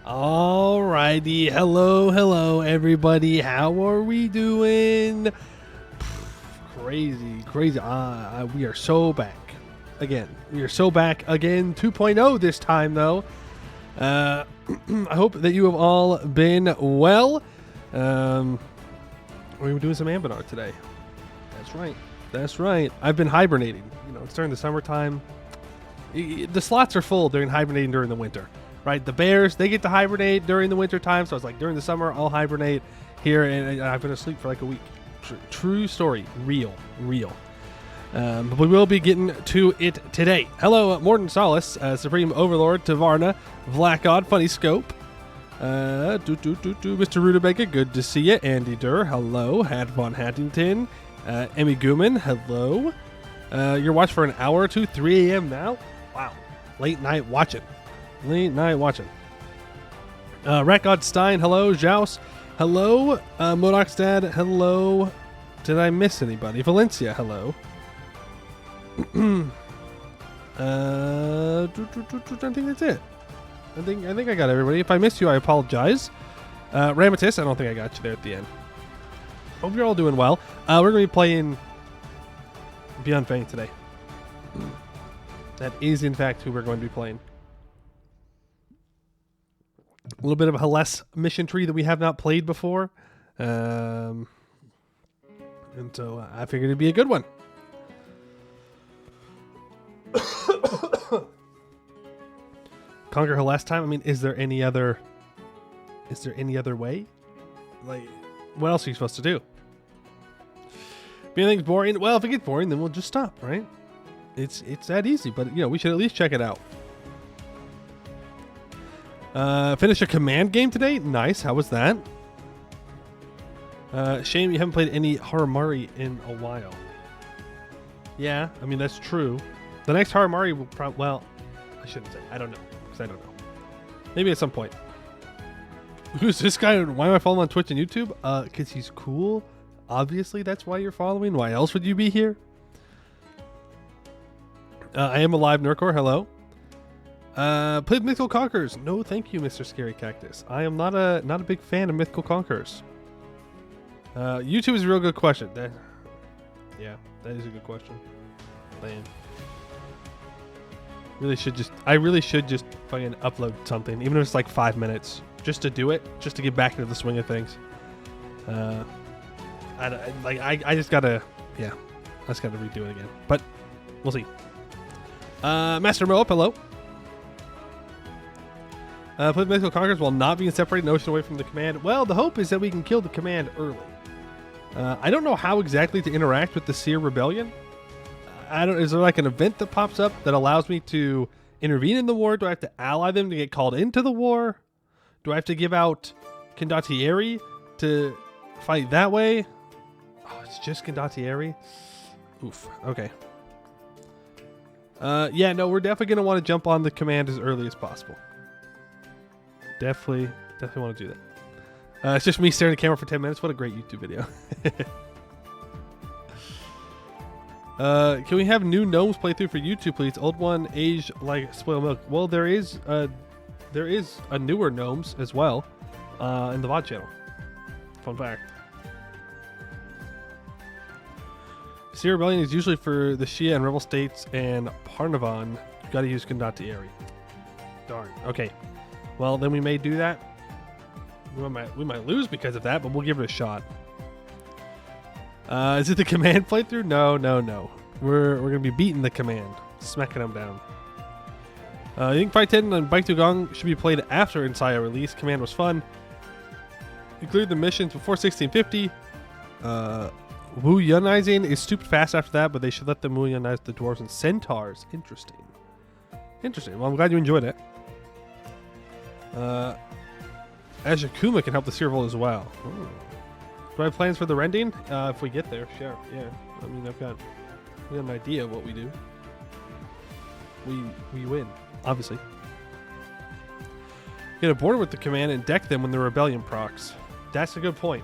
Alrighty, hello everybody. How are we doing? Crazy. We are so back again. 2.0 this time though. I hope that you have all been well. We're doing some Anbennar today. That's right. I've been hibernating. It's during the summertime. The slots are full during hibernating during the winter. Right, the bears, they get to hibernate during the winter time. So I was like, during the summer, I'll hibernate here, and I've been asleep for like a week. True story, real. But we will be getting to it today. Hello, Morton Solace, Supreme Overlord, Tavarna, Vlakod, Funny Scope, Mr. Rutabaga, good to see you. Andy Durr, hello. Had Von Hattington, Emmy Gooman, hello. You're watching for an hour or two, 3 a.m. now. Wow, late night watching. Rakod Stein, hello. Jaus, hello. Modok's hello. Did I miss anybody? Valencia, hello. I think that's it. I think I got everybody. If I missed you, I apologize. Ramatis, I don't think I got you there at the end. Hope you're all doing well. We're going to be playing Beyond Fang today. That is, in fact, who we're going to be playing. A little bit of a less mission tree that we have not played before. And so I figured it'd be a good one. Conquer her last time? I mean, is there any other way? Like, what else are you supposed to do? If anything's boring, well, if it gets boring, then we'll just stop, right? It's that easy, but we should at least check it out. Finish a command game today? Nice. How was that? Shame you haven't played any Haramari in a while. Yeah, I mean, that's true. The next Haramari will probably... Well, I shouldn't say. I don't know. Because I don't know. Maybe at some point. Who's this guy? Why am I following on Twitch and YouTube? Because he's cool. Obviously, that's why you're following. Why else would you be here? I am alive, Nurkor. Hello. Played Mythical Conquerors. No, thank you, Mr. Scary Cactus. I am not a big fan of Mythical Conquerors. YouTube is a real good question. That is a good question. Man. I really should just fucking upload something, even if it's like 5 minutes, just to do it, just to get back into the swing of things. I just gotta redo it again, but we'll see. Master Moab, hello. Play Mythical Conquerors while not being separated and ocean away from the command. Well, the hope is that we can kill the command early. I don't know how exactly to interact with the Seer Rebellion. Is there like an event that pops up that allows me to intervene in the war? Do I have to ally them to get called into the war? Do I have to give out Condottieri to fight that way? Oh, it's just Condottieri? Oof. Okay. Yeah, no, we're definitely going to want to jump on the command as early as possible. Definitely want to do that. It's just me staring at the camera for 10 minutes. What a great YouTube video. Can we have new gnomes playthrough for YouTube, please? Old one aged like spoiled milk. Well, there is a newer gnomes as well in the VOD channel. Fun fact. Sea Rebellion is usually for the Shia and Rebel States and Parnavan. You gotta use Condottieri. Darn. Okay. Well, then we may do that. We might lose because of that, but we'll give it a shot. Is it the command playthrough? No. We're gonna be beating the command, smacking them down. I think Fight 10 and Bike to Gong should be played after Insaya release. Command was fun. You cleared the missions before 1650. Wu Yunizing is stupid fast after that, but they should let them Wu Yunize the dwarves and centaurs. Interesting. Well, I'm glad you enjoyed it. Ajakuma can help the Seer Revolt as well. Ooh. Do I have plans for the rending? If we get there, sure. Yeah. I mean, we got an idea of what we do. We win, obviously. Get a border with the command and deck them when the rebellion procs. That's a good point.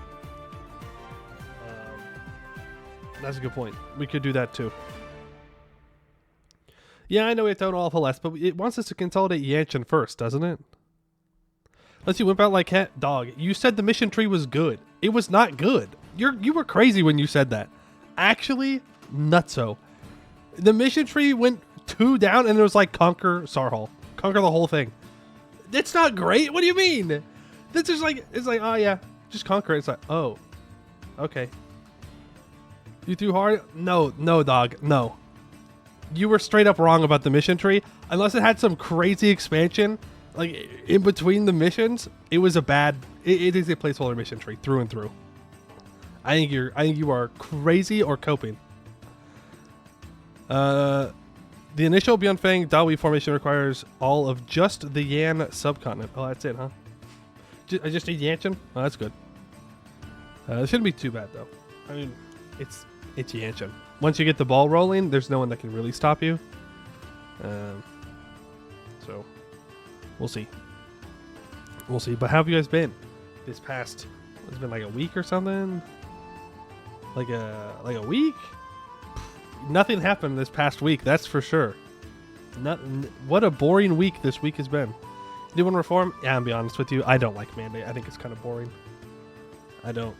We could do that too. Yeah, I know we have to own all of Hellas, but it wants us to consolidate Yanshen first, doesn't it? Unless you whip out like cat dog. You said the mission tree was good. It was not good. You were crazy when you said that. Actually, nutso. The mission tree went 2 down and it was like conquer Sarhal. Conquer the whole thing. It's not great. What do you mean? This is like, it's like, oh yeah, just conquer it. It's like, oh, okay. You threw hard? No, dog, no. You were straight up wrong about the mission tree. Unless it had some crazy expansion, like in between the missions, it was a bad. It is a placeholder mission tree through and through. I think you are crazy or coping. The initial Beyond Fang Dahui formation requires all of just the Yan subcontinent. Oh, that's it, huh? I just need Yanshen? Oh, that's good. It shouldn't be too bad, though. I mean, it's Yanshen. Once you get the ball rolling, there's no one that can really stop you. So, we'll see. We'll see. But how have you guys been this past... It's been like a week or something? Like a week? Nothing happened this past week, that's for sure. What a boring week this week has been. Do you want to reform? Yeah, I'll be honest with you. I don't like Mandate. I think it's kind of boring. I don't.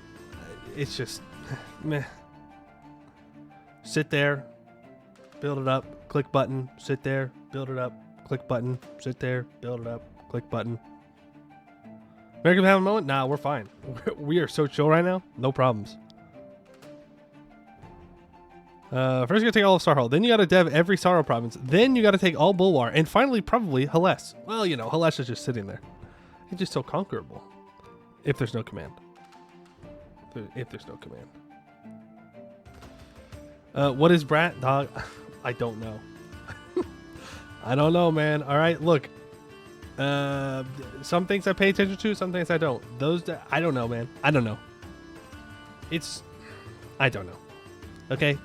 It's just meh. Sit there, build it up, click button, sit there, build it up, click button, sit there, build it up, click button. American have a moment? Nah, we're fine. We are so chill right now. No problems. First you gotta take all of Sarhal, then you gotta dev every Sarhal province, then you gotta take all Bulwar, and finally probably Hales. Well, you know, Hales is just sitting there. He's just so conquerable. If there's no command. If there's no command. What is Brat? Dog? I don't know. I don't know, man. Alright, look. Some things I pay attention to, some things I don't. I don't know, man. I don't know. I don't know. Okay?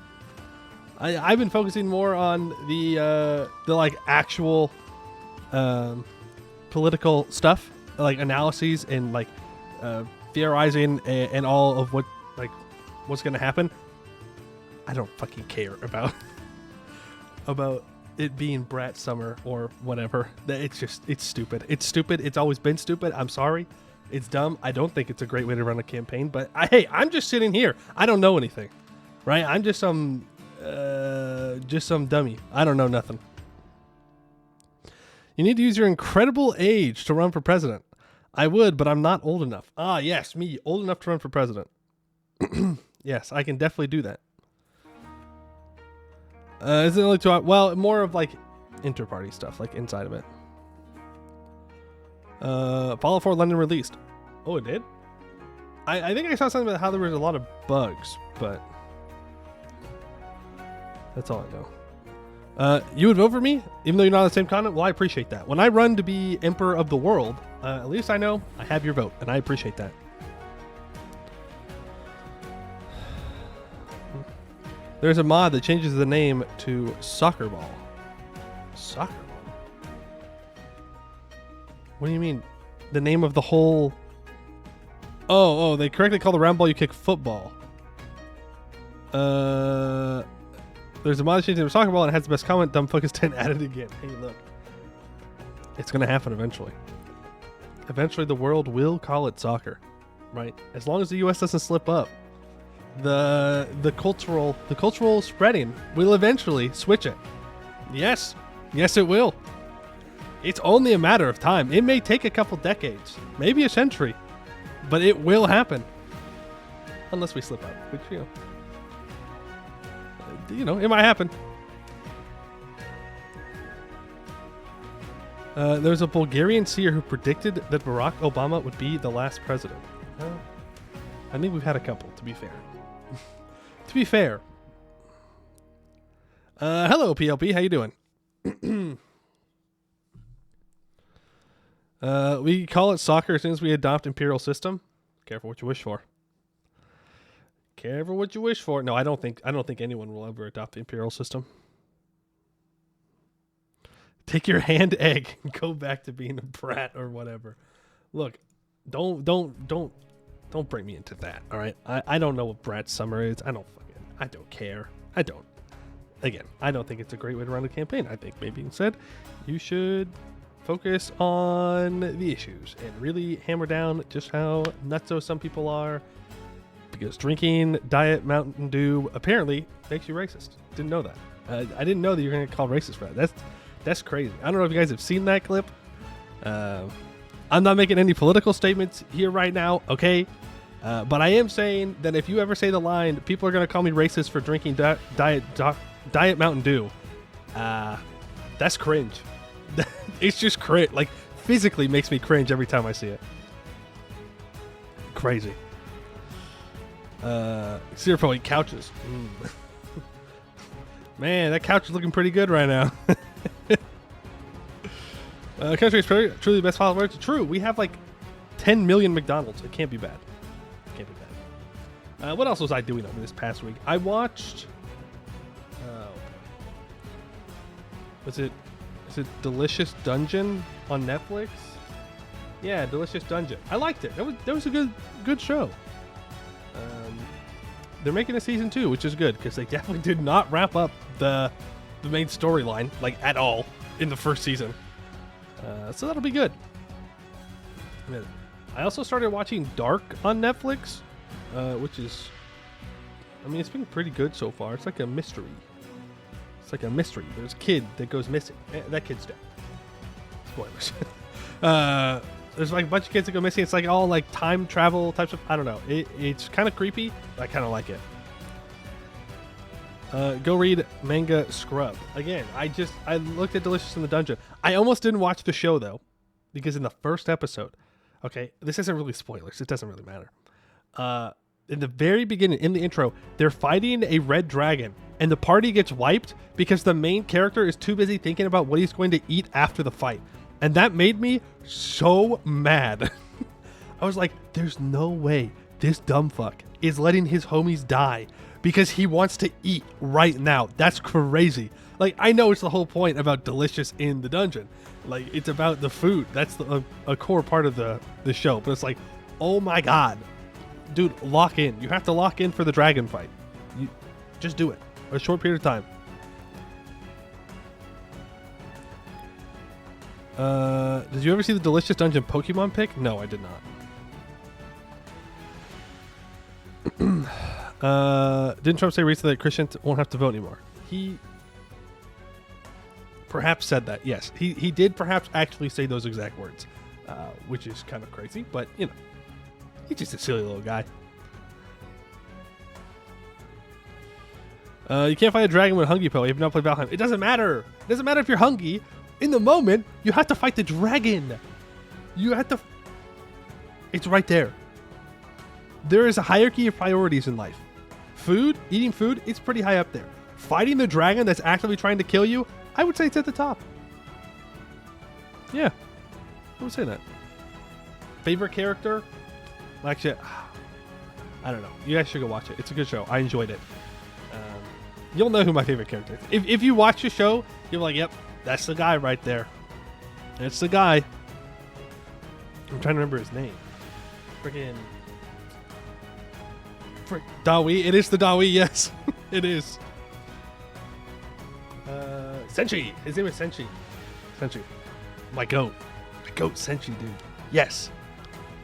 I've been focusing more on the like actual political stuff, like analyses and like theorizing and all of what's gonna happen. I don't fucking care about it being Brat Summer or whatever. It's stupid. It's stupid. It's always been stupid. I'm sorry. It's dumb. I don't think it's a great way to run a campaign. But hey, I'm just sitting here. I don't know anything, right? I'm just some dummy. I don't know nothing. You need to use your incredible age to run for president. I would, but I'm not old enough. Ah, yes, me, old enough to run for president. Yes, I can definitely do that. Is it only 2 hours? Well, more of like inter-party stuff, like inside of it. Fallout 4 London released. Oh, it did? I think I saw something about how there was a lot of bugs, but that's all I know. You would vote for me, even though you're not on the same continent? Well, I appreciate that. When I run to be Emperor of the World, at least I know I have your vote, and I appreciate that. There's a mod that changes the name to Soccer Ball. Soccer Ball? What do you mean? The name of the whole... Oh, they correctly call the round ball you kick football. There's a mod that changes to Soccer Ball and it has the best comment. Dumb fuck is 10 added again. Hey, look. It's going to happen eventually. Eventually the world will call it soccer. Right? As long as the US doesn't slip up. The cultural spreading will eventually switch it. Yes it will. It's only a matter of time. It may take a couple decades, maybe a century, but it will happen unless we slip up, which it might happen. There's a Bulgarian seer who predicted that Barack Obama would be the last president. I think we've had a couple, to be fair. To be fair. Hello, PLP. How you doing? We call it soccer as soon as we adopt imperial system. Careful what you wish for. Careful what you wish for. No, I don't think anyone will ever adopt the imperial system. Take your hand egg and go back to being a brat or whatever. Look, don't bring me into that. All right, I don't know what Brat Summer is. I don't care. I don't think it's a great way to run a campaign. I think maybe instead you should focus on the issues and really hammer down just how nutso some people are. Because drinking Diet Mountain Dew apparently makes you racist. Didn't know that. I didn't know that you're going to get called racist for that. That's crazy. I don't know if you guys have seen that clip. I'm not making any political statements here right now, okay? But I am saying that if you ever say the line, people are going to call me racist for drinking Diet Mountain Dew. That's cringe. It's just cringe. Like, physically makes me cringe every time I see it. Crazy. Zero point couches. Man, that couch is looking pretty good right now. Country is truly the best possible words. True, we have like 10 million McDonald's. It can't be bad. Can't be bad. What else was I doing over this past week? I watched. Is it Delicious Dungeon on Netflix? Yeah, Delicious Dungeon. I liked it. That was a good show. They're making a season 2, which is good because they definitely did not wrap up the main storyline like at all in the first season. So that'll be good. I also started watching Dark on Netflix, which is, I mean, it's been pretty good so far. It's like a mystery. There's a kid that goes missing. That kid's dead. Spoilers. There's like a bunch of kids that go missing. It's like all like time travel types of. I don't know. It's kind of creepy. But I kind of like it. Go read Manga Scrub. Again, I looked at Delicious in the Dungeon. I almost didn't watch the show though, because in the first episode, okay, this isn't really spoilers. It doesn't really matter. In the very beginning, in the intro, they're fighting a red dragon, and the party gets wiped because the main character is too busy thinking about what he's going to eat after the fight. And that made me so mad. I was like, there's no way this dumb fuck is letting his homies die because he wants to eat right now. That's crazy. Like, I know it's the whole point about Delicious in the dungeon. Like, it's about the food. That's a core part of the show. But it's like, oh my God. Dude, lock in. You have to lock in for the dragon fight. You just do it. For a short period of time. Did you ever see the Delicious Dungeon Pokemon pick? No, I did not. Didn't Trump say recently that Christians won't have to vote anymore? He perhaps said that. Yes, he did perhaps actually say those exact words, which is kind of crazy, but you know, he's just a silly little guy. You can't fight a dragon with a Hungry Po. You have not played Valheim. It doesn't matter. It doesn't matter if you're hungry. In the moment, you have to fight the dragon. You have to. It's right there. There is a hierarchy of priorities in life. Food, eating food, it's pretty high up there. Fighting the dragon that's actively trying to kill you, I would say it's at the top. Yeah, I would say that. Favorite character? Actually, I don't know. You guys should go watch it. It's a good show. I enjoyed it. You'll know who my favorite character is. If you watch the show, you're like, yep, that's the guy right there. It's the guy. I'm trying to remember his name. Frick Dahui. It is the Dahui, yes. It is. Senshi. His name is Senshi. My goat. Senshi, dude. Yes.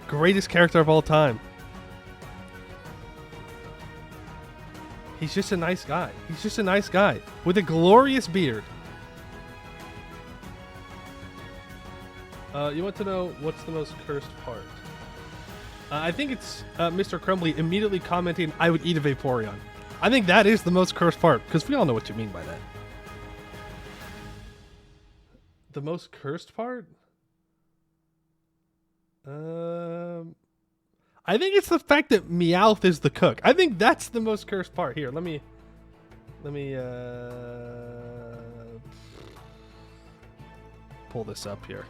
Greatest character of all time. He's just a nice guy. With a glorious beard. You want to know what's the most cursed part? I think it's Mr. Crumbly immediately commenting, I would eat a Vaporeon. I think that is the most cursed part, because we all know what you mean by that. The most cursed part? I think it's the fact that Meowth is the cook. I think that's the most cursed part. Here, let me pull this up here.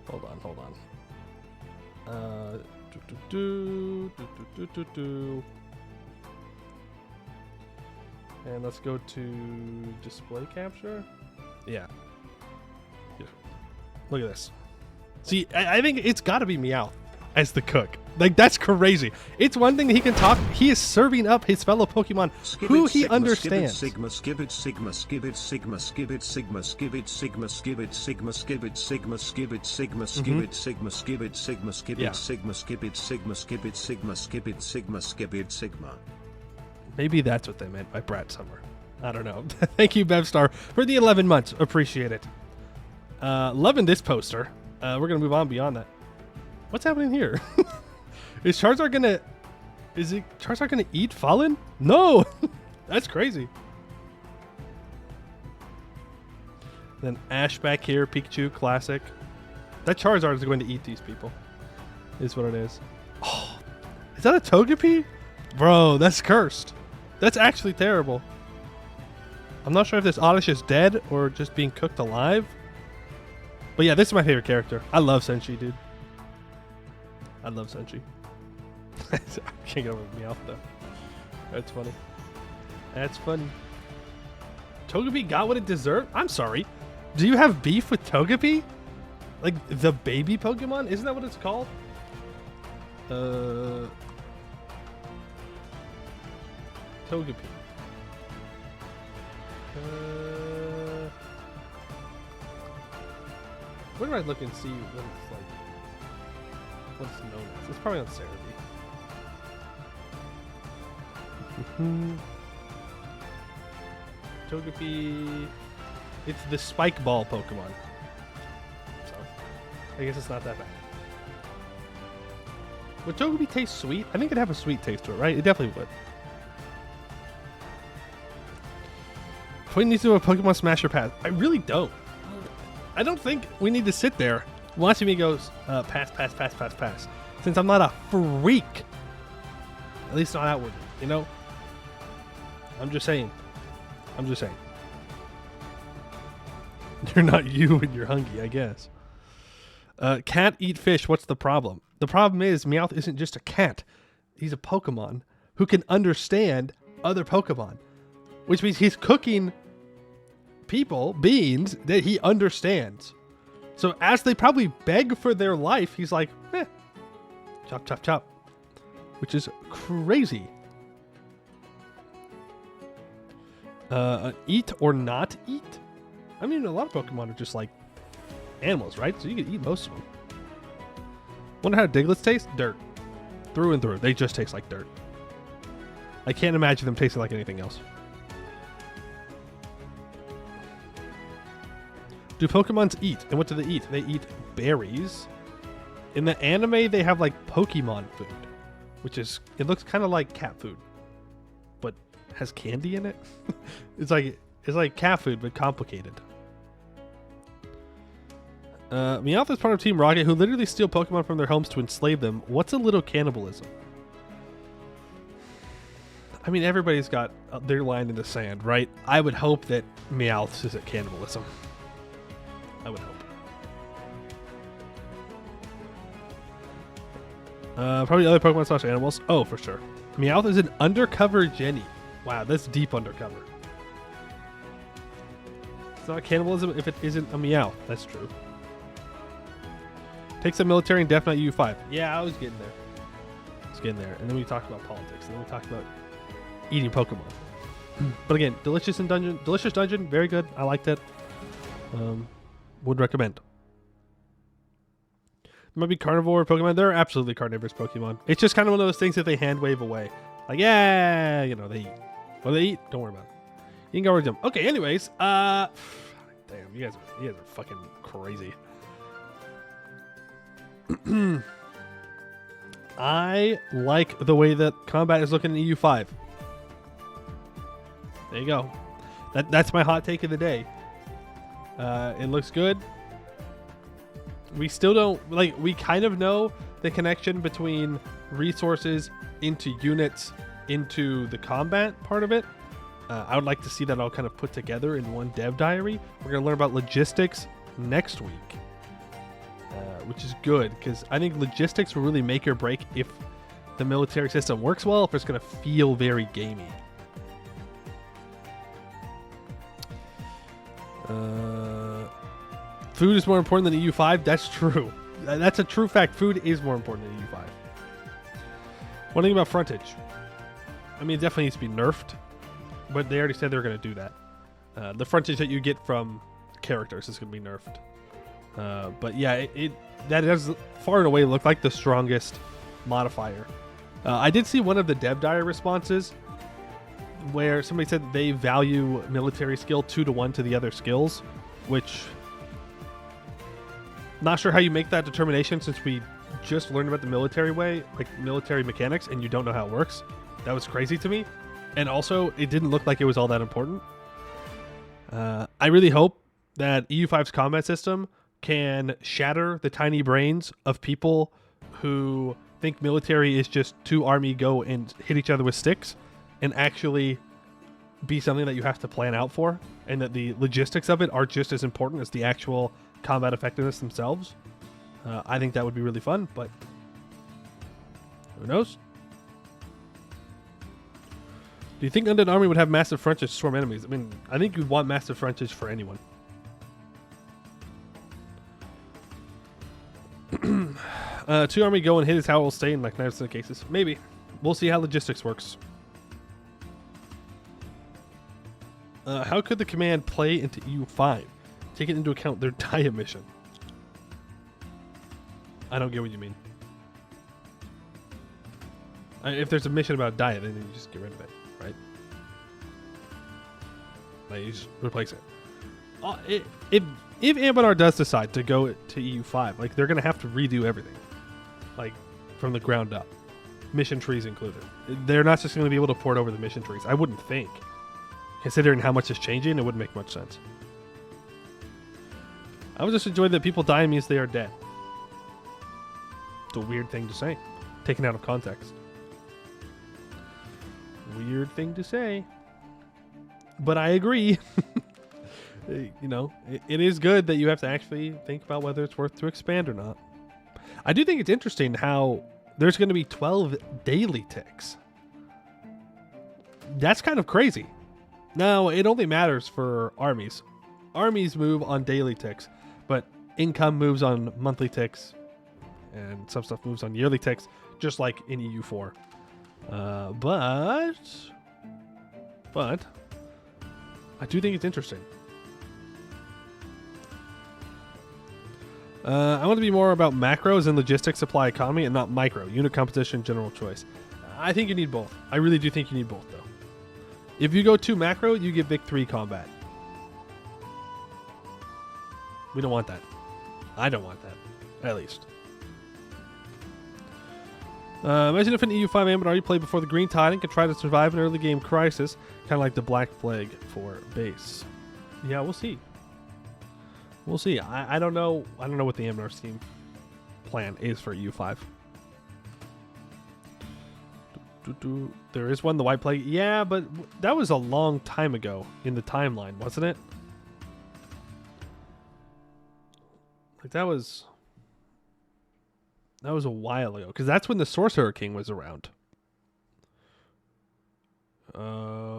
Hold on. And let's go to display capture. Yeah. Here. Look at this. See, I think it's got to be Meowth as the cook. Like, that's crazy. It's one thing that he can talk. He is serving up his fellow Pokemon who he understands. Sigma skibit sigma skibit sigma skibit sigma skibit sigma skibit sigma skibit sigma skibit sigma skibit sigma skibit sigma skibit sigma skibit sigma skibit sigma skibit sigma skibit sigma. Maybe that's what they meant by Brad Summer. I don't know. Thank you, Bevstar, for the 11 months. Appreciate it. Loving this poster. We're gonna move on beyond that. What's happening here? Is Charizard gonna eat Fallen? No! That's crazy. Then Ash back here, Pikachu, classic. That Charizard is going to eat these people. Is what it is. Oh, is that a Togepi? Bro, that's cursed. That's actually terrible. I'm not sure if this Oddish is dead or just being cooked alive. But yeah, this is my favorite character. I love Senshi, dude. I love Senshi. I can't get over Meowth though. That's funny. That's funny. Togepi got what it deserved? I'm sorry. Do you have beef with Togepi? Like the baby Pokemon? Isn't that what it's called? Togepi. Where do I look and see what it's like? What's known as? It's probably on Cerebi. Togepi. It's the Spike Ball Pokemon. So, I guess it's not that bad. Would Togepi taste sweet? I think it'd have a sweet taste to it, right? It definitely would. We need to do a Pokemon Smasher pass. I really don't. I don't think we need to sit there watching me go pass, pass, pass, pass, pass. Since I'm not a freak. At least not outwardly, you know? I'm just saying. I'm just saying. You're not you and you're hungry, I guess. Cat eat fish. What's the problem? The problem is Meowth isn't just a cat. He's a Pokemon who can understand other Pokemon. Which means he's cooking people, beings, that he understands. So as they probably beg for their life, he's like, chop, chop, chop. Which is crazy. Eat or not eat? I mean, a lot of Pokemon are just like animals, right? So you can eat most of them. Wonder how Diglets taste? Dirt. Through and through. They just taste like dirt. I can't imagine them tasting like anything else. Do Pokemons eat? And what do they eat? They eat berries. In the anime, they have like Pokemon food, which is, it looks kind of like cat food, but has candy in it. It's like cat food, but complicated. Meowth is part of Team Rocket, who literally steal Pokemon from their homes to enslave them. What's a little cannibalism? I mean, everybody's got their line in the sand, right? I would hope that Meowth's isn't cannibalism. I would hope. Probably other Pokemon / animals. Oh, for sure. Meowth is an undercover Jenny. Wow, that's deep undercover. It's not cannibalism if it isn't a Meowth. That's true. Takes a military and definitely U5. Yeah, I was getting there. And then we talked about politics. And then we talked about eating Pokemon. But again, delicious dungeon. Very good. I liked it. Would recommend. There might be carnivore Pokemon. There are absolutely carnivorous Pokemon. It's just kind of one of those things that they hand wave away. Like, yeah, you know, they eat. What do they eat? Don't worry about it. You can go over them. Okay, anyways. Damn, you guys are fucking crazy. I like the way that combat is looking in EU5. There you go. That's my hot take of the day. It looks good. We still don't, like, we kind of know the connection between resources into units into the combat part of it. I would like to see that all kind of put together in one dev diary. We're going to learn about logistics next week, which is good because I think logistics will really make or break if the military system works well, if it's going to feel very gamey. Food is more important than EU5. That's true. That's a true fact. Food is more important than EU5. One thing about frontage. I mean, it definitely needs to be nerfed, but they already said they're going to do that. The frontage that you get from characters is going to be nerfed. But yeah, that does far and away look like the strongest modifier. I did see one of the dev diary responses where somebody said that they value military skill 2-to-1 to the other skills, which not sure how you make that determination since we just learned about the military way, like military mechanics, and you don't know how it works. That was crazy to me. And also, it didn't look like it was all that important. I really hope that EU5's combat system can shatter the tiny brains of people who think military is just 2 army go and hit each other with sticks, and actually be something that you have to plan out for, and that the logistics of it are just as important as the actual combat effectiveness themselves. I think that would be really fun, but who knows? Do you think Undead Army would have massive frontage to swarm enemies? I mean, I think you'd want massive frontage for anyone. 2 army go and hit is how it will stay in like 90% of cases. Maybe. We'll see how logistics works. How could the command play into EU5? Taking into account their diet mission. I don't get what you mean. If there's a mission about diet, then you just get rid of it, right? Like, you just replace it. If Anbennar does decide to go to EU5, like, they're going to have to redo everything. Like, from the ground up. Mission trees included. They're not just going to be able to port over the mission trees. I wouldn't think. Considering how much is changing, it wouldn't make much sense. I would just enjoy that people die means they are dead. It's a weird thing to say. Taken out of context. Weird thing to say. But I agree. You know, it is good that you have to actually think about whether it's worth to expand or not. I do think it's interesting how there's going to be 12 daily ticks. That's kind of crazy. Now, it only matters for armies. Armies move on daily ticks, but income moves on monthly ticks, and some stuff moves on yearly ticks, just like in EU4. But I do think it's interesting. I want to be more about macros and logistics, supply economy, and not micro, unit composition, general choice. I think you need both. I really do think you need both, though. If you go too macro, you get Vic 3 combat. We don't want that. I don't want that, at least. Imagine if an EU5 Anbennar you play before the Green Tide and can try to survive an early game crisis, kind of like the Black Plague for base. Yeah, we'll see. We'll see. I don't know. I don't know what the Anbennar's team plan is for EU5. There is one, the White Plague. Yeah, but that was a long time ago in the timeline, wasn't it? Like that was a while ago, because that's when the Sorcerer King was around.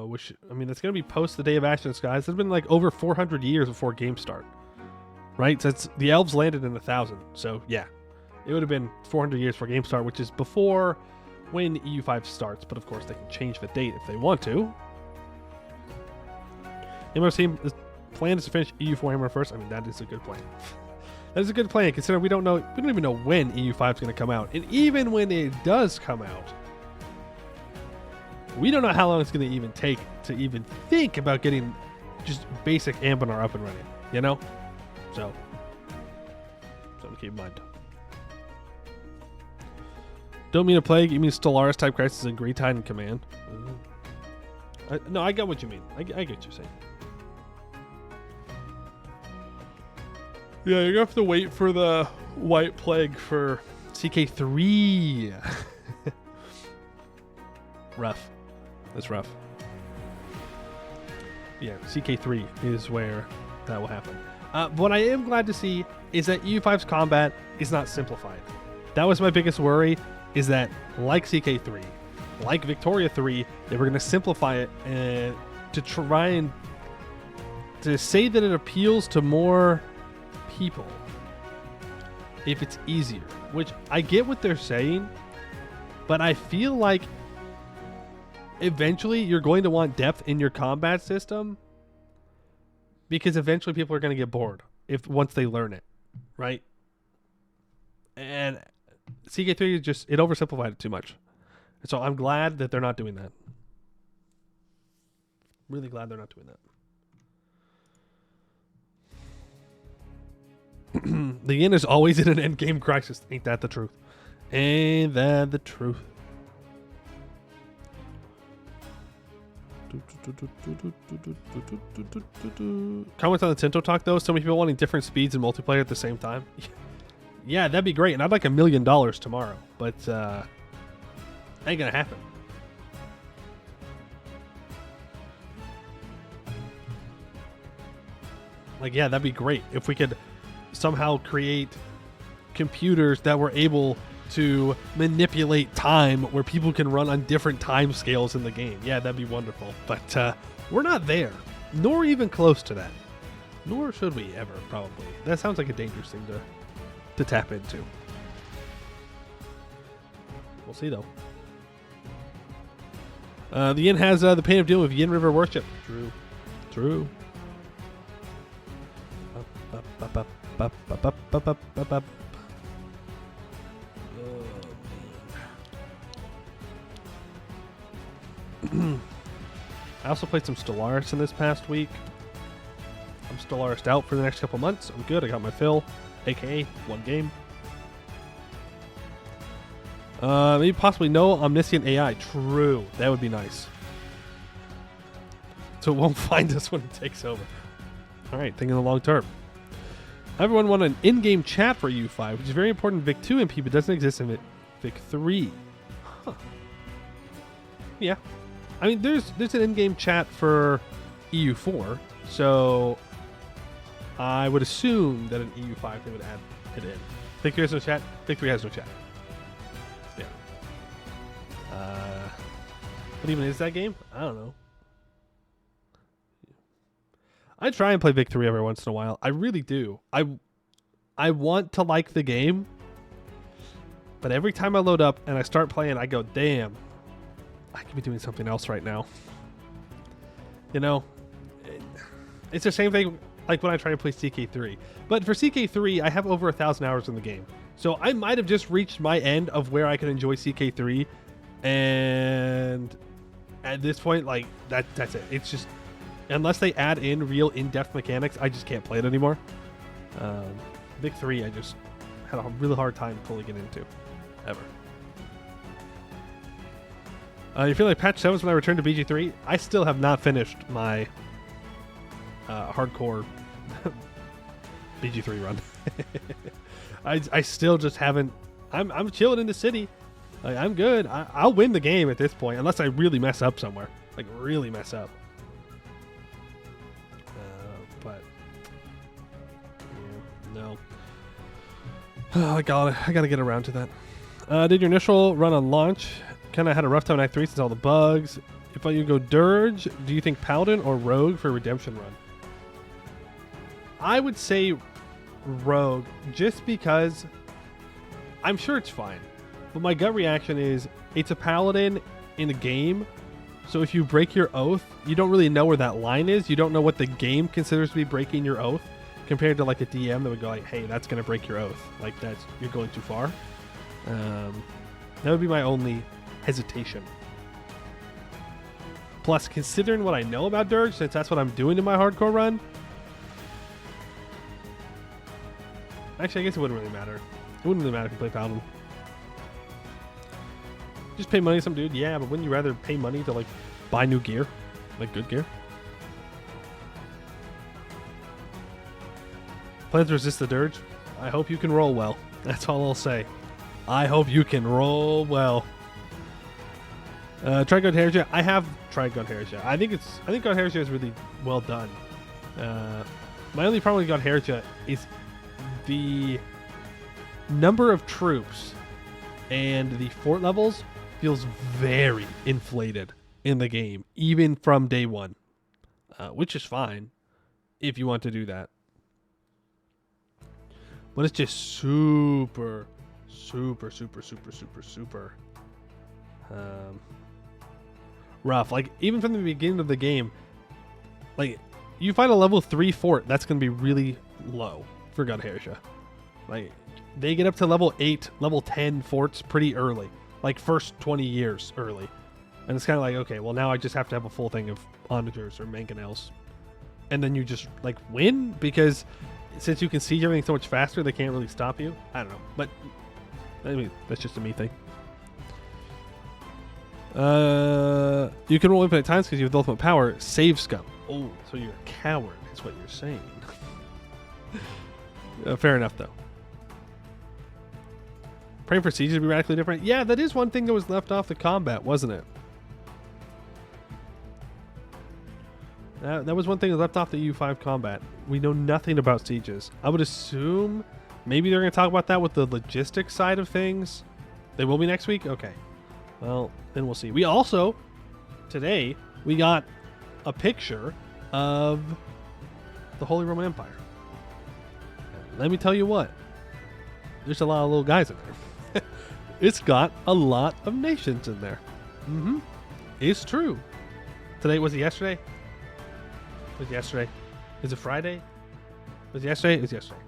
Which, I mean, that's going to be post the Day of Ash and Skies. It's been like over 400 years before game start. Right? So the elves landed in 1000. So, yeah. It would have been 400 years for game start, which is before when EU5 starts. But, of course, they can change the date if they want to. Amber's team, the plan is to finish EU4 Amber first. I mean, that is a good plan. That is a good plan, considering we don't even know when EU5 is going to come out. And even when it does come out, we don't know how long it's going to even take to even think about getting just basic Anbennar up and running, you know? So, something to keep in mind. Don't mean a plague, you mean Stellaris type crisis and Green Tide in command. No, I got what you mean. I get what you're saying. Yeah, you're gonna have to wait for the White Plague for CK3. Rough. That's rough. Yeah, CK3 is where that will happen. What I am glad to see is that EU5's combat is not simplified. That was my biggest worry, is that like CK3, like Victoria 3, they were going to simplify it and to try and to say that it appeals to more people if it's easier, which I get what they're saying, But I feel like eventually you're going to want depth in your combat system, because eventually people are going to get bored once they learn it, right? And CK3 is just, it oversimplified it too much. So I'm glad that they're not doing that. Really glad they're not doing that. The inn is always in an endgame crisis. Ain't that the truth? Ain't that the truth? Comments on the Tinto Talk, though. So many people wanting different speeds in multiplayer at the same time. Yeah, that'd be great. And I'd like $1 million tomorrow. But ain't gonna happen. Like, yeah, that'd be great if we could somehow create computers that were able to manipulate time where people can run on different time scales in the game. Yeah, that'd be wonderful. But we're not there, nor even close to that. Nor should we ever, probably. That sounds like a dangerous thing to tap into. We'll see, though. The inn has the pain of dealing with Yin River worship. True. True. I also played some Stellaris in this past week. I'm Stellaris out for the next couple months. I'm good. I got my fill, aka one game. Maybe possibly no omniscient AI. True. That would be nice. So it won't find us when it takes over. All right, thinking the long term. Everyone want an in-game chat for EU5, which is very important in Vic 2 MP, but doesn't exist in Vic 3. Huh. Yeah. I mean, there's an in-game chat for EU4, so I would assume that in EU5 they would add it in. Vic 3 has no chat. Vic 3 has no chat. Yeah. What even is that game? I don't know. I try and play Vic 3 every once in a while. I really do. I want to like the game, but every time I load up and I start playing, I go, damn, I could be doing something else right now. You know, it's the same thing like when I try to play CK3. But for CK3, I have over 1,000 hours in the game. So I might have just reached my end of where I can enjoy CK3. And at this point, like, that's it. It's just, unless they add in real in-depth mechanics, I just can't play it anymore. Vic 3, I just had a really hard time pulling it into, ever. You feel like patch 7 when I return to BG3? I still have not finished my hardcore BG3 run. I still just haven't. I'm chilling in the city. Like, I'm good. I'll win the game at this point, unless I really mess up somewhere. Like, really mess up. But yeah, no. Oh, I gotta get around to that. Did your initial run on launch? Kind of had a rough time in Act 3 since all the bugs. If you go Dirge, do you think Paladin or Rogue for Redemption run? I would say Rogue, just because I'm sure it's fine. But my gut reaction is it's a Paladin in a game. So if you break your oath, you don't really know where that line is. You don't know what the game considers to be breaking your oath, compared to like a DM that would go like, hey, that's going to break your oath. Like, you're going too far. That would be my only hesitation. Plus, considering what I know about Dirge, since that's what I'm doing in my hardcore run, actually, I guess it wouldn't really matter. It wouldn't really matter if you play Paladin. Just pay money to some dude? Yeah, but wouldn't you rather pay money to, like, buy new gear? Like, good gear? Plan to resist the Dirge? I hope you can roll well. That's all I'll say. I hope you can roll well. Try God Heresia. I have tried God Heresia. I think God Heresia is really well done. My only problem with God Heresia is the number of troops and the fort levels feels very inflated in the game, even from day one, which is fine if you want to do that. But it's just super Rough. Like, even from the beginning of the game, like, you find a level 3 fort, that's going to be really low for Gunharsha. Like, they get up to level 8, level 10 forts pretty early. Like, first 20 years early. And it's kind of like, okay, well, now I just have to have a full thing of onagers or mangonels. And then you just, like, win? Because since you can siege everything so much faster, they can't really stop you. I don't know. But, I mean, that's just a me thing. You can roll infinite times because you have the ultimate power. Save scum. Oh, so you're a coward, is what you're saying. Fair enough, though. Praying for sieges to be radically different. Yeah, that is one thing that was left off the combat, wasn't it? That was one thing that left off the U5 combat. We know nothing about sieges. I would assume maybe they're going to talk about that with the logistics side of things. They will be next week? Okay. Well, then we'll see. We also, today, we got a picture of the Holy Roman Empire. Let me tell you what. There's a lot of little guys in there. It's got a lot of nations in there. Mm-hmm. It's true. Today, was it yesterday? It was yesterday. Is it Friday? Was it yesterday? It was yesterday.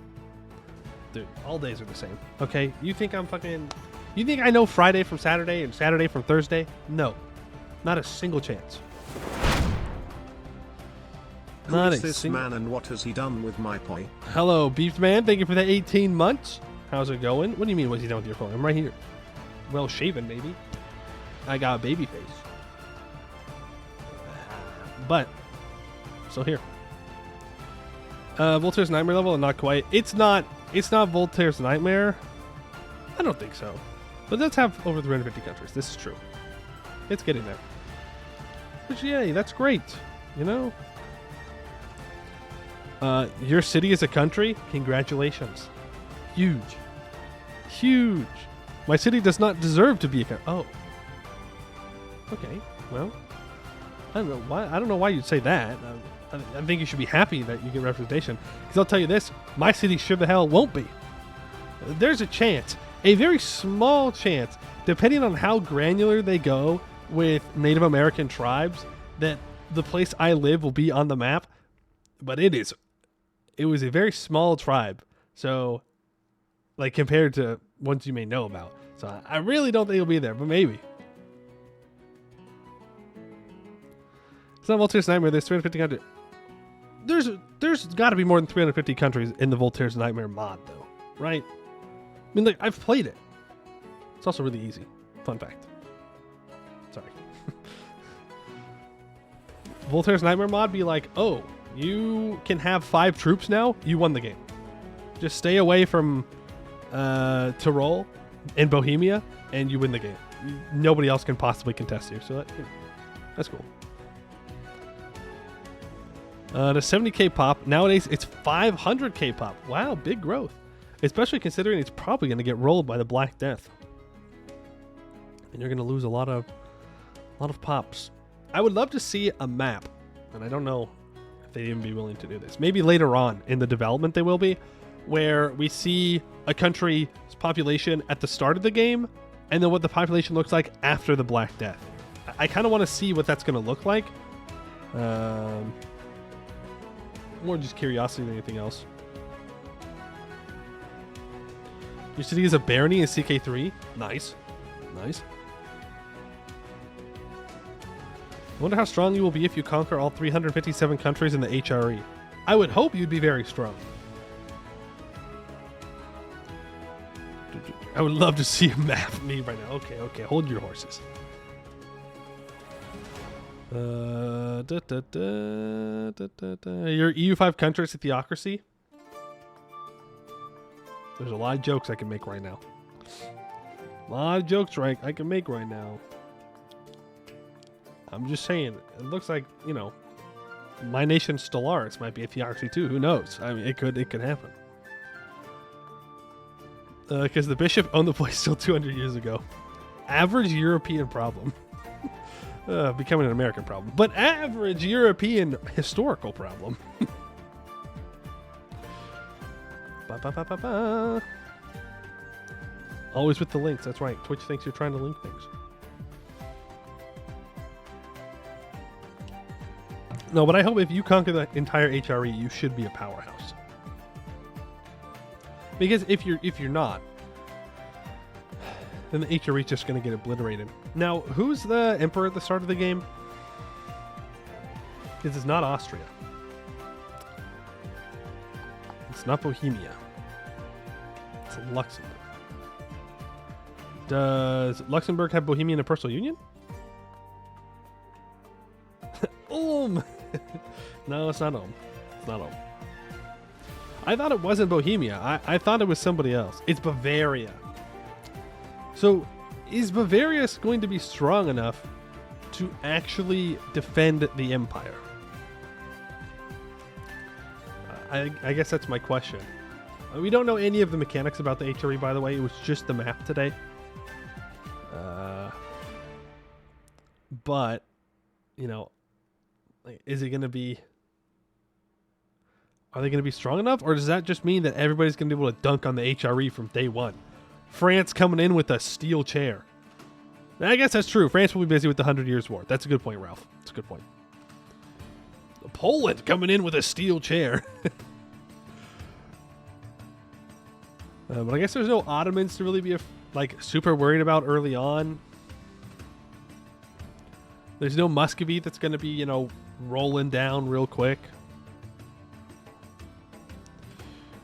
Dude, all days are the same. Okay, you think I'm fucking... You think I know Friday from Saturday and Saturday from Thursday? No. Not a single chance. Who is this man and what has he done with my poi? Hello, Beef Man. Thank you for the 18 months. How's it going? What do you mean what's he done with your poi? I'm right here. Well shaven, baby. I got a baby face. But, still here. Voltaire's Nightmare level and not quite. It's not Voltaire's Nightmare. I don't think so. But let's have over 350 countries. This is true. It's getting there. But yay, that's great. You know? Your city is a country? Congratulations. Huge. Huge. My city does not deserve to be a country. Oh. Okay. Well, I don't know why. I don't know why you'd say that. I think you should be happy that you get representation. Because I'll tell you this, my city sure the hell won't be. There's a chance, a very small chance, depending on how granular they go with Native American tribes, that the place I live will be on the map. But it was a very small tribe. So, like, compared to ones you may know about. So I really don't think it'll be there, but maybe. It's not Voltaire's Nightmare. There's 350 countries. There's got to be more than 350 countries in the Voltaire's Nightmare mod, though, right? I mean, like, I've played it. It's also really easy. Fun fact. Sorry. Voltaire's Nightmare mod be like, oh, you can have 5 troops now. You won the game. Just stay away from Tyrol and Bohemia, and you win the game. Nobody else can possibly contest you. So that's cool. The 70k pop. Nowadays, it's 500k pop. Wow, big growth. Especially considering it's probably going to get rolled by the Black Death. And you're going to lose a lot of pops. I would love to see a map. And I don't know if they'd even be willing to do this. Maybe later on in the development they will be. Where we see a country's population at the start of the game. And then what the population looks like after the Black Death. I kind of want to see what that's going to look like. More just curiosity than anything else. Your city is a barony in CK3. Nice. Nice. I wonder how strong you will be if you conquer all 357 countries in the HRE. I would hope you'd be very strong. I would love to see a map of me right now. Okay. Hold your horses. Your EU5 countries a theocracy? There's a lot of jokes I can make right now. A lot of jokes I can make right now. I'm just saying, it looks like, you know, my nation Stellaris might be a theocracy too. Who knows? I mean, it could happen. Because the bishop owned the place still 200 years ago. Average European problem. Becoming an American problem. But average European historical problem. Always with the links. That's right. Twitch thinks you're trying to link things. No, but I hope if you conquer the entire HRE, you should be a powerhouse. Because if you're not, then the HRE is just going to get obliterated. Now, who's the emperor at the start of the game? Because it's not Austria. It's not Bohemia. It's Luxembourg. Does Luxembourg have Bohemia in a personal union? No, it's not Ulm. It's not Ulm. I thought it wasn't Bohemia. I thought it was somebody else. It's Bavaria. So, is Bavaria going to be strong enough to actually defend the empire? I guess that's my question. We don't know any of the mechanics about the HRE, by the way. It was just the map today. But, you know, is it going to be... Are they going to be strong enough? Or does that just mean that everybody's going to be able to dunk on the HRE from day one? France coming in with a steel chair. I guess that's true. France will be busy with the 100 Years' War. That's a good point, Ralph. That's a good point. Poland coming in with a steel chair. But I guess there's no Ottomans to really be super worried about early on. There's no Muscovy that's going to be, rolling down real quick.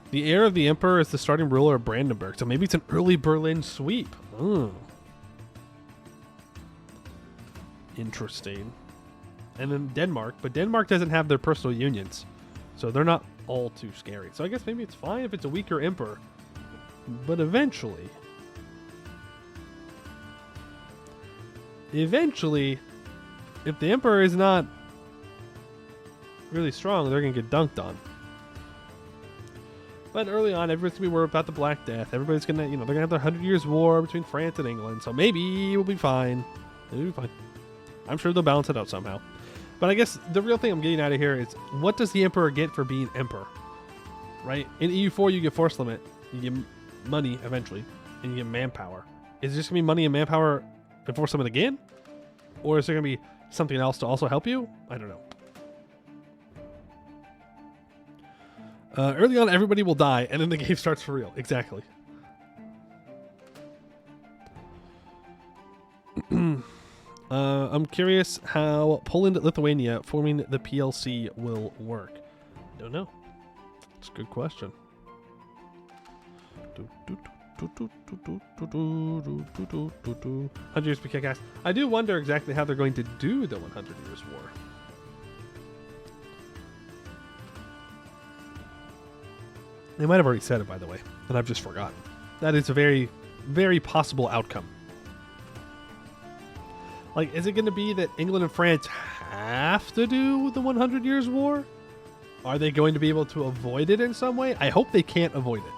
The heir of the emperor is the starting ruler of Brandenburg, so maybe it's an early Berlin sweep. Interesting. And then Denmark, but Denmark doesn't have their personal unions, so they're not all too scary. So I guess maybe it's fine if it's a weaker emperor, but eventually, if the emperor is not really strong, they're going to get dunked on. But early on, everybody's going to be worried about the Black Death. Everybody's going to, they're going to have their 100 Years' War between France and England. So maybe we'll be fine. Maybe we'll be fine. I'm sure they'll balance it out somehow. But I guess the real thing I'm getting out of here is, what does the emperor get for being emperor? Right? In EU4, you get force limit. You get money eventually. And you get manpower. Is it just going to be money and manpower and force limit again? Or is there going to be something else to also help you? I don't know. Early on, everybody will die, and then the game starts for real. Exactly. I'm curious how Poland, Lithuania forming the PLC will work. Don't know. It's a good question. 100 years per kick-ass. I do wonder exactly how they're going to do the 100 Years' War. They might have already said it, by the way, and I've just forgotten. That is a very, very possible outcome. Is it going to be that England and France have to do the 100 Years' War? Are they going to be able to avoid it in some way? I hope they can't avoid it.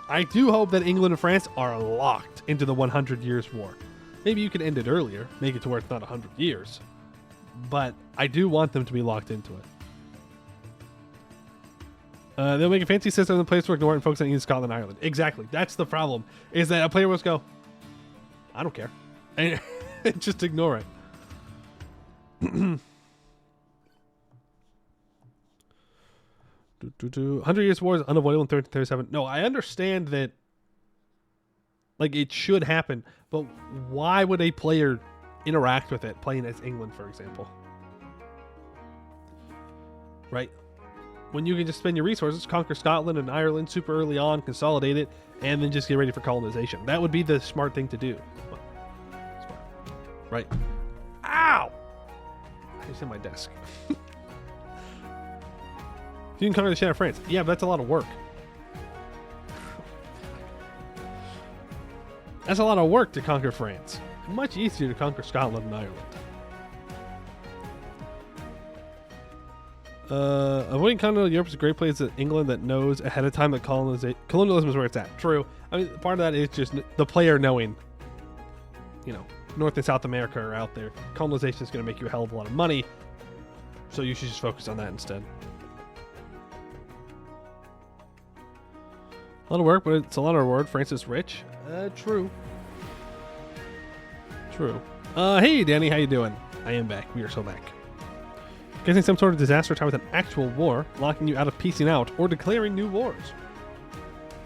I do hope that England and France are locked into the 100 Years' War. Maybe you can end it earlier, make it to where it's not 100 years. But I do want them to be locked into it. They'll make a fancy system and the players to ignore it and focus on England, Scotland, and Ireland. Exactly. That's the problem. Is that a player will just go, I don't care. And just ignore it. 100 Years' War is unavoidable in 1337. No, I understand that it should happen, but why would a player interact with it playing as England, for example? Right? When you can just spend your resources, conquer Scotland and Ireland super early on, consolidate it, and then just get ready for colonization. That would be the smart thing to do. Smart. Right? Ow! I just hit my desk. You can conquer the Shan of France. Yeah, but that's a lot of work. That's a lot of work to conquer France. Much easier to conquer Scotland and Ireland. Avoiding continental Europe is a great place in England that knows ahead of time that colonialism is where it's at. True. I mean, part of that is just the player knowing, North and South America are out there. Colonization is going to make you a hell of a lot of money, so you should just focus on that instead. A lot of work, but it's a lot of reward. France is rich. True. True. Hey, Danny, how you doing? I am back. We are so back. Getting some sort of disaster time with an actual war, locking you out of piecing out, or declaring new wars.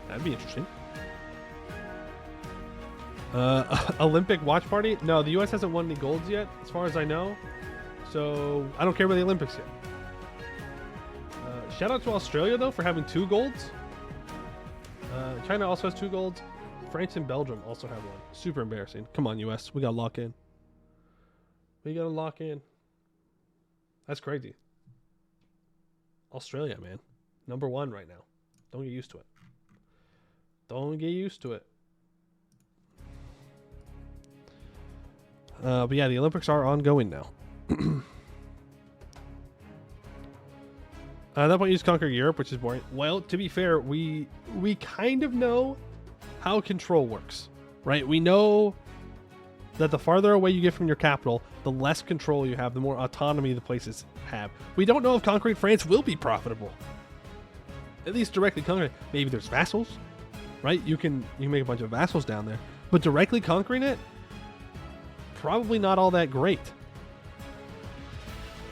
That'd be interesting. Olympic watch party? No, the U.S. hasn't won any golds yet, as far as I know. So I don't care about the Olympics yet. Shout out to Australia, though, for having 2 golds. China also has 2 golds. France and Belgium also have 1. Super embarrassing. Come on, U.S. We got to lock in. We got to lock in. That's crazy. Australia, man. Number 1 right now. Don't get used to it. Don't get used to it. But yeah, the Olympics are ongoing now. At that point, you just conquer Europe, which is boring. Well, to be fair, we kind of know how control works, right? We know that the farther away you get from your capital, the less control you have, the more autonomy the places have. We don't know if conquering France will be profitable. At least directly conquering it. Maybe there's vassals, right? You can make a bunch of vassals down there. But directly conquering it, probably not all that great.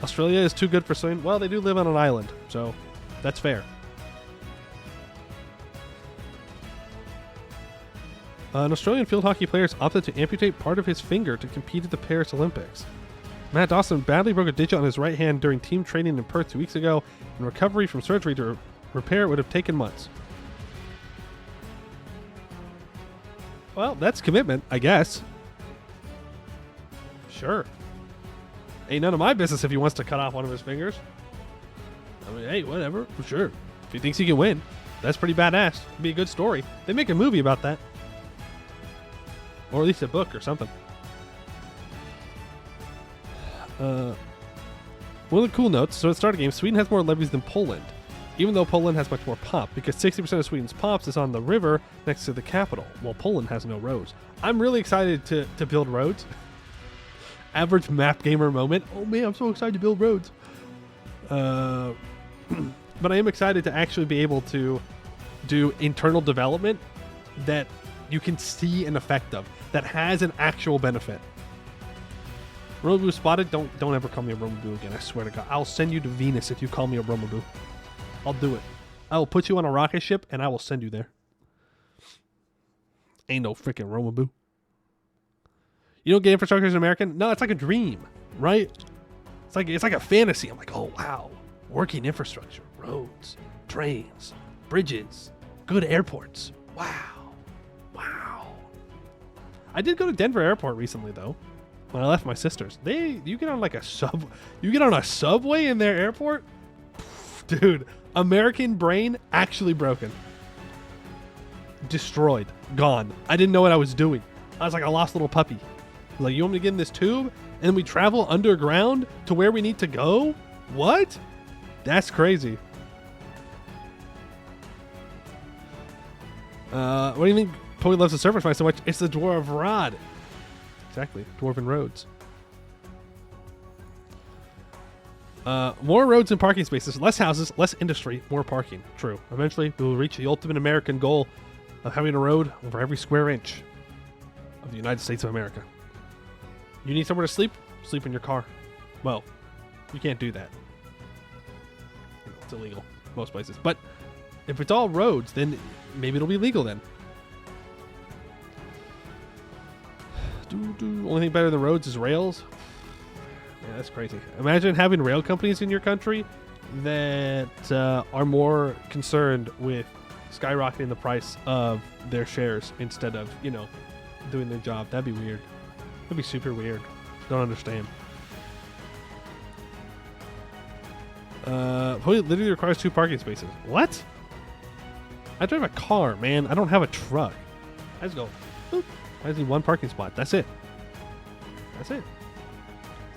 Australia is too good for swimming. Well, they do live on an island, so that's fair. An Australian field hockey player opted to amputate part of his finger to compete at the Paris Olympics. Matt Dawson badly broke a digit on his right hand during team training in Perth 2 weeks ago, and recovery from surgery to repair would have taken months. Well, that's commitment, I guess. Sure. Ain't none of my business if he wants to cut off one of his fingers. I mean, hey, whatever. Sure. If he thinks he can win, that's pretty badass. It'd be a good story. They make a movie about that. Or at least a book or something. One of the cool notes, so at the start of the game, Sweden has more levees than Poland, even though Poland has much more pop, because 60% of Sweden's pops is on the river next to the capital, while Poland has no roads. I'm really excited to build roads. Average map gamer moment. Oh man, I'm so excited to build roads. But I am excited to actually be able to do internal development that you can see an effect of, that has an actual benefit. Romaboo spotted. Don't ever call me a Romaboo again. I swear to God. I'll send you to Venus if you call me a Romaboo. I'll do it. I will put you on a rocket ship and I will send you there. Ain't no freaking Romaboo. You don't get infrastructure as an American? No, it's like a dream, right? It's like a fantasy. I'm like, oh wow, working infrastructure, roads, trains, bridges, good airports. Wow. I did go to Denver Airport recently though. When I left my sister's, you get on like a subway in their airport, dude. American brain actually broken, destroyed, gone. I didn't know what I was doing. I was like a lost little puppy. Like, you want me to get in this tube and then we travel underground to where we need to go? What? That's crazy. What do you think Poe loves the surface mine so much? It's the Dwarf Rod. Exactly. Dwarven roads. More roads and parking spaces. Less houses, less industry, more parking. True. Eventually, we will reach the ultimate American goal of having a road over every square inch of the United States of America. You need somewhere to sleep? Sleep in your car. Well, you can't do that. It's illegal most places. But if it's all roads, then maybe it'll be legal then. Only thing better than roads is rails. Yeah, that's crazy. Imagine having rail companies in your country that are more concerned with skyrocketing the price of their shares instead of, doing their job. That'd be weird. That'd be super weird. Don't understand. Literally requires 2 parking spaces. What? I drive a car, man. I don't have a truck. I just go, boop. I just need 1 parking spot. That's it. So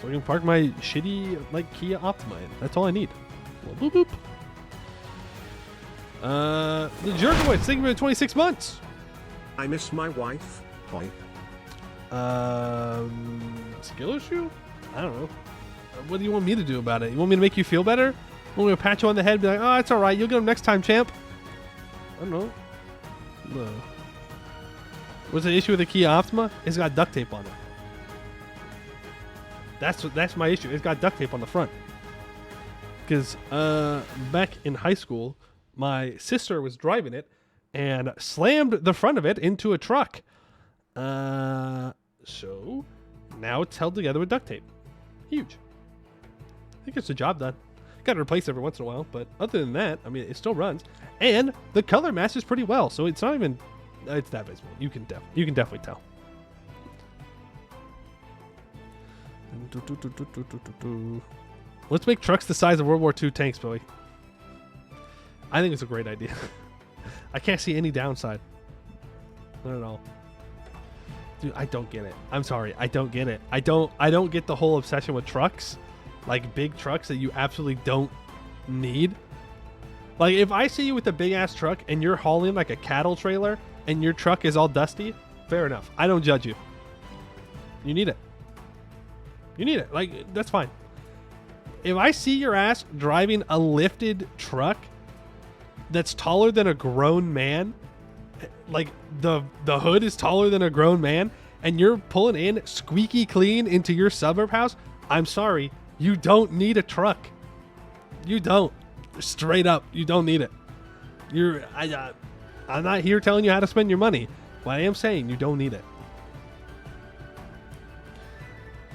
I can park my shitty, Kia Optima in. That's all I need. Well, boop, boop. The Jerkowitz, thank you for the 26 months. I miss my wife. Hoi. Skill issue? I don't know. What do you want me to do about it? You want me to make you feel better? You want me to pat you on the head and be like, oh, it's all right. You'll get them next time, champ? I don't know. No. What's the issue with the Kia Optima? It's got duct tape on it. That's my issue. It's got duct tape on the front. Because back in high school, my sister was driving it and slammed the front of it into a truck. So now it's held together with duct tape. Huge. I think it's the job done. Got to replace it every once in a while, but other than that, I mean, it still runs, and the color matches pretty well. So it's not even, it's that visible. You can definitely tell. Let's make trucks the size of World War II tanks, Billy. I think it's a great idea. I can't see any downside. Not at all. Dude, I don't get it. I'm sorry. I don't get it. I don't get the whole obsession with trucks. Like big trucks that you absolutely don't need. Like if I see you with a big ass truck and you're hauling like a cattle trailer and your truck is all dusty, fair enough. I don't judge you. You need it. You need it. Like, that's fine. If I see your ass driving a lifted truck that's taller than a grown man, like the hood is taller than a grown man, and you're pulling in squeaky clean into your suburb house, I'm sorry, you don't need a truck. You don't. Straight up, you don't need it. I'm not here telling you how to spend your money, but I am saying you don't need it.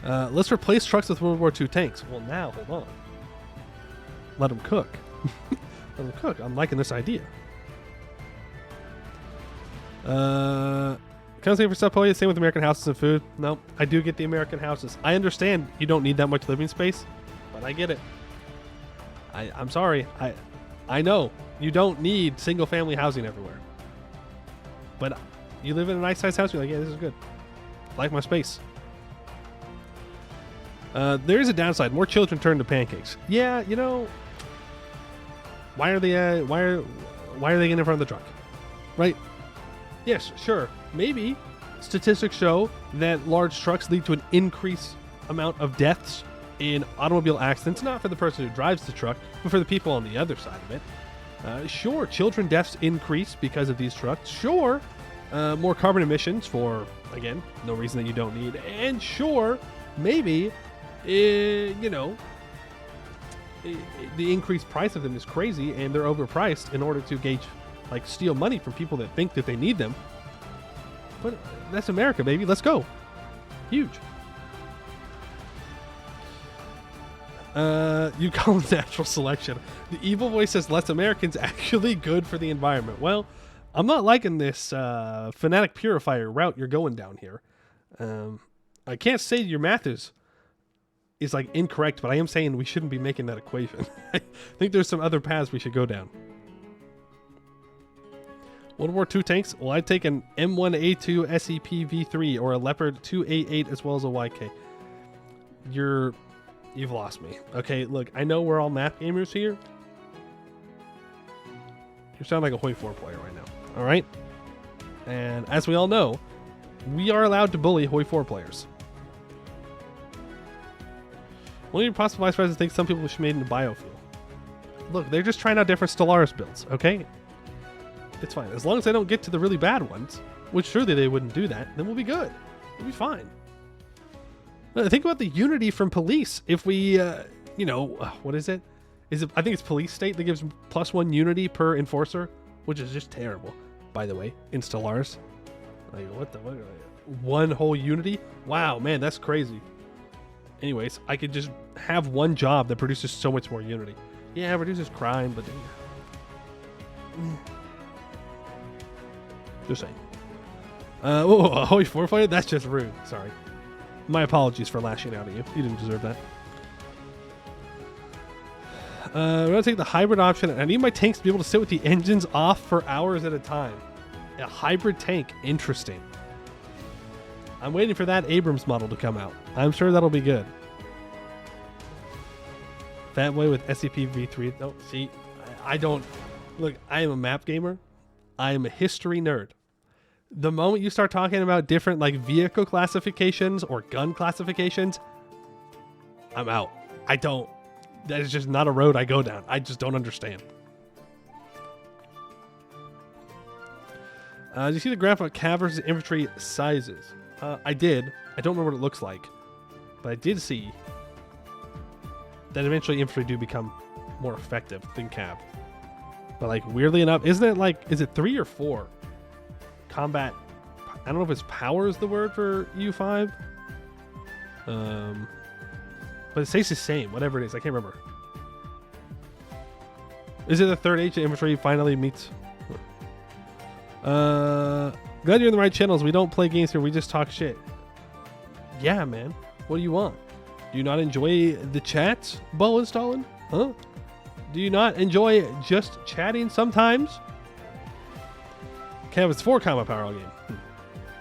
Let's replace trucks with World War II tanks. Well, now, hold on. Let them cook. Let them cook. I'm liking this idea. Can I say for stuff, probably the same with American houses and food? No, I do get the American houses. I understand you don't need that much living space, but I get it. I'm sorry. I know you don't need single family housing everywhere. But you live in a nice sized house, you're like, yeah, this is good. I like my space. There is a downside. More children turn to pancakes. Yeah, you know, why are they getting in front of the truck? Right? Yes, sure. Maybe statistics show that large trucks lead to an increased amount of deaths in automobile accidents, not for the person who drives the truck, but for the people on the other side of it. Sure, children deaths increase because of these trucks. Sure, more carbon emissions for, again, no reason that you don't need. And sure, maybe, you know, the increased price of them is crazy and they're overpriced in order to steal money from people that think that they need them. But that's America, baby. Let's go. Huge. You call it natural selection. The evil voice says less Americans actually good for the environment. Well, I'm not liking this fanatic purifier route you're going down here. I can't say your math is like incorrect, but I am saying we shouldn't be making that equation. I think there's some other paths we should go down. World War II tanks? Well, I'd take an M1A2 SEP V3 or a Leopard 2A8 as well as a YK. You've lost me. Okay, look, I know we're all map gamers here. You sound like a Hoi 4 player right now. All right? And as we all know, we are allowed to bully Hoi 4 players. One of your possible vice presidents thinks some people should be made into biofuel. Look, they're just trying out different Stellaris builds, okay? It's fine. As long as they don't get to the really bad ones, which surely they wouldn't do that, then we'll be good. We'll be fine. Think about the unity from police. If we, what is it? I think it's police state that gives +1 unity per enforcer, which is just terrible, by the way, in Stellaris. Like, what? One whole unity? Wow, man, that's crazy. Anyways, I could just have one job that produces so much more unity. Yeah, it reduces crime, but... Just saying. A Hoi 4 fighter? That's just rude. Sorry. My apologies for lashing out at you. You didn't deserve that. We're going to take the hybrid option. I need my tanks to be able to sit with the engines off for hours at a time. A hybrid tank. Interesting. I'm waiting for that Abrams model to come out. I'm sure that'll be good. Fat Boy with SCP V3. No, see, I don't... Look, I am a map gamer. I am a history nerd. The moment you start talking about different vehicle classifications or gun classifications, I'm out. That is just not a road I go down. I just don't understand. Did you see the graph on cav versus infantry sizes? I did. I don't remember what it looks like, but I did see that eventually infantry do become more effective than Cav. But like weirdly enough, isn't it like, is it 3 or 4 combat? I don't know if it's power is the word for EU5. But it stays the same, whatever it is. I can't remember. Is it the third age that infantry finally meets? Glad you're in the right channels. We don't play games here. We just talk shit. Yeah, man. What do you want? Do you not enjoy the chats, Bo and Stalin? Huh? Do you not enjoy just chatting sometimes? Cav, it's 4 combat power all game.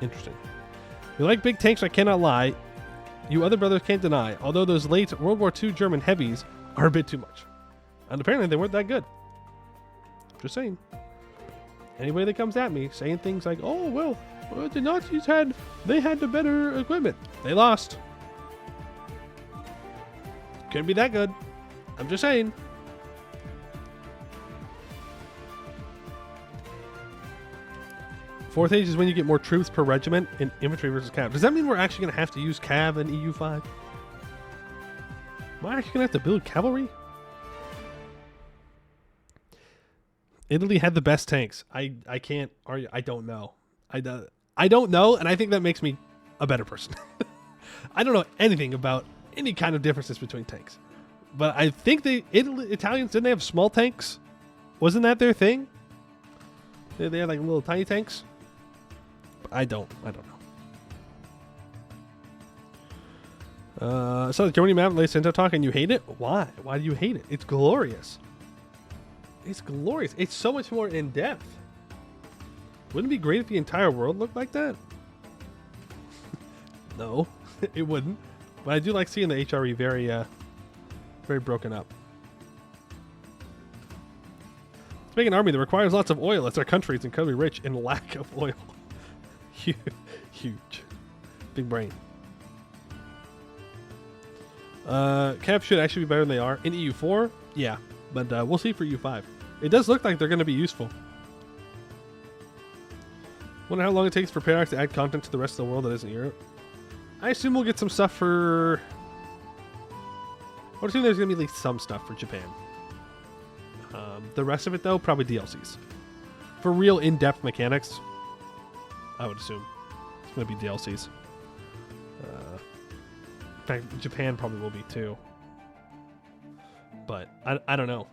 Interesting. You like big tanks, I cannot lie. You other brothers can't deny. Although those late World War II German heavies are a bit too much. And apparently they weren't that good. Just saying. Anybody that comes at me saying things like, oh, well, the Nazis had the better equipment. They lost. Couldn't be that good. I'm just saying. Fourth age is when you get more troops per regiment in infantry versus cav. Does that mean we're actually going to have to use cav in EU5? Am I actually going to have to build cavalry? Italy had the best tanks. I can't argue. I don't know. I don't know, and I think that makes me a better person. I don't know anything about any kind of differences between tanks. But I think the Italians, didn't they have small tanks? Wasn't that their thing? They had like little tiny tanks? I don't know. So the Germany map, Lacento talk, and you hate it? Why? Why do you hate it? It's glorious. It's glorious. It's so much more in depth. Wouldn't it be great if the entire world looked like that? No, it wouldn't. But I do like seeing the HRE very broken up. Let's make an army that requires lots of oil, as our country is incredibly rich in lack of oil. Huge. Big brain. Cav should actually be better than they are. In EU4, yeah. But we'll see for EU5. It does look like they're going to be useful. Wonder how long it takes for Paradox to add content to the rest of the world that isn't Europe. I assume we'll get some stuff for... I would assume there's going to be at least some stuff for Japan. The rest of it, though, probably DLCs. For real in-depth mechanics, I would assume it's going to be DLCs. In fact, Japan probably will be, too. But I don't know.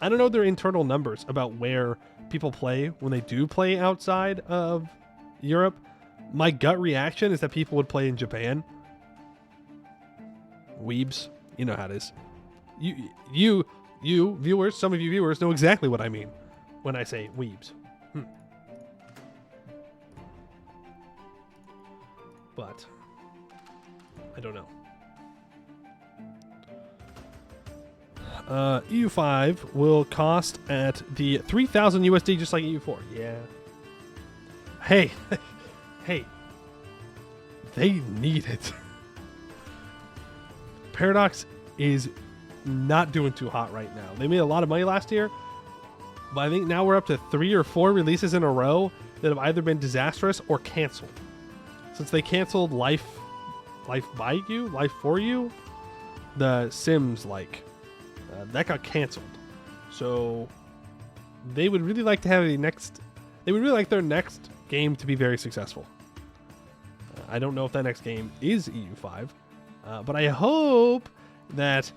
I don't know their internal numbers about where people play when they do play outside of Europe. My gut reaction is that people would play in Japan. Weebs. You know how it is. You viewers, some of you viewers know exactly what I mean when I say weebs. But I don't know. EU5 will cost at the 3,000 USD, just like EU4. Yeah. Hey, hey, they need it. Paradox is not doing too hot right now. They made a lot of money last year, but I think now we're up to 3 or 4 releases in a row that have either been disastrous or canceled. Since they canceled Life by You, Life for You, the Sims that got canceled. So they would really like to have they would really like their next game to be very successful. I don't know if that next game is EU5, but I hope that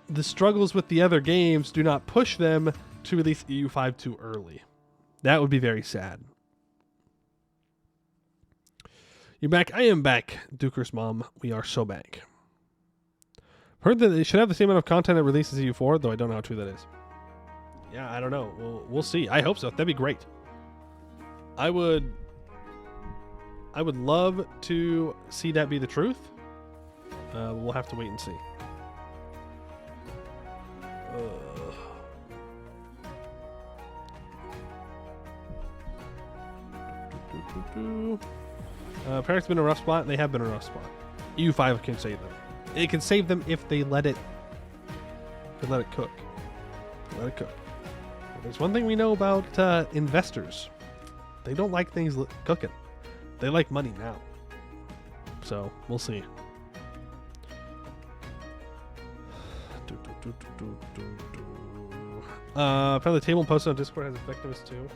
the struggles with the other games do not push them to release EU5 too early. That would be very sad. You're back. I am back, Duker's mom. We are so back. Heard that they should have the same amount of content that releases EU4, though I don't know how true that is. Yeah, I don't know. We'll see. I hope so. That'd be great. I would love to see that be the truth. We'll have to wait and see. Parents been in a rough spot. They have been in a rough spot. EU5 can save them. It can save them if they let it cook. Let it cook. There's one thing we know about investors. They don't like things cooking. They like money now. So, we'll see. Apparently the table posted on Discord has effectiveness too.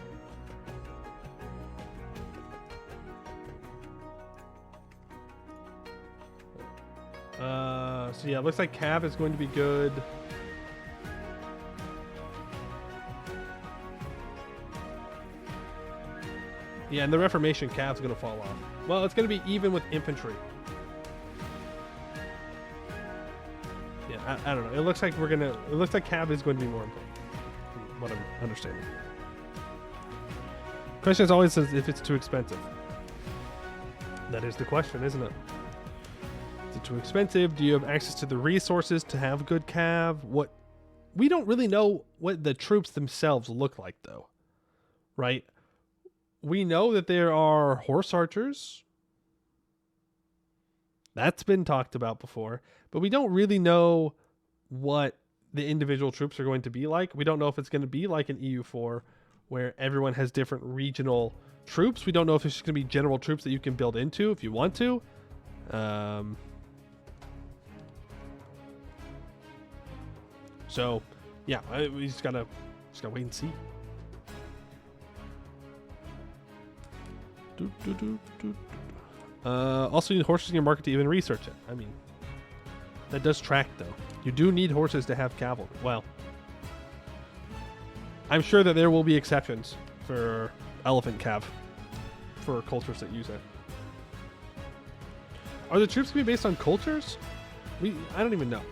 So yeah, it looks like Cav is going to be good. Yeah, and the Reformation Cav's going to fall off. Well, it's going to be even with infantry. Yeah, I don't know. It looks like it looks like Cav is going to be more important, from what I'm understanding. Question is always if it's too expensive. That is the question, isn't it? Is it too expensive? Do you have access to the resources to have good Cav? What we don't really know what the troops themselves look like, though, right? We know that there are horse archers. That's been talked about before, but we don't really know what the individual troops are going to be like. We don't know if it's going to be like an EU4 where everyone has different regional troops. We don't know if it's just going to be general troops that you can build into if you want to. So, yeah, we just gotta wait and see. Also, you need horses in your market to even research it. I mean, that does track, though. You do need horses to have cavalry. Well, I'm sure that there will be exceptions for elephant cav for cultures that use it. Are the troops going to be based on cultures? I don't even know.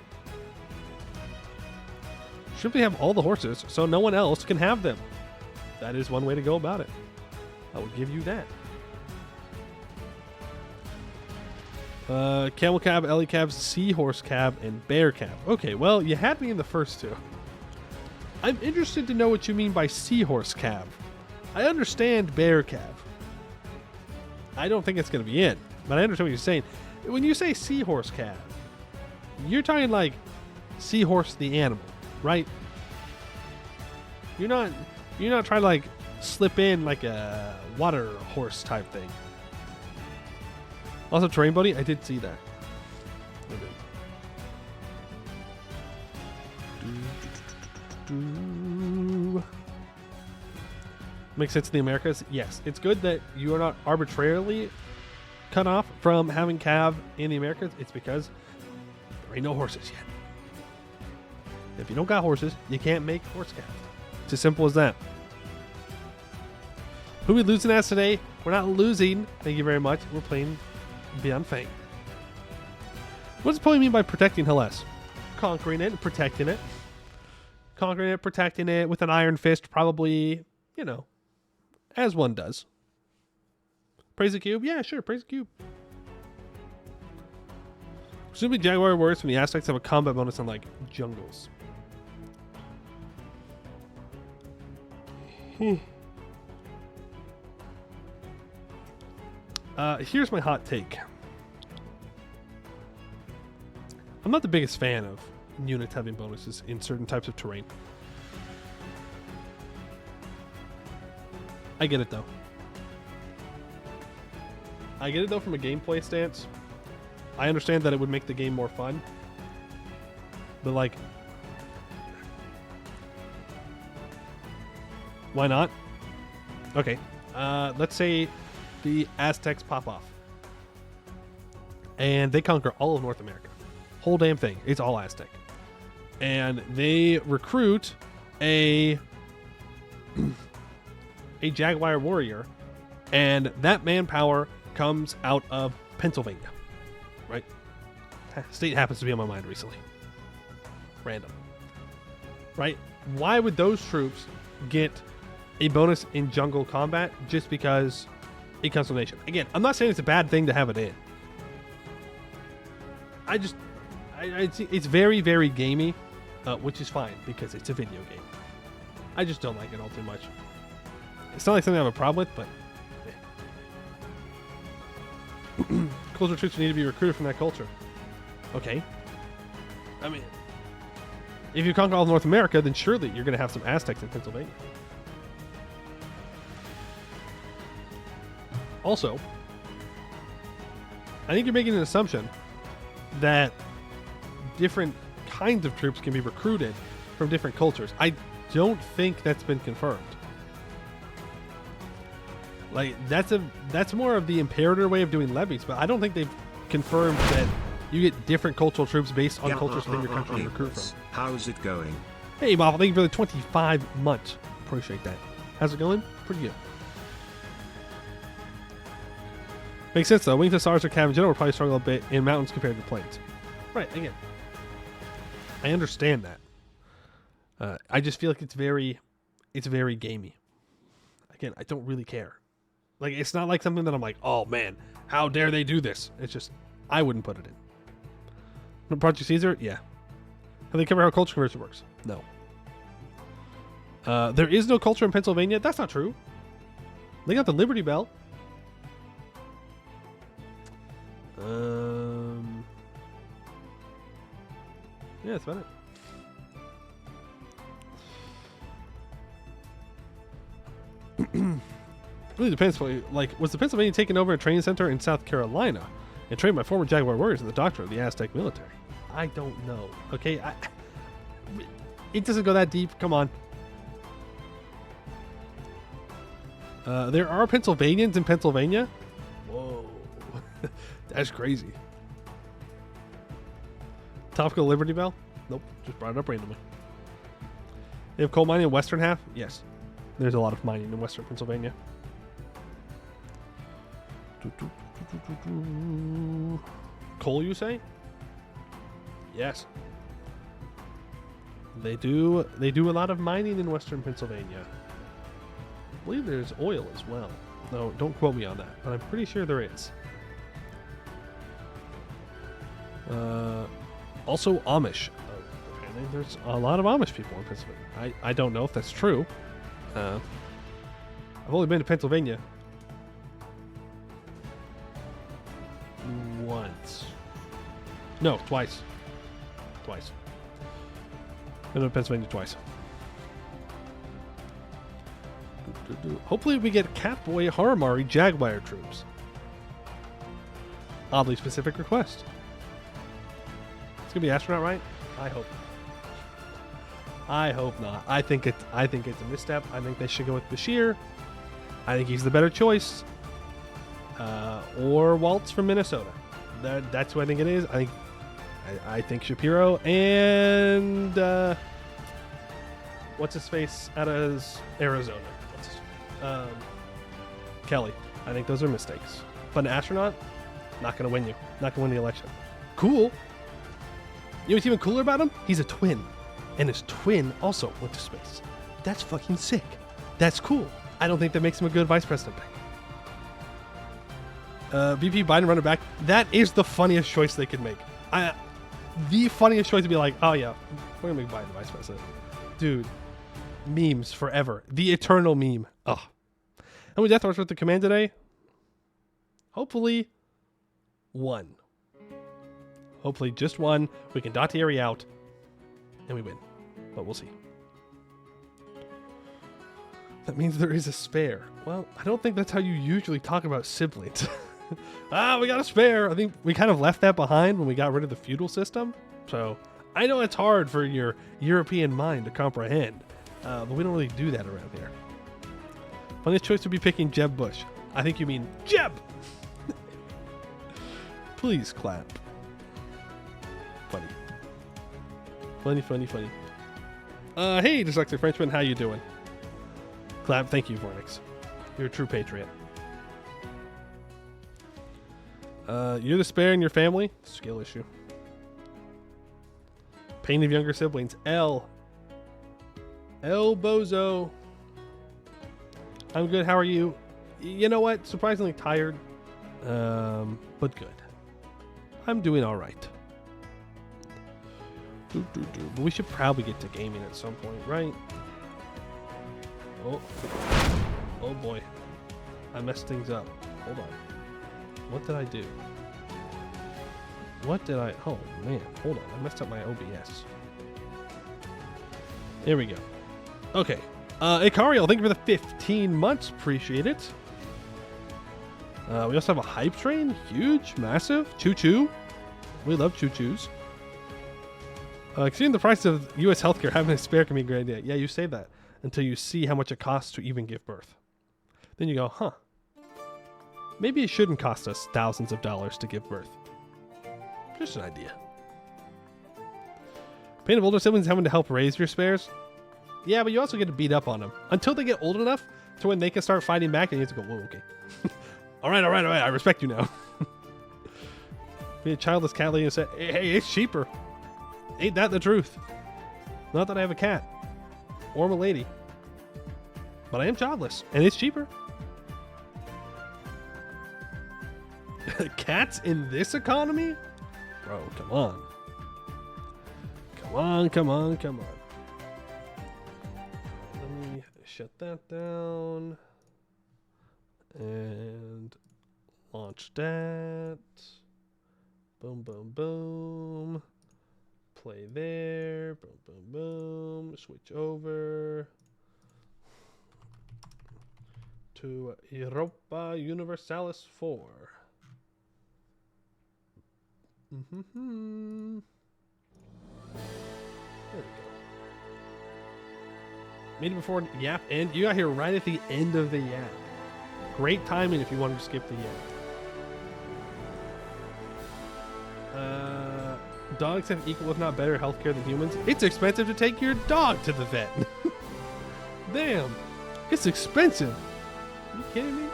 Simply have all the horses so no one else can have them. That is one way to go about it. I will give you that. Camel cab, Ellie cab, seahorse cab, and bear cab. Okay, well, you had me in the first two. I'm interested to know what you mean by seahorse cab. I understand bear cab. I don't think it's going to be in, but I understand what you're saying. When you say seahorse cab, you're talking like seahorse the animal, right? You're not trying to like slip in like a water horse type thing. Also, terrain buddy, I did see that. Makes sense in the Americas? Yes. It's good that you are not arbitrarily cut off from having cav in the Americas. It's because there ain't no horses yet. If you don't got horses, you can't make horse cav. It's as simple as that. Who are we losing as today? We're not losing. Thank you very much. We're playing Beyond Fang. What does Poe mean by protecting Hellas? Conquering it and protecting it. Conquering it, protecting it with an iron fist, probably, you know, as one does. Praise the cube? Yeah, sure, praise the cube. Presumably Jaguar warriors from the Aztecs have a combat bonus on, like, jungles. Here's my hot take. I'm not the biggest fan of units having bonuses in certain types of terrain. I get it though. From a gameplay stance. I understand that it would make the game more fun. But like, why not? Okay. Let's say the Aztecs pop off. And they conquer all of North America. Whole damn thing. It's all Aztec. And they recruit a Jaguar warrior. And that manpower comes out of Pennsylvania. Right? State happens to be on my mind recently. Random. Right? Why would those troops get a bonus in jungle combat just because it comes from the nation? Again, I'm not saying it's a bad thing to have it in. It's very, very gamey, which is fine because it's a video game. I just don't like it all too much. It's not like something I have a problem with, but culture troops need to be recruited from that culture. Okay. I mean, if you conquer all of North America, then surely you're going to have some Aztecs in Pennsylvania. Also, I think you're making an assumption that different kinds of troops can be recruited from different cultures. I don't think that's been confirmed. Like, that's more of the Imperator way of doing levies, but I don't think they've confirmed that you get different cultural troops based on cultures within your country to recruit from. How's it going? Hey, Bob, thank you for the 25 months. Appreciate that. How's it going? Pretty good. Makes sense, though. Wings and stars or cav in general will probably struggle a bit in mountains compared to plains. Right, again. I understand that. I just feel like it's very gamey. Again, I don't really care. Like, it's not like something that I'm like, oh man, how dare they do this? It's just, I wouldn't put it in. Project Caesar? Yeah. Have they covered how culture conversion works? No. There is no culture in Pennsylvania? That's not true. They got the Liberty Bell. Yeah, that's about it. Really depends. Like, was the Pennsylvania taken over a training center in South Carolina and trained by former Jaguar warriors and the doctor of the Aztec military? I don't know. Okay, it doesn't go that deep. Come on. There are Pennsylvanians in Pennsylvania. Whoa, that's crazy. Topical Liberty Bell? Nope, just brought it up randomly. They have coal mining in western half? Yes. There's a lot of mining in western Pennsylvania. Coal, you say? Yes. They do a lot of mining in western Pennsylvania. I believe there's oil as well. No, don't quote me on that, but I'm pretty sure there is. Also Amish. Apparently there's a lot of Amish people in Pennsylvania. I don't know if that's true. I've only been to Pennsylvania once. No, twice. Been to Pennsylvania twice. Hopefully we get Catboy Haramari Jaguar troops. Oddly specific request. It's gonna be astronaut, right? I hope. I hope not. I think it's a misstep. I think they should go with Bashir. I think he's the better choice. Or Waltz from Minnesota. That's who I think it is. I think Shapiro and what's his face out of Arizona. Kelly. I think those are mistakes. But an astronaut, not gonna win you. Not gonna win the election. Cool. You know what's even cooler about him? He's a twin. And his twin also went to space. That's fucking sick. That's cool. I don't think that makes him a good vice president pick. VP Biden running back. That is the funniest choice they could make. The funniest choice to be like, oh yeah, we're gonna make Biden the vice president. Dude, memes forever. The eternal meme. Ugh. How many death horse with the command today? Hopefully, one. Hopefully just one. We can dot the area out, and we win. But we'll see. That means there is a spare. Well, I don't think that's how you usually talk about siblings. We got a spare. I think we kind of left that behind when we got rid of the feudal system. So I know it's hard for your European mind to comprehend, but we don't really do that around here. Funniest choice would be picking Jeb Bush. I think you mean Jeb. Please clap. Funny. Hey, dyslexic Frenchman, how you doing? Clap. Thank you, Vornix. You're a true patriot. You're the spare in your family. Skill issue. Pain of younger siblings. El Bozo. I'm good. How are you? You know what? Surprisingly tired. But good. I'm doing all right. But we should probably get to gaming at some point, right? Oh boy. I messed things up. Hold on. What did I do? Oh man, hold on. I messed up my OBS. There we go. Okay. Icariel, thank you for the 15 months. Appreciate it. We also have a hype train. Huge, massive. Choo-choo. We love choo-choos. Considering the price of U.S. healthcare, having a spare can be a great idea. Yeah, you say that until you see how much it costs to even give birth. Then you go, huh. Maybe it shouldn't cost us thousands of dollars to give birth. Just an idea. Pain of older siblings having to help raise your spares? Yeah, but you also get to beat up on them. Until they get old enough to when they can start fighting back and you have to go, whoa, okay. all right, I respect you now. Be a childless cat lady and say, hey, it's cheaper. Ain't that the truth? Not that I have a cat. Or I'm a lady. But I am childless. And it's cheaper. Cats in this economy? Bro, come on. Come on. Let me shut that down. And launch that. Boom. Play there. Boom. Switch over to Europa Universalis 4. There we go. Made it before Yap end. You got here right at the end of the Yap. Great timing if you wanted to skip the Yap. Dogs have equal, if not better, healthcare than humans. It's expensive to take your dog to the vet. Damn. It's expensive. Are you kidding me?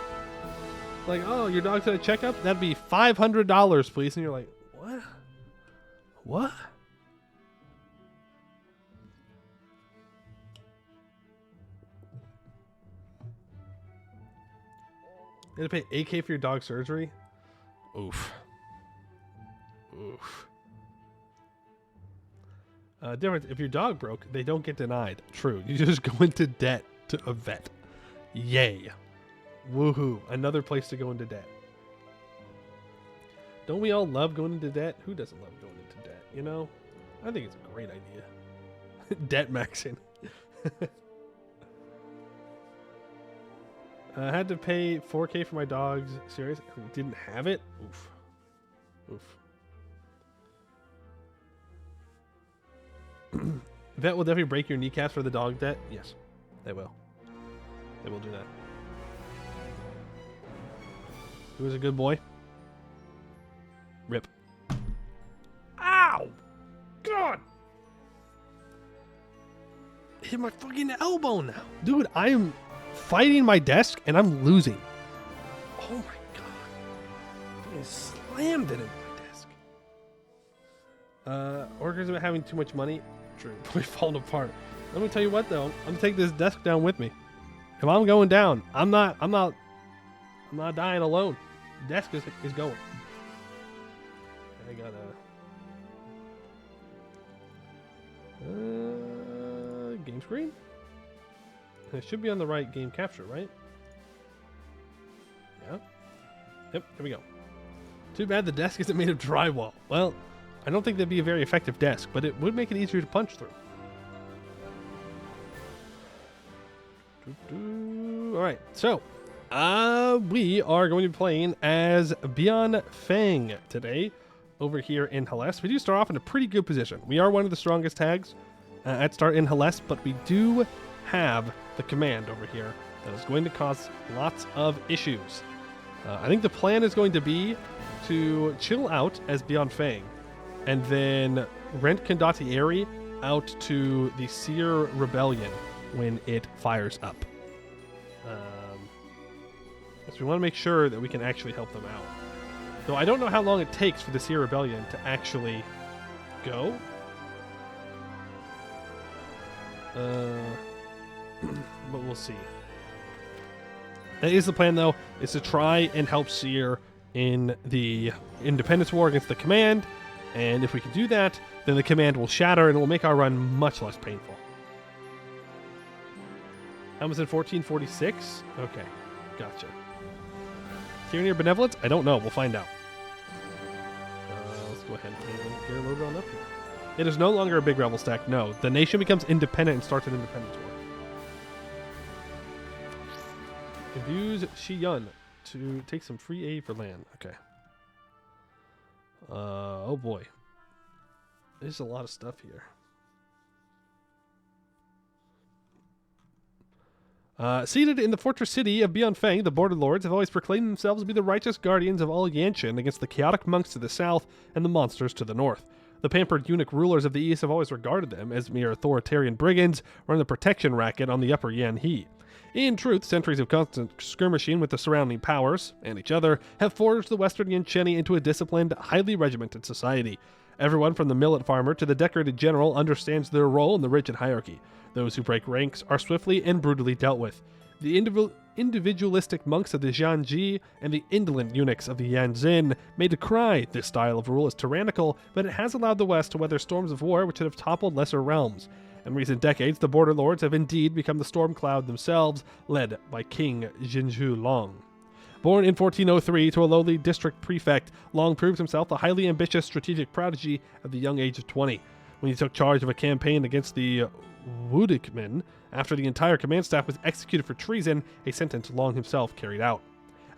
Like, oh, your dog's at a checkup? That'd be $500, please. And you're like, what? You had to pay $8K for your dog's surgery? Oof. Difference, if your dog broke, they don't get denied. True. You just go into debt to a vet. Yay. Woohoo. Another place to go into debt. Don't we all love going into debt? Who doesn't love going into debt, you know? I think it's a great idea. Debt maxing. I had to pay $4K for my dog's series. Didn't have it? Oof. Vet will definitely break your kneecaps for the dog debt. Yes, they will. They will do that. Who was a good boy? Rip. Ow! God! Hit my fucking elbow now. Dude, I am fighting my desk and I'm losing. Oh my god. I slammed it in my desk. Workers about having too much money. True. We're falling apart. Let me tell you what though. I'm gonna take this desk down with me. If I'm going down, I'm not dying alone. The desk is going. I got a game screen. It should be on the right game capture, right? Yeah. Yep, here we go. Too bad the desk isn't made of drywall. Well, I don't think that'd be a very effective desk, but it would make it easier to punch through. Alright, so we are going to be playing as Bian Feng today over here in Hellas. We do start off in a pretty good position. We are one of the strongest tags at start in Hellas, but we do have the command over here that is going to cause lots of issues. I think the plan is going to be to chill out as Bian Feng and then rent Condottieri out to the Seer Rebellion when it fires up. So we want to make sure that we can actually help them out. Though I don't know how long it takes for the Seer Rebellion to actually go. But we'll see. That is the plan, though, is to try and help Seer in the Independence War against the Command. And if we can do that, then the Command will shatter and it will make our run much less painful. Amazon 1446? Okay, gotcha. Tyranny or Benevolence? I don't know. We'll find out. Let's go ahead and get loaded on up here. It is no longer a big rebel stack. No, the nation becomes independent and starts an independence war. Imbues Shiyun to take some free aid for land. Okay. Oh boy. There's a lot of stuff here. Seated in the fortress city of Bianfeng, the border lords have always proclaimed themselves to be the righteous guardians of all Yanshen against the chaotic monks to the south and the monsters to the north. The pampered eunuch rulers of the east have always regarded them as mere authoritarian brigands running the protection racket on the upper Yanhe. In truth, centuries of constant skirmishing with the surrounding powers, and each other, have forged the western Yansheni into a disciplined, highly regimented society. Everyone from the millet farmer to the decorated general understands their role in the rigid hierarchy. Those who break ranks are swiftly and brutally dealt with. The individualistic monks of the Jianji and the indolent eunuchs of the Yanzhen may decry this style of rule as tyrannical, but it has allowed the West to weather storms of war which would have toppled lesser realms. In recent decades, the border lords have indeed become the storm cloud themselves, led by King Jinzhu Long. Born in 1403 to a lowly district prefect, Long proved himself a highly ambitious strategic prodigy at the young age of 20. When he took charge of a campaign against the Wudikmen, after the entire command staff was executed for treason, a sentence Long himself carried out.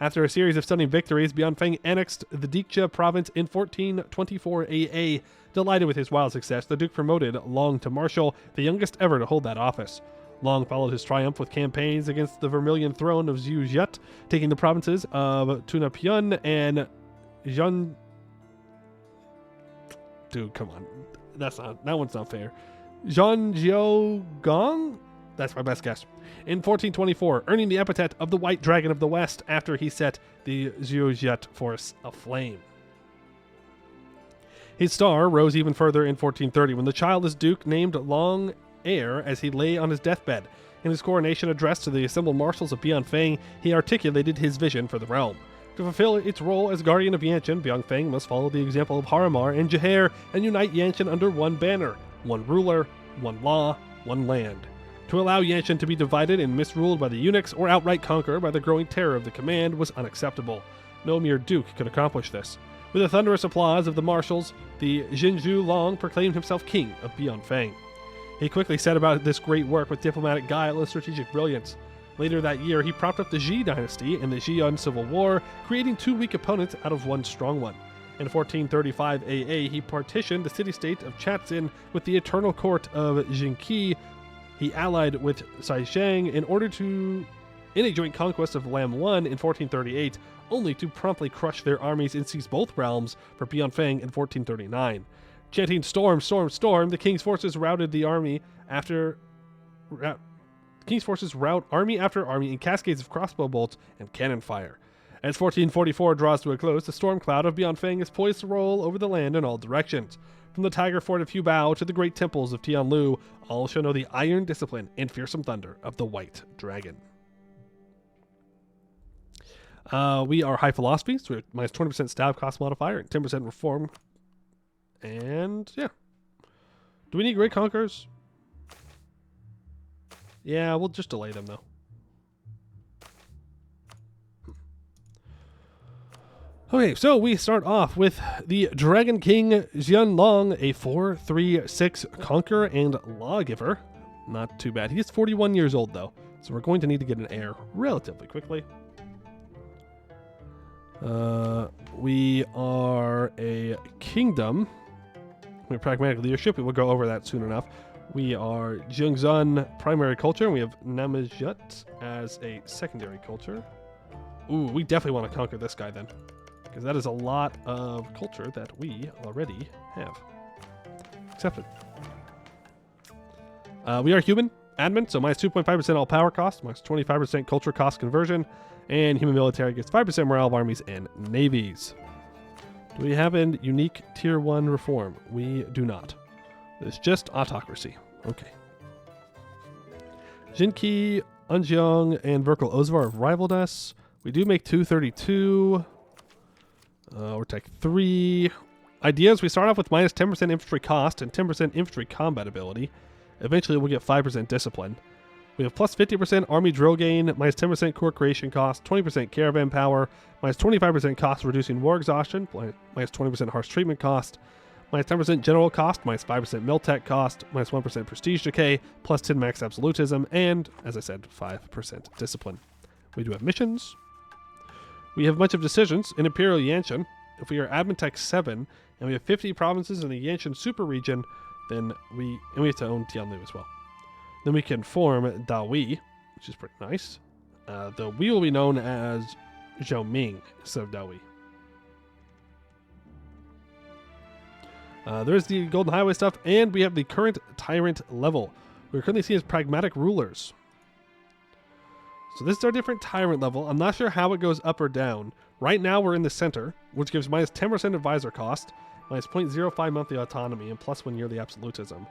After a series of stunning victories, Bianfeng annexed the Dikja province in 1424 AA. Delighted with his wild success, the Duke promoted Long to Marshal, the youngest ever to hold that office. Long followed his triumph with campaigns against the Vermilion throne of Zhu Jut, taking the provinces of Tunapian and Zhan. Dude, come on. That one's not fair. Zhanjiao. That's my best guess. In 1424, earning the epithet of the White Dragon of the West after he set the Zhujiat force aflame. His star rose even further in 1430 when the childless duke named Long heir as he lay on his deathbed. In his coronation address to the assembled marshals of Bianfeng, he articulated his vision for the realm. To fulfill its role as guardian of Yanshen, Bianfeng must follow the example of Haramar and Jaher and unite Yanshen under one banner, one ruler, one law, one land. To allow Yanshen to be divided and misruled by the eunuchs or outright conquered by the growing terror of the command was unacceptable. No mere duke could accomplish this. With the thunderous applause of the marshals, the Jinzhu Long proclaimed himself king of Bianfeng. He quickly set about this great work with diplomatic guile and strategic brilliance. Later that year, he propped up the Ji dynasty in the Xian Civil War, creating two weak opponents out of one strong one. In 1435 AA, he partitioned the city-state of Chatzin with the eternal court of Jinqi. He allied with Saishang in a joint conquest of Lam 1 in 1438, only to promptly crush their armies and seize both realms for Bianfeng in 1439. Chanting "Storm, storm, storm," the king's forces routed the army after army after army in cascades of crossbow bolts and cannon fire. As 1444 draws to a close, the storm cloud of Bianfeng is poised to roll over the land in all directions. From the Tiger Fort of Hubao to the great temples of Tianlu, all shall know the iron discipline and fearsome thunder of the White Dragon. We are high philosophy, so we're minus 20% stab cost modifier and 10% reform. And yeah. Do we need Great Conquerors? Yeah, we'll just delay them though. Okay, so we start off with the Dragon King Xianlong, a 4/3/6 conqueror and lawgiver. Not too bad. He is 41 years old though, so we're going to need to get an heir relatively quickly. We are a kingdom. We're pragmatic leadership. We will go over that soon enough. We are Jingzhan primary culture, and we have Namajut as a secondary culture. Ooh, we definitely want to conquer this guy then, because that is a lot of culture that we already have. Accepted. We are human admin, so minus 2.5% all power cost, minus 25% culture cost conversion, and human military gets 5% morale of armies and navies. Do we have a unique tier 1 reform? We do not. It's just autocracy. Okay. Jinqi, Anjiang, and Verkal Ozvar have rivaled us. We do make 232. We're tech 3. Ideas, we start off with minus 10% infantry cost and 10% infantry combat ability. Eventually we'll get 5% discipline. We have plus 50% army drill gain, minus 10% core creation cost, 20% caravan power, minus 25% cost reducing war exhaustion, minus 20% harsh treatment cost, minus 10% general cost, minus 5% miltech cost, minus 1% prestige decay, plus 10 max absolutism, and, as I said, 5% discipline. We do have missions. We have a bunch of decisions in Imperial Yanshen. If we are admin tech 7, and we have 50 provinces in the Yanshen super region, then we have to own Tianlu as well. Then we can form Dahui, which is pretty nice. Though we will be known as Zhaoming instead of Dahui. There's the Golden Highway stuff, and we have the current tyrant level. We're currently seen as pragmatic rulers. So this is our different tyrant level. I'm not sure how it goes up or down. Right now we're in the center, which gives minus 10% advisor cost, minus 0.05 monthly autonomy, and plus 1 yearly absolutism.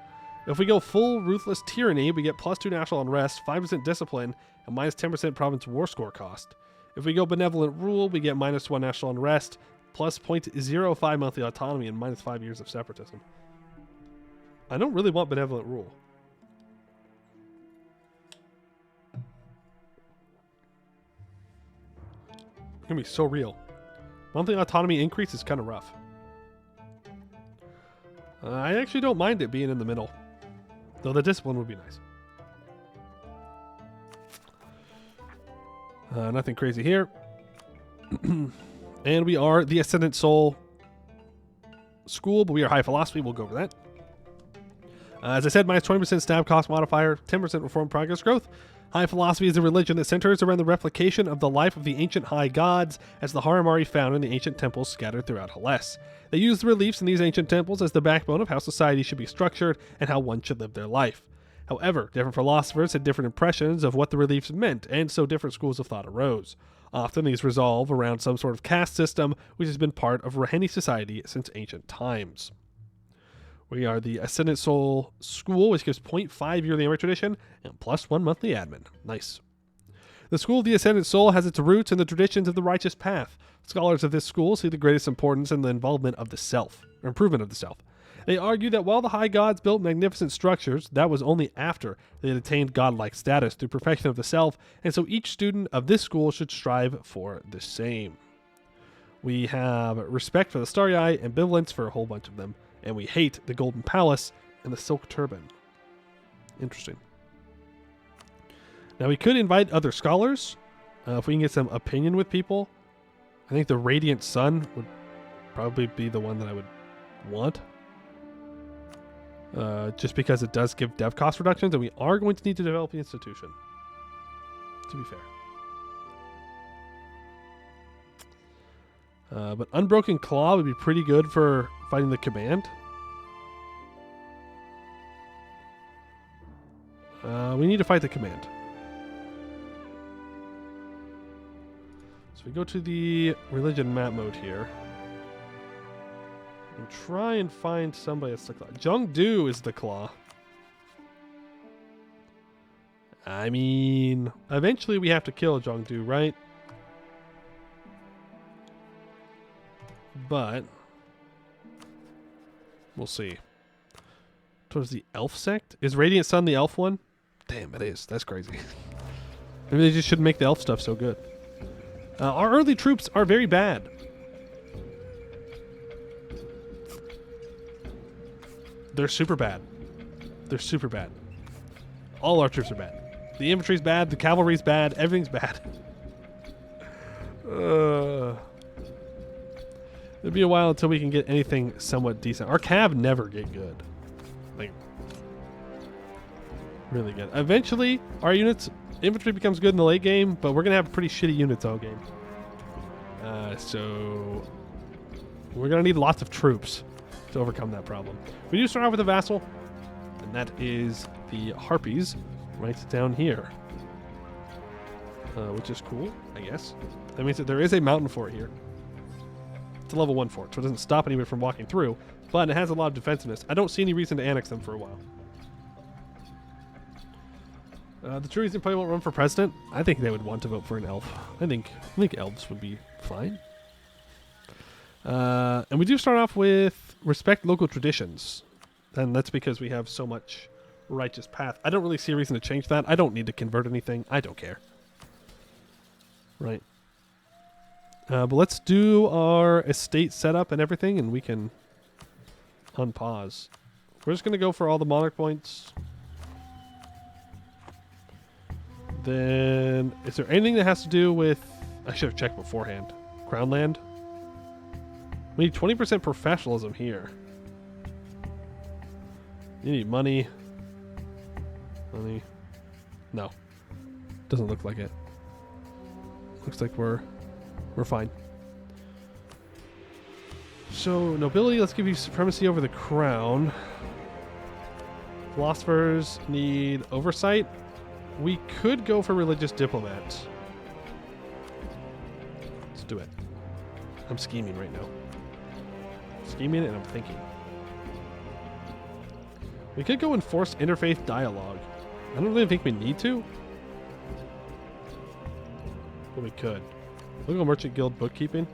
If we go full ruthless tyranny, we get plus 2 national unrest, 5% discipline, and minus 10% province war score cost. If we go benevolent rule, we get minus 1 national unrest, plus 0.05 monthly autonomy, and minus 5 years of separatism. I don't really want benevolent rule. It's gonna be so real. Monthly autonomy increase is kind of rough. I actually don't mind it being in the middle, though the discipline would be nice. Nothing crazy here. And we are the Ascendant Soul School, but we are high philosophy. We'll go over that. As I said, minus 20% stab cost modifier, 10% reform progress growth. High philosophy is a religion that centers around the replication of the life of the ancient high gods as the Haramari found in the ancient temples scattered throughout Hellas. They use the reliefs in these ancient temples as the backbone of how society should be structured and how one should live their life. However, different philosophers had different impressions of what the reliefs meant, and so different schools of thought arose. Often these revolve around some sort of caste system which has been part of Raheni society since ancient times. We are the Ascendant Soul School, which gives 0.5 yearly Emery tradition and plus 1 monthly admin. Nice. The School of the Ascendant Soul has its roots in the traditions of the righteous path. Scholars of this school see the greatest importance in the involvement of the self, or improvement of the self. They argue that while the high gods built magnificent structures, that was only after they had attained godlike status through perfection of the self, and so each student of this school should strive for the same. We have respect for the Starry Eye, ambivalence for a whole bunch of them, and we hate the Golden Palace and the Silk Turban. Interesting. Now we could invite other scholars if we can get some opinion with people. I think the Radiant Sun would probably be the one that I would want. Just because it does give dev cost reductions, and we are going to need to develop the institution, to be fair. But Unbroken Claw would be pretty good for fighting the command. We need to fight the command. So we go to the religion map mode here. And try and find somebody that's the claw. Zhongdu is the claw. I mean, eventually we have to kill Zhongdu, right? But we'll see. Towards the elf sect? Is Radiant Sun the elf one? Damn, it is. That's crazy. Maybe they just shouldn't make the elf stuff so good. Our early troops are very bad. They're super bad. They're super bad. All our troops are bad. The infantry's bad. The cavalry's bad. Everything's bad. It'll be a while until we can get anything somewhat decent. Our cav never get good. Like, really good. Eventually, our units, infantry becomes good in the late game, but we're going to have pretty shitty units all game. So we're going to need lots of troops to overcome that problem. We do start out with a vassal, and that is the Harpies right down here, which is cool, I guess. That means that there is a mountain fort here. It's a level 1 fort, so it doesn't stop anybody from walking through, but it has a lot of defensiveness. I don't see any reason to annex them for a while. The true reason probably won't run for president. I think they would want to vote for an elf. I think elves would be fine. And we do start off with respect local traditions. And that's because we have so much righteous path. I don't really see a reason to change that. I don't need to convert anything. I don't care. Right. But let's do our estate setup and everything, and we can unpause. We're just going to go for all the monarch points. Then, is there anything that has to do with... I should have checked beforehand. Crown land? We need 20% professionalism here. You need money. Money. No. Doesn't look like it. Looks like we're fine. So, nobility, let's give you supremacy over the crown. Philosophers need oversight. We could go for religious diplomats. Let's do it. I'm scheming right now. Scheming and I'm thinking. We could go enforce interfaith dialogue. I don't really think we need to. But we could. Look at Merchant Guild bookkeeping.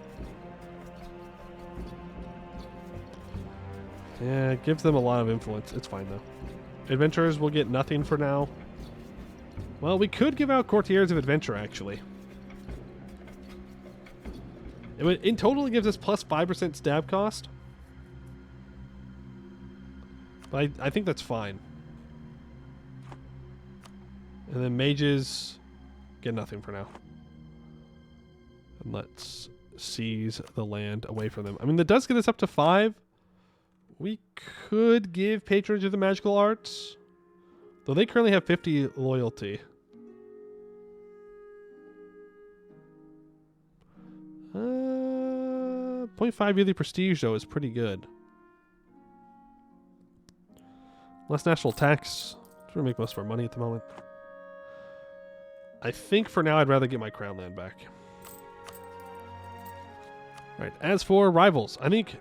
Yeah, it gives them a lot of influence. It's fine though. Adventurers will get nothing for now. Well, we could give out Courtiers of Adventure actually. In total, it gives us plus 5% stab cost. But I think that's fine. And then mages get nothing for now. And let's seize the land away from them. I mean, that does get us up to 5. We could give patronage of the magical arts. Though they currently have 50 loyalty. 0.5 yearly prestige, though, is pretty good. Less national tax. That's where we make most of our money at the moment. I think for now I'd rather get my crown land back. Alright, as for rivals, I think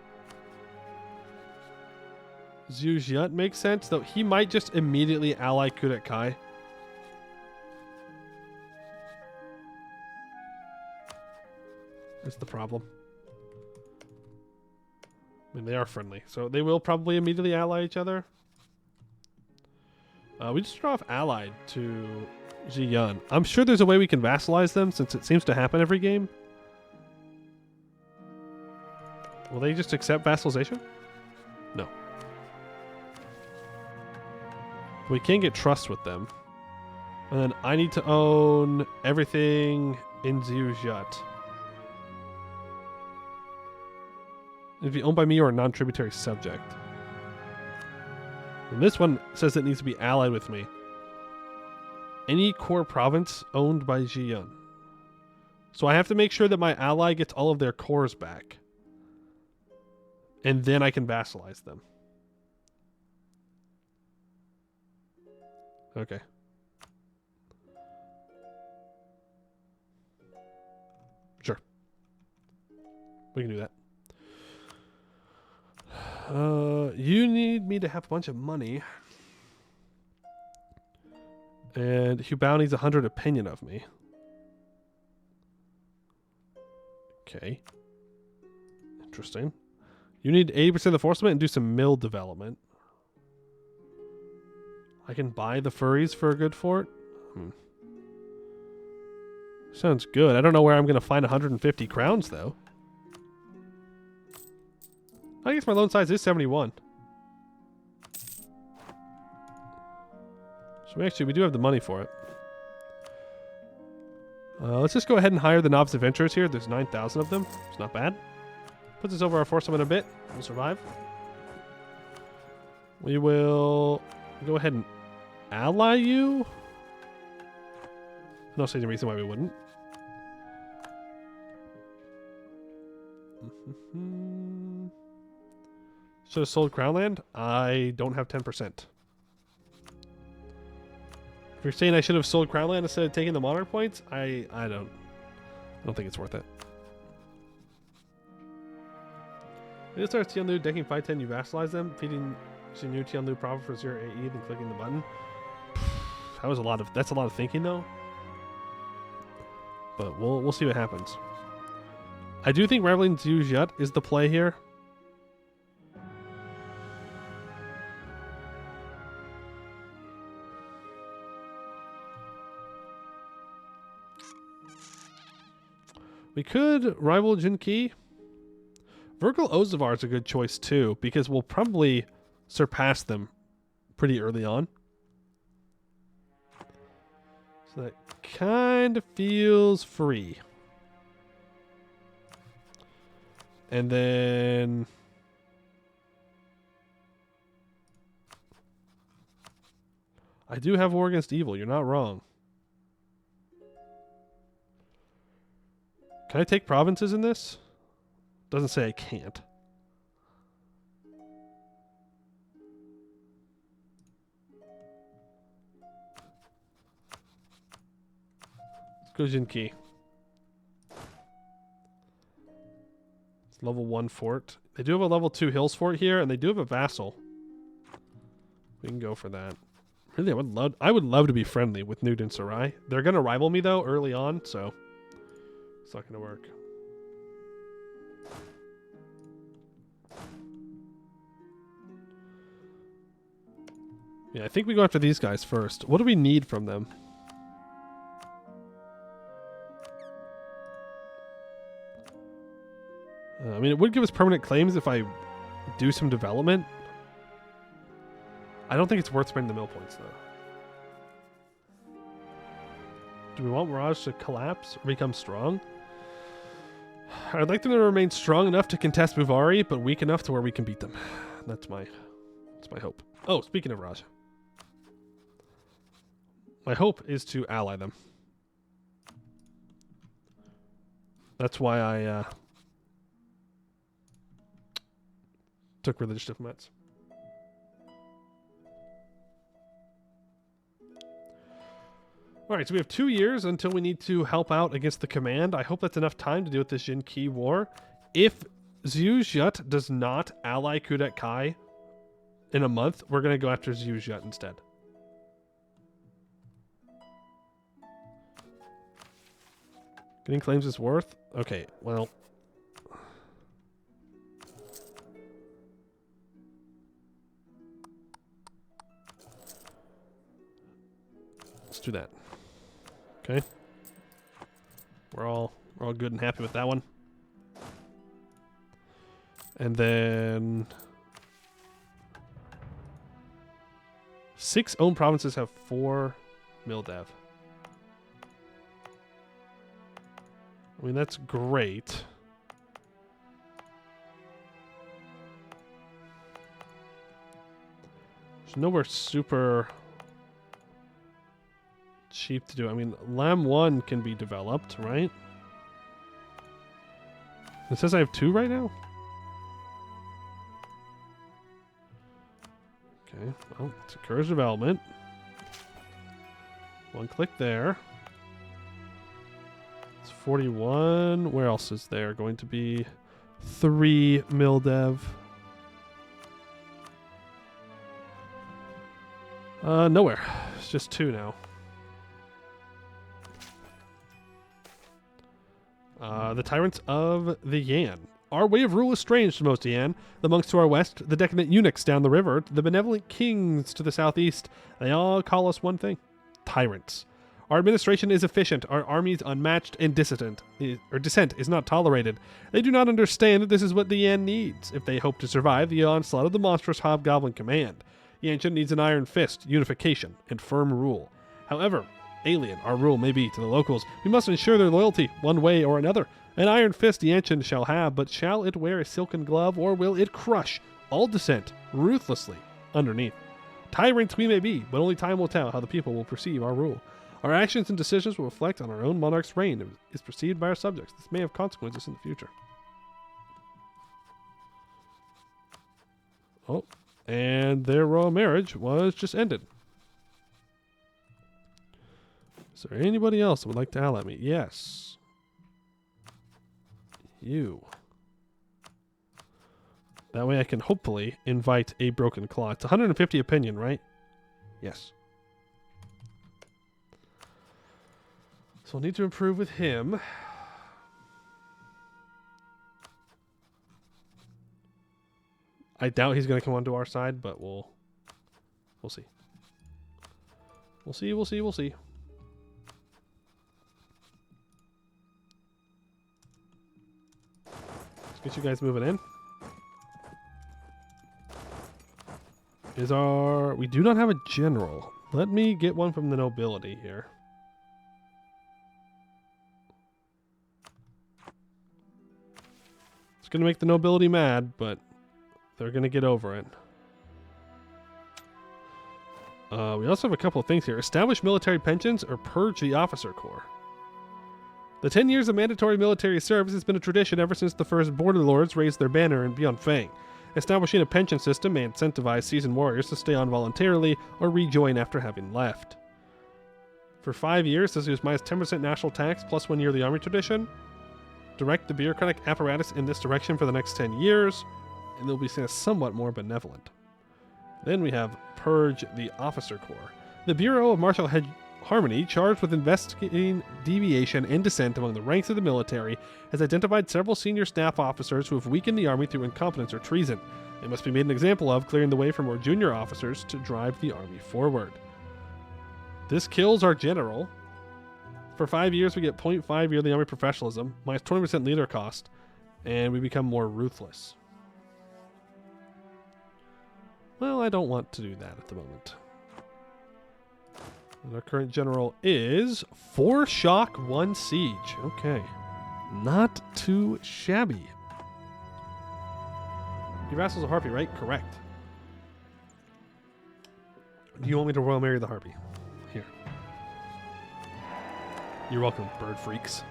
Zhu Jiat makes sense, though he might just immediately ally Kudet Kai. That's the problem. I mean, they are friendly, so they will probably immediately ally each other. We just draw off allied to Ziyun. I'm sure there's a way we can vassalize them, since it seems to happen every game. Will they just accept vassalization? No. We can get trust with them. And then I need to own everything in Ziyujat. It'd be owned by me or a non-tributary subject. And this one says it needs to be allied with me. Any core province owned by Ziyun. So I have to make sure that my ally gets all of their cores back. And then I can vassalize them. Okay. Sure. We can do that. You need me to have a bunch of money. And Hubao needs 100 opinion of me. Okay. Interesting. You need 80% of the forcement and do some mill development. I can buy the furries for a good fort? Sounds good. I don't know where I'm going to find 150 crowns, though. I guess my loan size is 71. So we do have the money for it. Let's just go ahead and hire the novice adventurers here. There's 9,000 of them. It's not bad. Puts us over our force in a bit. We'll survive. We will go ahead and ally you. I don't see any reason why we wouldn't. Should have sold Crown Land. I don't have 10%. If you're saying I should have sold Crown Land instead of taking the Monarch points, I don't think it's worth it. It starts Tianlu decking 510, you vassalize them, feeding Xinyu Tianlu proper for 0 AE, then clicking the button. That's a lot of thinking though. But we'll see what happens. I do think rivaling Zhu Jiat is the play here. We could rival Jinki. Virgil Ozavar is a good choice too, because we'll probably surpass them pretty early on. So that kind of feels free. And then... I do have war against evil. You're not wrong. Can I take provinces in this? Doesn't say I can't. Let's go Jinki. It's level 1 fort. They do have a level 2 hills fort here, and they do have a vassal. We can go for that. Really, I would love to be friendly with Newton Sarai. They're gonna rival me though early on, so it's not gonna work. Yeah, I think we go after these guys first. What do we need from them? I mean, it would give us permanent claims if I do some development. I don't think it's worth spending the mill points, though. Do we want Mirage to collapse or become strong? I'd like them to remain strong enough to contest Buvari, but weak enough to where we can beat them. That's my hope. Oh, speaking of Raj. My hope is to ally them. That's why I took religious diplomats. Alright, so we have 2 years until we need to help out against the command. I hope that's enough time to deal with this Jinki war. If Zhu Jut does not ally Kudet Kai in a month, we're going to go after Zhu Jut instead. Getting claims is worth? Okay, well... let's do that. Okay. We're all good and happy with that one. And then 6 owned provinces have 4 mildev. I mean, that's great. There's nowhere super cheap to do. I mean, Lam 1 can be developed, right? It says I have 2 right now? Okay, well, let's encourage development. 1 click there. It's 41. Where else is there going to be 3 mildev? Nowhere. It's just 2 now. The tyrants of the Yan. Our way of rule is strange to most Yan. The monks to our west, the decadent eunuchs down the river, the benevolent kings to the southeast. They all call us one thing: tyrants. Our administration is efficient, our armies unmatched, and dissent is not tolerated. They do not understand that this is what the Yan needs if they hope to survive the onslaught of the monstrous hobgoblin command. Yanshen needs an iron fist, unification, and firm rule. However, alien our rule may be to the locals, we must ensure their loyalty one way or another. An iron fist Yanshen shall have, but shall it wear a silken glove, or will it crush all dissent ruthlessly underneath? Tyrants we may be, but only time will tell how the people will perceive our rule. Our actions and decisions will reflect on our own monarch's reign. It is perceived by our subjects. This may have consequences in the future. Oh, and their royal marriage was just ended. Is there anybody else that would like to ally me? Yes. You. That way I can hopefully invite a broken claw. It's 150 opinion, right? Yes. So I'll need to improve with him. I doubt he's going to come onto our side, but we'll see. We'll see. Let's get you guys moving in. We do not have a general. Let me get one from the nobility here. going to make the nobility mad, but they're going to get over it. We also have a couple of things here. Establish military pensions or purge the officer corps. The 10 years of mandatory military service has been a tradition ever since the first border lords raised their banner in Beyond Fang. Establishing a pension system may incentivize seasoned warriors to stay on voluntarily or rejoin after having left. For 5 years, this is minus 10% national tax plus 1 year of the army tradition. Direct the bureaucratic apparatus in this direction for the next 10 years, and they'll be seen as somewhat more benevolent. Then we have Purge the Officer Corps. The Bureau of Martial Harmony, charged with investigating deviation and dissent among the ranks of the military, has identified several senior staff officers who have weakened the army through incompetence or treason. They must be made an example of, clearing the way for more junior officers to drive the army forward. This kills our general. For 5 years, we get 0.5 yearly army professionalism, minus 20% leader cost, and we become more ruthless. Well, I don't want to do that at the moment. And our current general is 4 shock, 1 siege. Okay. Not too shabby. Your vassal's a harpy, right? Correct. Do you want me to royal marry the harpy? Here. You're welcome, bird freaks.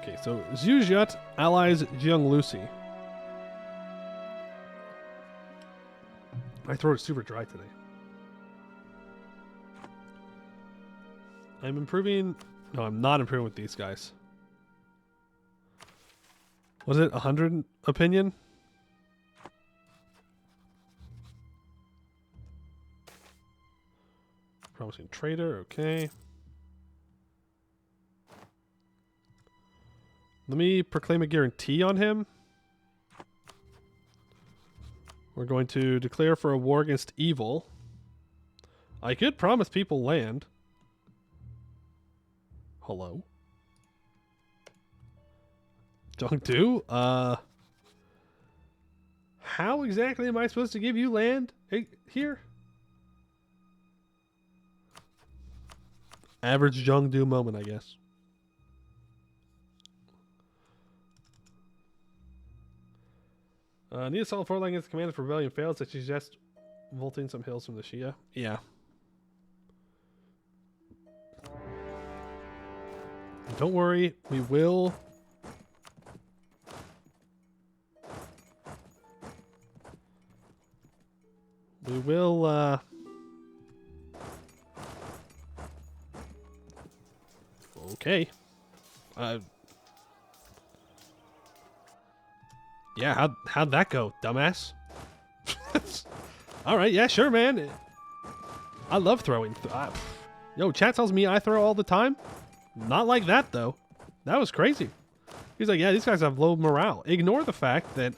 Okay, so Zhuzhat allies Jiang Lucy. My throat is super dry today. I'm improving. No, I'm not improving with these guys. Was it 100 opinion? Promising trader, okay. Let me proclaim a guarantee on him. We're going to declare for a war against evil. I could promise people land. Hello? Zhongdu? How exactly am I supposed to give you land? Hey, here? Average Zhongdu moment, I guess. Need a solid forward line against the command if rebellion fails. I suggest vaulting some hills from the Shia. Yeah. Don't worry, we will. We will, okay. Yeah, how'd that go, dumbass? Alright, yeah, sure, man. I love throwing. Yo, chat tells me I throw all the time. Not like that, though. That was crazy. He's like, yeah, these guys have low morale. Ignore the fact that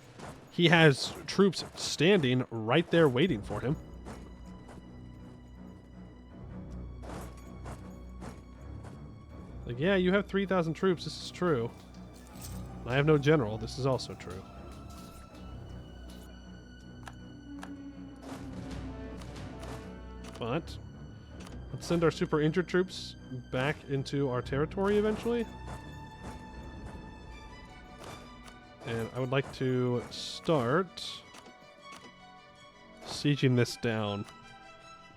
he has troops standing right there waiting for him. Like, yeah, you have 3,000 troops. This is true. I have no general. This is also true. But let's send our super injured troops back into our territory eventually. And I would like to start sieging this down.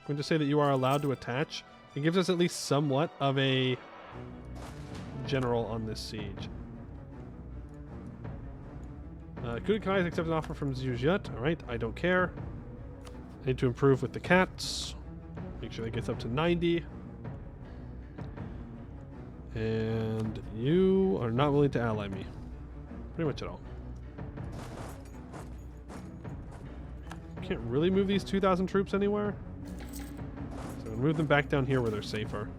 I'm going to say that you are allowed to attach. It gives us at least somewhat of a general on this siege. Kudakai accepts an offer from Zhuzhat. Alright, I don't care. I need to improve with the cats. Make sure that gets up to 90. And you are not willing to ally me. Pretty much at all. Can't really move these 2,000 troops anywhere. So I'll move them back down here where they're safer.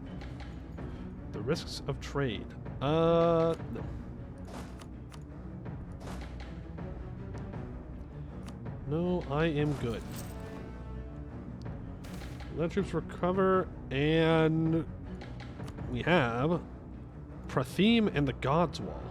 The risks of trade. No. No, I am good. Let troops recover, and we have Prathim and the Gods Wall.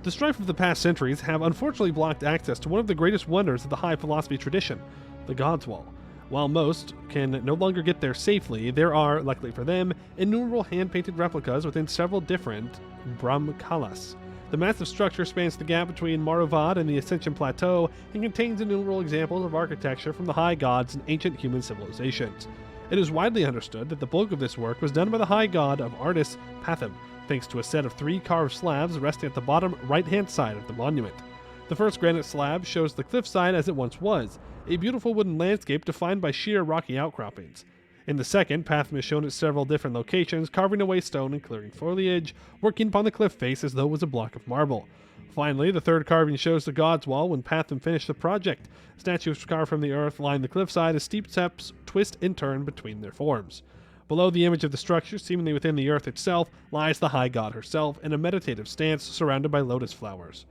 The strife of the past centuries have unfortunately blocked access to one of the greatest wonders of the high philosophy tradition, the Gods Wall. While most can no longer get there safely, there are, luckily for them, innumerable hand-painted replicas within several different Brahmkalas. The massive structure spans the gap between Maravad and the Ascension Plateau and contains innumerable examples of architecture from the high gods and ancient human civilizations. It is widely understood that the bulk of this work was done by the high god of artists Patham, thanks to a set of 3 carved slabs resting at the bottom right-hand side of the monument. The first granite slab shows the cliffside as it once was, a beautiful wooden landscape defined by sheer rocky outcroppings. In the second, Patham is shown at several different locations, carving away stone and clearing foliage, working upon the cliff face as though it was a block of marble. Finally, the third carving shows the God's Wall when Patham finished the project. Statues carved from the earth line the cliffside as steep steps twist and turn between their forms. Below the image of the structure, seemingly within the earth itself, lies the High God herself in a meditative stance surrounded by lotus flowers.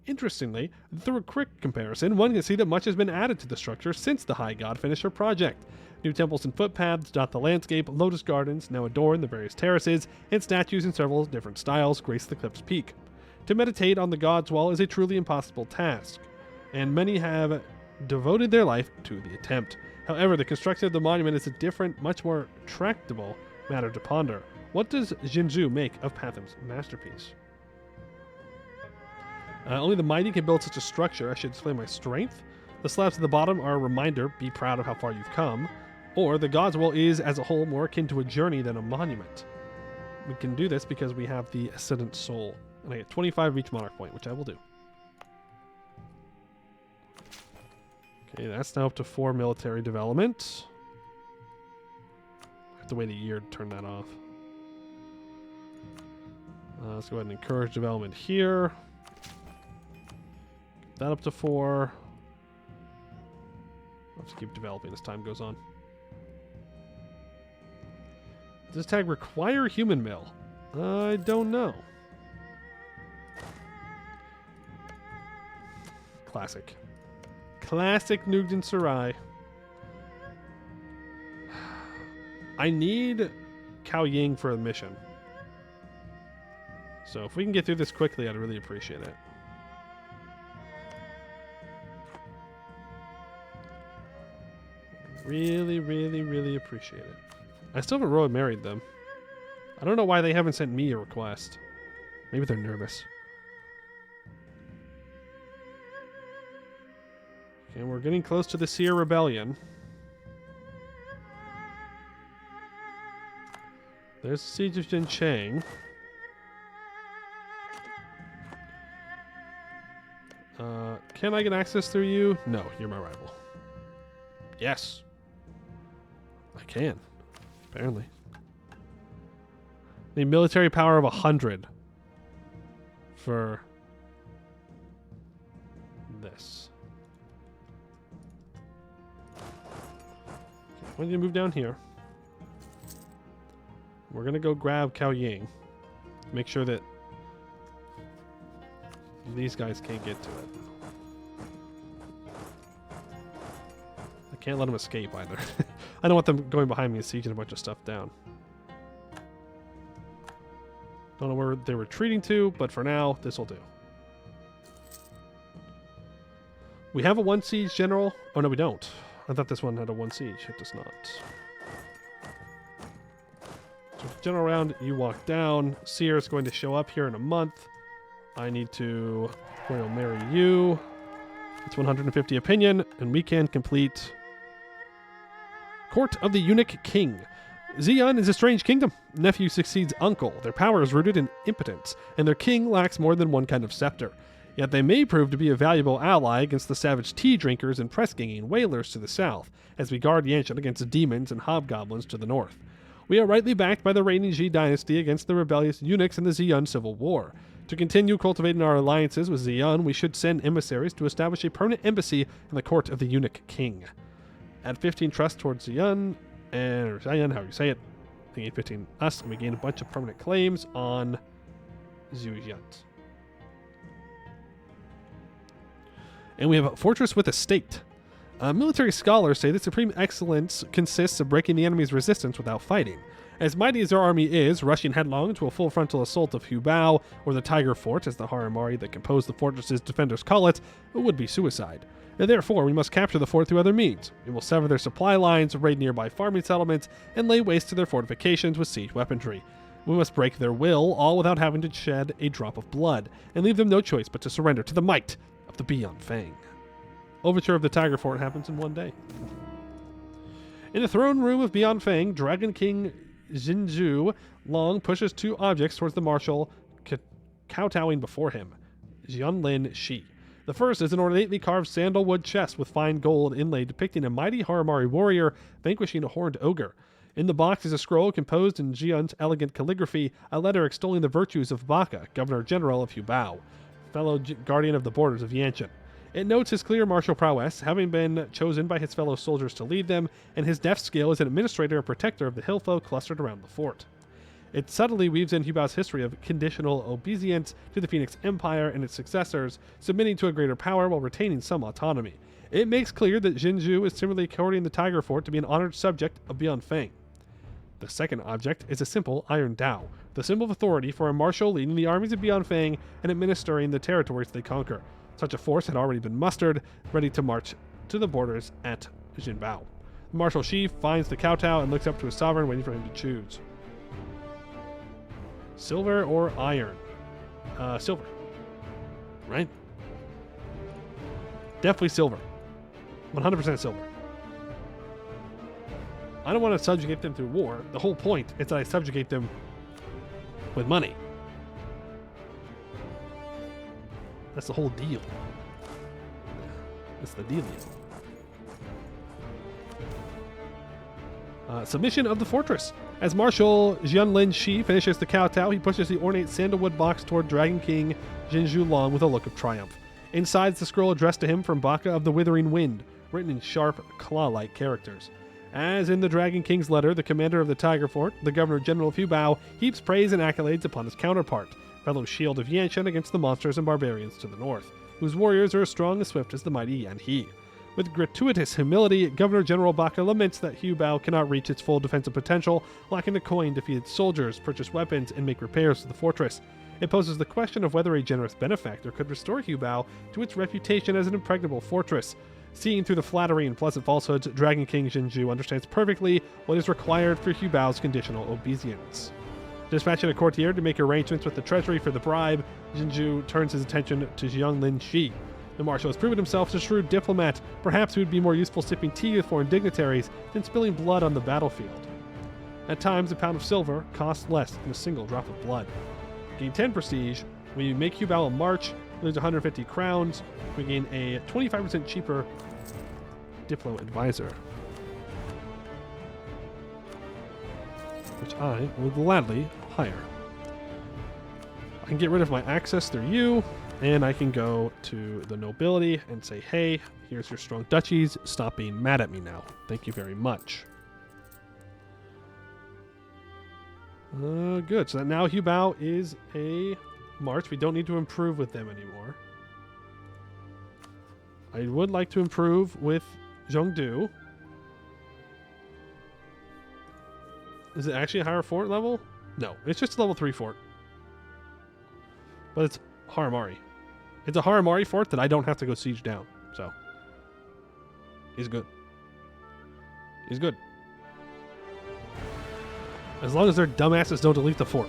Interestingly, through a quick comparison, one can see that much has been added to the structure since the High God finished her project. New temples and footpaths dot the landscape, lotus gardens now adorn the various terraces, and statues in several different styles grace the cliff's peak. To meditate on the God's Wall is a truly impossible task, and many have devoted their life to the attempt. However, the construction of the monument is a different, much more tractable matter to ponder. What does Jinzhu make of Patham's masterpiece? Only the mighty can build such a structure. I should display my strength. The slabs at the bottom are a reminder, be proud of how far you've come. Or the God's Wall is, as a whole, more akin to a journey than a monument. We can do this because we have the Ascendant Soul. And I get 25 of each monarch point, which I will do. Okay, that's now up to 4 military development. I have to wait a year to turn that off. Let's go ahead and encourage development here. Get that up to 4. I'll have to keep developing as time goes on. Does this tag require human mill? I don't know. Classic. Classic Nugent Sarai. I need Cao Ying for a mission. So if we can get through this quickly, I'd really appreciate it. Really, really, really appreciate it. I still haven't really married them. I don't know why they haven't sent me a request. Maybe they're nervous. Okay, we're getting close to the Seer Rebellion. There's the Siege of Yanshen. Can I get access through you? No, you're my rival. Yes. I can. Apparently. Need military power of 100 for this. Why don't you move down here? We're gonna go grab Cao Ying. Make sure that these guys can't get to it. I can't let them escape either. I don't want them going behind me and sieging a bunch of stuff down. Don't know where they're retreating to, but for now, this will do. We have a 1 siege general. Oh, no, we don't. I thought this one had a 1 siege. It does not. So general round, you walk down. Seer is going to show up here in a month. I need to royal marry you. It's 150 opinion, and we can complete Court of the Eunuch King. Xi'an is a strange kingdom. Nephew succeeds uncle. Their power is rooted in impotence, and their king lacks more than one kind of scepter. Yet they may prove to be a valuable ally against the savage tea drinkers and press-ganging whalers to the south, as we guard Yanshen against demons and hobgoblins to the north. We are rightly backed by the reigning Xi dynasty against the rebellious eunuchs in the Xi'an civil war. To continue cultivating our alliances with Xi'an, we should send emissaries to establish a permanent embassy in the court of the Eunuch King. Add 15 trust towards Xi'an, or Xi'an, however you say it. They gain 15 us, and we gain a bunch of permanent claims on Zhujian. And we have a fortress with a state. Military scholars say that supreme excellence consists of breaking the enemy's resistance without fighting. As mighty as their army is, rushing headlong to a full frontal assault of Hubao, or the Tiger Fort, as the Haramari that compose the fortress's defenders call it, would be suicide. And therefore, we must capture the fort through other means. We will sever their supply lines, raid nearby farming settlements, and lay waste to their fortifications with siege weaponry. We must break their will, all without having to shed a drop of blood, and leave them no choice but to surrender to the might of the Beyond Fang. Overture of the Tiger Fort happens in one day. In the throne room of Beyond Fang, Dragon King Jinzhu Long pushes two objects towards the marshal, kowtowing before him. Jianlin Shi. The first is an ornately carved sandalwood chest with fine gold inlay depicting a mighty Haramari warrior vanquishing a horned ogre. In the box is a scroll composed in Jian's elegant calligraphy, a letter extolling the virtues of Baka, Governor General of Hubao, fellow guardian of the borders of Yanshen. It notes his clear martial prowess, having been chosen by his fellow soldiers to lead them, and his deft skill as an administrator and protector of the hillfolk clustered around the fort. It subtly weaves in Hubao's history of conditional obedience to the Phoenix Empire and its successors, submitting to a greater power while retaining some autonomy. It makes clear that Jinzhu is similarly courting the Tiger Fort to be an honored subject of Beyond Fang. The second object is a simple iron dao, the symbol of authority for a marshal leading the armies of Beyond Fang and administering the territories they conquer. Such a force had already been mustered, ready to march to the borders at Jinbao. Marshal Shi finds the kowtow and looks up to his sovereign, waiting for him to choose. Silver or iron? Silver. Right? Definitely silver. 100% silver. I don't want to subjugate them through war. The whole point is that I subjugate them with money. That's the whole deal. That's the dealio. Submission of the fortress. As Marshal Jianlin Shi finishes the kowtow, he pushes the ornate sandalwood box toward Dragon King Jinzhu Long with a look of triumph. Inside is the scroll addressed to him from Baka of the Withering Wind, written in sharp, claw-like characters. As in the Dragon King's letter, the commander of the Tiger Fort, the Governor General of Hubao, heaps praise and accolades upon his counterpart, fellow shield of Yanshen against the monsters and barbarians to the north, whose warriors are as strong and swift as the mighty Yan He. With gratuitous humility, Governor General Baka laments that Hubao cannot reach its full defensive potential, lacking the coin to feed its soldiers, purchase weapons, and make repairs to the fortress. It poses the question of whether a generous benefactor could restore Hubao to its reputation as an impregnable fortress. Seeing through the flattery and pleasant falsehoods, Dragon King Jinzhu understands perfectly what is required for Hubao's conditional obedience. Dispatching a courtier to make arrangements with the treasury for the bribe, Jinzhu turns his attention to Jianlin Shi. The marshal has proven himself as a shrewd diplomat. Perhaps he would be more useful sipping tea with foreign dignitaries than spilling blood on the battlefield. At times, a pound of silver costs less than a single drop of blood. Gain 10 prestige. When you make Hubao a march, we lose 150 crowns. We gain a 25% cheaper Diplo advisor, which I will gladly hire. I can get rid of my access through you, and I can go to the nobility and say, hey, here's your strong duchies. Stop being mad at me now. Thank you very much. Good. So now Hubao is a march. We don't need to improve with them anymore. I would like to improve with Zhongdu. Is it actually a higher fort level? No, it's just a level 3 fort. But it's Haramari. It's a Haramari fort that I don't have to go siege down. So, he's good. He's good. As long as their dumbasses don't delete the fort.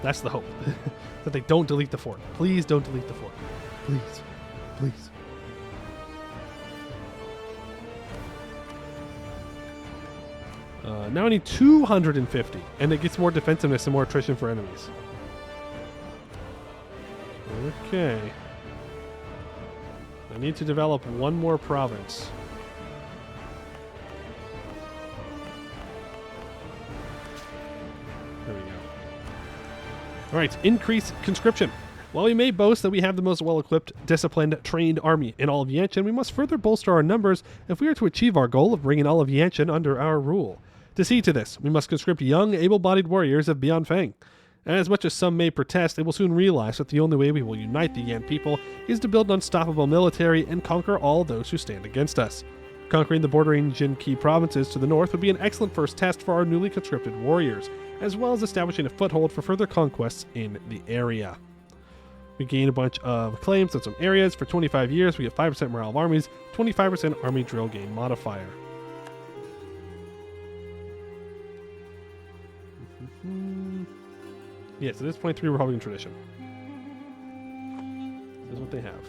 That's the hope. That they don't delete the fort. Please don't delete the fort. Please. Please. Now I need 250. And it gets more defensiveness and more attrition for enemies. Okay. I need to develop one more province. There we go. Alright, increase conscription. While we may boast that we have the most well-equipped, disciplined, trained army in all of Yanshen, we must further bolster our numbers if we are to achieve our goal of bringing all of Yanshen under our rule. To see to this, we must conscript young, able-bodied warriors of Beyond Fang. As much as some may protest, they will soon realize that the only way we will unite the Yan people is to build an unstoppable military and conquer all those who stand against us. Conquering the bordering Jinki provinces to the north would be an excellent first test for our newly conscripted warriors, as well as establishing a foothold for further conquests in the area. We gain a bunch of claims on some areas. For 25 years, we get 5% morale of armies, 25% army drill gain modifier. Yes, it is 0.3 Republican tradition. This is what they have.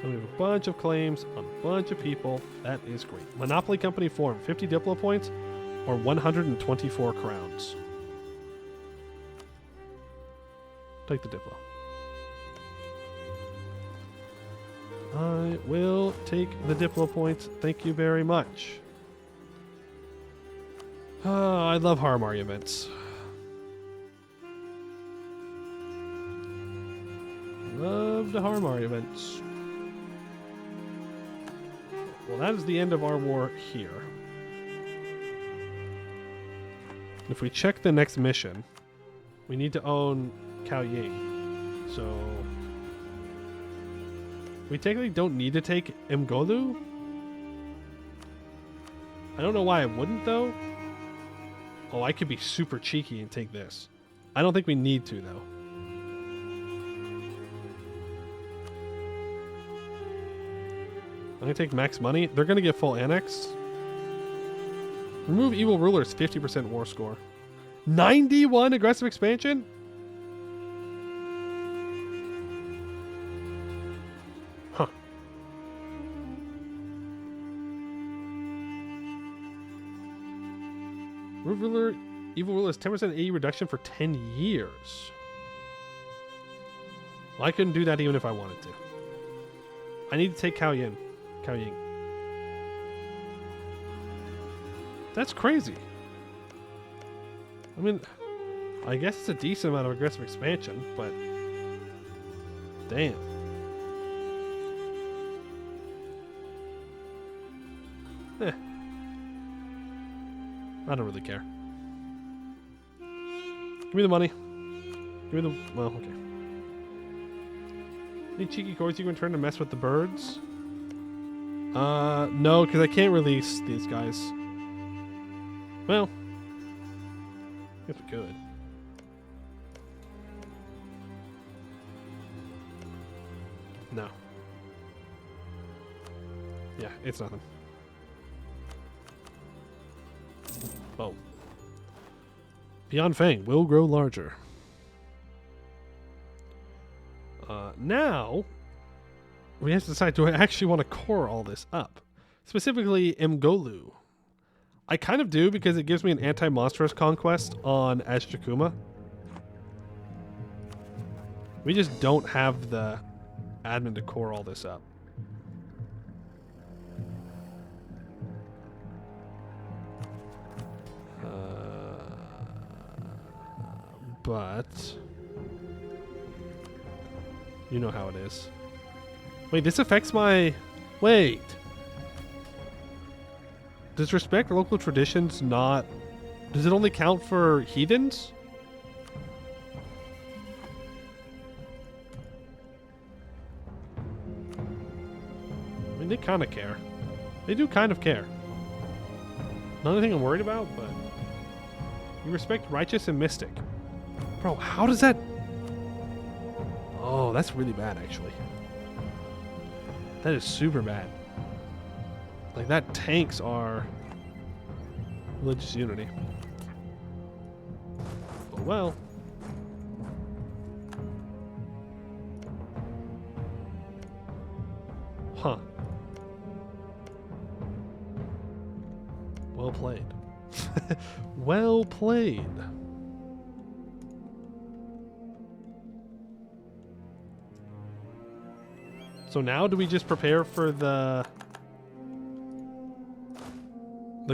So we have a bunch of claims on a bunch of people. That is great. Monopoly company form, 50 Diplo points or 124 crowns. Take the Diplo. I will take the Diplo points. Thank you very much. I love Harmar events. Love the Harmar events. Well, that is the end of our war here. If we check the next mission, we need to own Cao Ying. So we technically don't need to take Mgolu. I don't know why I wouldn't though. Oh, I could be super cheeky and take this. I don't think we need to though. I'm going to take max money. They're going to get full annex. Remove evil rulers, 50% war score. 91 aggressive expansion? Huh. Remove evil rulers, 10% AE reduction for 10 years. Well, I couldn't do that even if I wanted to. I need to take Cao Ying. That's crazy. I mean, I guess it's a decent amount of aggressive expansion, but damn. I don't really care. Give me the money. Give me the... Well, okay. Any cheeky coins you can turn to mess with the birds? No, because I can't release these guys. Well, I guess we could. No. Yeah, it's nothing. Oh. Beyond Fang will grow larger. Now, we have to decide, do I actually want to core all this up? Specifically, Mgolu. I kind of do because it gives me an anti-monstrous conquest on Ashtakuma. We just don't have the admin to core all this up. But you know how it is. Wait, this affects my... Wait. Does respect local traditions not... Does it only count for heathens? I mean, they kind of care. They do kind of care. Not anything I'm worried about, but... You respect righteous and mystic. Bro, how does that... Oh, that's really bad, actually. That is super bad. Like, that tanks our religious unity. Oh, well. Huh. Well played. Well played. So now do we just prepare for the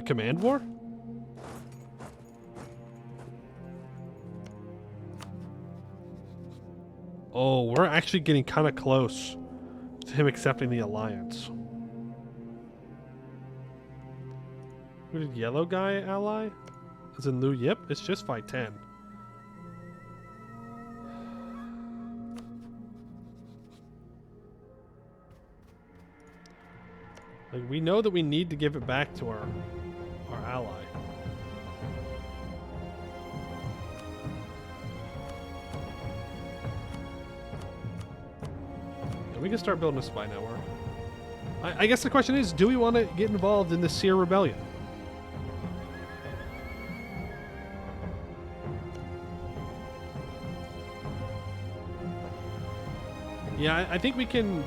command war? Oh, we're actually getting kind of close to him accepting the alliance. Who did yellow guy ally? Is in Liu Yip? It's just 510. Like, we know that we need to give it back to our ally. Yeah, we can start building a spy network. I guess the question is, do we want to get involved in the Seer Rebellion? Yeah, I think we can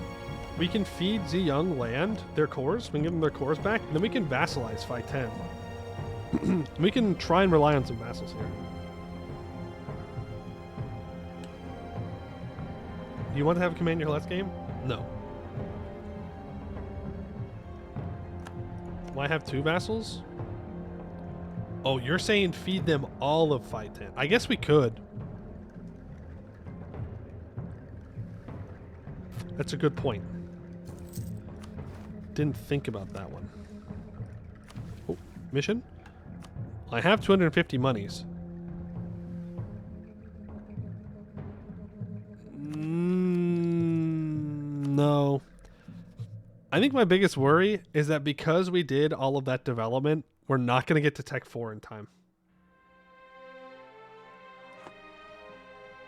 feed Ziyang land, their cores. We can give them their cores back, and then we can vassalize Phi 10. We can try and rely on some vassals here. Do you want to have a command your last game? No. Will I have 2 vassals? Oh, you're saying feed them all of Phi 10. I guess we could. That's a good point. Didn't think about that one. Oh, mission? I have 250 monies. No. I think my biggest worry is that because we did all of that development, we're not going to get to Tech 4 in time.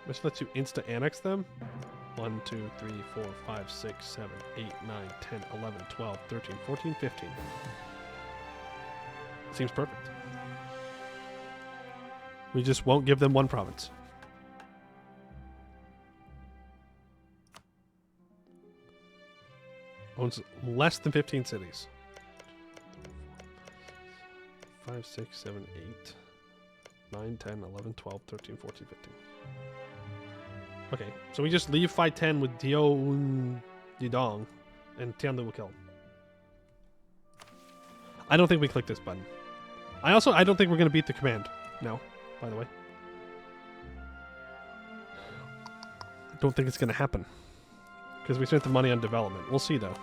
Just let you insta-annex them. 1, 2, 3, 4, 5, 6, 7, 8, 9, 10, 11, 12, 13, 14, 15. Seems perfect. We just won't give them one province. Owns less than 15 cities. 5, 6, 7, 8, 9, 10, 11, 12, 13, 14, 15. Okay, so we just leave Phi 10 with Dio Yidong, and Tianlu will kill him. I don't think we click this button. I don't think we're going to beat the command. No, by the way. I don't think it's going to happen. Because we spent the money on development. We'll see, though.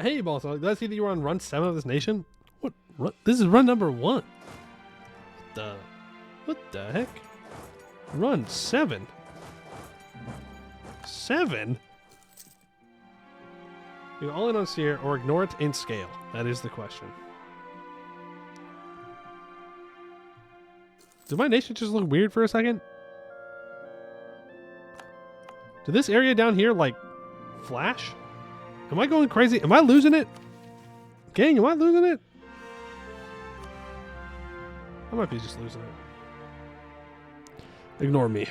Hey, boss. Did I see that you were on run 7 of this nation? What? Run? This is run number 1. What the heck? Run 7? 7? You all in on Seer or ignore it in scale? That is the question. Did my nation just look weird for a second? Did this area down here, like, flash? Am I going crazy? Am I losing it? Gang, am I losing it? I might be just losing it. Ignore me.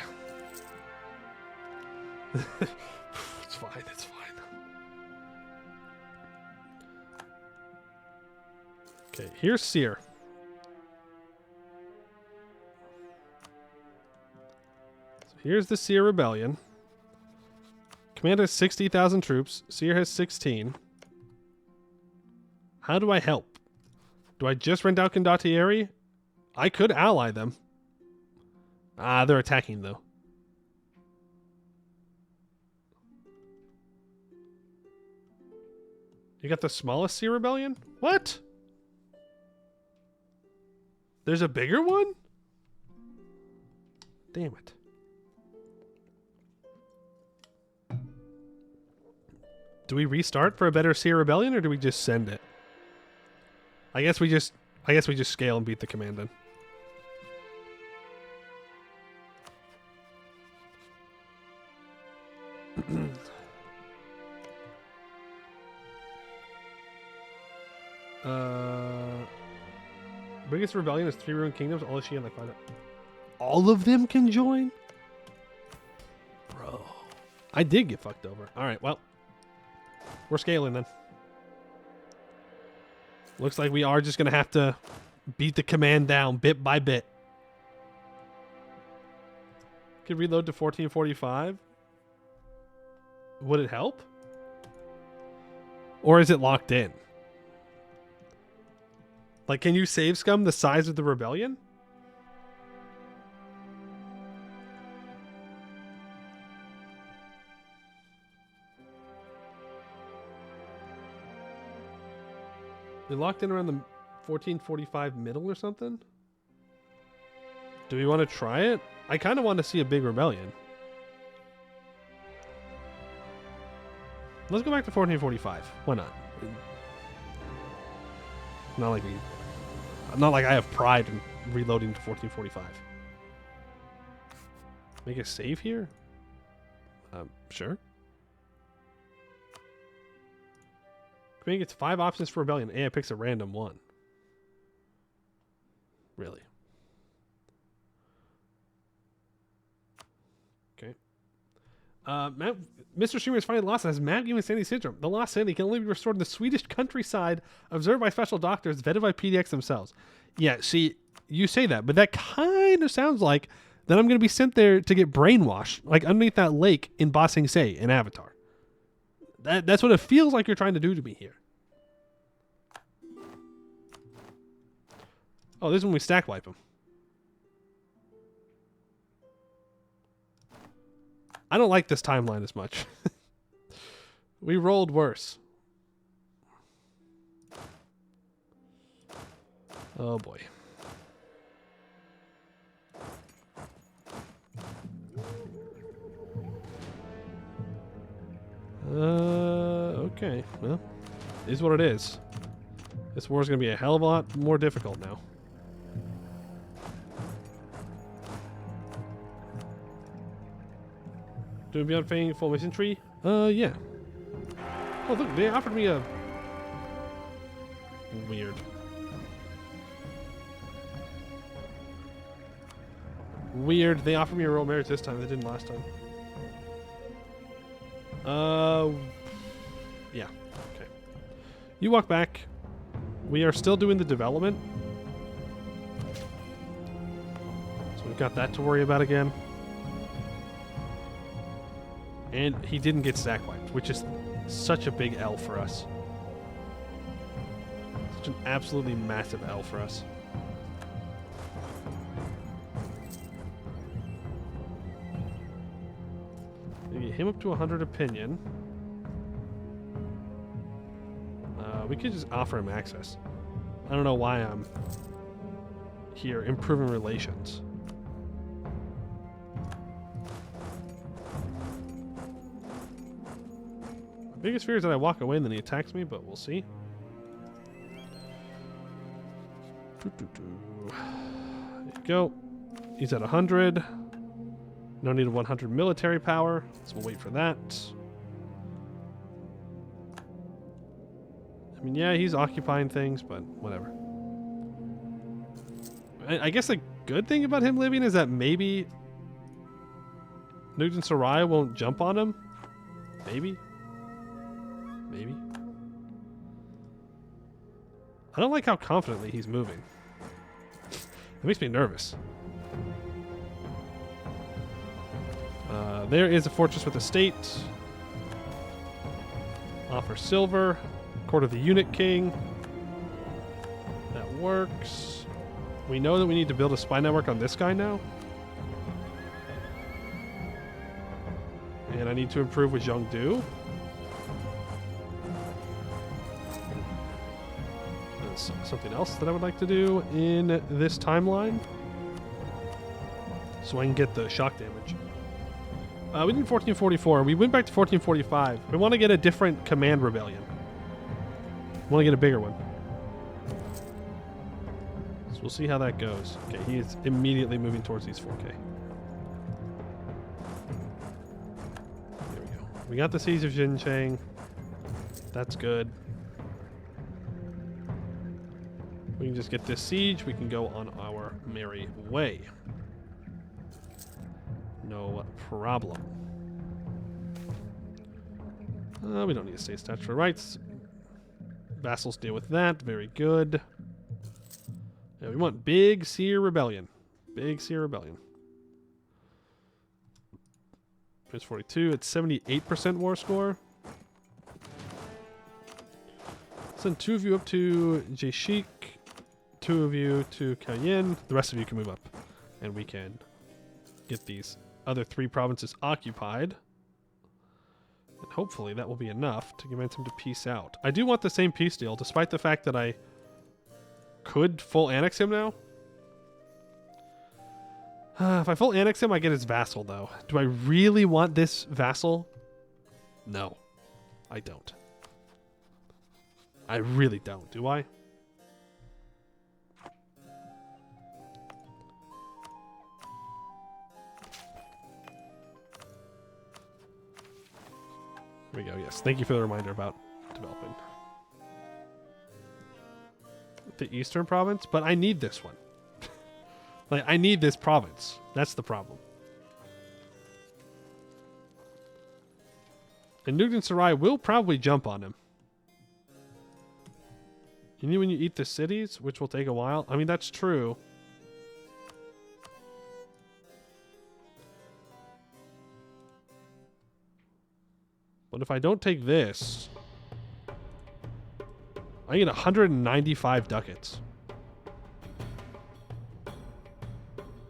It's fine, it's fine. Okay, here's Seer. So here's the Seer Rebellion. Command has 60,000 troops. Seer has 16. How do I help? Do I just rent out Condottieri? I could ally them. Ah, they're attacking, though. You got the smallest Seer Rebellion? What? There's a bigger one? Damn it. Do we restart for a better Seer Rebellion, or do we just send it? I guess we just scale and beat the command then. Biggest rebellion is 3 ruined kingdoms. All of Xi and like 5. All of them can join? Bro. I did get fucked over. Alright, well. We're scaling then. Looks like we are just going to have to beat the command down bit by bit. Could reload to 1445. Would it help? Or is it locked in? Like, can you save scum the size of the rebellion? They locked in around the 1445 middle or something? Do we want to try it? I kind of want to see a big rebellion. Let's go back to 1445. Why not? Not like I have pride in reloading to 1445. Make a save here? Sure. Command gets 5 options for rebellion. AI picks a random one. Really? Okay. Mr. Streamer is finally lost and has Mad Game Insanity Syndrome. The lost sanity can only be restored in the Swedish countryside, observed by special doctors, vetted by PDX themselves. Yeah, see, you say that, but that kind of sounds like that I'm going to be sent there to get brainwashed, like underneath that lake in Ba Sing Se in Avatar. That's what it feels like you're trying to do to me here. Oh, this is when we stack wipe them. I don't like this timeline as much. We rolled worse. Oh boy. Okay. Well, it is what it is. This war is going to be a hell of a lot more difficult now. Doing Beyond Fame full mission tree? Yeah. Oh, look, they offered me a... Weird. Weird. They offered me a royal marriage this time. They didn't last time. Yeah. Okay. You walk back. We are still doing the development. So we've got that to worry about again. And he didn't get stack wiped, which is such a big L for us. Such an absolutely massive L for us. Maybe him up to 100 opinion. We could just offer him access. I don't know why I'm here improving relations. My biggest fear is that I walk away and then he attacks me, but we'll see. There you go. He's at 100. No need of 100 military power, so we'll wait for that. I mean, yeah, he's occupying things, but whatever. I guess the good thing about him living is that maybe Nugent Soraya won't jump on him. Maybe. Maybe. I don't like how confidently he's moving. It makes me nervous. There is a fortress with a state. Offer silver. Court of the Eunuch King. That works. We know that we need to build a spy network on this guy now. And I need to improve with Zhengdu. That's something else that I would like to do in this timeline. So I can get the shock damage. We did 1444. We went back to 1445. We want to get a different command rebellion. We want to get a bigger one. So we'll see how that goes. Okay, he is immediately moving towards these 4K. There we go. We got the siege of Xinjiang. That's good. We can just get this siege. We can go on our merry way. No problem. We don't need to state statutory rights. Vassals deal with that. Very good. Yeah, we want big Seer Rebellion. Big Seer Rebellion. It's 42. It's 78% war score. Send 2 of you up to Jashik. 2 of you to Cayenne. The rest of you can move up. And we can get these other 3 provinces occupied. And hopefully that will be enough to convince him to peace out. I do want the same peace deal, despite the fact that I could full annex him now. If I full annex him, I get his vassal, though. Do I really want this vassal? No, I don't. I really don't, do I? Here we go, yes. Thank you for the reminder about developing the Eastern Province, but I need this one. Like, I need this province. That's the problem. And Nugent Sarai will probably jump on him. You need when you eat the cities, which will take a while. I mean, that's true. But if I don't take this, I get 195 ducats.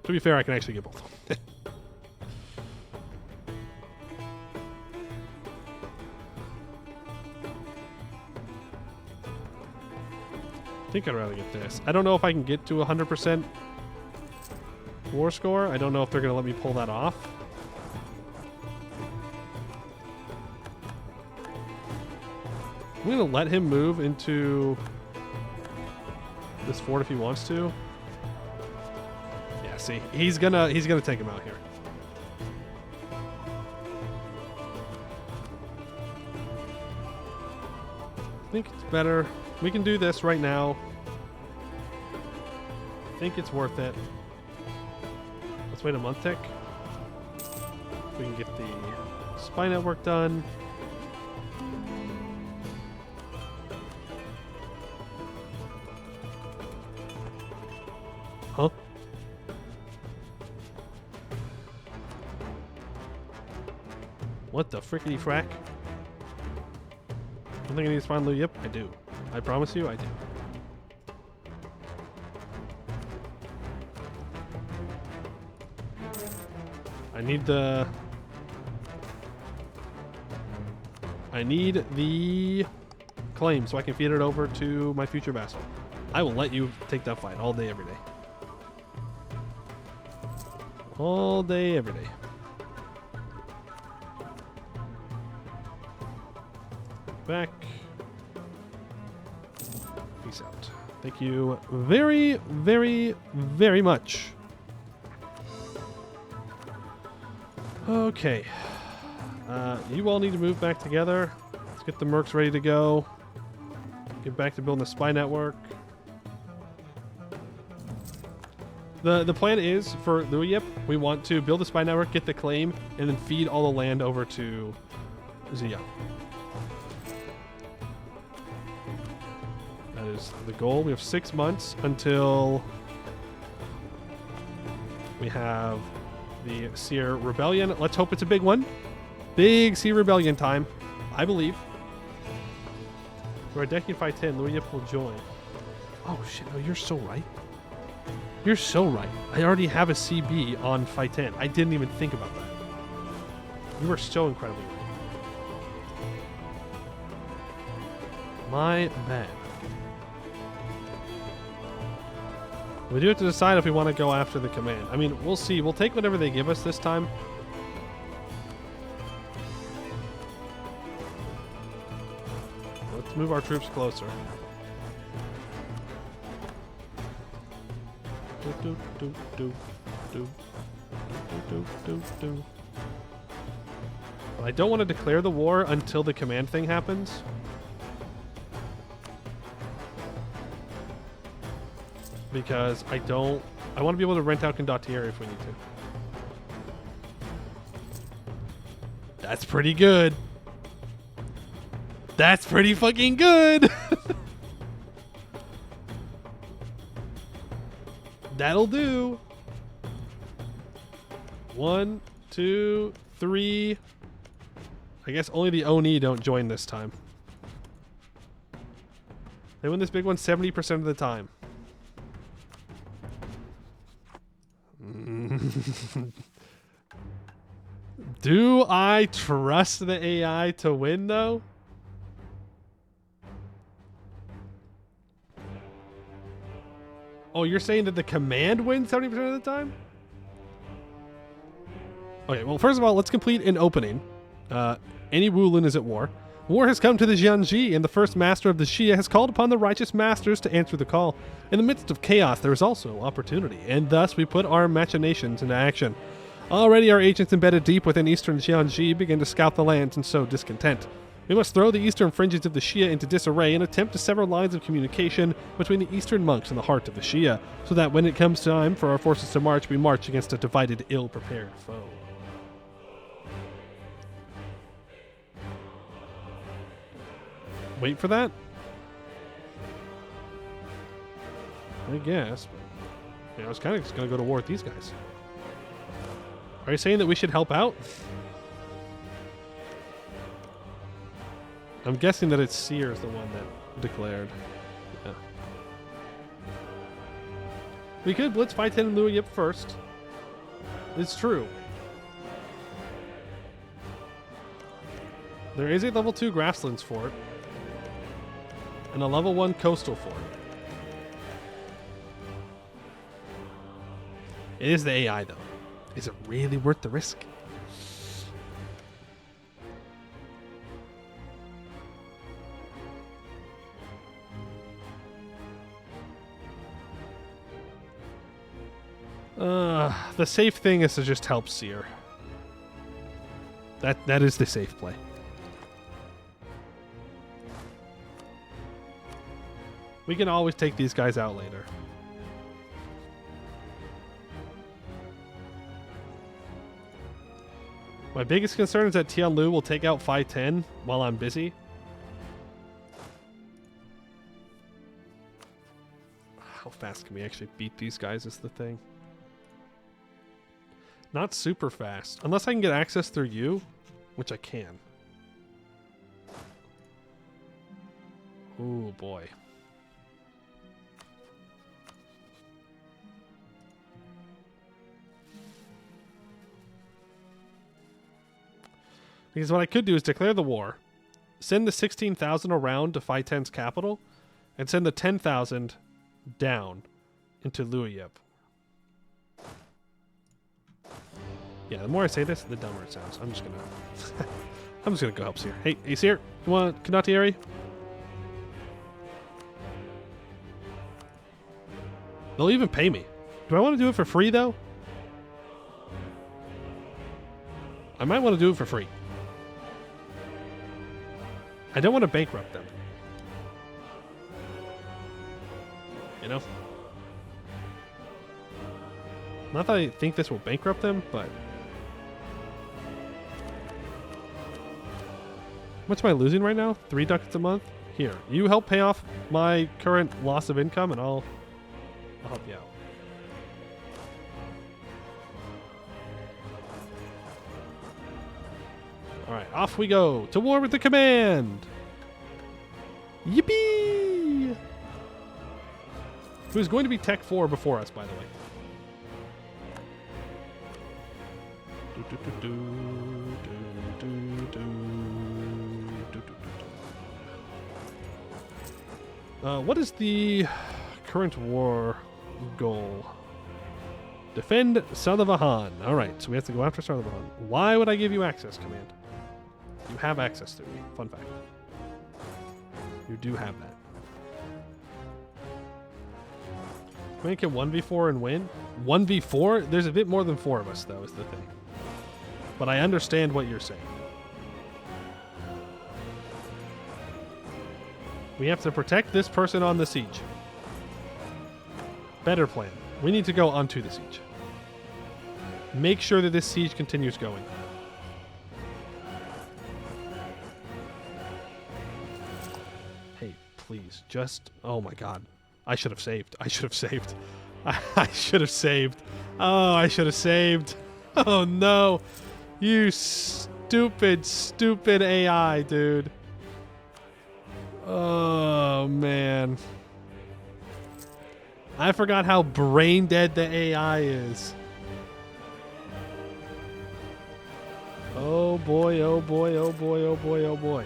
To be fair, I can actually get both. I think I'd rather get this. I don't know if I can get to 100% war score. I don't know if they're going to let me pull that off. I'm going to let him move into this fort if he wants to. Yeah, see, he's gonna take him out here. I think it's better. We can do this right now. I think it's worth it. Let's wait a month tick. We can get the spy network done. Huh? What the frickety frack? I think I need to find Lou. Yep, I do. I promise you, I do. I need the claim so I can feed it over to my future vassal. I will let you take that fight all day, every day. All day, every day. Back. Peace out. Thank you very, very, very much. Okay. You all need to move back together. Let's get the mercs ready to go. Get back to building the spy network. The plan is for Luyip, we want to build the spy network, get the claim, and then feed all the land over to Zia. That is the goal. We have 6 months until we have the Seer Rebellion. Let's hope it's a big one. Big Seer Rebellion time, I believe. For our decade fight 10, Luyip will join. Oh shit, no, you're so right. You're so right. I already have a CB on Fight 10. I didn't even think about that. You are so incredibly right. My bad. We do have to decide if we want to go after the command. I mean, we'll see. We'll take whatever they give us this time. Let's move our troops closer. But I don't want to declare the war until the command thing happens. Because I want to be able to rent out Condottieri if we need to. That's pretty good. That's pretty fucking good. That'll do. 1, 2, 3. I guess only the Oni don't join this time. They win this big one 70% of the time. Do I trust the AI to win, though? Oh, you're saying that the command wins 70% of the time? Okay, well, first of all, let's complete an opening. Any Wulin is at war. War has come to the Jiangji, and the first master of the Xia has called upon the righteous masters to answer the call. In the midst of chaos, there is also opportunity, and thus we put our machinations into action. Already our agents embedded deep within eastern Jiangji begin to scout the lands and sow discontent. We must throw the eastern fringes of the Xia into disarray and attempt to sever lines of communication between the eastern monks and the heart of the Xia, so that when it comes time for our forces to march, we march against a divided, ill-prepared foe. Wait for that? I guess. But, I was kind of just going to go to war with these guys. Are you saying that we should help out? I'm guessing that it's Seer's the one that declared. Yeah. We could blitz Phi 10 and Louis Yip first. It's true. There is a level 2 grasslands fort. And a level 1 coastal fort. It is the AI, though. Is it really worth the risk? The safe thing is to just help Seer. That is the safe play. We can always take these guys out later. My biggest concern is that Tianlu will take out Phi 10 while I'm busy. How fast can we actually beat these guys is the thing. Not super fast. Unless I can get access through you, which I can. Oh boy. Because what I could do is declare the war, send the 16,000 around to Phi 10's capital, and send the 10,000 down into Luyip. Yeah, the more I say this, the dumber it sounds. I'm just gonna go help Seer. Hey, Seer, you want Kanatieri? They'll even pay me. Do I want to do it for free though? I might want to do it for free. I don't want to bankrupt them. You know? Not that I think this will bankrupt them, but... How much am I losing right now? 3 ducats a month? Here, you help pay off my current loss of income and I'll help you out. Alright, off we go. To war with the command! Yippee! Who's going to be Tech 4 before us, by the way. What is the current war goal? Defend Salavahan. Alright, so we have to go after Salavahan. Why would I give you access, command? You have access to me. Fun fact. You do have that. Make it 1v4 and win? 1v4? There's a bit more than 4 of us, though, is the thing. But I understand what you're saying. We have to protect this person on the siege. Better plan. We need to go onto the siege. Make sure that this siege continues going. Hey, please, just... Oh my god. I should have saved. I should have saved. I should have saved. Oh, I should have saved. Oh no. You stupid, stupid AI, dude. Oh, man. I forgot how brain dead the AI is. Oh boy, oh boy, oh boy, oh boy, oh boy.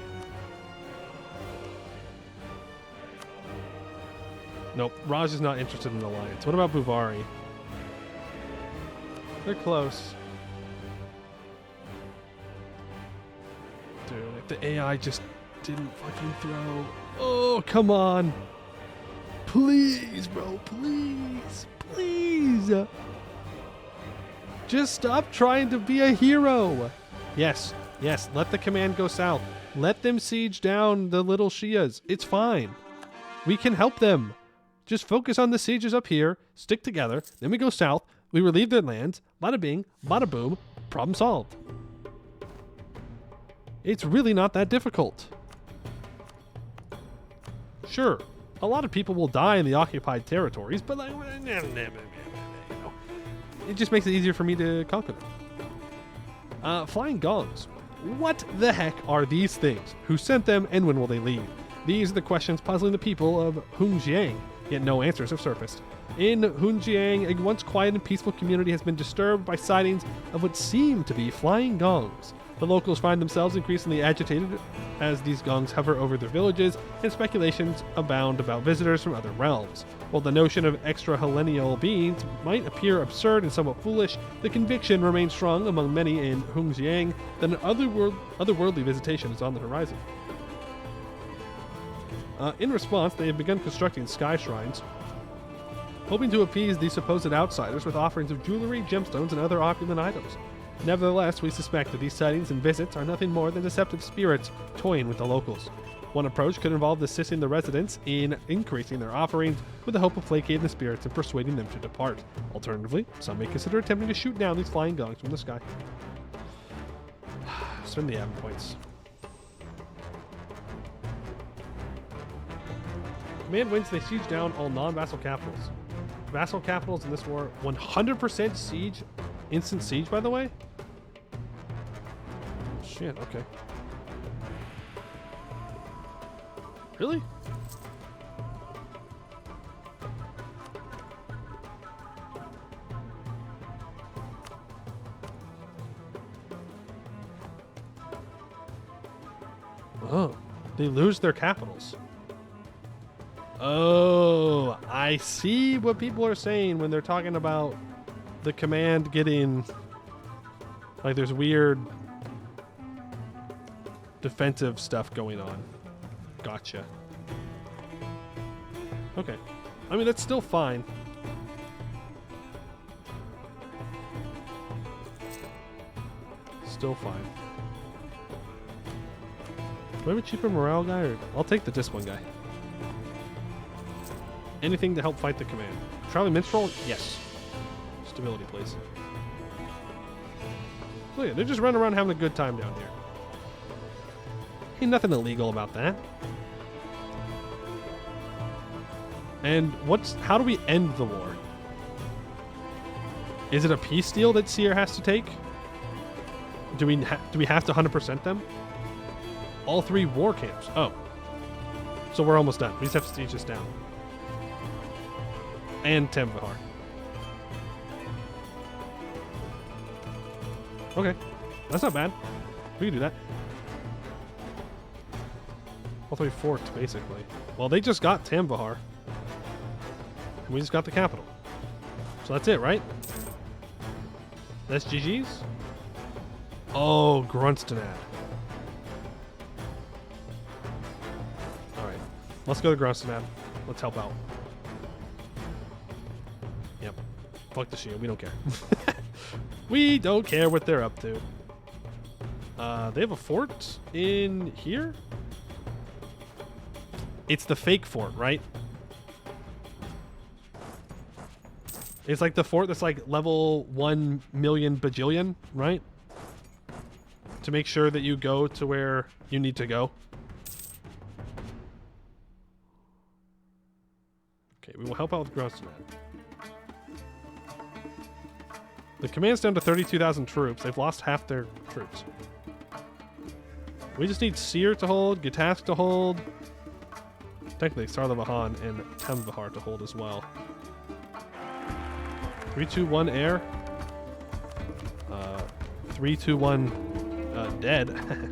Nope, Raj is not interested in an alliance. What about Buvari? They're close. The AI just didn't fucking throw. Oh, come on. Please, bro. Please. Please. Just stop trying to be a hero. Yes. Yes. Let the command go south. Let them siege down the little Shias. It's fine. We can help them. Just focus on the sieges up here. Stick together. Then we go south. We relieve their lands. Bada bing. Bada boom. Problem solved. It's really not that difficult. Sure, a lot of people will die in the occupied territories, but like, you know, it just makes it easier for me to conquer them. Flying gongs. What the heck are these things? Who sent them, and when will they leave? These are the questions puzzling the people of Hunjiang, yet no answers have surfaced. In Hunjiang, a once quiet and peaceful community has been disturbed by sightings of what seem to be flying gongs. The locals find themselves increasingly agitated as these gongs hover over their villages, and speculations abound about visitors from other realms. While the notion of extra-Hellenial beings might appear absurd and somewhat foolish, the conviction remains strong among many in Hunjiang that an otherworldly visitation is on the horizon. In response, they have begun constructing sky shrines, hoping to appease the supposed outsiders with offerings of jewelry, gemstones, and other opulent items. Nevertheless, we suspect that these sightings and visits are nothing more than deceptive spirits toying with the locals. One approach could involve assisting the residents in increasing their offerings with the hope of placating the spirits and persuading them to depart. Alternatively, some may consider attempting to shoot down these flying gongs from the sky. Spend the admin points. Command wins, they siege down all non-vassal capitals. Vassal capitals in this war, 100% siege. Instant siege, by the way? Shit, okay. Really? Oh, they lose their capitals. Oh, I see what people are saying when they're talking about the command getting, like, there's weird defensive stuff going on. Gotcha. Okay. I mean, that's still fine. Still fine. Do I have a cheaper morale guy? Or I'll take the this one guy. Anything to help fight the command. Traveling minstrel? Yes. Stability, please. Look at, they're just running around having a good time down here. Ain't nothing illegal about that. And how do we end the war? Is it a peace deal that Seer has to take? Do we have to 100% them? All 3 war camps. Oh. So we're almost done. We just have to siege this down. And Temvahar. Okay. That's not bad. We can do that. All 3 forked, basically. Well, they just got Temvahar. And we just got the capital. So that's it, right? That's GG's? Oh, Grunstanad. Alright. Let's go to Grunstanad. Let's help out. Yep. Fuck the Shia. We don't care. We don't care what they're up to. They have a fort in here? It's the fake fort, right? It's like the fort that's like level 1 million bajillion, right? To make sure that you go to where you need to go. Okay, we will help out with Grunstanad. The command's down to 32,000 troops. They've lost half their troops. We just need Seer to hold, Gitask to hold. Technically, Sarlavahan and Temvahar to hold as well. 3, 2, 1, air. 3, 2, 1, dead.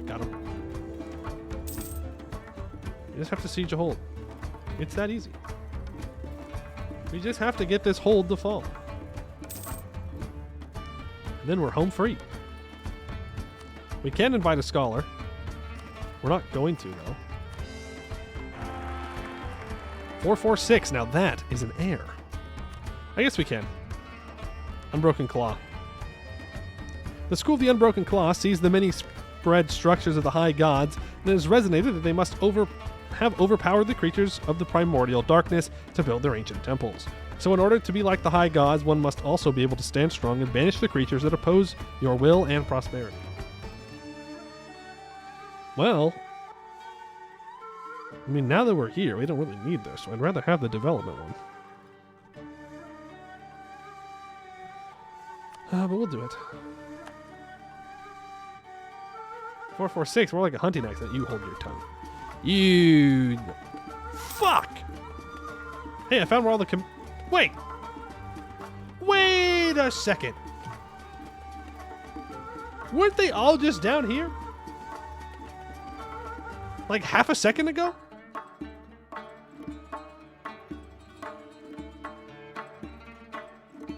Got him. You just have to siege a hold. It's that easy. We just have to get this hold to fall. And then we're home free. We can invite a scholar. We're not going to, though. 446. Now that is an air. I guess we can. Unbroken Claw. The School of the Unbroken Claw sees the many spread structures of the high gods, and it has resonated that they must have overpowered the creatures of the primordial darkness to build their ancient temples. So in order to be like the high gods, one must also be able to stand strong and banish the creatures that oppose your will and prosperity. Well, I mean, now that we're here, we don't really need this, so I'd rather have the development one. But we'll do it. 446, more like a hunting accent. You hold your tongue. You... Fuck! Hey, I found where all the Wait! Wait a second! Weren't they all just down here? Like half a second ago?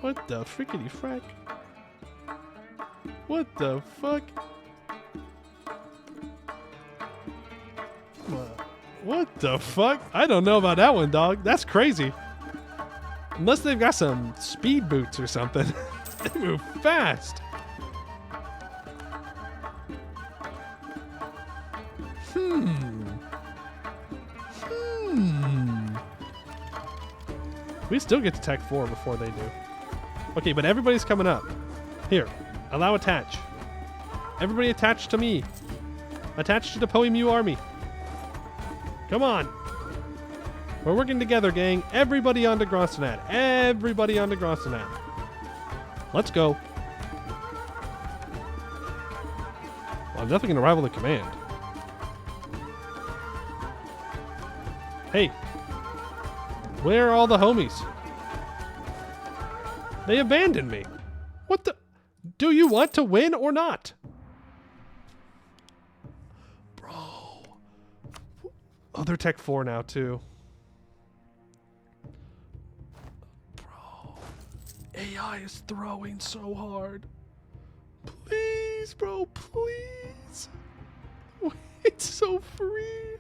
What the frickety frack? What the fuck? What the fuck? I don't know about that one, dog. That's crazy. Unless they've got some speed boots or something. They move fast. We still get to Tech 4 before they do. Okay, but everybody's coming up. Here, allow attach. Everybody attach to me. Attach to the Poe-Mu army. Come on. We're working together, gang. Everybody onto Grossenat. Everybody onto Grossenat. Let's go. Well, I'm definitely going to rival the command. Hey. Where are all the homies? They abandoned me. What the? Do you want to win or not? Bro. Oh, they're Tech 4 now, too. Bro. AI is throwing so hard. Please, bro, please. It's so free.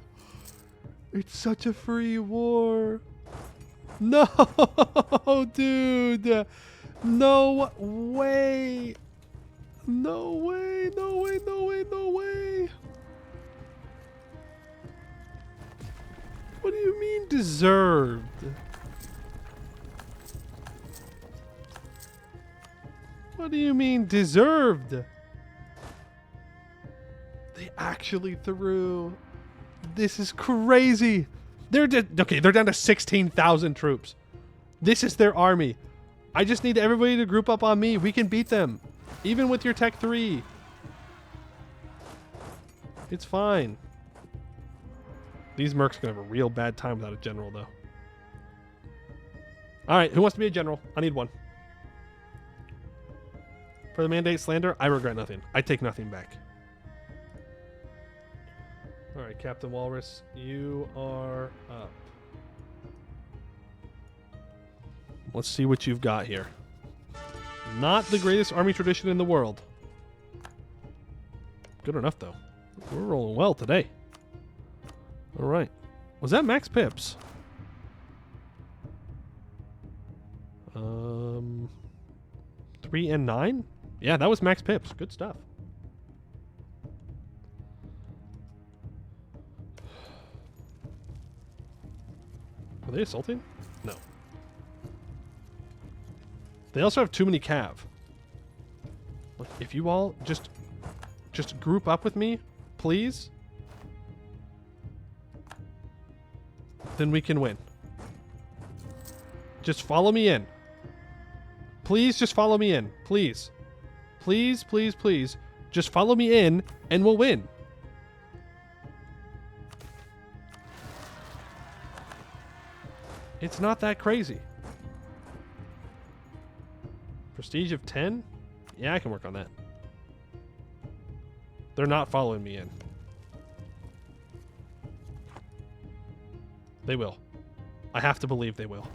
It's such a free war. No, dude. No way. No way, no way, no way, no way. What do you mean deserved? What do you mean deserved? They actually threw. This is crazy. They're down to 16,000 troops. This is their army. I just need everybody to group up on me. We can beat them. Even with your Tech 3. It's fine. These mercs are going to have a real bad time without a general, though. Alright, who wants to be a general? I need one. For the mandate slander, I regret nothing. I take nothing back. Alright, Captain Walrus, you are up. Let's see what you've got here. Not the greatest army tradition in the world. Good enough, though. We're rolling well today. Alright. Was that max pips? 3 and 9? Yeah, that was max pips. Good stuff. Are they assaulting? No. They also have too many cav. Look, if you all just group up with me, please, then we can win. Just follow me in. Please just follow me in. Please. Please, please, please. Just follow me in and we'll win. It's not that crazy. Prestige of 10? Yeah, I can work on that. They're not following me in. They will. I have to believe they will.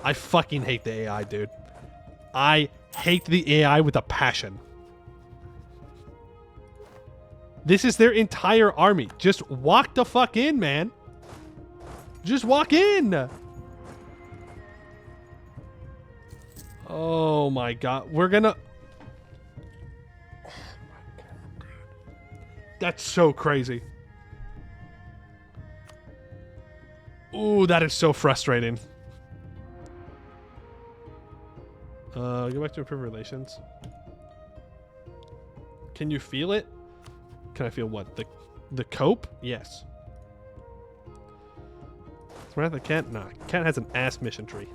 I fucking hate the AI, dude. I hate the AI with a passion. This is their entire army. Just walk the fuck in, man. Just walk in. Oh my god. We're gonna... Oh my god, dude. That's so crazy. Ooh, that is so frustrating. Go back to improve relations. Can you feel it? Can I feel what? The cope? Yes. Samantha Kent? Nah. Kent has an ass mission tree.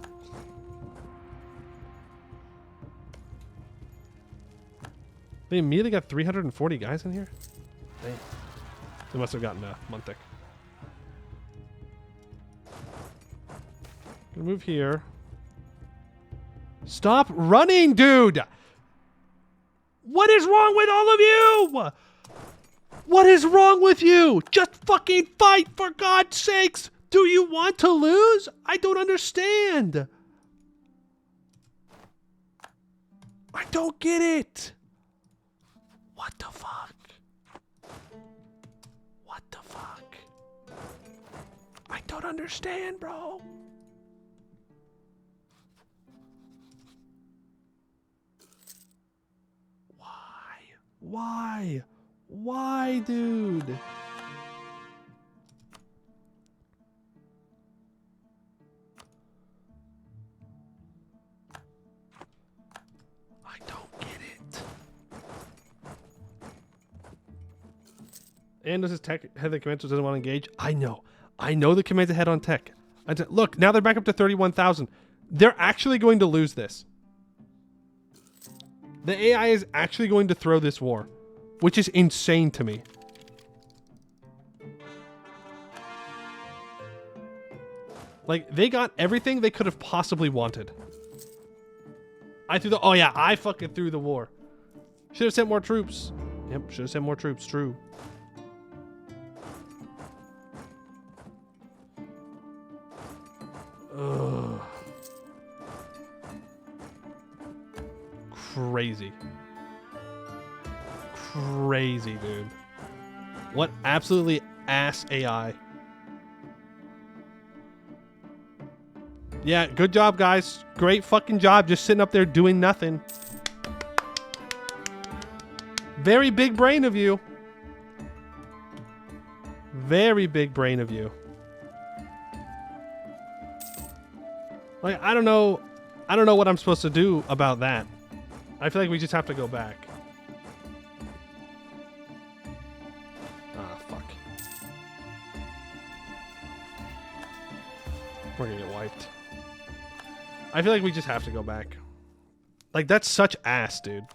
They immediately got 340 guys in here? Damn. They must have gotten a Montek. Gonna move here. Stop running, dude! What is wrong with all of you? What is wrong with you? Just fucking fight, for God's sakes! Do you want to lose? I don't understand. I don't get it. What the fuck? What the fuck? I don't understand, bro. Why? Why, dude? I don't get it. And does his tech head the commanders doesn't want to engage? I know. I know the command's ahead on tech. Look, now they're back up to 31,000. They're actually going to lose this. The AI is actually going to throw this war, which is insane to me. Like, they got everything they could have possibly wanted. Oh yeah, I fucking threw the war. Should have sent more troops. Yep, should have sent more troops, true. Ugh. Crazy. Crazy, dude. What absolutely ass AI. Yeah, good job, guys. Great fucking job just sitting up there doing nothing. Very big brain of you. Very big brain of you. Like, I don't know what I'm supposed to do about that. I feel like we just have to go back. Ah, fuck. We're gonna get wiped. I feel like we just have to go back. Like, that's such ass, dude.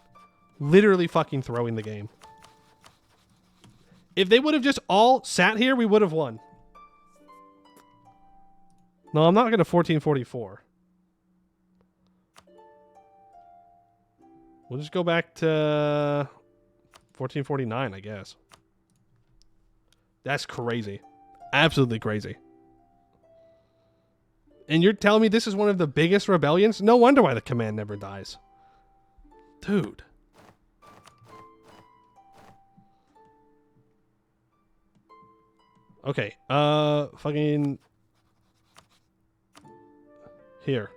Literally fucking throwing the game. If they would have just all sat here, we would have won. No, I'm not going to 1444. We'll just go back to 1449, I guess. That's crazy. Absolutely crazy. And you're telling me this is one of the biggest rebellions? No wonder why the command never dies. Dude. Okay, fucking... Here,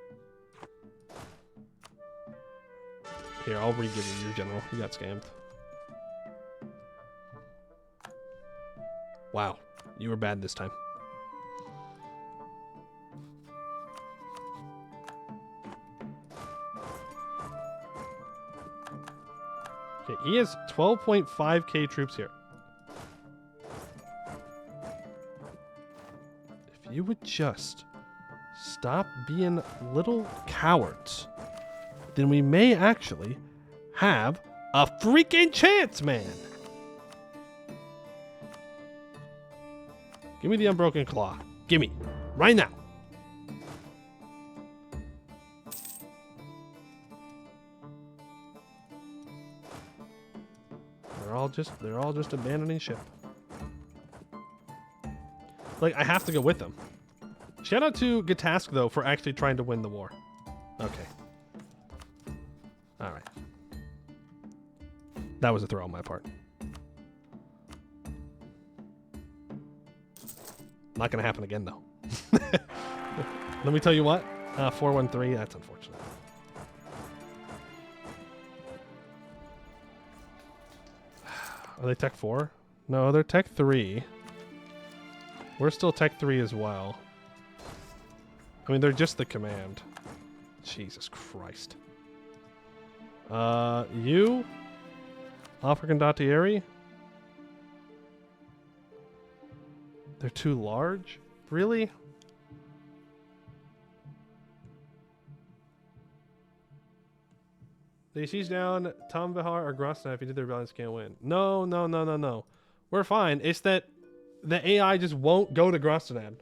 I'll re-give you your general. You got scammed. Wow, you were bad this time. Okay, he has 12.5k troops here. If you would just stop being little cowards, then we may actually have a freaking chance, man. Give me the Unbroken Claw. Give me. Right now. They're all just abandoning ship. Like, I have to go with them. Shout out to Gatask, though, for actually trying to win the war. Okay. Alright. That was a throw on my part. Not going to happen again, though. Let me tell you what. 413, that's unfortunate. Are they Tech 4? No, they're Tech 3. We're still Tech 3 as well. I mean, they're just the command. Jesus Christ. You? Afrikandatieri? They're too large? Really? They siege down Tambihar or Grosna if you did their rebellions can't win. No, no, no, no, no. We're fine. It's that the AI just won't go to Grosnad.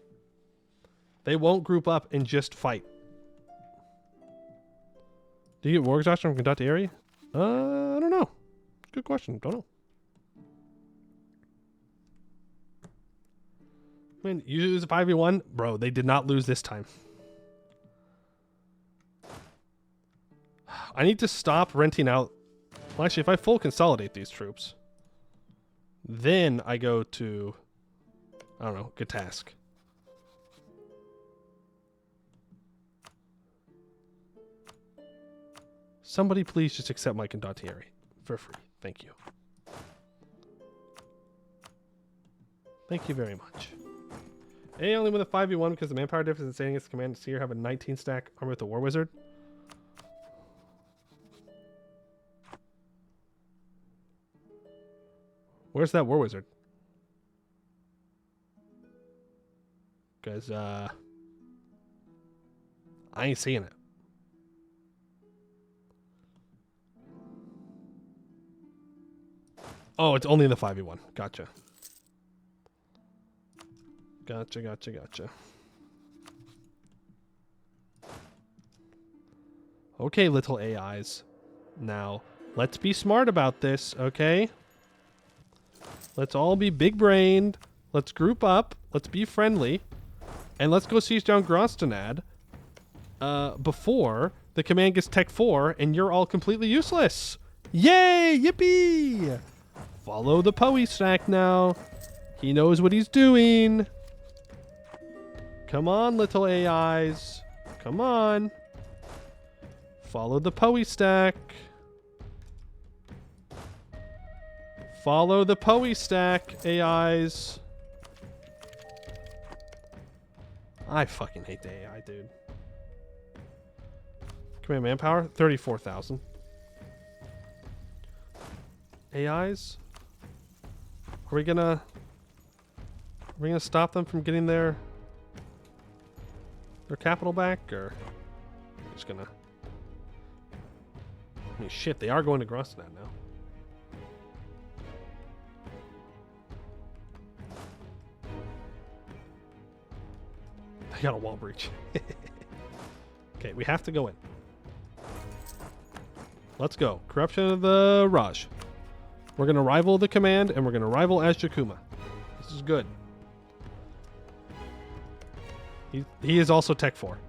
They won't group up and just fight. Do you get war exhaustion from Kandatieri? I don't know. Good question. Don't know. I mean, you use a 5v1? Bro, they did not lose this time. I need to stop renting out. Well, actually, if I full consolidate these troops, then I go to, I don't know, Gatask. Somebody please just accept my Condottieri for free. Thank you. Thank you very much. A only with a 5v1 because the manpower difference is insane against command to see her have a 19 stack armor with the War Wizard. Where's that War Wizard? Because, I ain't seeing it. Oh, it's only in the 5v1. Gotcha. Gotcha, gotcha, gotcha. Okay, little AIs. Now, let's be smart about this, okay? Let's all be big-brained. Let's group up. Let's be friendly. And let's go siege down Grostonad before the command gets Tech 4 and you're all completely useless. Yay! Yippee! Follow the Poe stack now. He knows what he's doing. Come on, little AIs. Come on. Follow the Poe stack. Follow the Poe stack, AIs. I fucking hate the AI, dude. Command manpower, 34,000. AIs? Are we gonna stop them from getting their capital back, or just gonna? I mean, shit, they are going to Grostonad now. I got a wall breach. Okay, we have to go in. Let's go. Corruption of the Raj. We're going to rival the command, and we're going to rival Azjakuma. This is good. He is also Tech 4.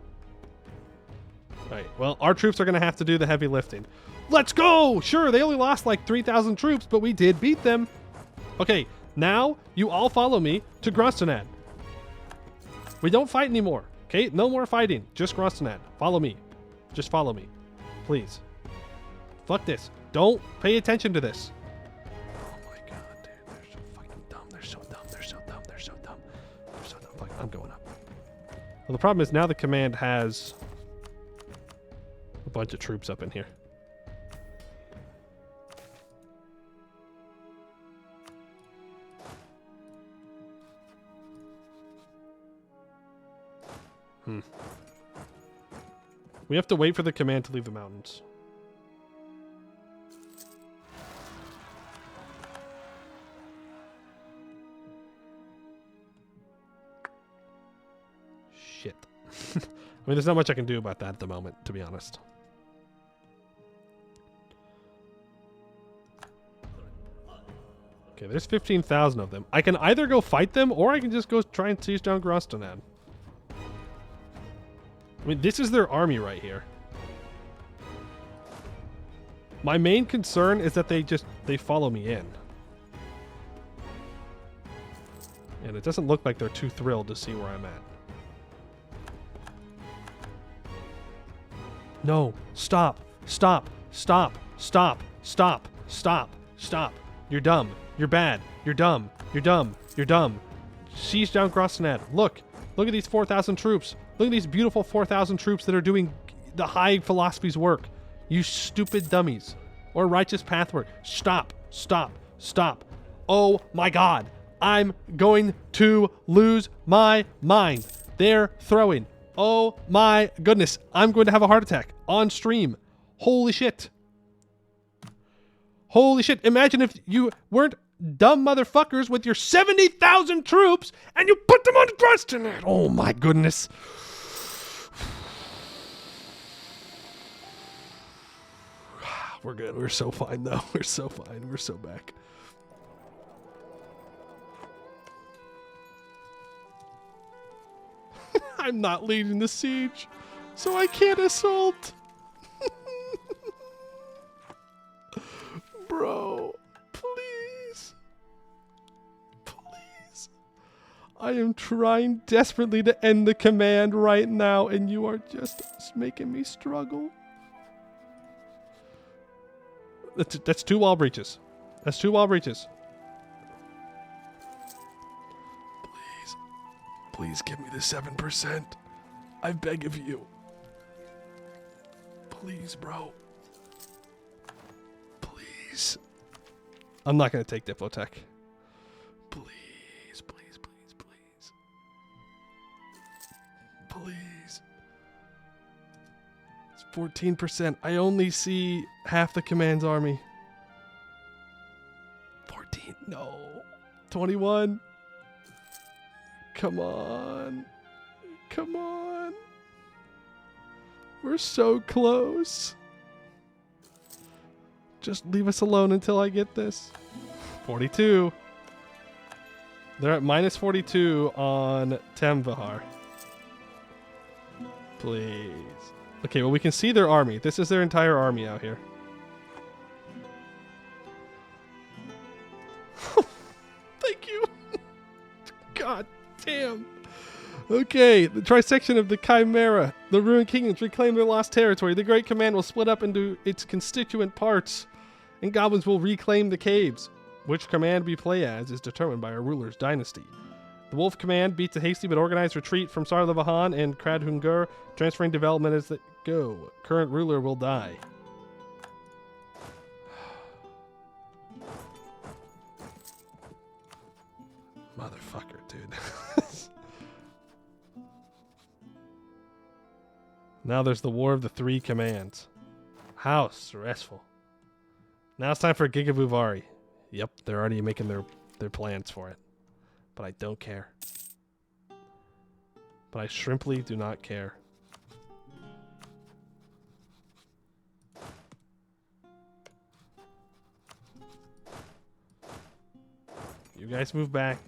Alright, well, our troops are going to have to do the heavy lifting. Let's go! Sure, they only lost like 3,000 troops, but we did beat them. Okay, now you all follow me to Grostonad. We don't fight anymore. Okay? No more fighting. Just Grostonad. Follow me. Just follow me. Please. Fuck this. Don't pay attention to this. Oh my god, dude. They're so fucking dumb. They're so dumb. They're so dumb. They're so dumb. They're so dumb. Fuck, I'm going up. Well, the problem is now the command has a bunch of troops up in here. We have to wait for the command to leave the mountains. Shit. I mean, there's not much I can do about that at the moment, to be honest. Okay, there's 15,000 of them. I can either go fight them, or I can just go try and siege down Grostonad. I mean, this is their army right here. My main concern is that they follow me in. And it doesn't look like they're too thrilled to see where I'm at. No. Stop. Stop. Stop. Stop. Stop. Stop. Stop. You're dumb. You're bad. You're dumb. You're dumb. You're dumb. Siege down Grossenet. Look. Look at these 4,000 troops. Look at these beautiful 4,000 troops that are doing the high philosophy's work. You stupid dummies. Or righteous path work. Stop. Stop. Stop. Oh my god. I'm going to lose my mind. They're throwing. Oh my goodness. I'm going to have a heart attack on stream. Holy shit. Holy shit. Imagine if you weren't dumb motherfuckers with your 70,000 troops and you put them on Grossenet. Oh my goodness. We're good. We're so fine though. We're so fine. We're so back. I'm not leading the siege, so I can't assault. Bro, please. Please. I am trying desperately to end the command right now, and you are just making me struggle. That's 2 wall breaches. That's 2 wall breaches. Please give me the 7%. I beg of you. Please, bro. Please. I'm not going to take Diplotech. Please, please, please, please. Please. It's 14%. I only see half the command's army. 14. No. 21. Come on. Come on. We're so close. Just leave us alone until I get this. 42. They're at minus 42 on Temvahar. Please. Okay, well, we can see their army. This is their entire army out here. Thank you. God damn. Okay, the trisection of the Chimera. The ruined kingdoms reclaim their lost territory. The Great Command will split up into its constituent parts, and goblins will reclaim the caves. Which command we play as is determined by our ruler's dynasty. The Wolf Command beats a hasty but organized retreat from Sarlavahan and Kradhungur, transferring development as they go. Current ruler will die. Motherfucker, dude. Now there's the War of the 3 Commands. How stressful. Now it's time for Gigavuvari. Yep, they're already making their plans for it. But I don't care. But I shrimply do not care. You guys move back.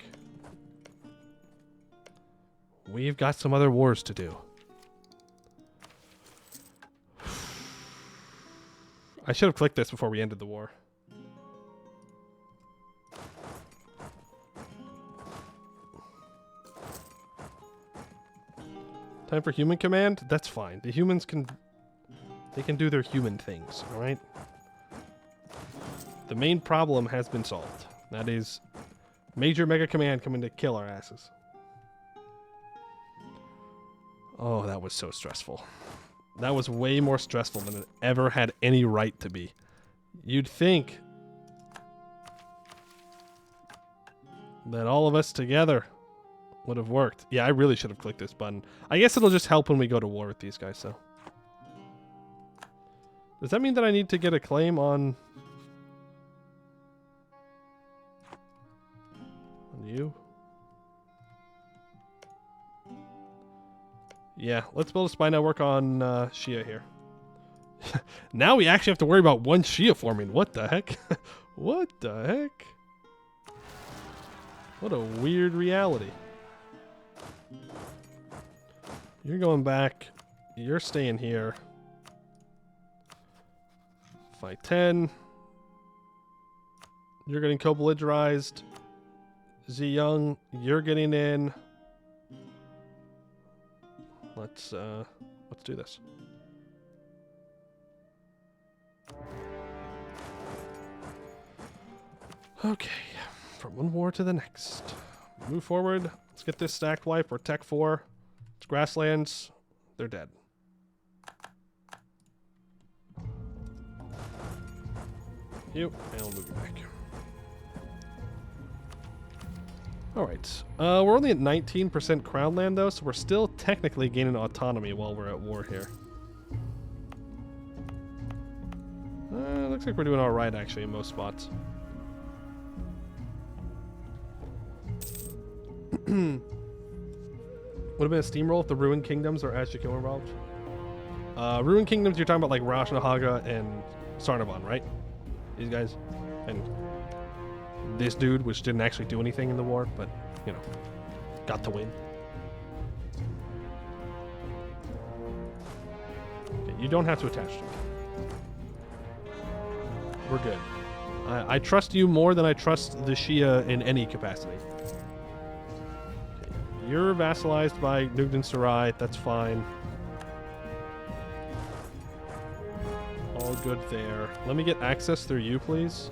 We've got some other wars to do. I should have clicked this before we ended the war. Time for human command? That's fine. The humans can do their human things, alright? The main problem has been solved. That is major mega command coming to kill our asses. Oh, that was so stressful. That was way more stressful than it ever had any right to be. You'd think that all of us together would have worked. Yeah, I really should have clicked this button. I guess it'll just help when we go to war with these guys, though. Does that mean that I need to get a claim on you? Yeah, let's build a spy network on Shia here. Now we actually have to worry about one Shia forming. What the heck? What the heck? What a weird reality. You're going back. You're staying here. Fight 10. You're getting co-belligerized. Ziyang, you're getting in. Let's do this. Okay, from one war to the next. Move forward. Let's get this stacked wipe. We're Tech 4. It's grasslands. They're dead. You, and we'll move you back. Alright. We're only at 19% crown land, though, so we're still technically gaining autonomy while we're at war here. Looks like we're doing alright, actually, in most spots. Would have been a steamroll if the Ruined Kingdoms or Aztec were involved. Ruined Kingdoms, you're talking about like Rajnahaga and Sarnavan, right? These guys. And this dude, which didn't actually do anything in the war, but, you know, got to win. Okay, you don't have to attach to me. We're good. I trust you more than I trust the Shia in any capacity. You're vassalized by Nugden Sarai. That's fine. All good there. Let me get access through you, please.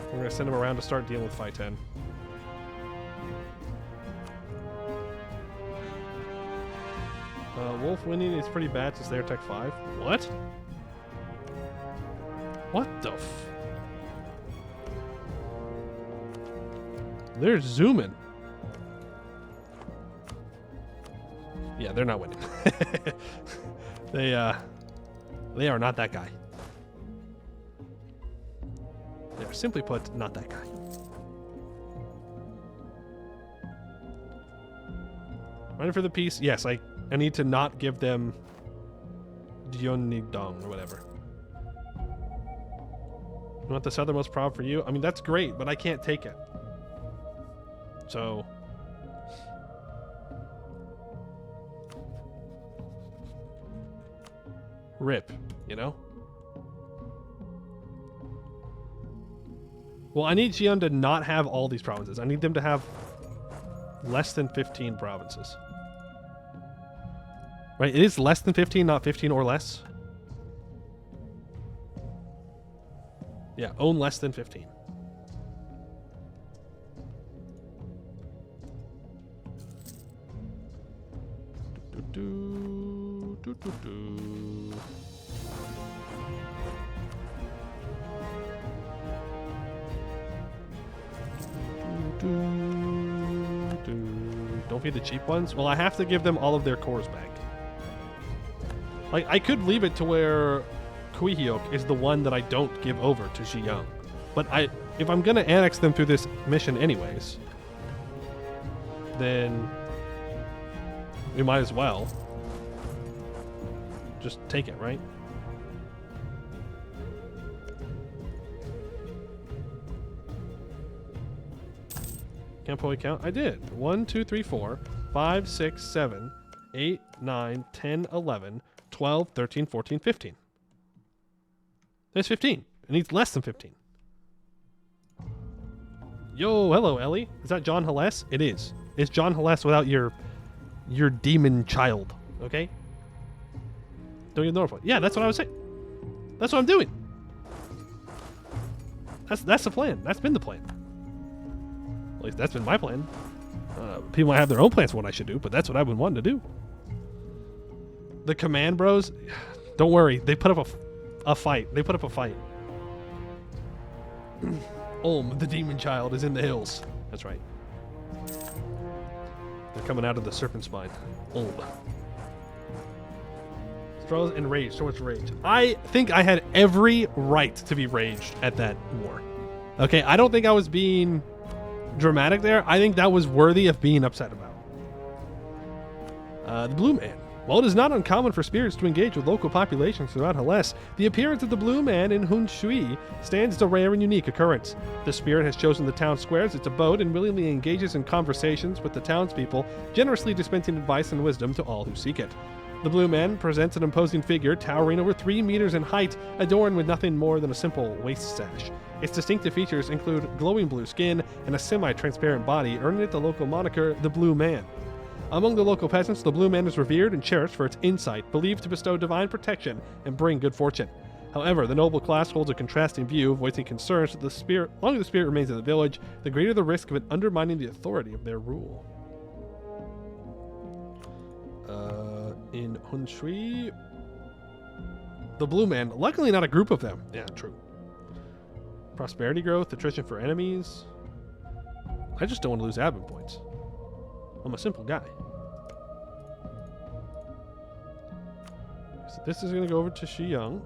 We're going to send him around to start dealing with Phi 10. Wolf winning is pretty bad since they're Tech 5. What? What the f... They're zooming. Yeah, they're not winning. They are not that guy. They are, simply put, not that guy. Running for the peace. Yes, I need to not give them Dionidong or whatever. You want the southernmost province for you? I mean, that's great, but I can't take it. So... rip, you know? Well, I need Xi'an to not have all these provinces. I need them to have less than 15 provinces. Right? It is less than 15, not 15 or less. Yeah, own less than 15. Don't feed the cheap ones? Well, I have to give them all of their cores back. Like, I could leave it to where Kuihyok is the one that I don't give over to Xiyang. But if I'm going to annex them through this mission anyways, then we might as well just take it, right? Can't probably count. I did. 1, 2, 3, 4, 5, 6, 7, 8, 9, 10, 11, 12, 13, 14, 15. There's 15. It needs less than 15. Yo, hello, Ellie. Is that John Hales? It is. It's John Hales without your demon child, okay? Don't get notified. Yeah, that's what I was saying. That's what I'm doing. That's the plan. That's been the plan. At least that's been my plan. People might have their own plans for what I should do, but that's what I've been wanting to do. The command bros, don't worry. They put up a fight. They put up a fight. The demon child is in the hills. That's right. They're coming out of the serpent spine. Struggles and rage. So much rage. I think I had every right to be raged at that war. Okay, I don't think I was being dramatic there. I think that was worthy of being upset about. The Blue Man. While it is not uncommon for spirits to engage with local populations throughout Hellas, the appearance of the Blue Man in Hunshui stands as a rare and unique occurrence. The spirit has chosen the town square as its abode and willingly engages in conversations with the townspeople, generously dispensing advice and wisdom to all who seek it. The blue man presents an imposing figure towering over 3 meters in height, adorned with nothing more than a simple waist sash. Its distinctive features include glowing blue skin and a semi-transparent body, earning it the local moniker, the Blue Man. Among the local peasants, the blue man is revered and cherished for its insight, believed to bestow divine protection and bring good fortune. However, the noble class holds a contrasting view, voicing concerns that the longer the spirit remains in the village, the greater the risk of it undermining the authority of their rule. In Hunshui, the blue man, luckily not a group of them. Yeah, true. Prosperity growth, attrition for enemies. I just don't want to lose admin points. I'm a simple guy. So this is going to go over to Shi Young.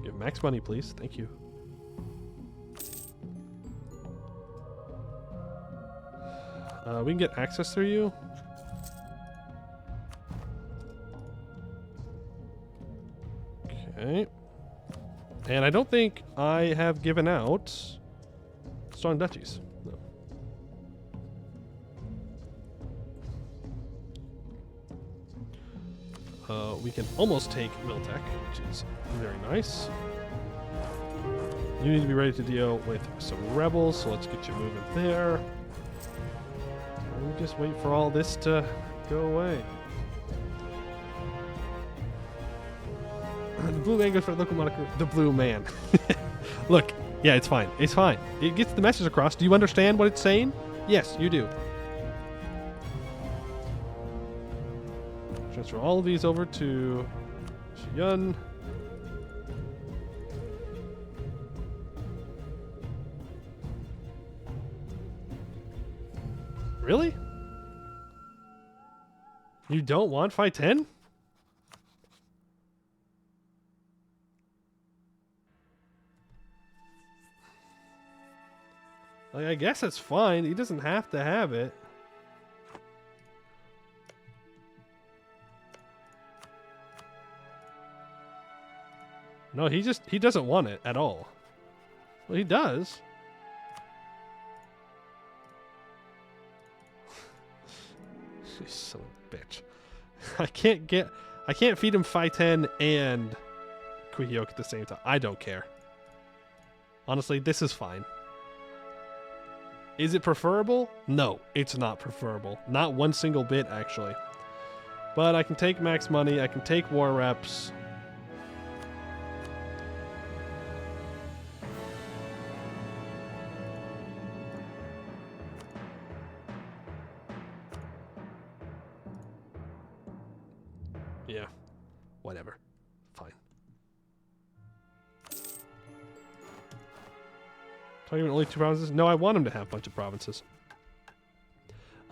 Give max money, please. Thank you. We can get access through you. Okay. And I don't think I have given out strong duchies. No. We can almost take Miltech, which is very nice. You need to be ready to deal with some rebels, so let's get you moving there. We just wait for all this to go away. The blue man goes for the local moniker, the Blue Man. Look, yeah, it's fine. It's fine. It gets the message across. Do you understand what it's saying? Yes, you do. Transfer all of these over to Shiyun. Really? You don't want Phi 10? Like, I guess it's fine. He doesn't have to have it. No, he doesn't want it at all. Well, he does. You son of a bitch. I can't feed him Phi 10 and Kuhiyok at the same time. I don't care. Honestly, this is fine. Is it preferable? No, it's not preferable. Not one single bit, actually. But I can take max money. I can take war reps. Yeah, whatever. Fine. Talking about only 2 provinces? No, I want him to have a bunch of provinces.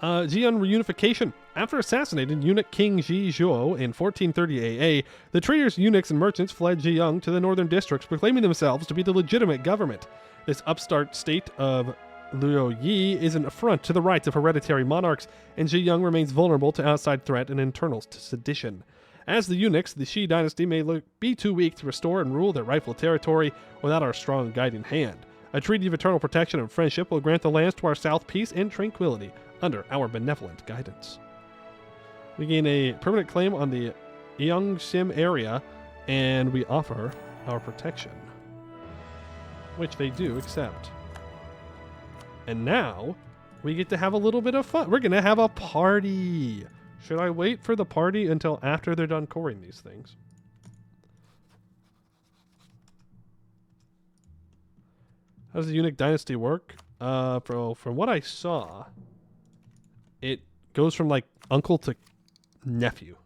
Jian reunification. After assassinating eunuch King Ji Zhuo in 1430 AA, the traders, eunuchs, and merchants fled Ziyang to the northern districts, proclaiming themselves to be the legitimate government. This upstart state of Luo Yi is an affront to the rights of hereditary monarchs, and Ziyang remains vulnerable to outside threat and internal sedition. As the eunuchs, the Shi dynasty may be too weak to restore and rule their rightful territory without our strong guiding hand. A treaty of eternal protection and friendship will grant the lands to our south peace and tranquility under our benevolent guidance. We gain a permanent claim on the Yanshen area, and we offer our protection, which they do accept. And now we get to have a little bit of fun. We're going to have a party. Should I wait for the party until after they're done coring these things? How does the eunuch dynasty work? From what I saw, it goes from like uncle to nephew.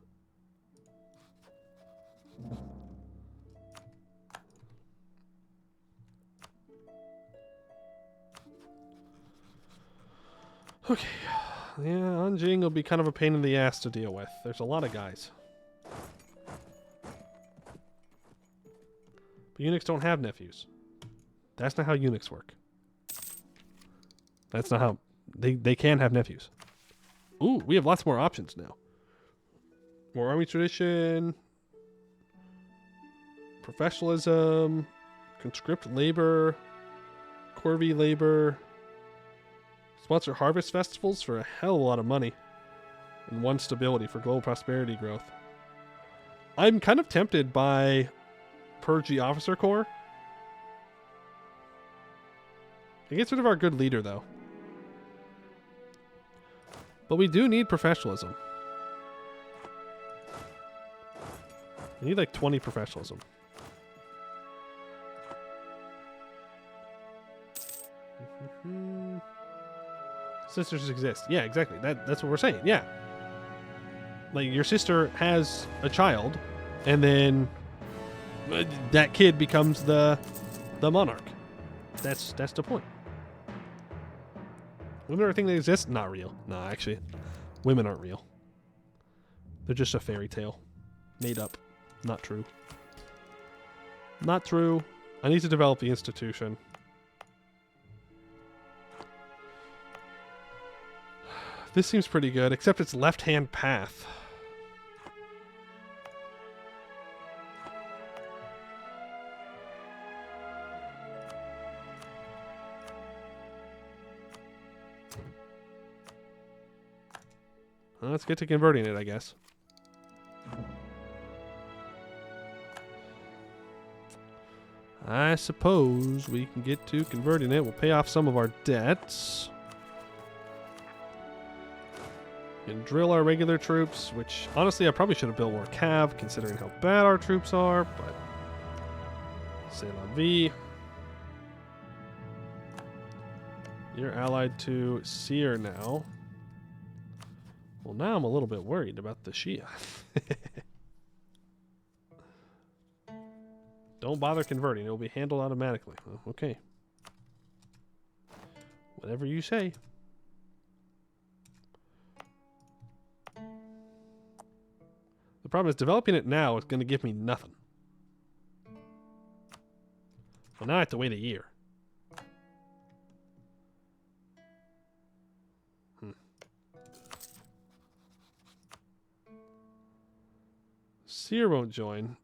Okay. Yeah, Anjing will be kind of a pain in the ass to deal with. There's a lot of guys. But eunuchs don't have nephews. That's not how eunuchs work. That's not how... They can have nephews. Ooh, we have lots more options now. More army tradition. Professionalism. Conscript labor. Corvée labor. Sponsor harvest festivals for a hell of a lot of money. And 1 stability for global prosperity growth. I'm kind of tempted by Purge the Officer Corps. It gets rid of our good leader, though. But we do need professionalism. We need like 20 professionalism. Sisters exist. Yeah, exactly. That's what we're saying. Yeah. Like, your sister has a child, and then that kid becomes the monarch. That's the point. Women are a thing that exists? Not real. Nah, actually. Women aren't real. They're just a fairy tale. Made up. Not true. Not true. I need to develop the institution. This seems pretty good, except it's left-hand path. Well, let's get to converting it, I guess. I suppose we can get to converting it. We'll pay off some of our debts. And drill our regular troops, which honestly I probably should have built more cav, considering how bad our troops are, but c'est la vie. You're allied to Seer now. Well, now I'm a little bit worried about the Shia. Don't bother converting. It will be handled automatically. Oh, okay. Whatever you say. The problem is developing it now is going to give me nothing. Well, now I have to wait a year. Seer won't join,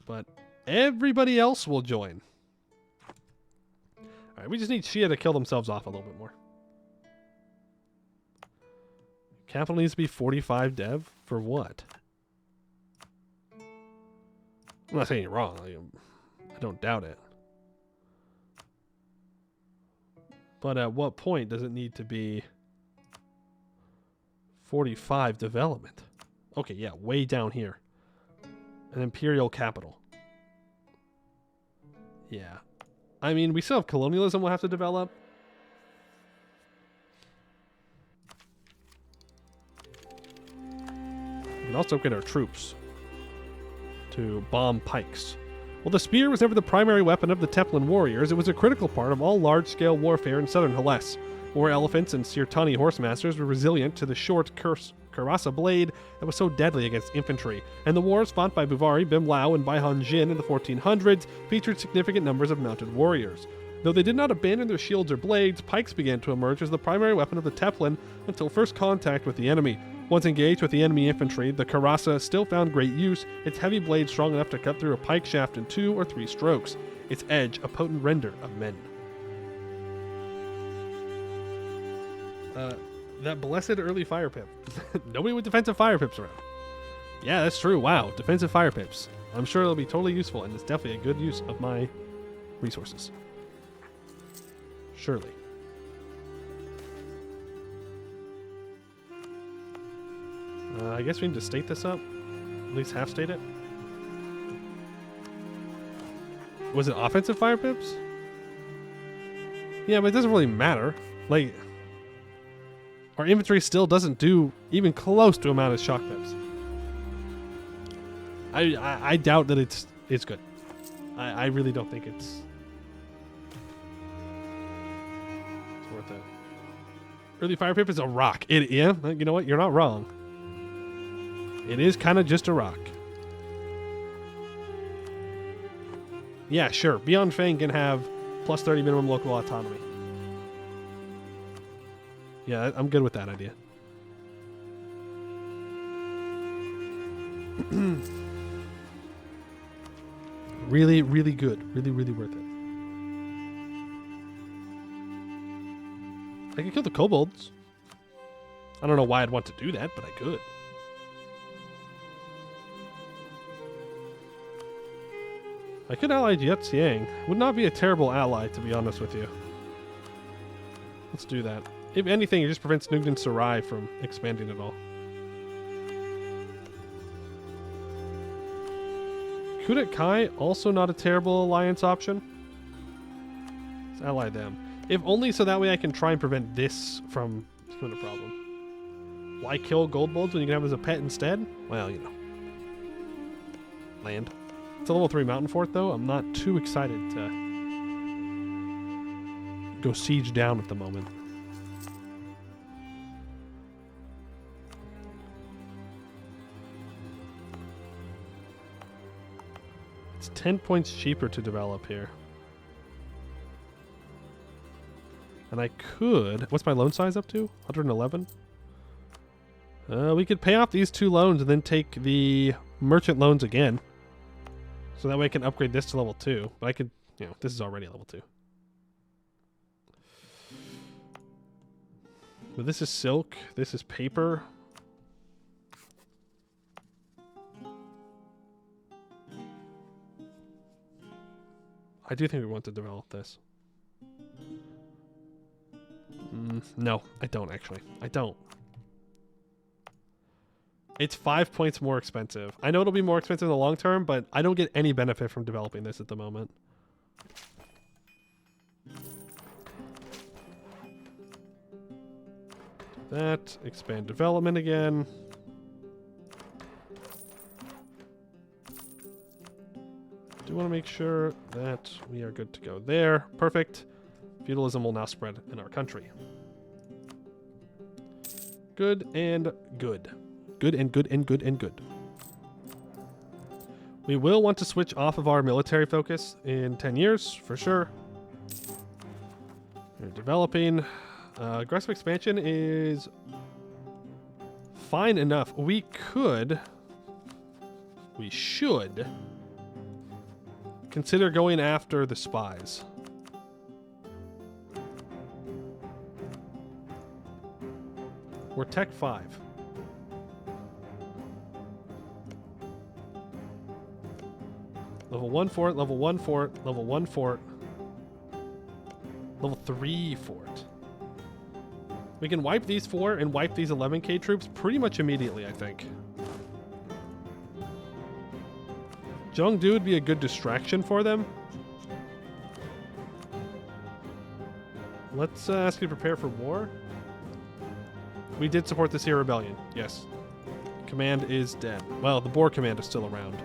but everybody else will join. Alright, we just need Shia to kill themselves off a little bit more. Capital needs to be 45 dev? For what? I'm not saying you're wrong. I don't doubt it. But at what point does it need to be 45 development? Okay, yeah, way down here. An imperial capital. Yeah. I mean, we still have colonialism we'll have to develop. We can also get our troops to bomb pikes. While the spear was never the primary weapon of the Teplin warriors, it was a critical part of all large-scale warfare in southern Hellas. War elephants and Sirtani horsemasters were resilient to the short Karasa blade that was so deadly against infantry, and the wars fought by Buvari, Bimlao, and Baihan Jin in the 1400s featured significant numbers of mounted warriors. Though they did not abandon their shields or blades, pikes began to emerge as the primary weapon of the Teplin until first contact with the enemy. Once engaged with the enemy infantry, the Karasa still found great use, its heavy blade strong enough to cut through a pike shaft in 2 or 3 strokes, its edge a potent render of men. That blessed early fire pip. Nobody with defensive fire pips around. Yeah, that's true. Wow, defensive fire pips. I'm sure it'll be totally useful, and it's definitely a good use of my resources. Surely. I guess we need to state this up. At least half state it. Was it offensive fire pips? Yeah, but it doesn't really matter. Like, our infantry still doesn't do even close to amount of shock pips. I doubt that it's good. I really don't think it's worth it. Early fire pip is a rock. Yeah, you know what? You're not wrong. It is kind of just a rock. Yeah, sure. Beyond Fang can have plus 30 minimum local autonomy. Yeah, I'm good with that idea. Really, really good. Really, really worth it. I could kill the kobolds. I don't know why I'd want to do that, but I could. I could ally Jiaxiang. Would not be a terrible ally, to be honest with you. Let's do that. If anything, it just prevents Nugden Sarai from expanding at all. Kudet Kai, also not a terrible alliance option. Let's ally them. If only so that way I can try and prevent this from becoming a problem. Why kill gold bulls when you can have them as a pet instead? Well, you know. Land. It's a level 3 mountain fort, though. I'm not too excited to go siege down at the moment. It's 10 points cheaper to develop here. And I could... What's my loan size up to? 111? We could pay off these 2 loans and then take the merchant loans again. So that way I can upgrade this to level 2. But I could... You know, this is already level 2. But this is silk. This is paper. I do think we want to develop this. No, I don't actually. I don't. It's 5 points more expensive. I know it'll be more expensive in the long term, but I don't get any benefit from developing this at the moment. That, expand development again. Do want to make sure that we are good to go there. Perfect. Feudalism will now spread in our country. Good and good. Good and good and good and good. We will want to switch off of our military focus in 10 years, for sure. We're developing. Aggressive expansion is fine enough. We should consider going after the spies. We're Tech 5. Level 1 fort, level 1 fort, level 1 fort. Level 3 fort. We can wipe these 4 and wipe these 11k troops pretty much immediately, I think. Zhongdu would be a good distraction for them. Let's ask you to prepare for war. We did support this here rebellion, yes. Command is dead. Well, the Boer command is still around.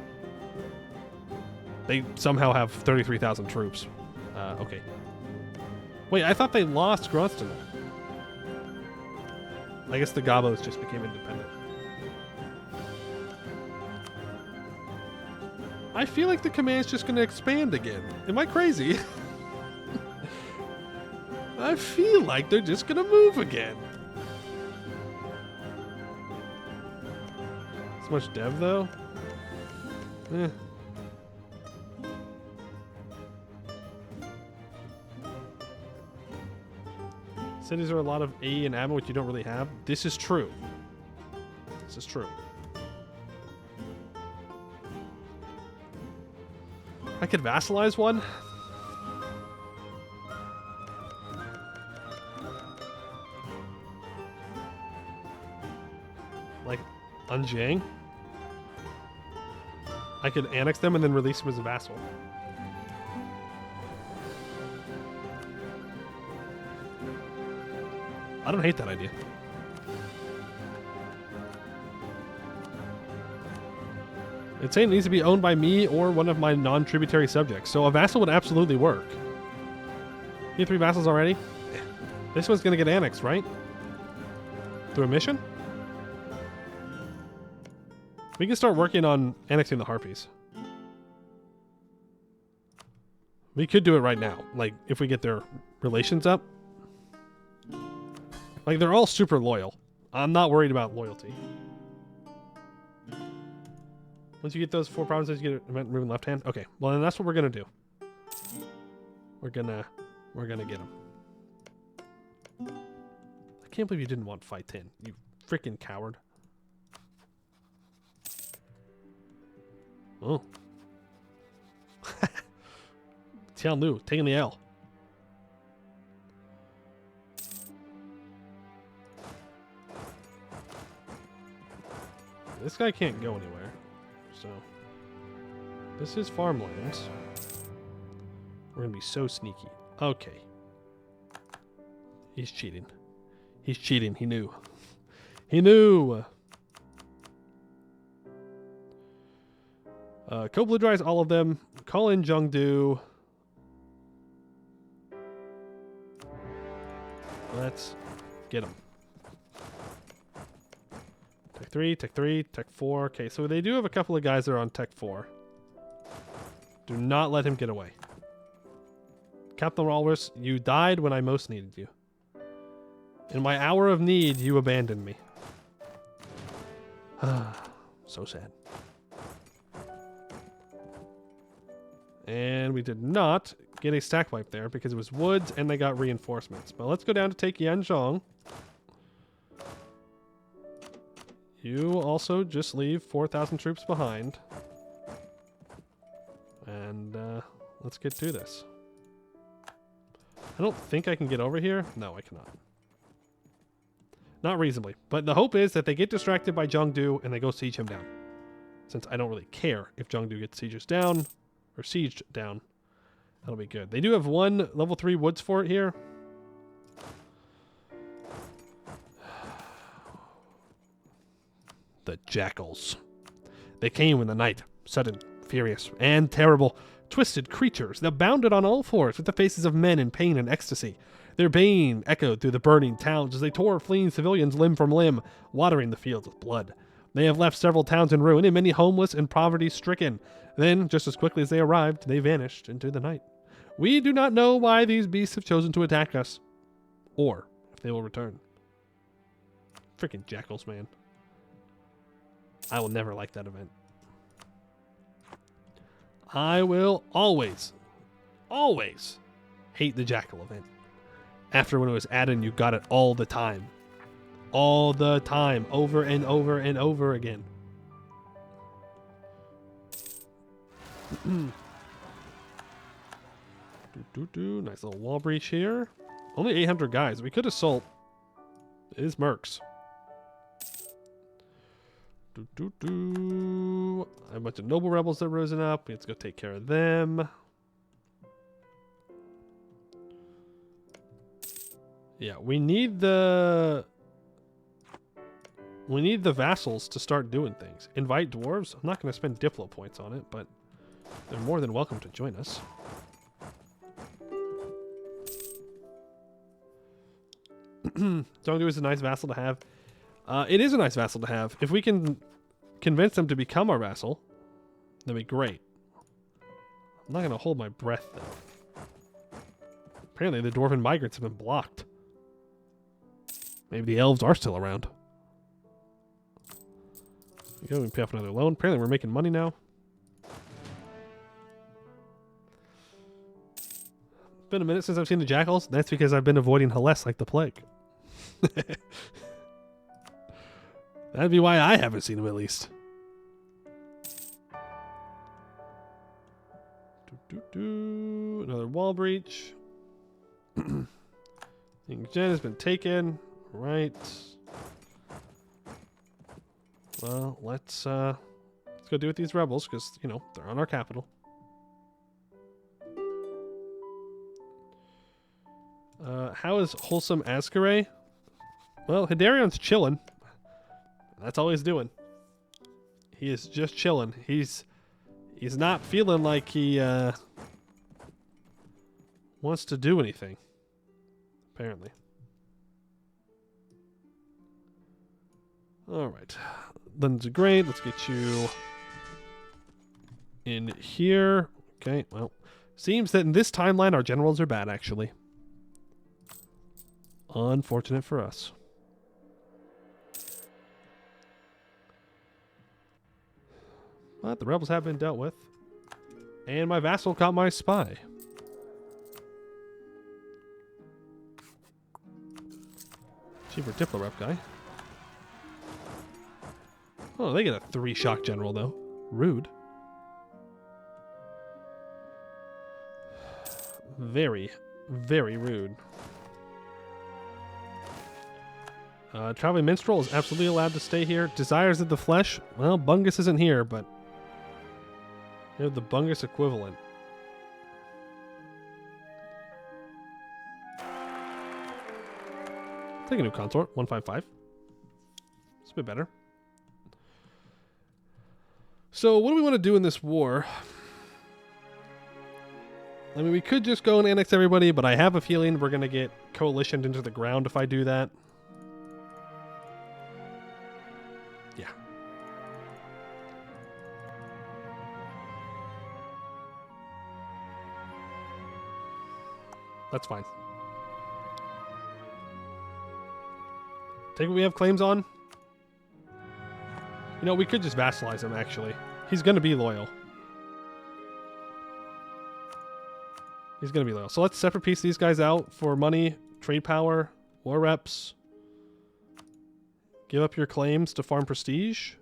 They somehow have 33,000 troops. Okay. Wait, I thought they lost Gronston. I guess the Gabos just became independent. I feel like the command's just going to expand again. Am I crazy? I feel like they're just going to move again. So much dev, though? Eh. Cities are a lot of A and ammo, which you don't really have. This is true. This is true. I could vassalize one. Like Anjiang. I could annex them and then release them as a vassal. I don't hate that idea. It's saying it needs to be owned by me or one of my non-tributary subjects. So a vassal would absolutely work. You have 3 vassals already? This one's going to get annexed, right? Through a mission? We can start working on annexing the Harpies. We could do it right now. Like, if we get their relations up. Like, they're all super loyal. I'm not worried about loyalty. Once you get those 4 provinces, you get an event moving left hand. Okay, well then that's what we're gonna do. We're gonna get them. can't believe you didn't want fight 10. You freaking coward. Oh. Tian Lu taking the L. This guy can't go anywhere. So this is farmlands. We're gonna be so sneaky. Okay. He's cheating. He's cheating. He knew. He knew. Blue dries all of them. Call in Zhengdu. Let's get him. Tech 3, Tech 3, Tech 4. Okay, so they do have a couple of guys that are on Tech 4. Do not let him get away. Captain Walrus, you died when I most needed you. In my hour of need, you abandoned me. So sad. And we did not get a stack wipe there because it was woods and they got reinforcements. But let's go down to take Yanshen. You also just leave 4,000 troops behind. And let's get to this. I don't think I can get over here. No, I cannot. Not reasonably. But the hope is that they get distracted by Zhengdu and they go siege him down. Since I don't really care if Zhengdu gets sieged down. Or sieged down. That'll be good. They do have one level 3 woods fort here. The jackals. They came in the night, sudden, furious, and terrible. Twisted creatures that bounded on all fours with the faces of men in pain and ecstasy. Their baying echoed through the burning towns as they tore fleeing civilians limb from limb, watering the fields with blood. They have left several towns in ruin and many homeless and poverty-stricken. Then, just as quickly as they arrived, they vanished into the night. We do not know why these beasts have chosen to attack us, or if they will return. Freaking jackals, man. I will never like that event. I will always hate the jackal event. After when it was added and you got it all the time. All the time. Over and over and over again. Nice little wall breach here. Only 800 guys. We could assault. It is mercs. I have a bunch of noble rebels that risen up. Let's go take care of them. Yeah, we need the vassals to start doing things. Invite dwarves. I'm not going to spend Diplo points on it, but they're more than welcome to join us. Zhengdu is a nice vassal to have. It is a nice vassal to have. If we can convince them to become our vassal, that'd be great. I'm not going to hold my breath, though. Apparently, the dwarven migrants have been blocked. Maybe the elves are still around. There we go. We can pay off another loan. Apparently, we're making money now. It's been a minute since I've seen the jackals. That's because I've been avoiding Helles like the plague. That'd be why I haven't seen him, at least. Another wall breach. Yanshen has been taken. Right. Well, let's go deal with these rebels, because, you know, they're on our capital. How is wholesome Ascaray? Well, Hidarion's chilling. That's all he's doing. He is just chilling. He's not feeling like he wants to do anything. Apparently. All right. London's great. Let's get you in here. Okay, well, seems that in this timeline our generals are bad, actually. Unfortunate for us. But the rebels have been dealt with. And my vassal got my spy. Cheaper Diplo rep guy. Oh, they get a 3 shock general, though. Rude. Very, very rude. Traveling Minstrel is absolutely allowed to stay here. Desires of the Flesh. Well, Bungus isn't here, but they're the Bungus equivalent. Take a new consort. 155. It's a bit better. So, what do we want to do in this war? I mean, we could just go and annex everybody, but I have a feeling we're going to get coalitioned into the ground if I do that. Yeah. That's fine. Take what we have claims on. You know, we could just vassalize him, actually. He's going to be loyal. He's going to be loyal. So let's separate piece these guys out for money, trade power, war reps. Give up your claims to farm prestige.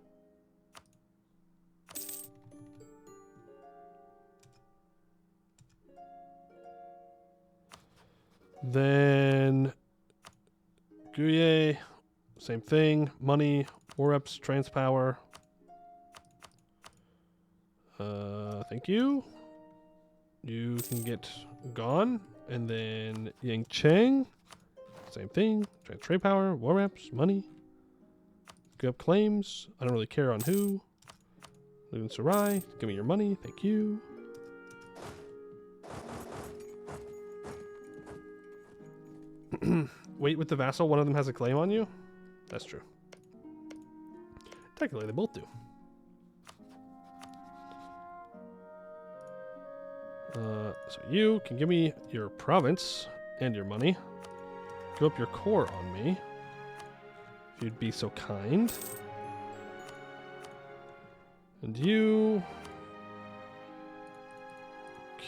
Then Guye, same thing. Money, war reps, trans power. Thank you. You can get gone. And then Yanshen, same thing. Trade power, war reps, money. Give up claims. I don't really care on who. Luden Sarai, give me your money. Thank you. Wait with the vassal. One of them has a claim on you? That's true. Technically, they both do. So you can give me your province and your money. Give up your core on me. If you'd be so kind. And you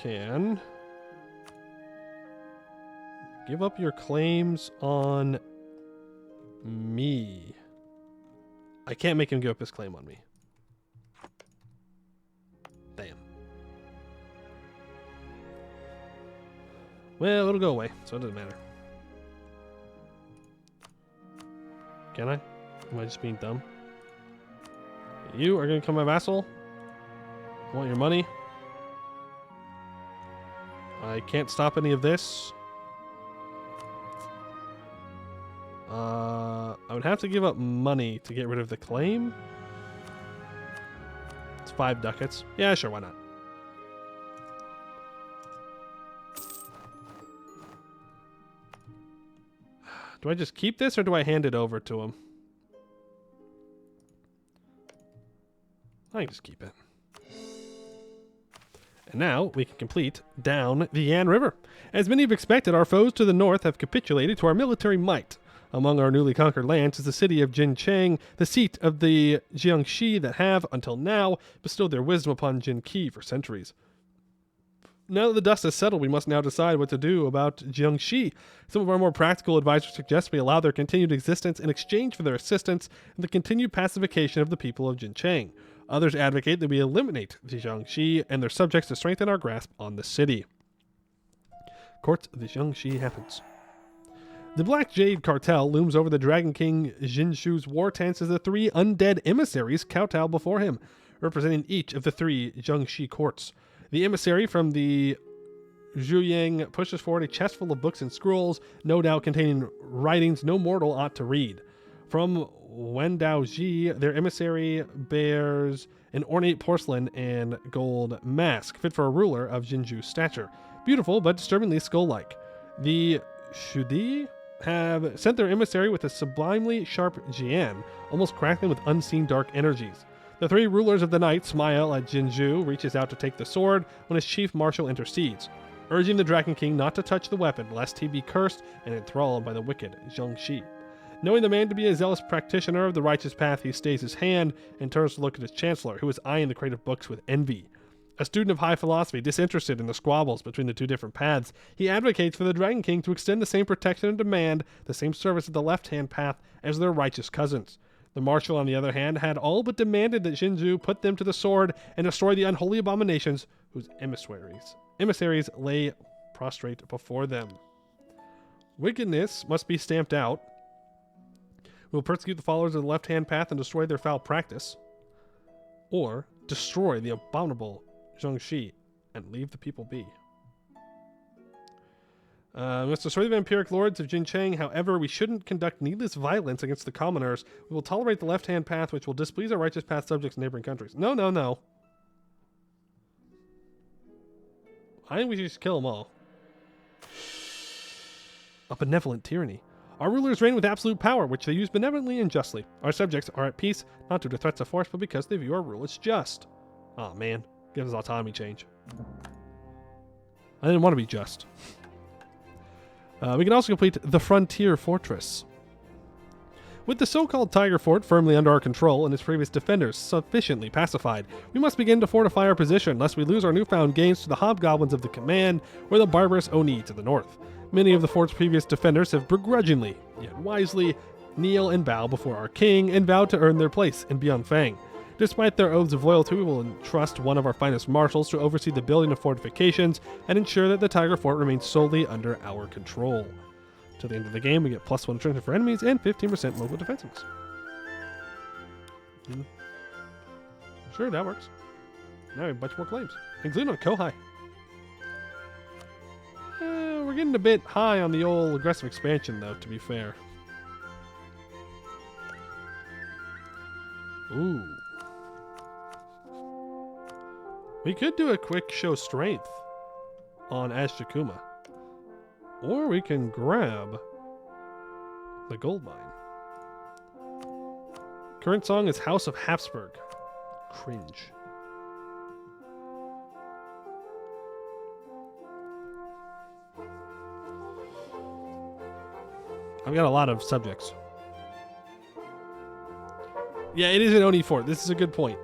can give up your claims on me. I can't make him give up his claim on me. Damn. Well, it'll go away, so it doesn't matter. Can I? Am I just being dumb? You are going to become my vassal. I want your money. I can't stop any of this. I would have to give up money to get rid of the claim. It's 5 ducats. Yeah, sure, why not? Do I just keep this or do I hand it over to him? I can just keep it. And now we can complete down the Yan River. As many have expected, our foes to the north have capitulated to our military might. Among our newly conquered lands is the city of Jincheng, the seat of the Jiangxi that have, until now, bestowed their wisdom upon Jinqi for centuries. Now that the dust has settled, we must now decide what to do about Jiangxi. Some of our more practical advisors suggest we allow their continued existence in exchange for their assistance in the continued pacification of the people of Jincheng. Others advocate that we eliminate the Jiangxi and their subjects to strengthen our grasp on the city. Court of the Jiangxi happens. The Black Jade Cartel looms over the Dragon King Jinshu's war tents as the 3 undead emissaries kowtow before him, representing each of the 3 Jiangxi courts. The emissary from the Zhuyang pushes forward a chest full of books and scrolls, no doubt containing writings no mortal ought to read. From Wendaoji, their emissary bears an ornate porcelain and gold mask, fit for a ruler of Jinju's stature. Beautiful, but disturbingly skull-like. The Shudi have sent their emissary with a sublimely sharp Jian, almost crackling with unseen dark energies. The 3 rulers of the night smile at Jinju reaches out to take the sword when his chief marshal intercedes, urging the Dragon King not to touch the weapon lest he be cursed and enthralled by the wicked Jiangxi. Knowing the man to be a zealous practitioner of the righteous path, he stays his hand and turns to look at his chancellor, who is eyeing the crate of books with envy. A student of high philosophy, disinterested in the squabbles between the two different paths, he advocates for the Dragon King to extend the same protection and demand the same service of the left-hand path as their righteous cousins. The marshal, on the other hand, had all but demanded that Jinzhou put them to the sword and destroy the unholy abominations whose emissaries lay prostrate before them. Wickedness must be stamped out. We will persecute the followers of the left-hand path and destroy their foul practice. Or destroy the abominable Zhongxi and leave the people be. We must destroy the vampiric lords of Jincheng. However, we shouldn't conduct needless violence against the commoners. We will tolerate the left-hand path, which will displease our righteous path subjects in neighboring countries. No, no, no. I think we should just kill them all. A benevolent tyranny. Our rulers reign with absolute power, which they use benevolently and justly. Our subjects are at peace, not due to threats of force, but because they view our rule as just. Aw, man. Give us autonomy change. I didn't want to be just. We can also complete the Frontier Fortress. With the so-called Tiger Fort firmly under our control and its previous defenders sufficiently pacified, we must begin to fortify our position, lest we lose our newfound gains to the hobgoblins of the command or the barbarous Oni to the north. Many of the fort's previous defenders have begrudgingly, yet wisely, kneel and bow before our king and vow to earn their place in Bianfeng. Despite their oaths of loyalty, we will entrust one of our finest marshals to oversee the building of fortifications and ensure that the Tiger Fort remains solely under our control. Till the end of the game, we get +1 attrition for enemies and 15% local defensiveness. Sure, that works. Now we have a bunch more claims, including on Kohai. We're getting a bit high on the old aggressive expansion, though, to be fair. Ooh. We could do a quick show strength on Ashtakuma. Or we can grab the gold mine. Current song is House of Habsburg. Cringe. I've got a lot of subjects. Yeah, it is an Oni fort. This is a good point.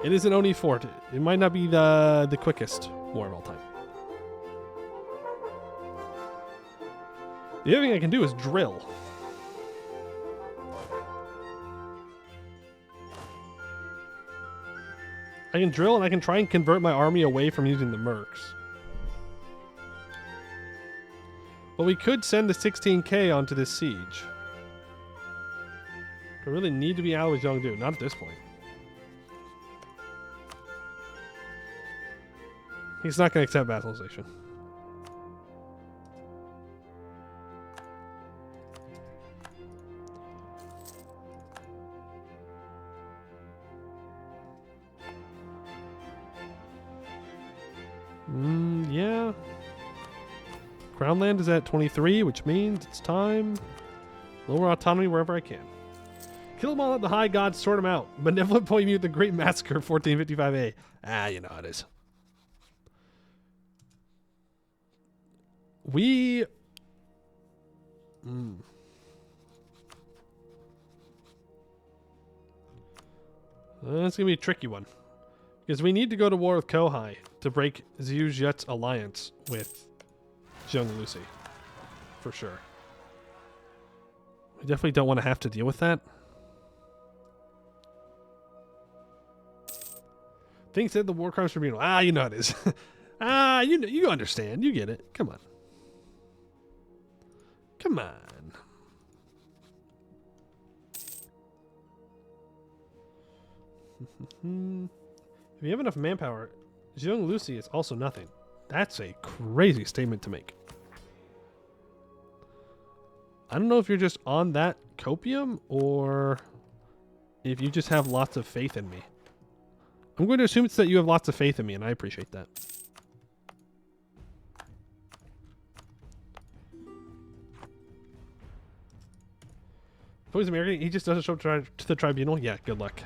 It is an Oni fort. It might not be the quickest war of all time. The other thing I can do is drill. I can drill and I can try and convert my army away from using the mercs. But we could send the 16k onto this siege. I really need to be out with Zhongdu. Not at this point. He's not going to accept vassalization. Yeah. Crown land is at 23, which means it's time. Lower autonomy wherever I can. Kill them all at the high gods, sort them out. Benevolent point mute the Great Massacre, 1455A. Ah, you know how it is. We... That's going to be a tricky one. Because we need to go to war with Kohai to break Zhu Zhet's alliance with Zheng Lucy. For sure. We definitely don't want to have to deal with that. Things said the War Crimes Tribunal. Ah, you know how it is. You understand. You get it. Come on. Come on. If you have enough manpower, Zheng Lucy is also nothing. That's a crazy statement to make. I don't know if you're just on that copium or if you just have lots of faith in me. I'm going to assume it's that you have lots of faith in me, and I appreciate that. If he's American, he just doesn't show up to the tribunal? Yeah, good luck.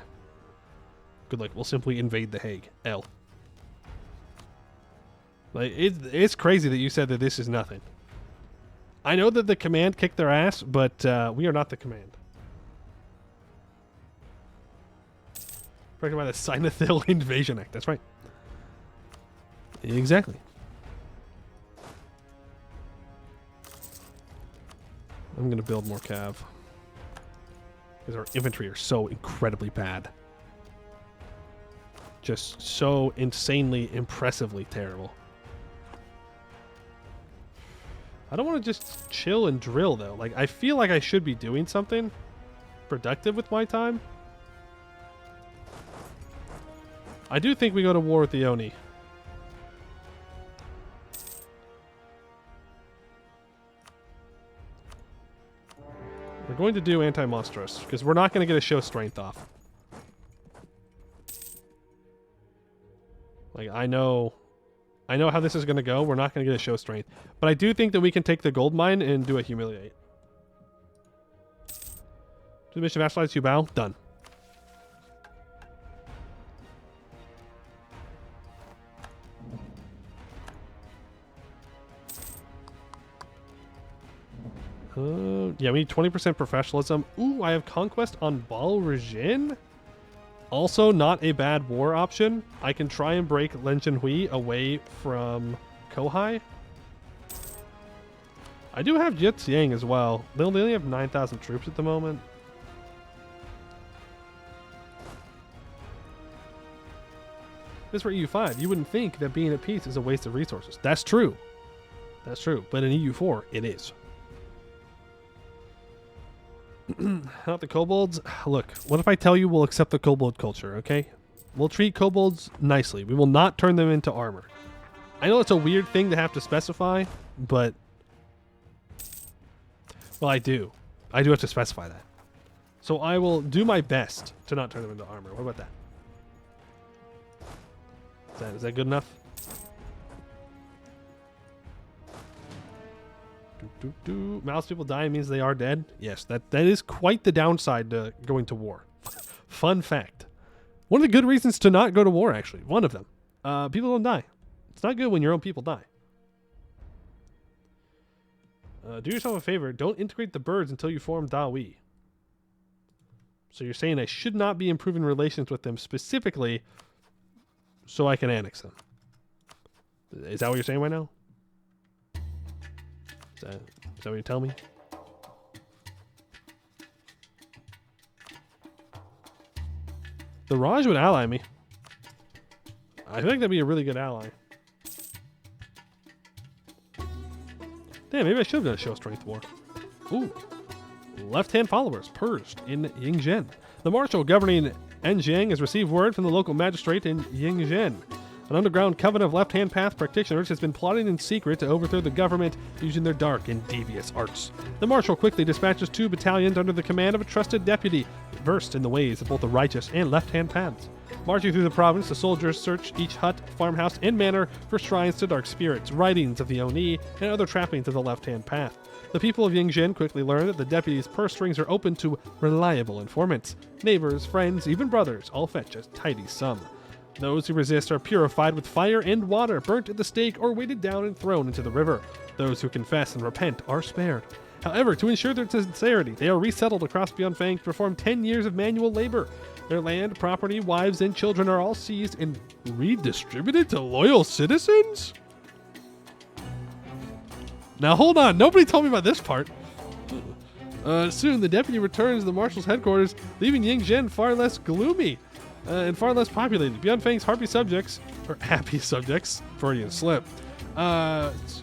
Good luck. We'll simply invade The Hague. L. Like, it's crazy that you said that this is nothing. I know that the command kicked their ass, but we are not the command. Protected by the Sinethil Invasion Act. That's right. Exactly. I'm going to build more cav. Because our infantry are so incredibly bad. Just so insanely, impressively terrible. I don't want to just chill and drill, though. Like, I feel like I should be doing something productive with my time. I do think we go to war with the Oni. We're going to do anti-monstrous, because we're not going to get a show strength off. Like, I know how this is going to go. We're not going to get a show strength. But I do think that we can take the gold mine and do a humiliate. Do the mission vassalize, you bow. Done. Yeah, we need 20% professionalism. Ooh, I have conquest on Bal Rajin. Also, not a bad war option. I can try and break Dahui away from Kohai. I do have Jitsiang as well. They only have 9,000 troops at the moment. This for EU5. You wouldn't think that being at peace is a waste of resources. That's true. That's true. But in EU4, it is. Not the kobolds. Look, what if I tell you we'll accept the kobold culture, okay? We'll treat kobolds nicely. We will not turn them into armor. I know it's a weird thing to have to specify, but... Well, I do. I do have to specify that. So I will do my best to not turn them into armor. What about that? Is that good enough? Mouse people die means they are dead. Yes, that is quite the downside to going to war. Fun fact. One of the good reasons to not go to war, actually. One of them. People don't die. It's not good when your own people die. Do yourself a favor. Don't integrate the birds until you form Dahui. So you're saying I should not be improving relations with them specifically so I can annex them. Is that what you're saying right now? Is that what you're telling me? The Raj would ally me. I feel like that'd be a really good ally. Damn, maybe I should have done a show strength war. Ooh. Left-hand followers purged in Yingzhen. The marshal governing Anjiang has received word from the local magistrate in Yingzhen. An underground coven of left-hand path practitioners has been plotting in secret to overthrow the government using their dark and devious arts. The marshal quickly dispatches 2 battalions under the command of a trusted deputy, versed in the ways of both the righteous and left-hand paths. Marching through the province, the soldiers search each hut, farmhouse, and manor for shrines to dark spirits, writings of the Oni, and other trappings of the left-hand path. The people of Yingzhen quickly learn that the deputy's purse strings are open to reliable informants. Neighbors, friends, even brothers all fetch a tidy sum. Those who resist are purified with fire and water, burnt at the stake, or weighted down and thrown into the river. Those who confess and repent are spared. However, to ensure their sincerity, they are resettled across Beyondfang to perform 10 years of manual labor. Their land, property, wives, and children are all seized and redistributed to loyal citizens? Now hold on, nobody told me about this part. Soon the deputy returns to the marshal's headquarters, leaving Yingzhen far less gloomy. And far less populated. Beyondfang's happy subjects, Freudian slip,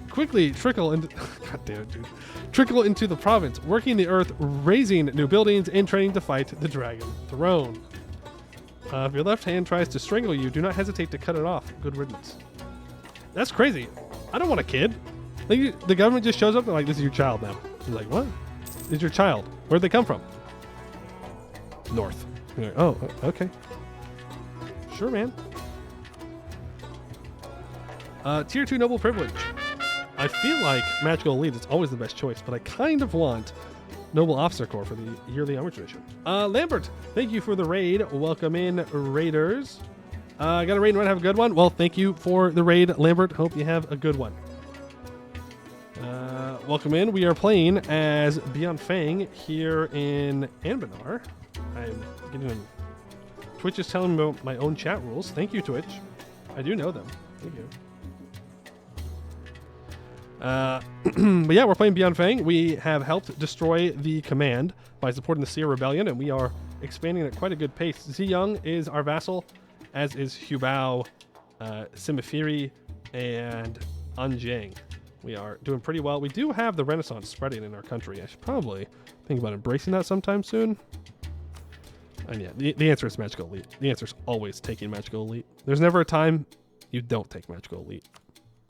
quickly trickle into, God damn it, dude, trickle into the province, working the earth, raising new buildings, and training to fight the dragon throne. If your left hand tries to strangle you, do not hesitate to cut it off. Good riddance. That's crazy. I don't want a kid. Like, the government just shows up and like, this is your child now. You're like, what? This is your child. Where'd they come from? North. You're like, oh, okay. Sure, man. Tier 2 Noble Privilege. I feel like Magical Elite is always the best choice, but I kind of want Noble Officer Corps for the yearly armor tradition. Lambert, thank you for the raid. Welcome in, Raiders. Got a raid and want to have a good one? Well, thank you for the raid, Lambert. Hope you have a good one. Welcome in. We are playing as Beyondfang here in Anbennar. I'm getting an... Twitch is telling me about my own chat rules. Thank you, Twitch. I do know them. Thank you. But yeah, we're playing Beyond Fang. We have helped destroy the command by supporting the Seer Rebellion, and we are expanding at quite a good pace. Ziyang is our vassal, as is Hubao, Simifiri, and Anjing. We are doing pretty well. We do have the Renaissance spreading in our country. I should probably think about embracing that sometime soon. And yeah, the answer is Magical Elite. The answer is always taking Magical Elite. There's never a time you don't take Magical Elite.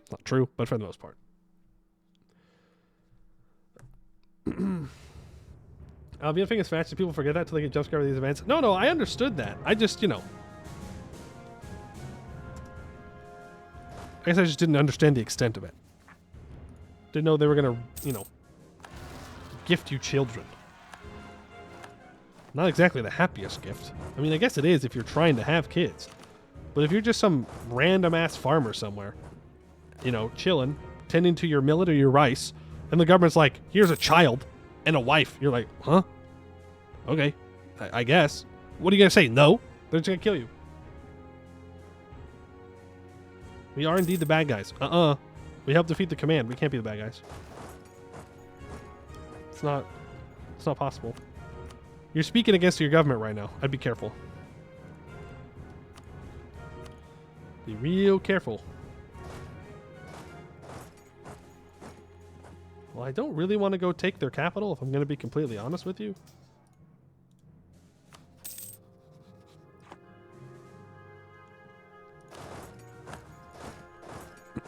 It's not true, but for the most part. Beyond Fang is fast, so people forget that till they get jump scared with these events. No, I understood that. I just, I guess I just didn't understand the extent of it. Didn't know they were going to, gift you children. Not exactly the happiest gift. I mean, I guess it is if you're trying to have kids. But if you're just some random-ass farmer somewhere, chilling, tending to your millet or your rice, and the government's like, here's a child and a wife. You're like, huh? Okay, I guess. What are you going to say? No? They're just going to kill you. We are indeed the bad guys. We help defeat the command. We can't be the bad guys. It's not possible. You're speaking against your government right now. I'd be careful. Be real careful. Well, I don't really want to go take their capital, if I'm going to be completely honest with you.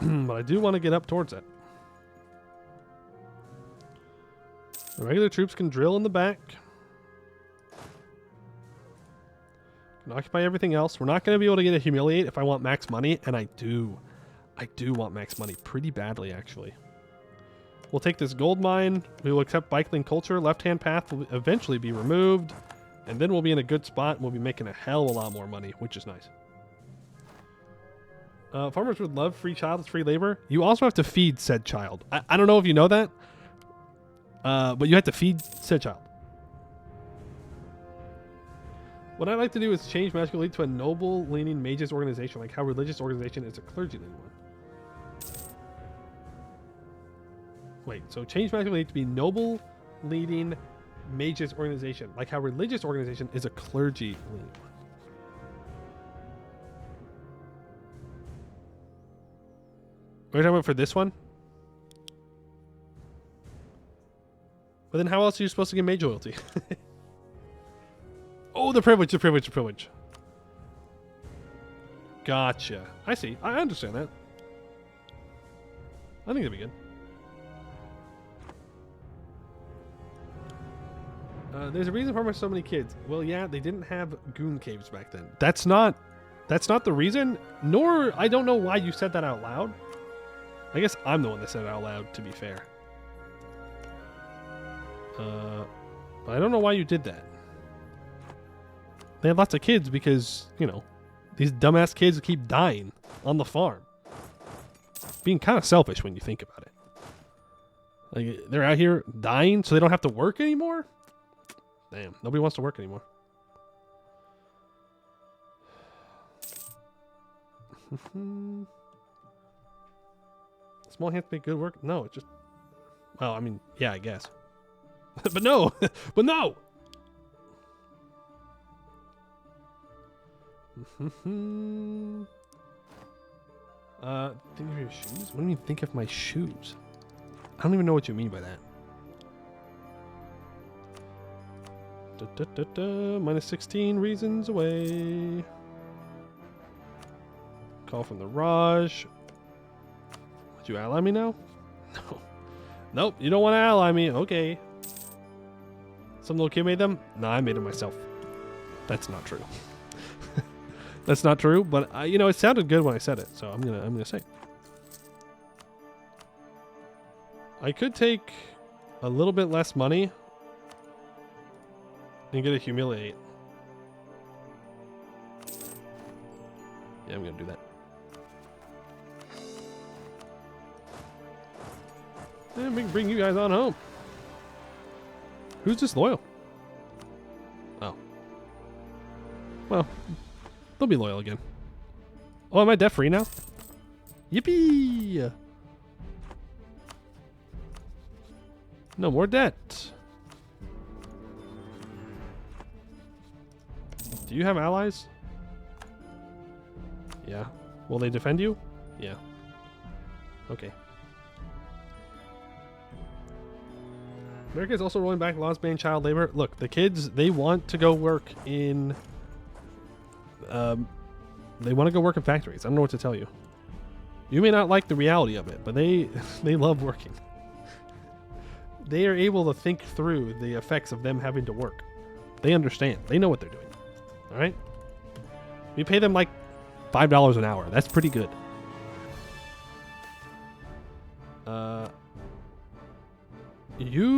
But I do want to get up towards it. The regular troops can drill in the back. Can occupy everything else. We're not going to be able to get a humiliate if I want max money, and I do. I do want max money pretty badly, actually. We'll take this gold mine. We will accept Bikeling culture. Left-hand path will eventually be removed, and then we'll be in a good spot, and we'll be making a hell of a lot more money, which is nice. Farmers would love free child with free labor. You also have to feed said child. I don't know if you know that, but you have to feed said child. What I'd like to do is change Magical Elite to a noble-leaning mages organization, like how religious organization is a clergy-leaning one. Wait, so change Magical Elite to be noble-leading mages organization, like how religious organization is a clergy-leaning one. We're talking about for this one? But then how else are you supposed to get mage loyalty? Oh, the privilege. Gotcha. I see. I understand that. I think it'd be good. There's a reason farmers have so many kids. Well, yeah, they didn't have goon caves back then. That's not the reason, nor I don't know why you said that out loud. I guess I'm the one that said it out loud, to be fair. But I don't know why you did that. They had lots of kids because, these dumbass kids keep dying on the farm. Being kind of selfish when you think about it. Like, they're out here dying so they don't have to work anymore? Damn, nobody wants to work anymore. Small hands make good work? No, it's just... Well, I mean, yeah, I guess. But no! But no! Think of your shoes? What do you mean think of my shoes? I don't even know what you mean by that. Minus 16 reasons away. Call from the Raj. Would you ally me now? No. Nope, you don't want to ally me. Okay. Some little kid made them? No, I made them myself. That's not true. That's not true, but it sounded good when I said it, so I'm gonna say it. I could take a little bit less money and get a humiliate. Yeah, I'm gonna do that. And we can bring you guys on home. Who's disloyal? Oh. Well, they'll be loyal again. Oh, am I debt free now? Yippee! No more debt. Do you have allies? Yeah. Will they defend you? Yeah. Okay. America is also rolling back laws banning child labor. Look, the kids, they want to go work in... they want to go work in factories. I don't know what to tell you. You may not like the reality of it, but they love working. They are able to think through the effects of them having to work. They understand. They know what they're doing. All right? We pay them like $5 an hour. That's pretty good.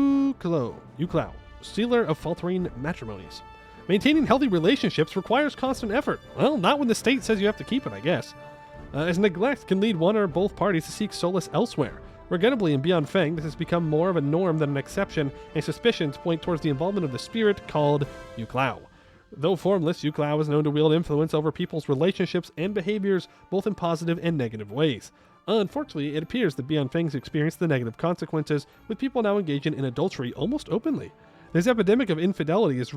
Yuclau, sealer of faltering matrimonies. Maintaining healthy relationships requires constant effort. Well, not when the state says you have to keep it, I guess. As neglect can lead one or both parties to seek solace elsewhere. Regrettably, in Beyond Feng, this has become more of a norm than an exception, and suspicions point towards the involvement of the spirit called Yuclau. Though formless, Yuclau is known to wield influence over people's relationships and behaviors, both in positive and negative ways. Unfortunately, it appears that Beyond Feng's experienced the negative consequences, with people now engaging in adultery almost openly. This epidemic of infidelity is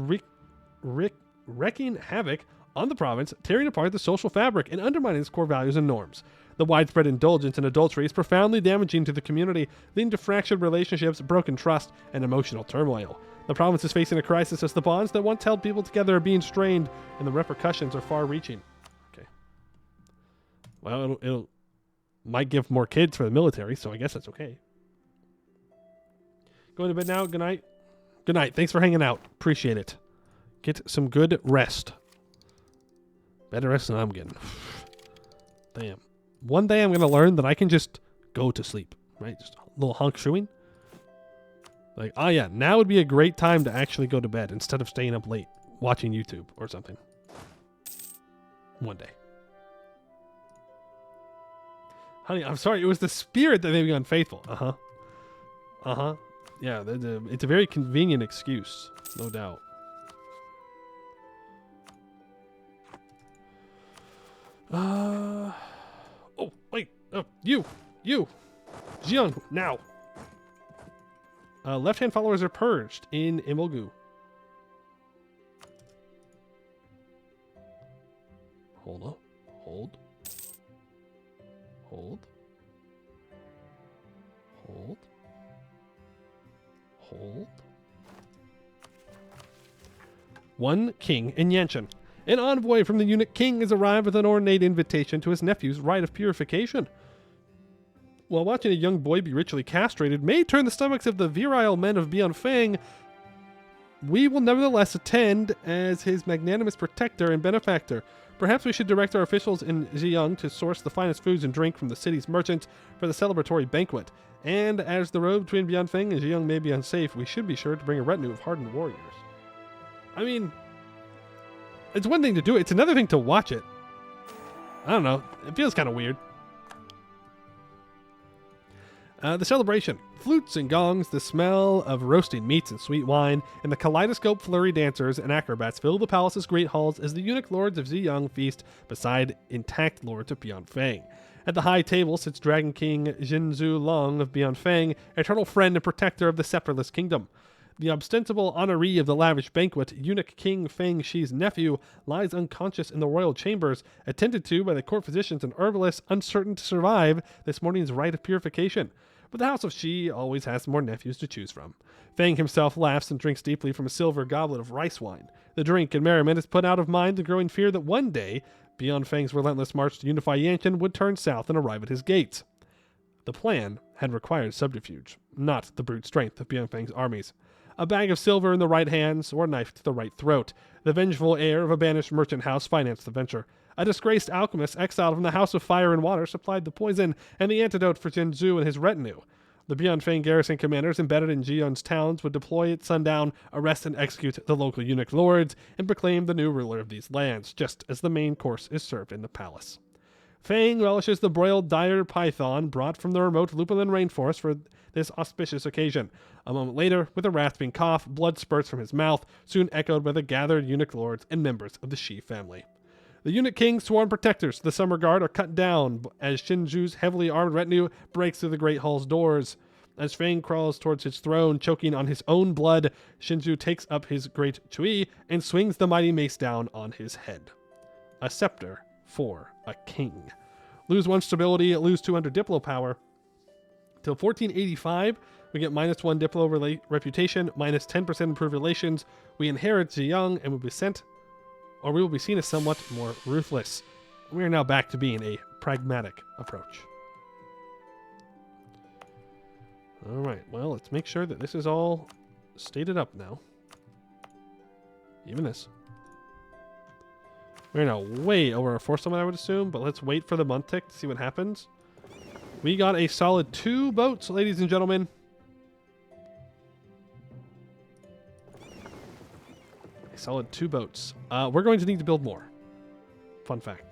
wreaking havoc on the province, tearing apart the social fabric and undermining its core values and norms. The widespread indulgence in adultery is profoundly damaging to the community, leading to fractured relationships, broken trust, and emotional turmoil. The province is facing a crisis as the bonds that once held people together are being strained, and the repercussions are far-reaching. Okay. Well, it'll might give more kids for the military, so I guess that's okay. Going to bed now. Good night. Good night. Thanks for hanging out. Appreciate it. Get some good rest. Better rest than I'm getting. Damn. One day I'm going to learn that I can just go to sleep, right? Just a little honk shoeing. Like, oh yeah, now would be a great time to actually go to bed instead of staying up late watching YouTube or something. One day. Honey, I'm sorry. It was the spirit that made me unfaithful. Uh-huh. Uh-huh. Yeah, it's a very convenient excuse, no doubt. Oh, wait. You. Jiang, now. Left-hand followers are purged in Imolgu. Hold up. Hold. One king in Yanshen. An envoy from the eunuch king has arrived with an ornate invitation to his nephew's rite of purification. While watching a young boy be ritually castrated may turn the stomachs of the virile men of Beyond Feng, we will nevertheless attend as his magnanimous protector and benefactor. Perhaps we should direct our officials in Ziyang to source the finest foods and drink from the city's merchants for the celebratory banquet. And as the road between Beyond Feng and Ziyang may be unsafe, we should be sure to bring a retinue of hardened warriors. I mean, it's one thing to do it. It's another thing to watch it. I don't know. It feels kind of weird. The celebration. Flutes and gongs, the smell of roasting meats and sweet wine, and the kaleidoscope flurry dancers and acrobats fill the palace's great halls as the eunuch lords of Ziyang feast beside intact lords of Beyond Feng. At the high table sits Dragon King Jinzhu Long of Beyond Feng, eternal friend and protector of the scepterless kingdom. The ostensible honoree of the lavish banquet, eunuch King Feng Shi's nephew, lies unconscious in the royal chambers, attended to by the court physicians and herbalists uncertain to survive this morning's rite of purification. But the house of Shi always has more nephews to choose from. Feng himself laughs and drinks deeply from a silver goblet of rice wine. The drink and merriment has put out of mind the growing fear that one day, Beyond Feng's relentless march to unify Yanshen would turn south and arrive at his gates. The plan had required subterfuge, not the brute strength of Beyond Feng's armies. A bag of silver in the right hands or a knife to the right throat. The vengeful heir of a banished merchant house financed the venture. A disgraced alchemist exiled from the House of Fire and Water supplied the poison and the antidote for Jinzhu and his retinue. The Beyond Feng garrison commanders embedded in Jiyun's towns would deploy at sundown, arrest and execute the local eunuch lords, and proclaim the new ruler of these lands, just as the main course is served in the palace. Feng relishes the broiled dire python brought from the remote Lupolin rainforest for this auspicious occasion. A moment later, with a rasping cough, blood spurts from his mouth, soon echoed by the gathered eunuch lords and members of the Shi family. The eunuch king's sworn protectors, the Summer Guard, are cut down as Shinju's heavily armed retinue breaks through the Great Hall's doors. As Fang crawls towards his throne, choking on his own blood, Shinju takes up his great chui and swings the mighty mace down on his head. A scepter for a king. Lose 1 stability, lose 200 Diplo power. Till 1485, we get -1 Diplo reputation, minus 10% improved relations. We inherit Ziyang and will be sent, or we will be seen as somewhat more ruthless. We are now back to being a pragmatic approach. Alright, well, let's make sure that this is all stated up now. Even this. We're now way over our force limit, I would assume, but let's wait for the month tick to see what happens. We got a solid 2 boats, ladies and gentlemen. A solid 2 boats. We're going to need to build more. Fun fact.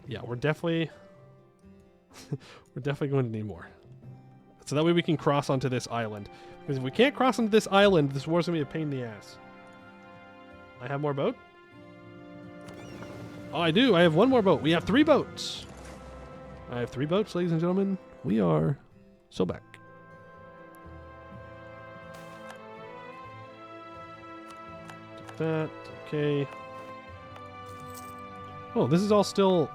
Yeah, we're definitely going to need more. So that way we can cross onto this island. Because if we can't cross onto this island, this war's going to be a pain in the ass. I have more boat? Oh, I do. I have 1 more boat. We have 3 boats. I have 3 boats, ladies and gentlemen. We are so back. Take that. Okay. Oh, this is all still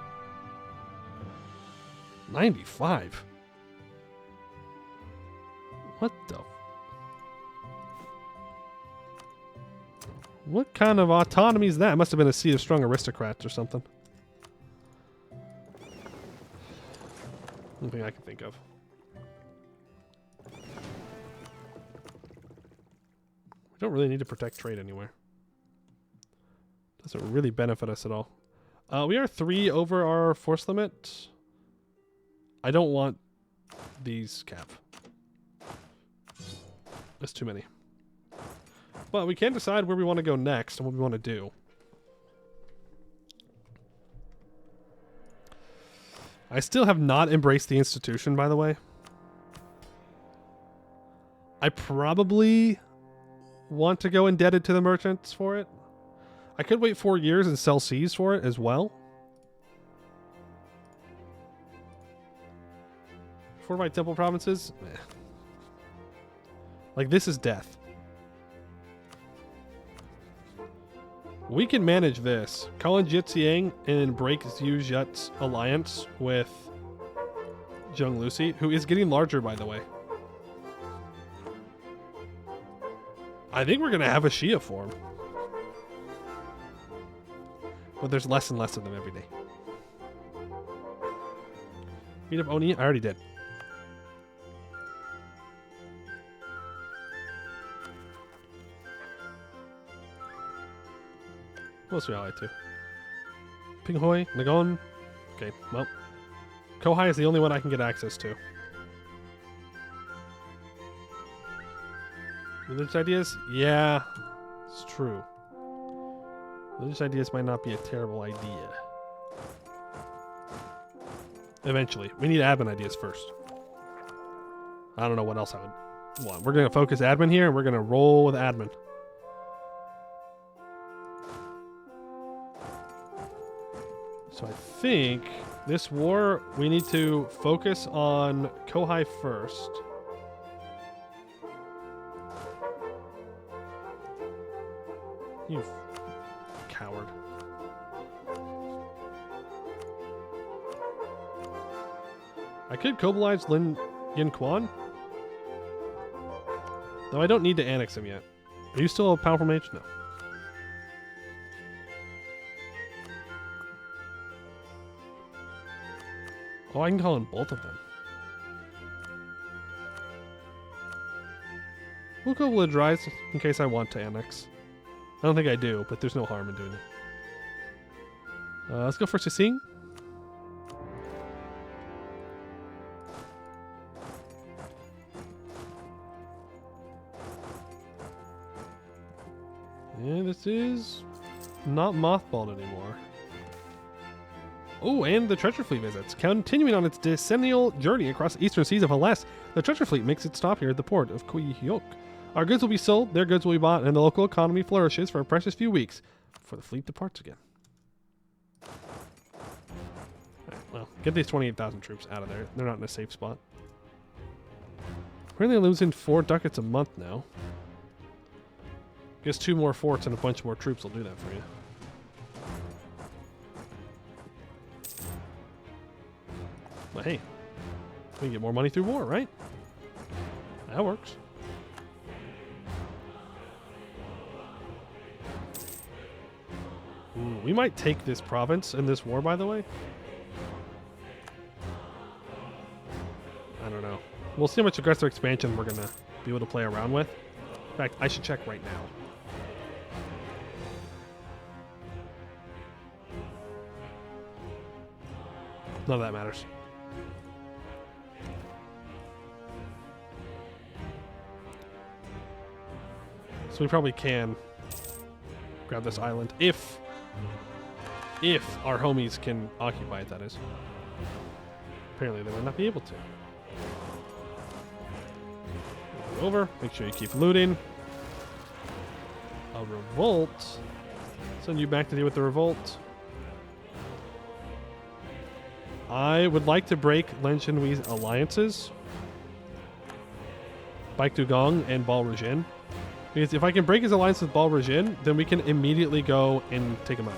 95. What the? What kind of autonomy is that? It must have been a Sea of Strong Aristocrats or something. Nothing I can think of. We don't really need to protect trade anywhere. Doesn't really benefit us at all. We are 3 over our force limit. I don't want these cap. That's too many. But we can decide where we want to go next and what we want to do. I still have not embraced the institution, by the way. I probably want to go indebted to the merchants for it. I could wait 4 years and sell seas for it as well. Fortified temple provinces? Eh. Like, this is death. We can manage this. Call in Jitsiang and break Zhu Zhet's alliance with Zheng Lucy, who is getting larger, by the way. I think we're going to have a Shia form. But there's less and less of them every day. Beat up Oni? I already did. What else we allied to? Pinghoi? Nagon? Okay, well. Kohai is the only one I can get access to. Religious ideas? Yeah, it's true. Religious ideas might not be a terrible idea. Eventually. We need admin ideas first. I don't know what else I would want. We're going to focus admin here, and we're going to roll with admin. So I think this war, we need to focus on Kohai first. You coward. I could Kobalize Lin Yin Quan. Though I don't need to annex him yet. Are you still a powerful mage? No. Oh, I can call in both of them. We'll go with Rise in case I want to annex. I don't think I do, but there's no harm in doing it. Let's go for Sising. And this is not mothballed anymore. Oh, and the treasure fleet visits. Continuing on its decennial journey across the eastern seas of Hellas, the treasure fleet makes its stop here at the port of Kuihyok. Our goods will be sold, their goods will be bought, and the local economy flourishes for a precious few weeks before the fleet departs again. Well, get these 28,000 troops out of there. They're not in a safe spot. We're only losing 4 ducats a month now. Guess 2 more forts and a bunch more troops will do that for you. But hey, we can get more money through war, right? That works. Ooh, we might take this province in this war, by the way. I don't know. We'll see how much aggressive expansion we're going to be able to play around with. In fact, I should check right now. None of that matters. So we probably can grab this island if our homies can occupy it, that is. Apparently they might not be able to. Go over, make sure you keep looting. A revolt. Send you back to deal with the revolt. I would like to break Len Shenhui's alliances. Baik Dugong and Bal Rajin. Because if I can break his alliance with Bal Rajin, then we can immediately go and take him out.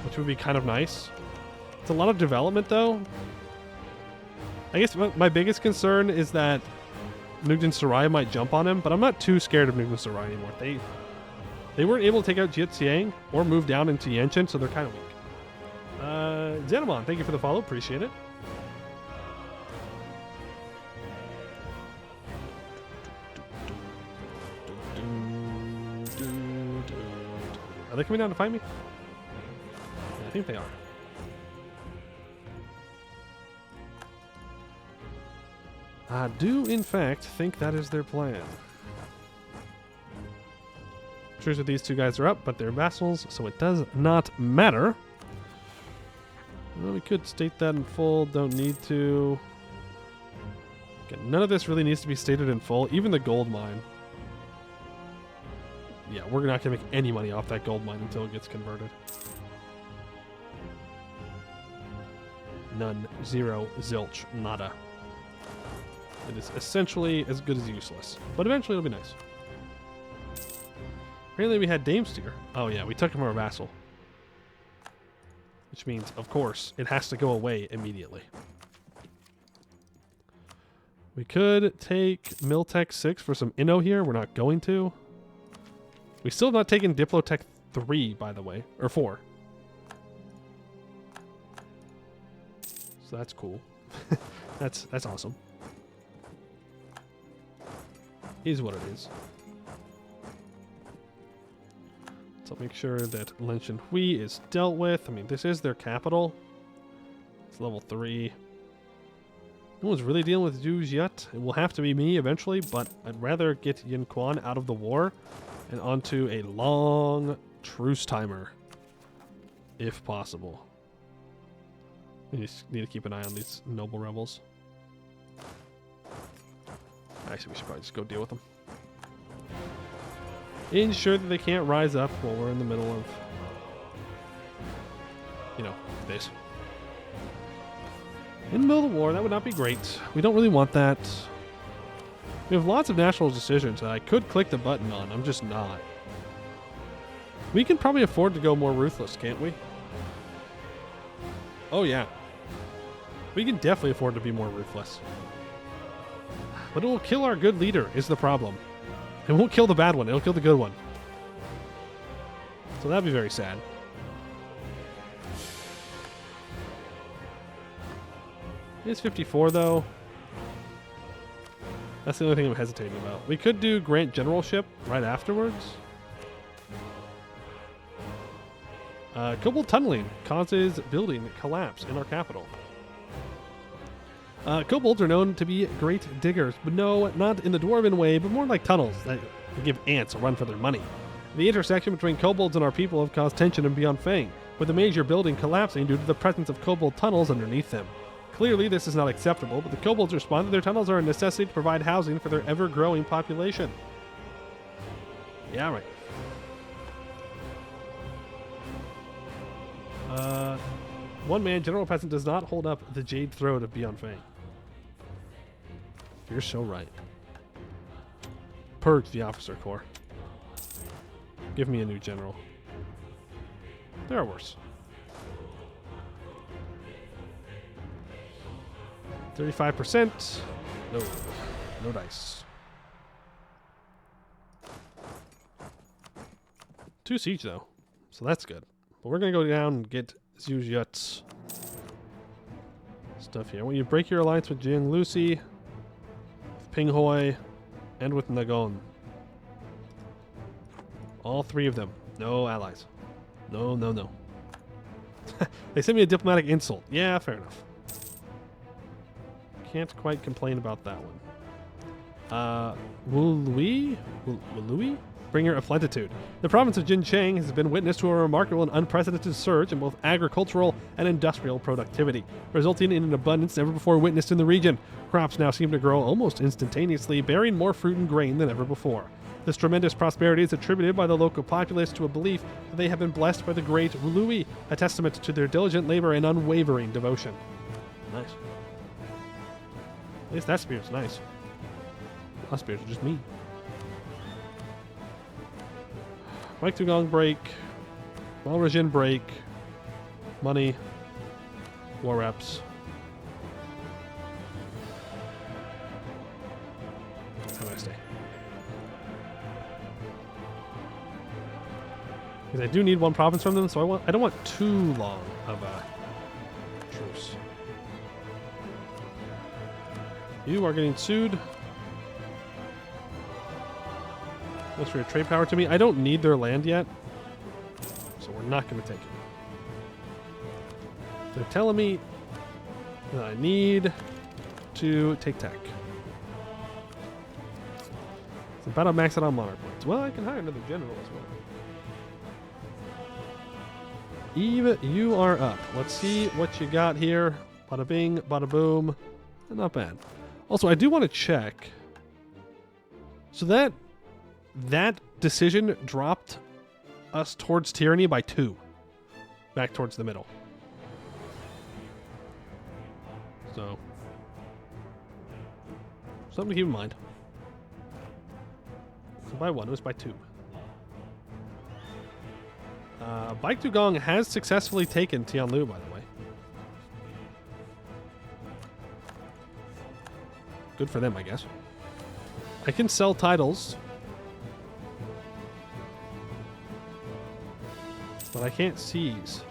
Which would be kind of nice. It's a lot of development, though. I guess my biggest concern is that Nugent Sarai might jump on him, but I'm not too scared of Nugent Sarai anymore. They weren't able to take out Jietziang or move down into Yanshen, so they're kind of weak. Xenomon, thank you for the follow. Appreciate it. Are they coming down to fight me? Yeah, I think they are. I do, in fact, think that is their plan. Truce with these 2 guys are up, but they're vassals, so it does not matter. Well, we could state that in full. Don't need to. Okay, none of this really needs to be stated in full. Even the gold mine. Yeah, we're not going to make any money off that gold mine until it gets converted. None. Zero. Zilch. Nada. It is essentially as good as useless. But eventually it'll be nice. Apparently we had Damesteer. Oh yeah, we took him from our vassal. Which means, of course, it has to go away immediately. We could take Miltech 6 for some Inno here. We're not going to. We still have not taken Diplotech 3, by the way. Or 4. So that's cool. That's awesome. Is what it is. So make sure that Len Shenhui is dealt with. I mean, this is their capital. It's level 3. No one's really dealing with Zhu yet. It will have to be me eventually, but I'd rather get Yin Quan out of the war and onto a long truce timer, if possible. We just need to keep an eye on these noble rebels. Actually, we should probably just go deal with them. Ensure that they can't rise up while we're in the middle of, you know, this. In the middle of the war, that would not be great. We don't really want that. We have lots of national decisions that I could click the button on. I'm just not. We can probably afford to go more ruthless, can't we? Oh, yeah. We can definitely afford to be more ruthless. But it will kill our good leader, is the problem. It won't kill the bad one. It'll kill the good one. So that'd be very sad. It's 54, though. That's the only thing I'm hesitating about. We could do Grant Generalship right afterwards. Kobold tunneling causes building collapse in our capital. Kobolds are known to be great diggers, but no, not in the dwarven way, but more like tunnels that give ants a run for their money. The intersection between kobolds and our people have caused tension in Beyond Fang, with a major building collapsing due to the presence of kobold tunnels underneath them. Clearly, this is not acceptable, but the kobolds respond that their tunnels are a necessity to provide housing for their ever-growing population. Yeah, right. One man, General Peasant does not hold up the Jade Throat of Beyond Fang. You're so right. Purge the officer corps. Give me a new general. There are worse. 35%. No. No dice. 2 siege though. So that's good. But we're gonna go down and get Zhuzhut's stuff here. When you break your alliance with Jing Lucy, with Pinghoi, and with Nagon. All 3 of them. No allies. No, no, no. They sent me a diplomatic insult. Yeah, fair enough. Can't quite complain about that one. Wului? Bringer of Plentitude. The province of Jincheng has been witness to a remarkable and unprecedented surge in both agricultural and industrial productivity, resulting in an abundance never before witnessed in the region. Crops now seem to grow almost instantaneously, bearing more fruit and grain than ever before. This tremendous prosperity is attributed by the local populace to a belief that they have been blessed by the great Wului, a testament to their diligent labor and unwavering devotion. Nice. At least that spear's nice. My spears are just mean. Mike Tugong break. Walrajin break. Money. War reps. How do I stay? Because I do need 1 province from them, so I don't want too long of a truce. You are getting sued. What's for your trade power to me? I don't need their land yet, so we're not going to take it. They're telling me that I need to take tech. So about to max it on monarch points. Well, I can hire another general as well. Eve, you are up. Let's see what you got here. Bada bing, bada boom. Not bad. Also, I do want to check. So that decision dropped us towards tyranny by 2. Back towards the middle. So, something to keep in mind. So by 1, it was by 2. Baik Dugong has successfully taken Tianlu, by the way. Good for them, I guess. I can sell titles, but I can't seize.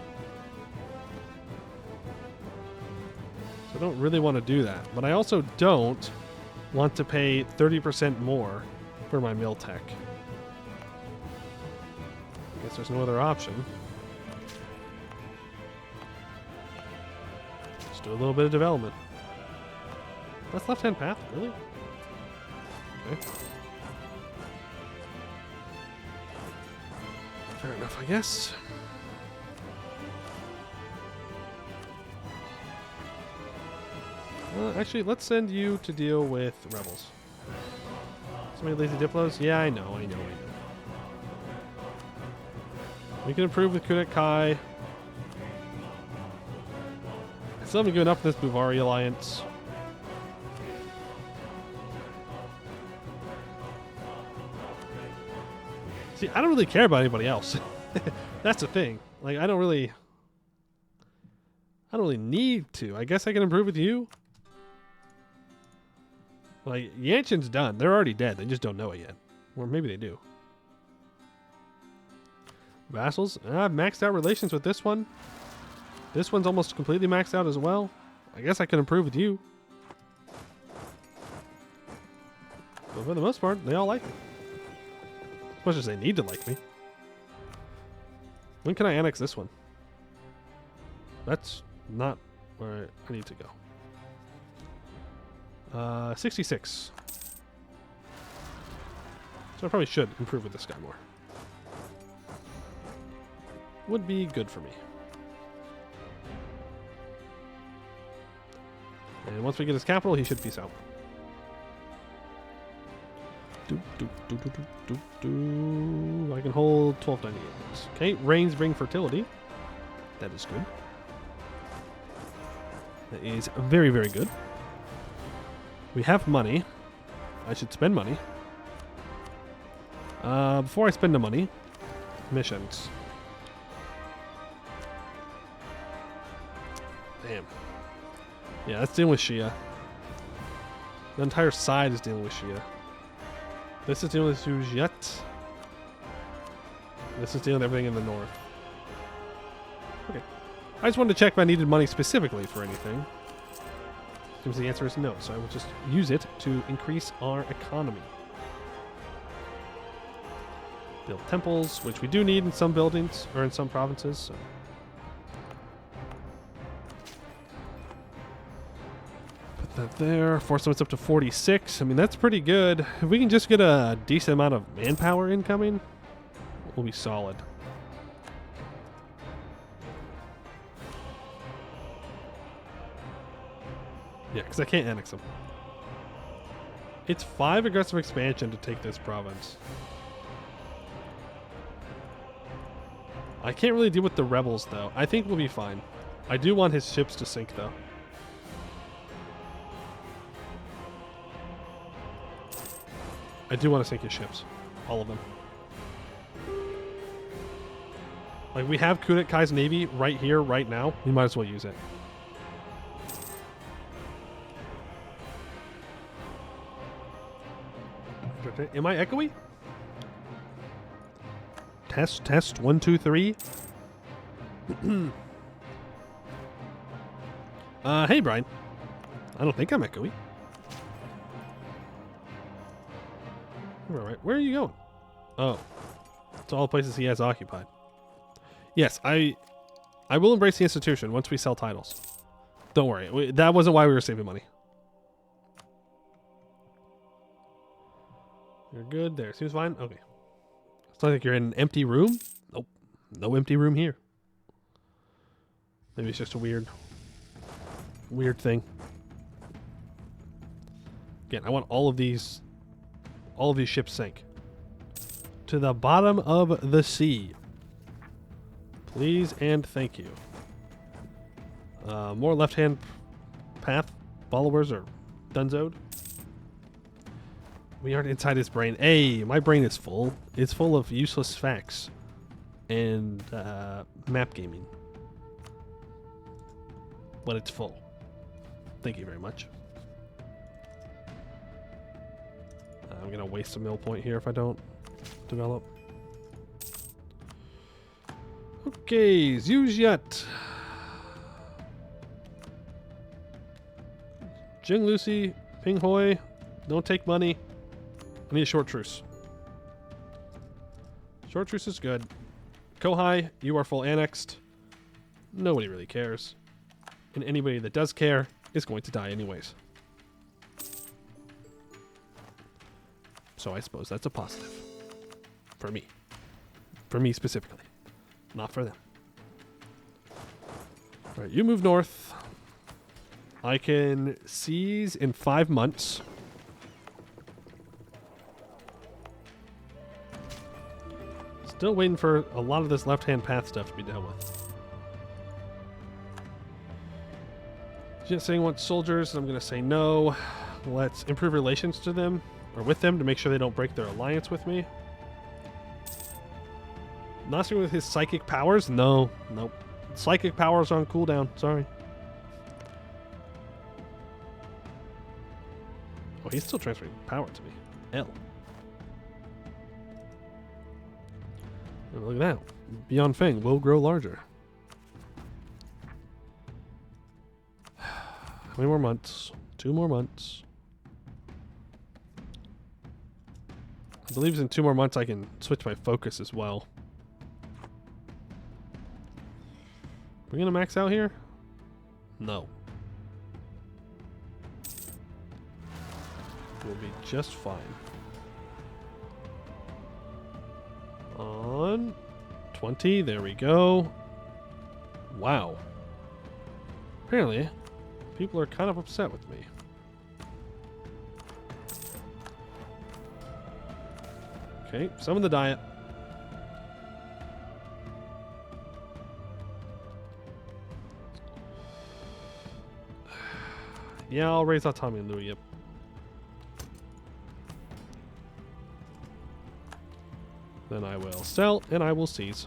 So I don't really want to do that. But I also don't want to pay 30% more for my mill tech. I guess there's no other option. Let's do a little bit of development. That's left-hand path, really? Okay. Fair enough, I guess. Actually, let's send you to deal with rebels. So many lazy diplos? Yeah, I know. We can improve with Kudet Kai. I still haven't given up this Buvari alliance. See, I don't really care about anybody else. That's the thing. Like, I don't really need to. I guess I can improve with you. Like, Yanshen's done. They're already dead. They just don't know it yet. Or maybe they do. Vassals? I've maxed out relations with this one. This one's almost completely maxed out as well. I guess I can improve with you. But for the most part, they all like me. As much as they need to like me. When can I annex this one? That's not where I need to go. 66. So I probably should improve with this guy more. Would be good for me. And once we get his capital, he should peace out. I can hold 1298. Okay, rains bring fertility. That is good. That is very, very good. We have money. I should spend money. Before I spend the money, missions. Damn. Yeah, that's dealing with Shia. The entire side is dealing with Shia. This is dealing with Sujat. This is dealing with everything in the north. Okay. I just wanted to check if I needed money specifically for anything. Seems the answer is no, so I will just use it to increase our economy. Build temples, which we do need in some buildings, or in some provinces, so. Put that there. Force limits up to 46. I mean, that's pretty good. If we can just get a decent amount of manpower incoming, we'll be solid. Yeah, because I can't annex them. It's 5 aggressive expansion to take this province. I can't really deal with the rebels, though. I think we'll be fine. I do want his ships to sink, though. I do want to sink his ships. All of them. Like, we have Kudet Kai's navy right here, right now. We might as well use it. Am I echoey? Test, test, 1, 2, 3. Hey, Brian. I don't think I'm echoey. All right, where are you going? Oh, it's all the places he has occupied. Yes, I will embrace the institution once we sell titles. Don't worry, that wasn't why we were saving money. You're good there. Seems fine. Okay. It's not like you're in an empty room. Nope. No empty room here. Maybe it's just a weird thing. Again, I want all of these ships sank to the bottom of the sea. Please and thank you. More left-hand path followers are dunzoed. We aren't inside his brain. Hey, my brain is full. It's full of useless facts and map gaming. But it's full. Thank you very much. I'm going to waste a mill point here if I don't develop. Okay, Zuzhat. Jing Lucy, Ping Hoi, don't take money. I need a short truce. Short truce is good. Kohai, you are full annexed. Nobody really cares. And anybody that does care is going to die anyways. So I suppose that's a positive. For me. For me specifically. Not for them. Alright, you move north. I can seize in 5 months. Still waiting for a lot of this left-hand path stuff to be dealt with. Just saying want soldiers, I'm going to say no. Let's improve relations to them, or with them, to make sure they don't break their alliance with me. Not starting with his psychic powers? No. Nope. Psychic powers are on cooldown. Sorry. Oh, he's still transferring power to me. L. Look at that. Beyond Feng will grow larger. How many more months? 2 more months. I believe in 2 more months I can switch my focus as well. Are we going to max out here? No. We'll be just fine. On 20, there we go. Wow. Apparently, people are kind of upset with me. Okay, summon the diet. Yeah, I'll raise autonomy in Louis, yep. Then I will sell, and I will seize.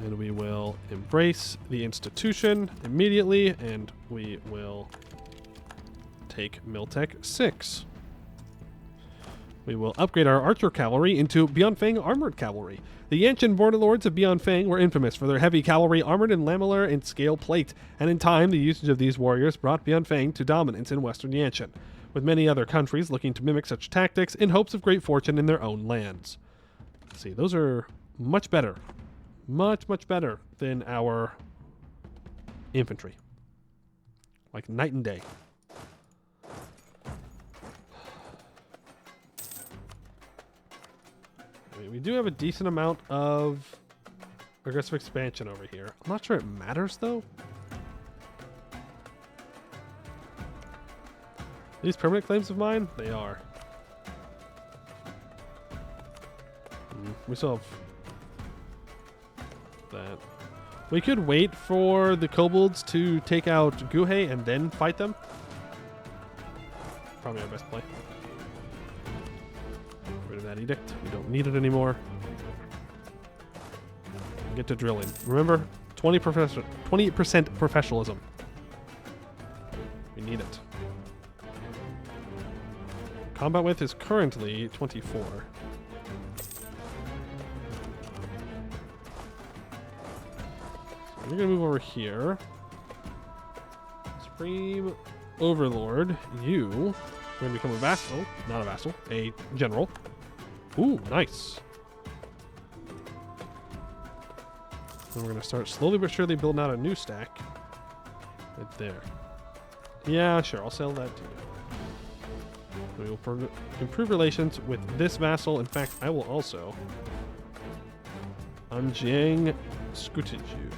And we will embrace the institution immediately, and we will take Miltech 6. We will upgrade our archer cavalry into Bianfeng armored cavalry. The Yanshen border lords of Bianfeng were infamous for their heavy cavalry armored in lamellar and scale plate, and in time the usage of these warriors brought Bianfeng to dominance in western Yanshen, with many other countries looking to mimic such tactics in hopes of great fortune in their own lands. Let's see, those are much better. Much, much better than our infantry. Like night and day. I mean, we do have a decent amount of aggressive expansion over here. I'm not sure it matters, though. These permanent claims of mine? They are. We still have that. We could wait for the kobolds to take out Guhei and then fight them. Probably our best play. Get rid of that edict. We don't need it anymore. Get to drilling. Remember, 20% professionalism. We need it. Combat width is currently 24. You're gonna move over here. Supreme Overlord, you are gonna become a vassal. Not a vassal, a general. Ooh, nice. And we're gonna start slowly but surely building out a new stack. Right there. Yeah, sure, I'll sell that to you. We will improve relations with this vassal. In fact, I will also Anjiang Scootage you.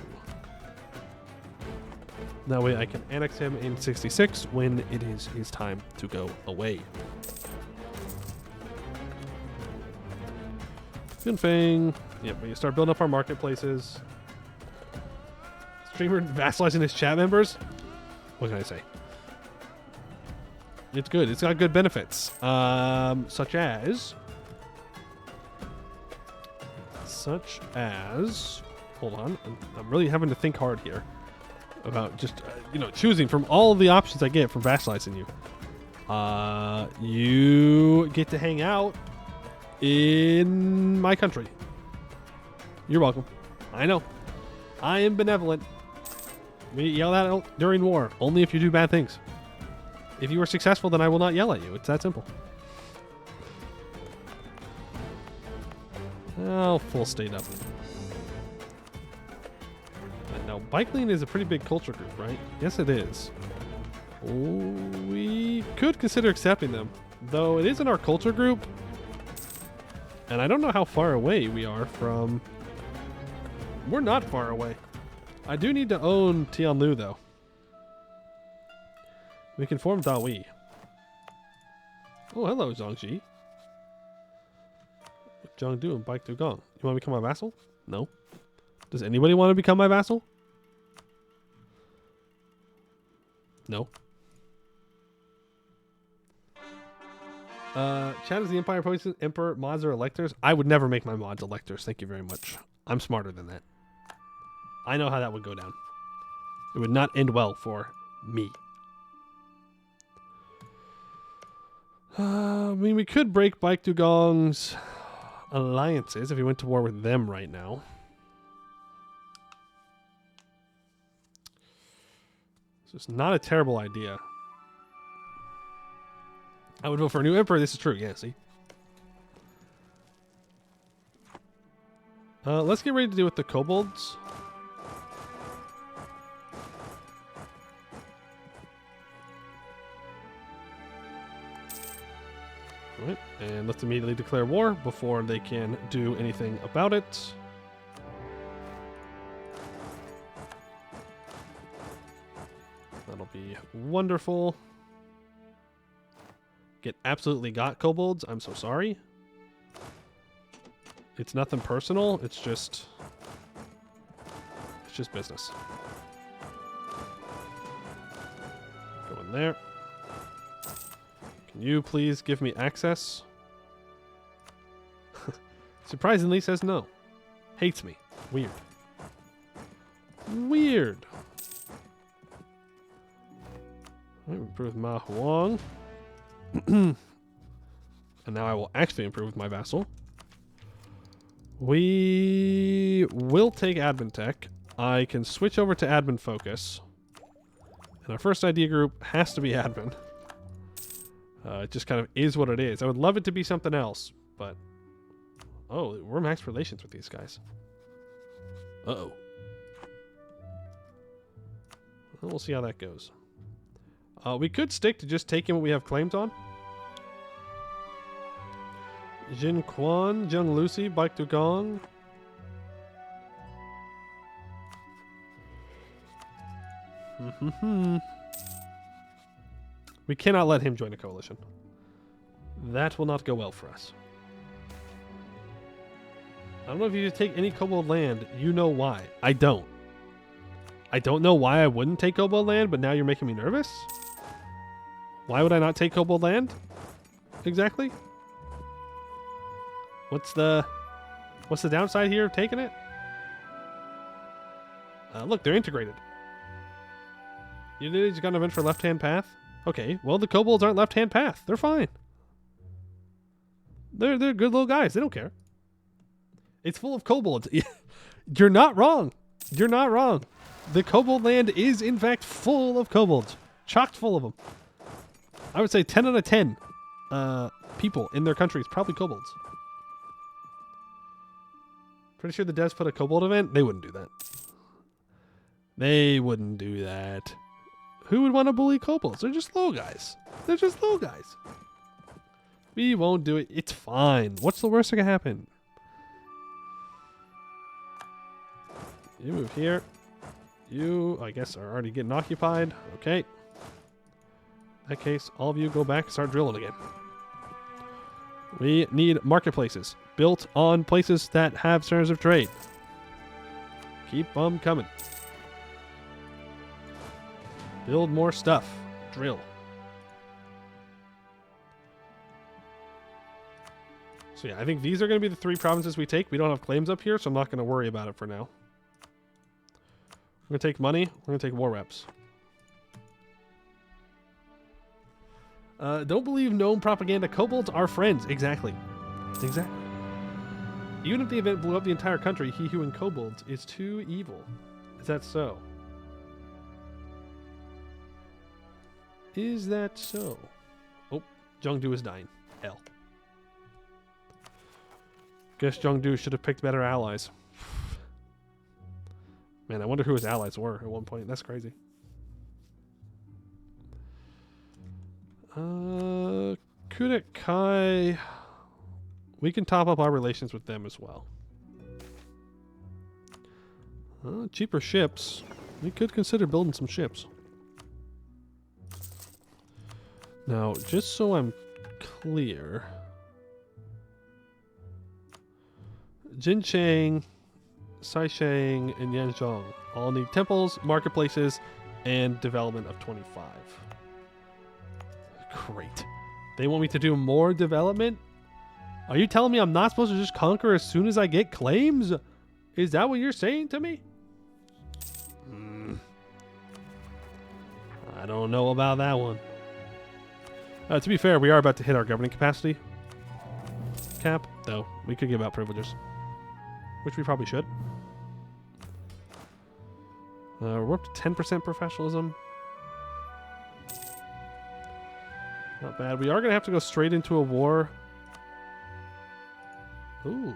That way I can annex him in 66 when it is his time to go away. Bianfeng. Yep, we start building up our marketplaces. Streamer vassalizing his chat members? What can I say? It's good. It's got good benefits. Such as... Hold on. I'm really having to think hard here about just, choosing from all the options I get from vassalizing you. You get to hang out in my country. You're welcome. I know. I am benevolent. We yell that out during war, only if you do bad things. If you are successful, then I will not yell at you. It's that simple. Oh, full state up. Now, Bike Lane is a pretty big culture group, right? Yes, it is. We could consider accepting them, though it isn't our culture group. And I don't know how far away we are from... We're not far away. I do need to own Tianlu, though. We can form Dahui. Oh, hello, Zhangji. Zhangdu and Bike Dugong. You want to become my vassal? No. Does anybody want to become my vassal? No. Chat is the Empire Poison Emperor mods or electors. I would never make my mods electors. Thank you very much. I'm smarter than that. I know how that would go down. It would not end well for me. I mean, we could break Bike Dugong's alliances if we went to war with them right now. So it's not a terrible idea. I would vote for a new emperor. This is true. Yeah, see? Let's get ready to deal with the kobolds. Right, and let's immediately declare war before they can do anything about it. That'll be wonderful. Get absolutely got, kobolds. I'm so sorry. It's nothing personal. It's just business. Going there. Can you please give me access? Surprisingly says no. Hates me. Weird. Weird. Right, improve Ma Huang. And now I will actually improve with my vassal. We will take admin tech. I can switch over to admin focus. And our first idea group has to be admin. It just kind of is what it is. I would love it to be something else, but... Oh, we're max relations with these guys. Uh-oh. Well, we'll see how that goes. We could stick to just taking what we have claims on. Jin Quan, Jung Lucy, Baik Tu Gong. We cannot let him join a coalition. That will not go well for us. I don't know if you take any Kobold land. You know why. I don't. I don't know why I wouldn't take Kobold land, but now you're making me nervous? Why would I not take Kobold land? Exactly? What's the downside here of taking it? Look, they're integrated. You just got an event for left-hand path? Okay, well, the kobolds aren't left-hand path. They're fine. They're good little guys. They don't care. It's full of kobolds. You're not wrong. You're not wrong. The kobold land is, in fact, full of kobolds. Chocked full of them. I would say 10 out of 10 people in their country is probably kobolds. Pretty sure the devs put a kobold event. They wouldn't do that. They wouldn't do that. Who would want to bully kobolds? They're just little guys. They're just little guys. We won't do it. It's fine. What's the worst that can happen? You move here. You, I guess, are already getting occupied. Okay. In that case, all of you go back and start drilling again. We need marketplaces built on places that have centers of trade. Keep them coming. Build more stuff. Drill. So yeah, I think these are going to be the 3 provinces we take. We don't have claims up here, so I'm not going to worry about it for now. We're going to take money. We're going to take war reps. Don't believe gnome propaganda. Kobolds are friends. Exactly. Exactly. Even if the event blew up the entire country, he who in kobolds is too evil. Is that so? Is that so? Oh, Zhongdu is dying. Hell. Guess Zhongdu should have picked better allies. Man, I wonder who his allies were at one point. That's crazy. Kudet Kai. We can top up our relations with them as well. Cheaper ships. We could consider building some ships. Now, just so I'm clear, Jincheng, Saisheng, and Yanzhong all need temples, marketplaces, and development of 25. Great. They want me to do more development? Are you telling me I'm not supposed to just conquer as soon as I get claims? Is that what you're saying to me? I don't know about that one. To be fair, we are about to hit our governing capacity cap, though. We could give out privileges, which we probably should. We're up to 10% professionalism. Not bad. We are going to have to go straight into a war. Ooh.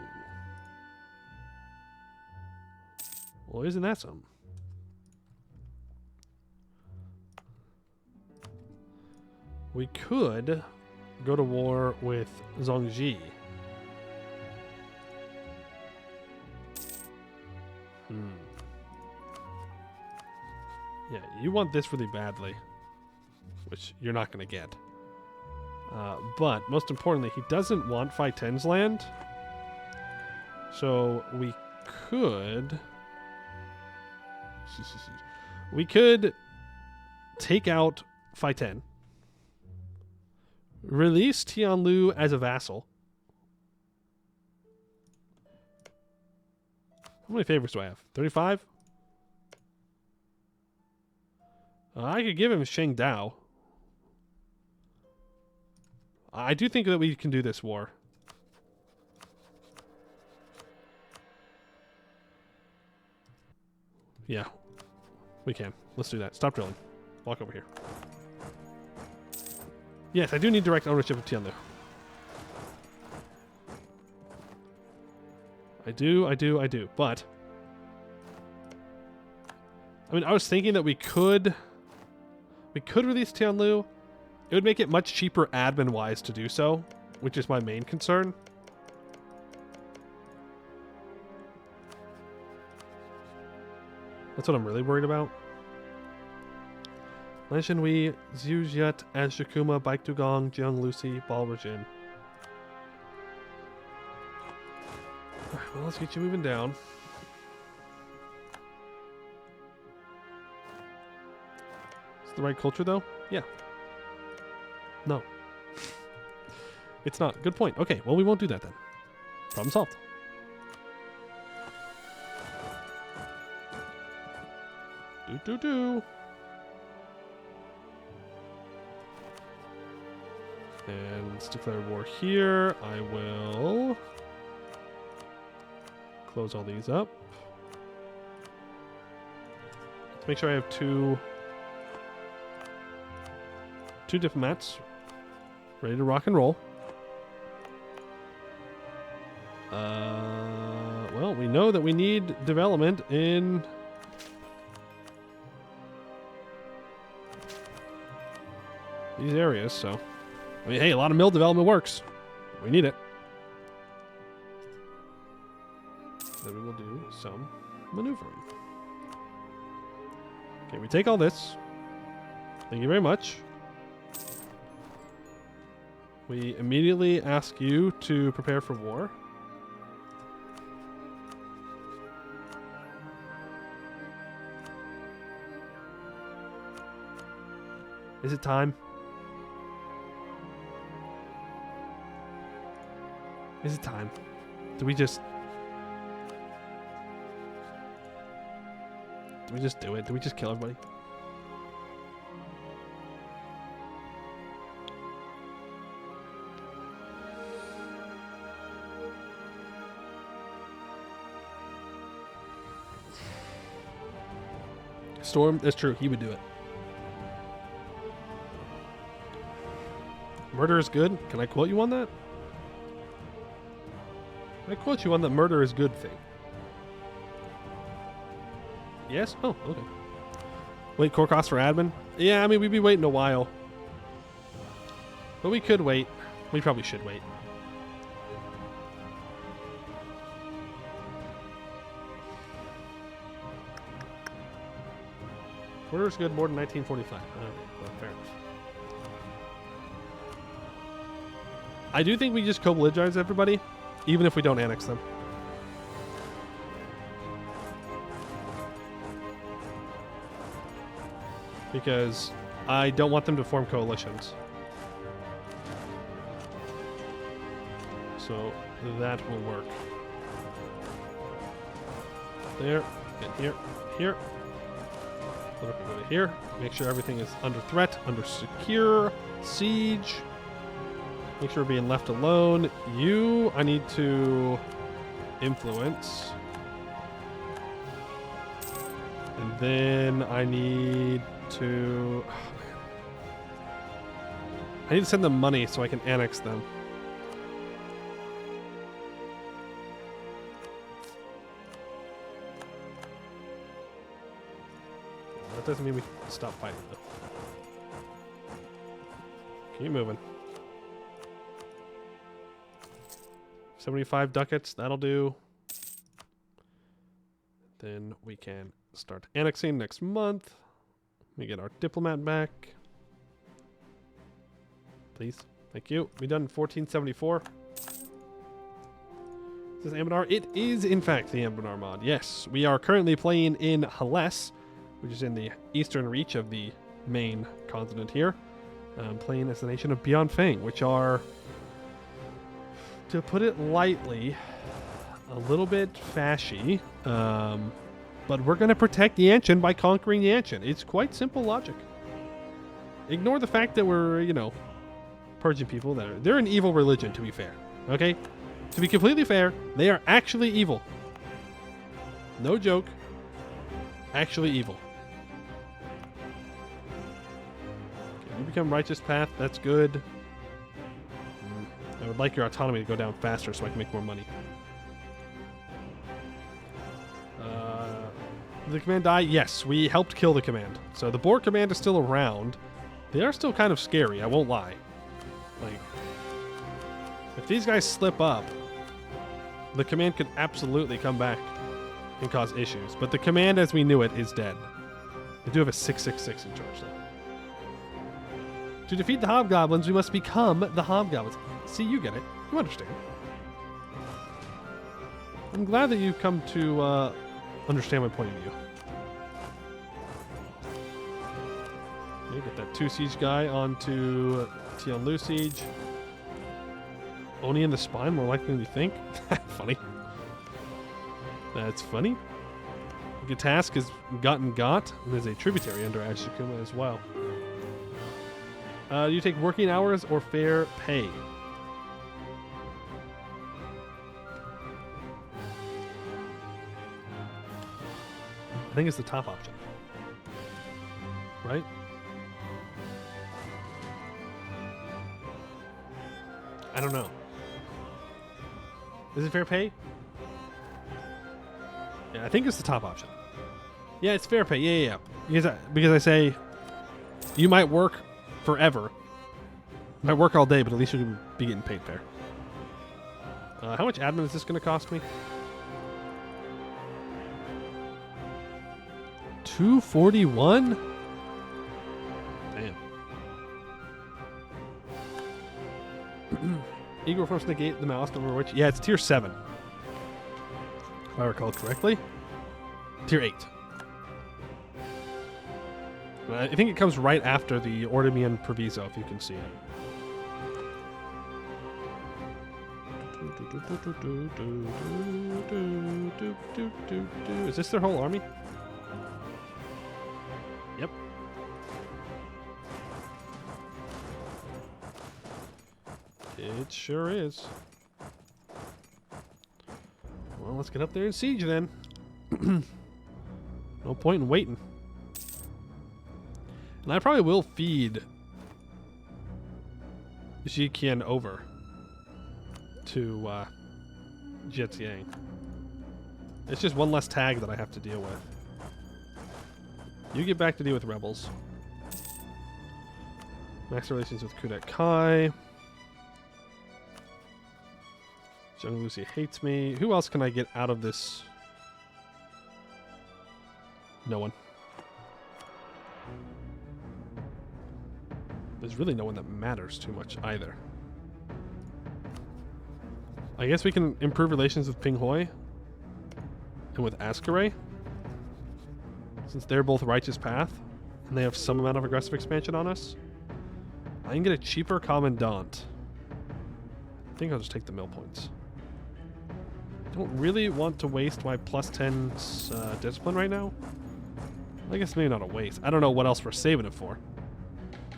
Well, isn't that something? We could go to war with Zhongji. Yeah, you want this really badly, which you're not going to get. But most importantly, he doesn't want Phi 10's land. So we could... we could take out Phi 10. Release Tianlu as a vassal. How many favors do I have? 35? I could give him Sheng Dao. I do think that we can do this war. Yeah, we can. Let's do that. Stop drilling. Walk over here. Yes, I do need direct ownership of Tianlu. I do. But I mean, I was thinking that we could release Tianlu. It would make it much cheaper admin-wise to do so, which is my main concern. That's what I'm really worried about. Lan Shenhui, Zhu Jiat, Azjakuma, Baik Dugong, Jiang Lucy, Balrajin. Alright, well, let's get you moving down. Is it the right culture, though? Yeah. No. It's not. Good point. Okay, well, we won't do that then. Problem solved. Do. And let's declare war here. I will close all these up. Let's make sure I have two diplomats ready to rock and roll. Well, we know that we need development in these areas, so I mean, hey, a lot of mill development works. We need it. Then we will do some maneuvering. Okay, we take all this. Thank you very much. We immediately ask you to prepare for war. Is it time? Is it time? Do we just do it? Do we just kill everybody? Storm, that's true. He would do it. Murder is good. Can I quote you on that? I quote you on the murder is good thing. Yes? Oh, okay. Wait, core cost for admin? Yeah, I mean, we'd be waiting a while. But we could wait. We probably should wait. Murder is good more than 1945. Well, fair enough. I do think we just co-belligerize everybody, even if we don't annex them. Because I don't want them to form coalitions. So that will work. There, and here, here. Go to here. Make sure everything is under threat, under secure, siege. Make sure we're being left alone. You, I need to influence. And then I need to... Oh, I need to send them money so I can annex them. That doesn't mean we can stop fighting, though. Keep moving. 75 ducats, that'll do. Then we can start annexing next month. Let me get our diplomat back. Please. Thank you. We done in 1474. Is this Anbennar? It is, in fact, the Anbennar mod. Yes, we are currently playing in Hales, which is in the eastern reach of the main continent here, playing as the nation of Beyond Fang, which are, to put it lightly, a little bit fashy. But we're going to protect Yanshen by conquering Yanshen. It's quite simple logic. Ignore the fact that we're, you know, purging people. They're an evil religion, to be fair. Okay? To be completely fair, they are actually evil. No joke. Actually evil. Okay, you become righteous path. That's good. I would like your autonomy to go down faster so I can make more money. Did the command die? Yes, we helped kill the command. So the Boar command is still around. They are still kind of scary, I won't lie. Like, if these guys slip up, the command could absolutely come back and cause issues. But the command as we knew it is dead. They do have a 666 in charge though. To defeat the hobgoblins, we must become the hobgoblins. See, you get it. You understand. I'm glad that you've come to understand my point of view. Okay, get that 2 siege guy onto Tianlu siege. Only in the spine, more likely than you think. Funny. That's funny. Gatask has gotten got and is a tributary under Ashikuma as well. Do you take working hours or fair pay? I think it's the top option. Right? I don't know. Is it fair pay? Yeah, I think it's the top option. Yeah, it's fair pay. Yeah. Because I say you might work forever. You might work all day, but at least you can be getting paid fair. How much admin is this going to cost me? 241? Damn. Eagle forms negate the mouse over which. Yeah, it's tier 7. If I recall correctly. Tier 8. I think it comes right after the Ordimian Proviso, if you can see it. Is this their whole army? Yep. It sure is. Well, let's get up there and siege then. No point in waiting. And I probably will feed Jiqian over to Zhejiang. It's just one less tag that I have to deal with. You get back to deal with rebels. Max relations with Kudet Kai. Young Lucy hates me. Who else can I get out of this? No one. There's really no one that matters too much either. I guess we can improve relations with Ping Hoi and with Askare, since they're both Righteous Path and they have some amount of aggressive expansion on us. I can get a cheaper Commandant. I think I'll just take the mill points. I don't really want to waste my plus 10 discipline right now. I guess maybe not a waste. I don't know what else we're saving it for.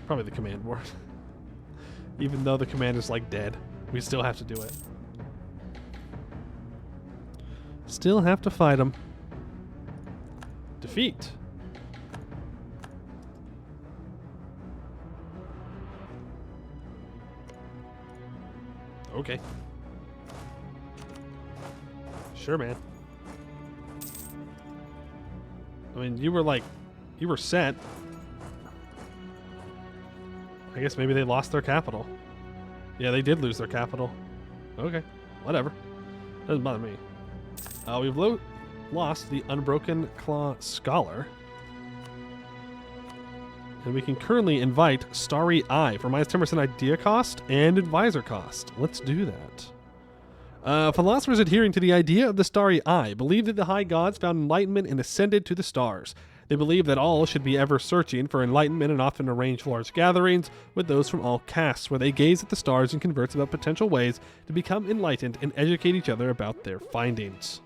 Probably the command war. Even though the command is like dead, we still have to do it. Still have to fight him. Defeat. Okay. Sure, man. I mean, you were set. I guess maybe they lost their capital. Yeah, they did lose their capital. Okay, whatever. Doesn't bother me. We've lost the Unbroken Claw Scholar. And we can currently invite Starry Eye for minus 10% idea cost and advisor cost. Let's do that. Philosophers adhering to the idea of the Starry Eye believe that the high gods found enlightenment and ascended to the stars. They believe that all should be ever searching for enlightenment and often arrange large gatherings with those from all castes, where they gaze at the stars and converse about potential ways to become enlightened and educate each other about their findings.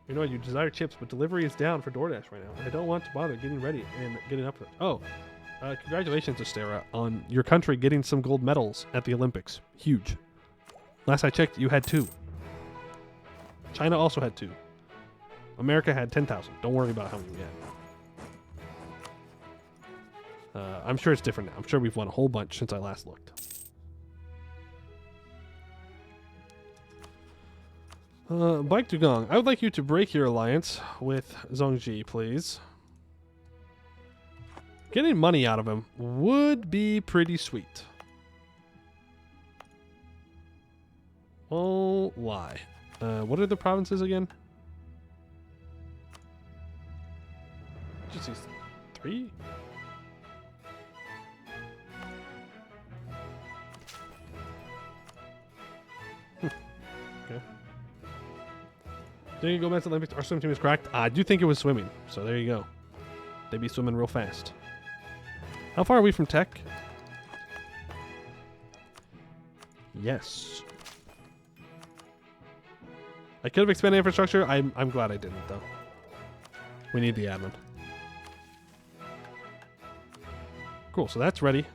You know, you desire chips, but delivery is down for DoorDash right now, and I don't want to bother getting ready and getting up for it. Oh, congratulations, Astera, on your country getting some gold medals at the Olympics. Huge. Last I checked, you had 2. China also had 2. America had 10,000. Don't worry about how many we had. I'm sure it's different now. I'm sure we've won a whole bunch since I last looked. Bike Dugong, I would like you to break your alliance with Zhongji, please. Getting money out of him would be pretty sweet. Won't lie. What are the provinces again? Just these 3? Okay. Did you go back to the Olympics? Our swim team is cracked. I do think it was swimming, so there you go. They'd be swimming real fast. How far are we from tech? Yes. I could have expanded infrastructure. I'm glad I didn't, though. We need the admin. Cool, so that's ready.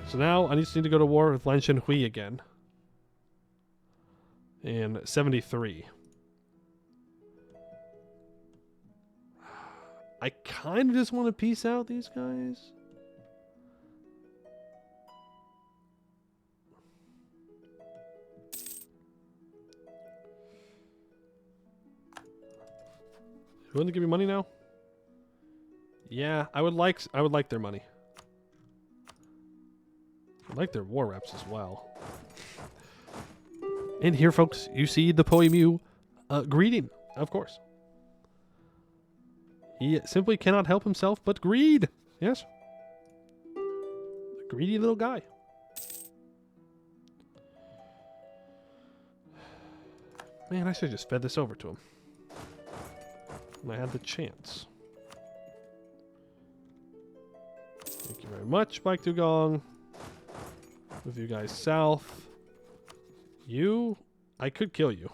So now I just need to go to war with Yanshen Hui again. In 73. I kind of just want to peace out these guys. You want to give me money now? Yeah, I would like their money. I like their war reps as well. And here, folks, you see the Poemu greeting, of course. He simply cannot help himself but greed. Yes. A greedy little guy. Man, I should have just fed this over to him. When I had the chance. Thank you very much, Bike Dugong. Move you guys south. You, I could kill you.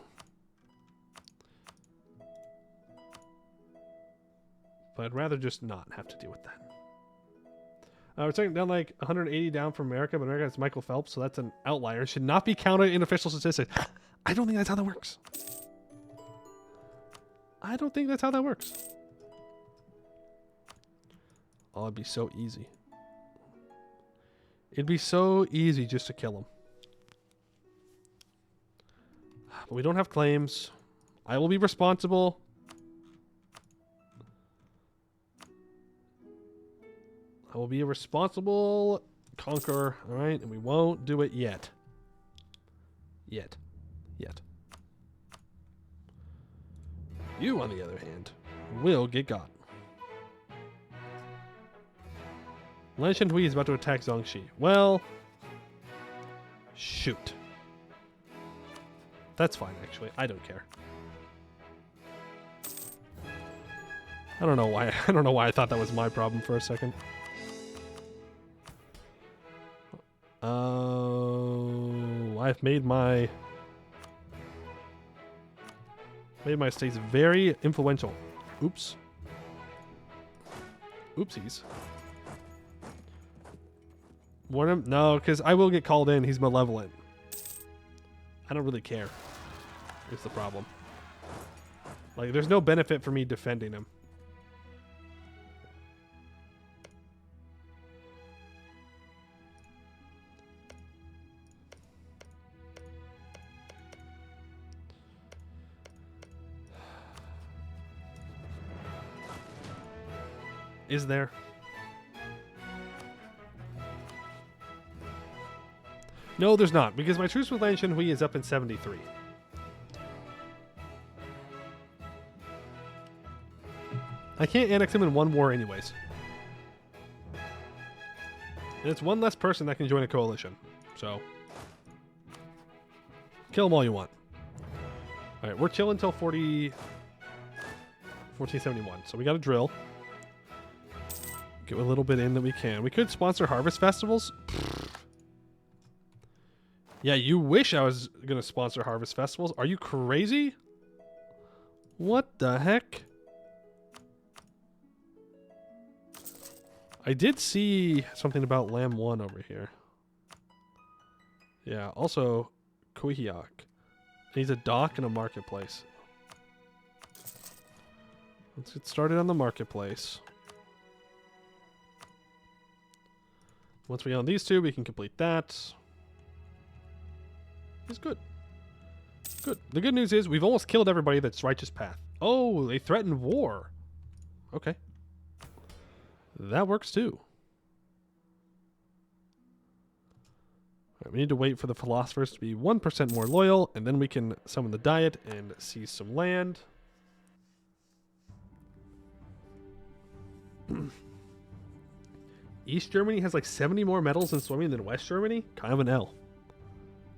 But I'd rather just not have to deal with that. We're taking down like 180 down from America, but America has Michael Phelps, so that's an outlier. It should not be counted in official statistics. I don't think that's how that works. I don't think that's how that works. Oh, it'd be so easy. It'd be so easy just to kill him. But we don't have claims. I will be responsible. I will be a responsible conqueror, all right? And we won't do it yet. Yet. You, on the other hand, will get got. Yanshen Hui is about to attack Zhongxi. Well, shoot. That's fine, actually. I don't care. I don't know why. I don't know why I thought that was my problem for a second. Oh, I've made my states very influential. Oops. Oopsies. Warn him? No, because I will get called in. He's malevolent. I don't really care. Is the problem. Like, there's no benefit for me defending him. Is there? No, there's not, because my truce with Yanshen Hui is up in 73. I can't annex him in one war anyways. And it's one less person that can join a coalition. So, kill them all you want. Alright, we're chilling until 40... 1471. So we got to drill. Get a little bit in that we can. We could sponsor harvest festivals. Yeah, you wish I was going to sponsor harvest festivals. Are you crazy? What the heck? I did see something about Lamb 1 over here. Yeah, also Kohiak. Needs a dock and a marketplace. Let's get started on the marketplace. Once we own these two, we can complete that. It's good. Good. The good news is we've almost killed everybody that's righteous path. Oh, they threaten war. Okay. That works too. All right, we need to wait for the philosophers to be 1% more loyal, and then we can summon the diet and seize some land. East Germany has like 70 more medals in swimming than West Germany. Kind of an L.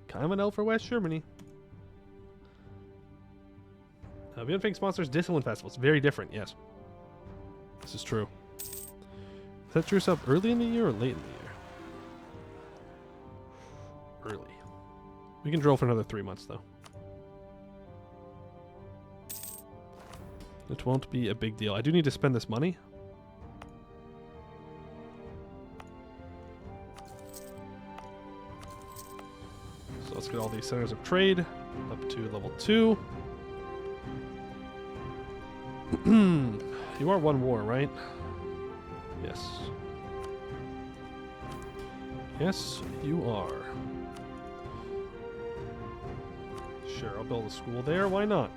Kind of an L for West Germany. Beyond sponsors discipline festivals. Very different, yes. This is true. Set yours up early in the year or late in the year? Early. We can drill for another 3 months, though. It won't be a big deal. I do need to spend this money. So let's get all these centers of trade up to level 2. You are one war, right? Yes. Yes, you are. Sure, I'll build a school there. Why not?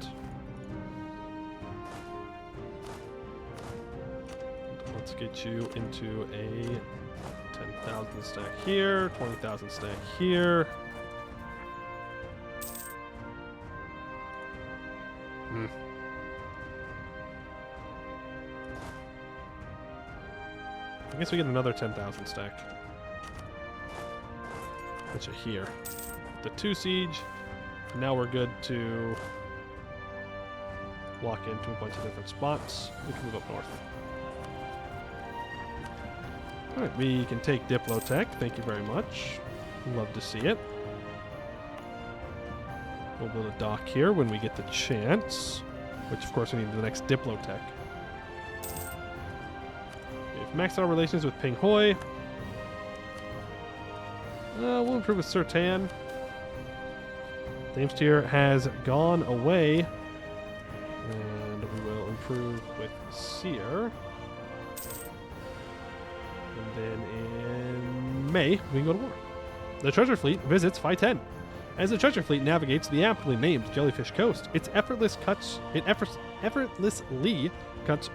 Let's get you into a 10,000 stack here, 20,000 stack here. I guess we get another 10,000 stack. Which are here. The 2 siege. Now we're good to walk into a bunch of different spots. We can move up north. Alright, we can take Diplotech. Thank you very much. Love to see it. We'll build a dock here when we get the chance. Which, of course, we need the next Diplotech. We've maxed our relations with Ping Hoi. We'll improve with Sertan. Thames tier has gone away. And we will improve with Seer. And then in May, we can go to war. The treasure fleet visits Phi 10. As the treasure fleet navigates the aptly named Jellyfish Coast, it effortlessly cuts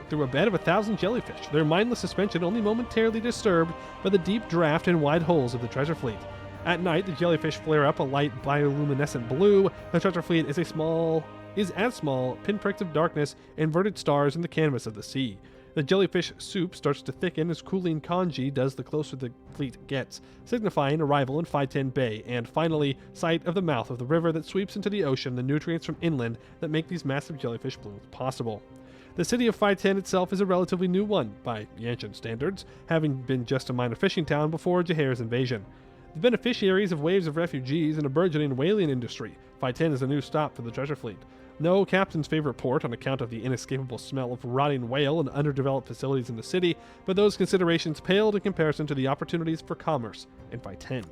through a bed of 1,000 jellyfish, their mindless suspension only momentarily disturbed by the deep draft and wide holes of the treasure fleet. At night, the jellyfish flare up a light bioluminescent blue. The treasure fleet is as small pinpricks of darkness, inverted stars in the canvas of the sea. The jellyfish soup starts to thicken as cooling kanji does the closer the fleet gets, signifying arrival in Phi 10 Bay, and finally, sight of the mouth of the river that sweeps into the ocean the nutrients from inland that make these massive jellyfish blooms possible. The city of Phi 10 itself is a relatively new one, by Yanshen standards, having been just a minor fishing town before Jahair's invasion. The beneficiaries of waves of refugees and a burgeoning whaling industry, Phi 10 is a new stop for the treasure fleet. No captain's favorite port on account of the inescapable smell of rotting whale and underdeveloped facilities in the city, but those considerations paled in comparison to the opportunities for commerce in Phi 10.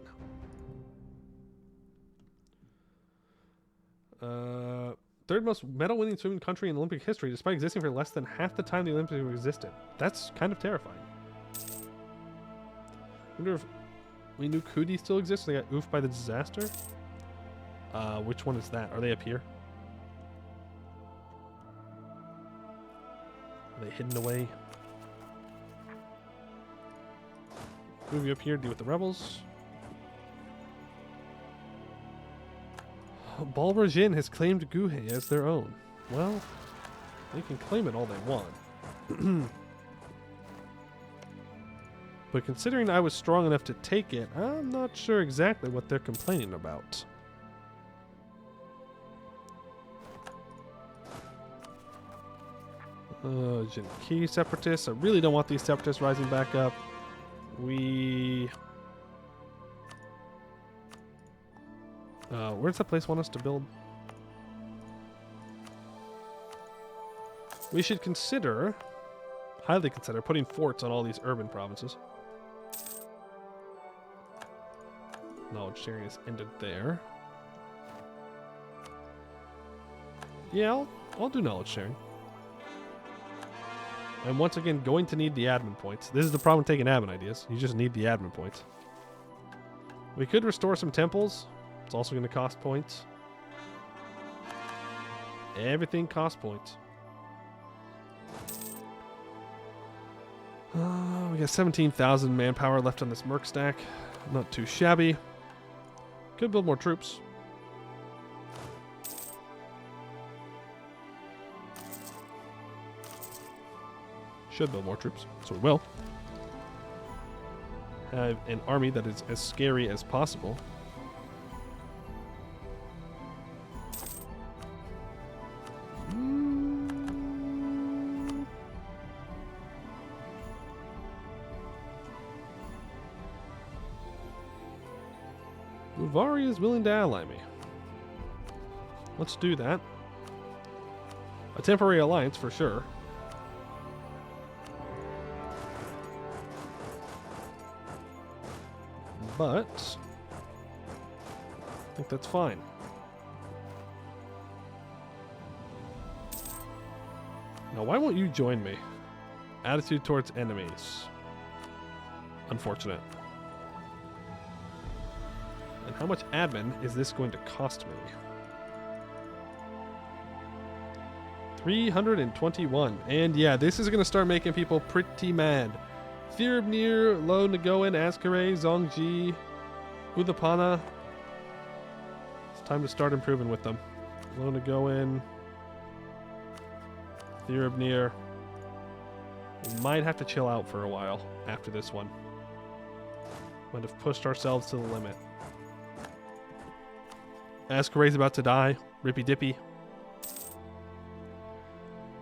Third most medal-winning swimming country in Olympic history, despite existing for less than half the time the Olympics existed. That's kind of terrifying. I wonder if we knew Kudi still exists. They got oofed by the disaster. Which one is that? Are they up here? Are they hidden away? Move you up here, deal with the rebels. Balrajin has claimed Guhe as their own. Well, they can claim it all they want. But considering I was strong enough to take it, I'm not sure exactly what they're complaining about. Jinki separatists. I really don't want these separatists rising back up. Where's the place want us to build? We should consider, highly consider, putting forts on all these urban provinces. Knowledge sharing has ended there. Yeah, I'll do knowledge sharing. I'm once again going to need the admin points. This is the problem with taking admin ideas. You just need the admin points. We could restore some temples. It's also going to cost points. Everything costs points. We got 17,000 manpower left on this merc stack. Not too shabby. Could build more troops. Should build more troops, so we will. Have an army that is as scary as possible. Uvari is willing to ally me. Let's do that. A temporary alliance for sure. But I think that's fine. Now, why won't you join me? Attitude towards enemies. Unfortunate. And how much admin is this going to cost me? 321. And yeah, this is going to start making people pretty mad. Thirubnir, Lo Nagoan, Askare, Zongji, Udapana. It's time to start improving with them. Lo Nagoan, Thirubnir. We might have to chill out for a while after this one. Might have pushed ourselves to the limit. Askare's about to die. Rippy Dippy.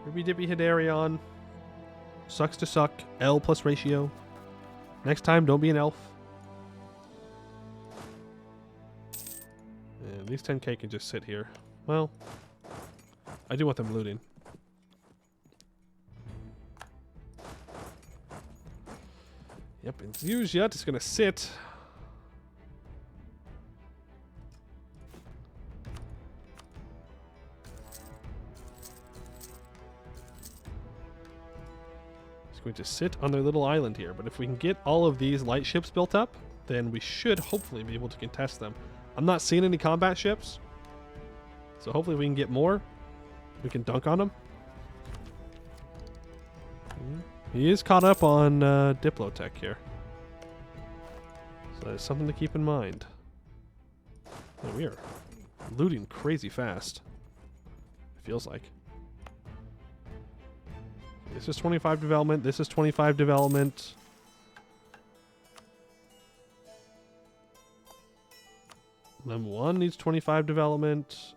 Rippy Dippy Hidarion. Sucks to suck. L plus ratio. Next time, don't be an elf. And these 10k can just sit here. Well, I do want them looting. Yep, and Zuzia is going to sit. Going to sit on their little island here, but if we can get all of these light ships built up, then we should hopefully be able to contest them. I'm not seeing any combat ships, so hopefully we can get more. We can dunk on them. He is caught up on Diplotech here, so that's something to keep in mind. Oh, we are looting crazy fast, it feels like. This is 25 development. This is 25 development. Lem1 needs 25 development.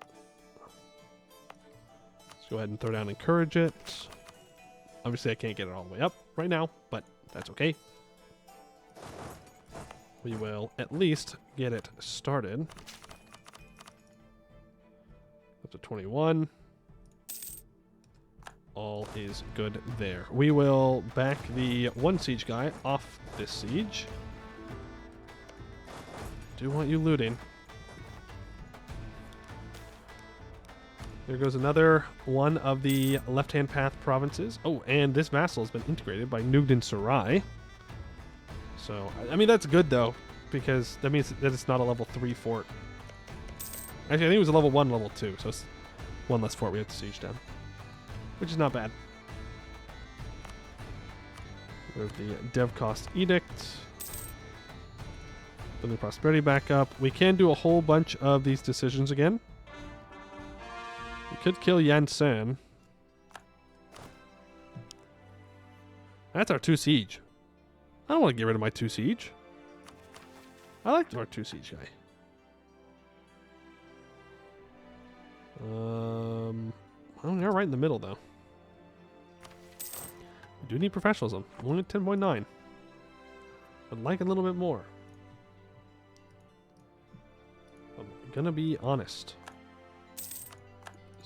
Let's go ahead and throw down Encourage It. Obviously, I can't get it all the way up right now, but that's okay. We will at least get it started. Up to 21. All is good there. We will back the one siege guy off this siege. Do want you looting. There goes another one of the left-hand path provinces. Oh, and this vassal has been integrated by Nugden Sarai. So, I mean, that's good, though, because that means that it's not a level 3 fort. Actually, I think it was a level 1, level 2, so it's one less fort we have to siege down. Which is not bad. There's the dev cost edict. Building prosperity back up. We can do a whole bunch of these decisions again. We could kill Yanshen. That's our 2 siege. I don't want to get rid of my 2 siege. I like our 2 siege guy. Oh, they're right in the middle, though. Do need professionalism. Only 10.9. Would like a little bit more. I'm gonna be honest.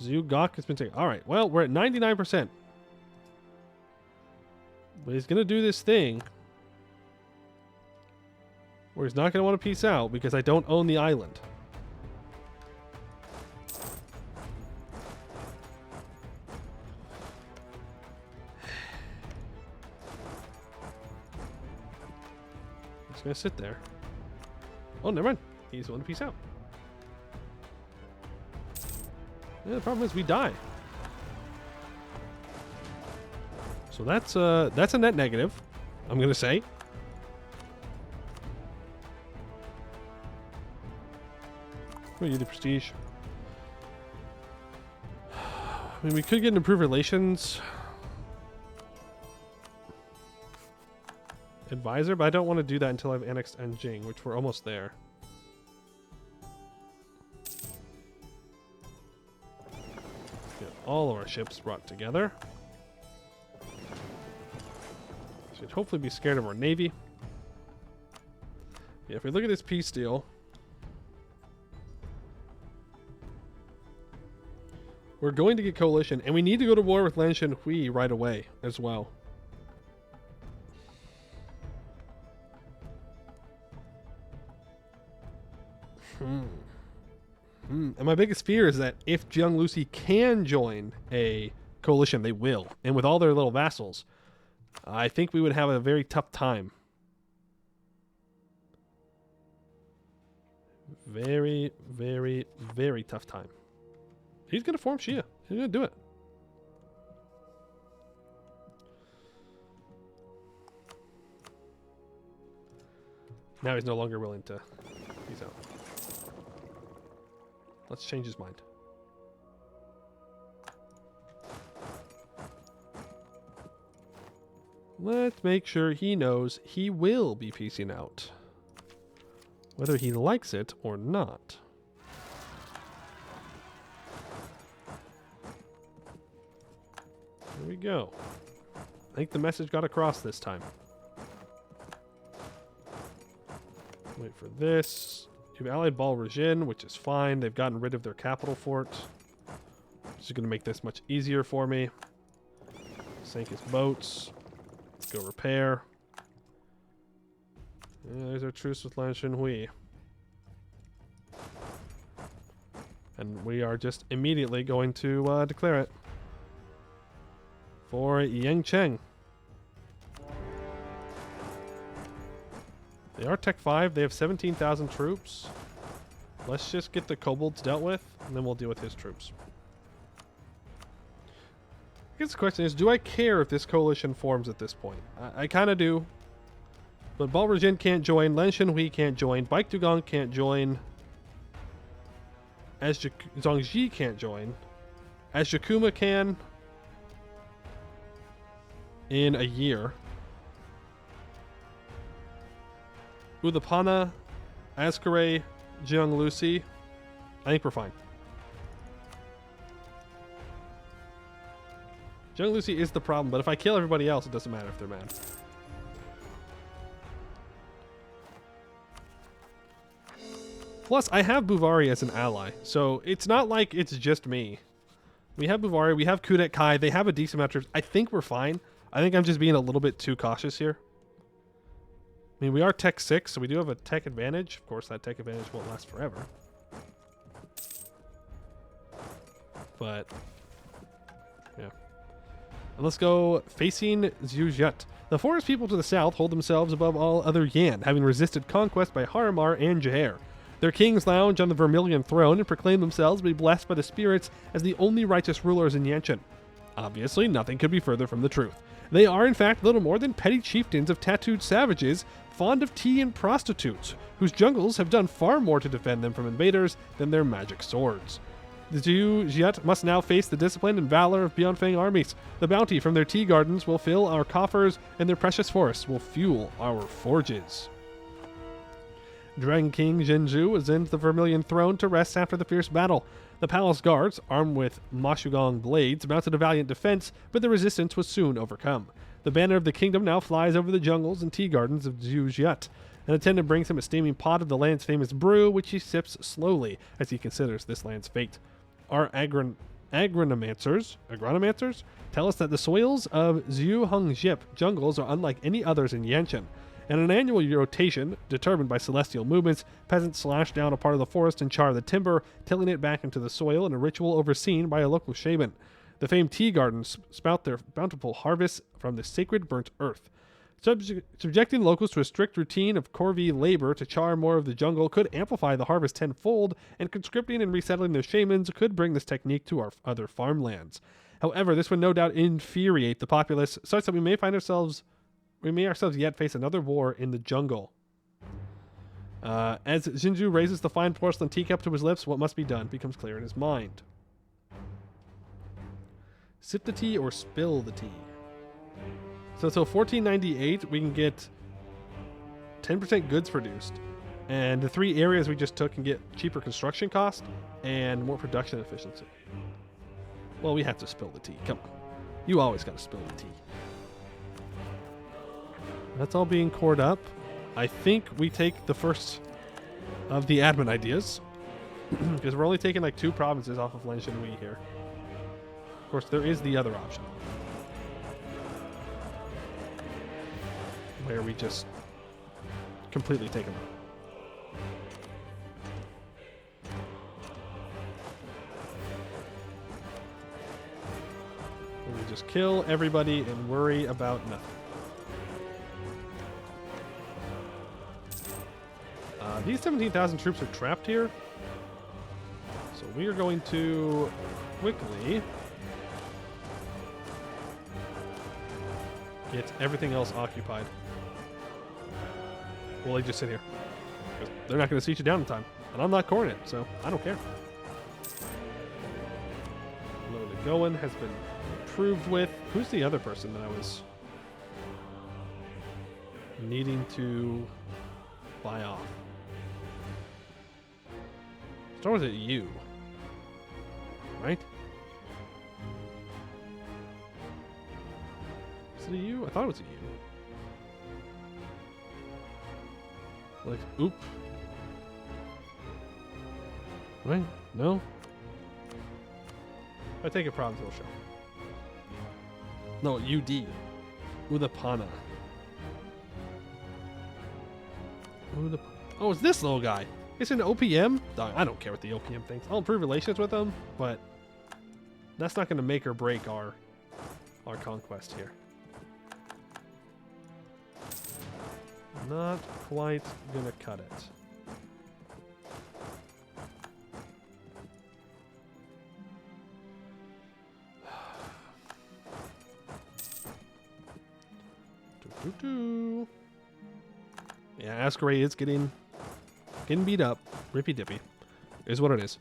Zugok has been taken. Alright, well, we're at 99%. But he's gonna do this thing where he's not gonna want to peace out because I don't own the island. He's gonna sit there. Oh, never mind. He's willing to peace out. Yeah, the problem is we die. So that's a net negative, I'm gonna say. What do you do, prestige? I mean, we could get improved relations advisor, but I don't want to do that until I've annexed Anjing, which we're almost there. Get all of our ships brought together. Should hopefully be scared of our navy. Yeah, if we look at this peace deal, we're going to get coalition, and we need to go to war with Yanshen Hui right away as well. And my biggest fear is that if Jiang Lucy can join a coalition, they will. And with all their little vassals, I think we would have a very tough time. Very, very, very tough time. He's going to form Shia. He's going to do it. Now he's no longer willing to. Peace out. Let's change his mind. Let's make sure he knows he will be piecing out, whether he likes it or not. There we go. I think the message got across this time. Wait for this. You've allied Bal Rajin, which is fine. They've gotten rid of their capital fort. Which is going to make this much easier for me. Sank his boats. Go repair. Yeah, there's our truce with Yanshen Hui. And we are just immediately going to declare it for Yangcheng. They are Tech 5. They have 17,000 troops. Let's just get the kobolds dealt with, and then we'll deal with his troops. I guess the question is, do I care if this coalition forms at this point? I kind of do. But Bal Rajin can't join. Yanshen Hui can't join. Baek Dugong can't join. Zhongji can't join. As Jakuma can in a year. Udapana, Askare, Jiang Lucy. I think we're fine. Jiang Lucy is the problem, but if I kill everybody else, it doesn't matter if they're mad. Plus, I have Buvari as an ally, so it's not like it's just me. We have Buvari, we have Kudet Kai, they have a decent amount of troops. I think we're fine. I think I'm just being a little bit too cautious here. I mean, we are Tech 6, so we do have a tech advantage. Of course, that tech advantage won't last forever. But, yeah. And let's go facing Zhujiat. The forest people to the south hold themselves above all other Yan, having resisted conquest by Haramar and Jaher. Their kings lounge on the Vermilion throne and proclaim themselves to be blessed by the spirits as the only righteous rulers in Yanshen. Obviously, nothing could be further from the truth. They are, in fact, little more than petty chieftains of tattooed savages, fond of tea and prostitutes, whose jungles have done far more to defend them from invaders than their magic swords. The Zhujiat must now face the discipline and valor of Bianfeng armies. The bounty from their tea gardens will fill our coffers, and their precious forests will fuel our forges. Dragon King Zhenju ascends the Vermilion throne to rest after the fierce battle. The palace guards, armed with Mashugong blades, mounted a valiant defense, but the resistance was soon overcome. The banner of the kingdom now flies over the jungles and tea gardens of Zhujiat. An attendant brings him a steaming pot of the land's famous brew, which he sips slowly as he considers this land's fate. Our agronomancers tell us that the soils of Zhuhangjip jungles are unlike any others in Yanshen. In an annual rotation, determined by celestial movements, peasants slash down a part of the forest and char the timber, tilling it back into the soil in a ritual overseen by a local shaman. The famed tea gardens spout their bountiful harvests from the sacred burnt earth. Subjecting locals to a strict routine of corvée labor to char more of the jungle could amplify the harvest tenfold, and conscripting and resettling their shamans could bring this technique to our other farmlands. However, this would no doubt infuriate the populace, such that we may ourselves yet face another war in the jungle. As Jinju raises the fine porcelain teacup to his lips, what must be done becomes clear in his mind. Sip the tea or spill the tea. So until 1498, we can get 10% goods produced. And the 3 areas we just took can get cheaper construction cost and more production efficiency. Well, we have to spill the tea. Come on. You always got to spill the tea. That's all being cored up. I think we take the first of the admin ideas. Because we're only taking like 2 provinces off of Yanshen here. Of course, there is the other option. Where we just completely take them out. And we just kill everybody and worry about nothing. These 17,000 troops are trapped here. So we are going to quickly get everything else occupied. Well, they just sit here. They're not going to siege you down in time. And I'm not coring it, so I don't care. Loaded going has been improved with. Who's the other person that I was needing to buy off? Start with you. Right? Is it a U? I thought it was a U. Like, oop. Right? No? I take a province, it'll show. No, UD. Udapana. Oh, it's this little guy. It's an OPM? I don't care what the OPM thinks. I'll improve relations with them, but that's not going to make or break our conquest here. Not quite going to cut it. Yeah, Ascaray is getting beat up. Rippy dippy. Is what it is.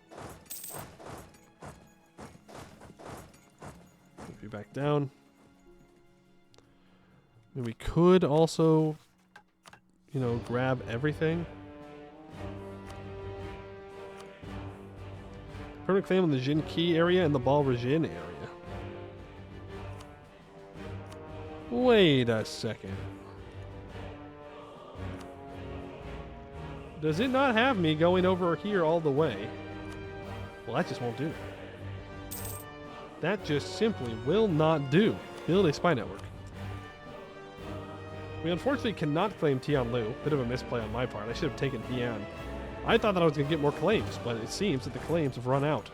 Move you back down. I mean, we could also, you know, grab everything. Permanent claim on the Jin Ki area and the Bal Rajin area. Wait a second. Does it not have me going over here all the way? Well, that just won't do. That just simply will not do. Build a spy network. We unfortunately cannot claim Tianlu. Bit of a misplay on my part. I should have taken Tian. I thought that I was going to get more claims, but it seems that the claims have run out.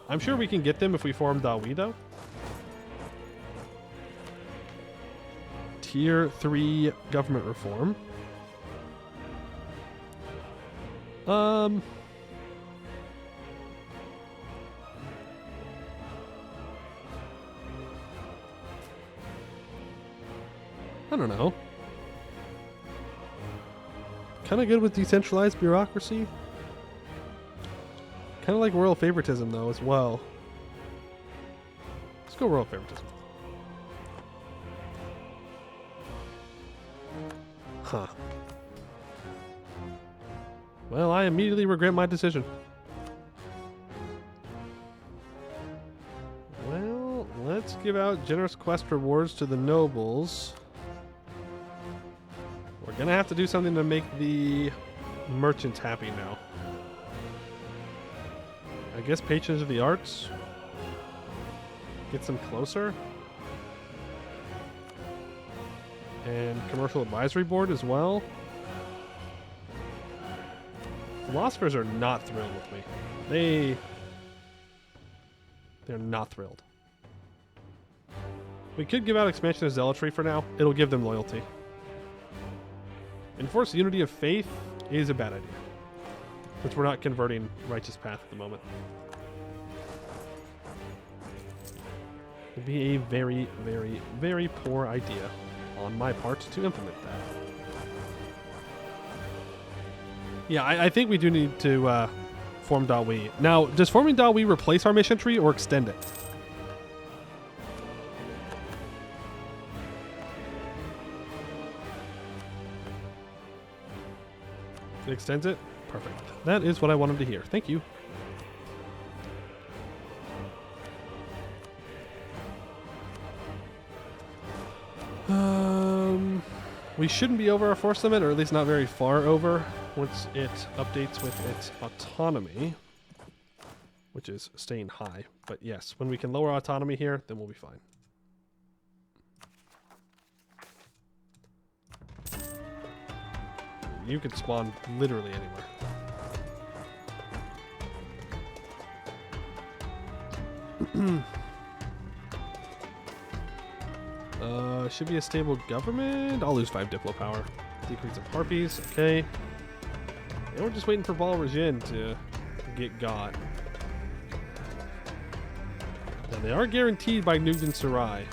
I'm sure we can get them if we form Dahui, though. Tier 3 government reform. I don't know. Kind of good with decentralized bureaucracy. Kind of like royal favoritism, though, as well. Let's go royal favoritism. Huh. Well, I immediately regret my decision. Well, Let's give out generous quest rewards to the nobles. We're gonna have to do something to make the merchants happy now. I guess patrons of the arts. Get them closer. And commercial advisory board as well. Philosophers are not thrilled with me. They're not thrilled. We could give out expansion of zealotry for now. It'll give them loyalty. Enforce unity of faith is a bad idea, since we're not converting righteous path at the moment. It'd be a very, very, very poor idea on my part to implement that. Yeah, I think we do need to form Dahui. Now, does forming Dahui replace our mission tree or extend it? It extends it? Perfect. That is what I wanted to hear. Thank you. We shouldn't be over our force limit, or at least not very far over, once it updates with its autonomy, which is staying high. But yes, when we can lower autonomy here, then we'll be fine. You can spawn literally anywhere. Should be a stable government. I'll lose 5 Diplo power. Decrease of harpies. Okay. And we're just waiting for Bal Rajin to get got. Now they are guaranteed by Nugent Sarai.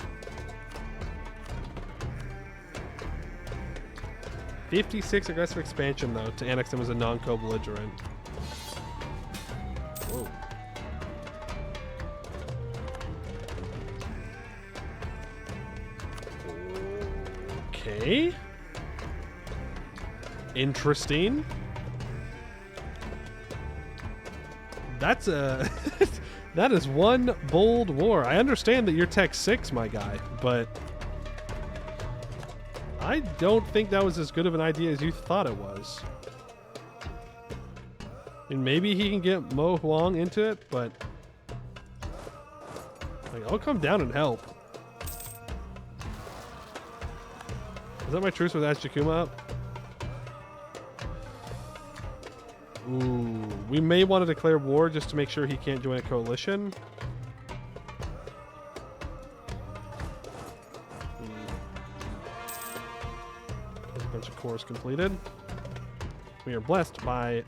56 aggressive expansion, though, to annex them as a non-co-belligerent. Whoa. Okay. Interesting. That's a... that is one bold war. I understand that you're Tech 6, my guy, but... I don't think that was as good of an idea as you thought it was. I mean, maybe he can get Mo Huang into it, but... like, I'll come down and help. Is that my truce with Ashikuma up? Ooh, we may want to declare war just to make sure he can't join a coalition. There's a bunch of cores completed. We are blessed by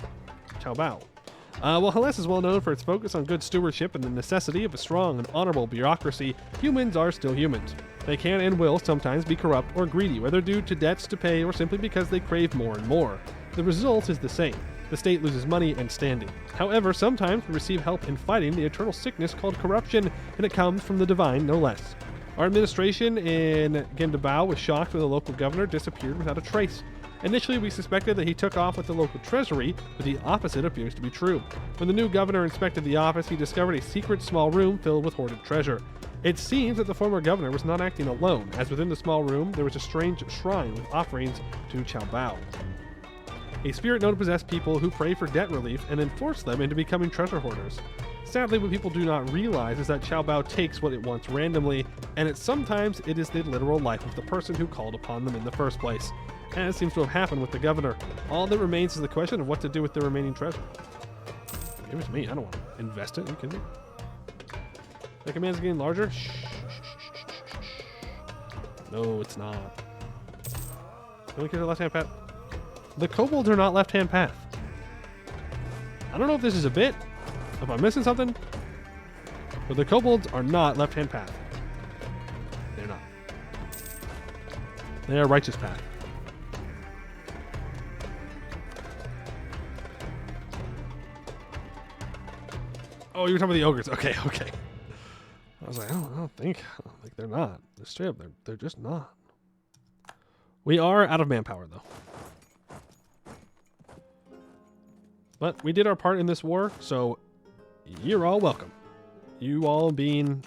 Cao Bao. While Hellas is well known for its focus on good stewardship and the necessity of a strong and honorable bureaucracy, humans are still humans. They can and will sometimes be corrupt or greedy, whether due to debts to pay or simply because they crave more and more. The result is the same. The state loses money and standing. However, sometimes we receive help in fighting the eternal sickness called corruption, and it comes from the divine no less. Our administration in Gendabao was shocked when the local governor disappeared without a trace. Initially, we suspected that he took off with the local treasury, but the opposite appears to be true. When the new governor inspected the office, he discovered a secret small room filled with hoarded treasure. It seems that the former governor was not acting alone, as within the small room there was a strange shrine with offerings to Cao Bao, a spirit known to possess people who pray for debt relief and then force them into becoming treasure hoarders. Sadly, what people do not realize is that Cao Bao takes what it wants randomly, and sometimes it is the literal life of the person who called upon them in the first place. As seems to have happened with the governor. All that remains is the question of what to do with the remaining treasure. Give it to me. I don't want to invest it. Are you kidding me? The command's getting larger. Shh. No, it's not. Can we get a left-hand path? The kobolds are not left-hand path. I don't know if this is a bit, if I'm missing something, but the kobolds are not left-hand path. They're not. They are righteous path. Oh, you were talking about the ogres. Okay, okay. I was like, I don't think they're not. They're straight up. They're just not. We are out of manpower, though. But we did our part in this war, so you're all welcome. You all being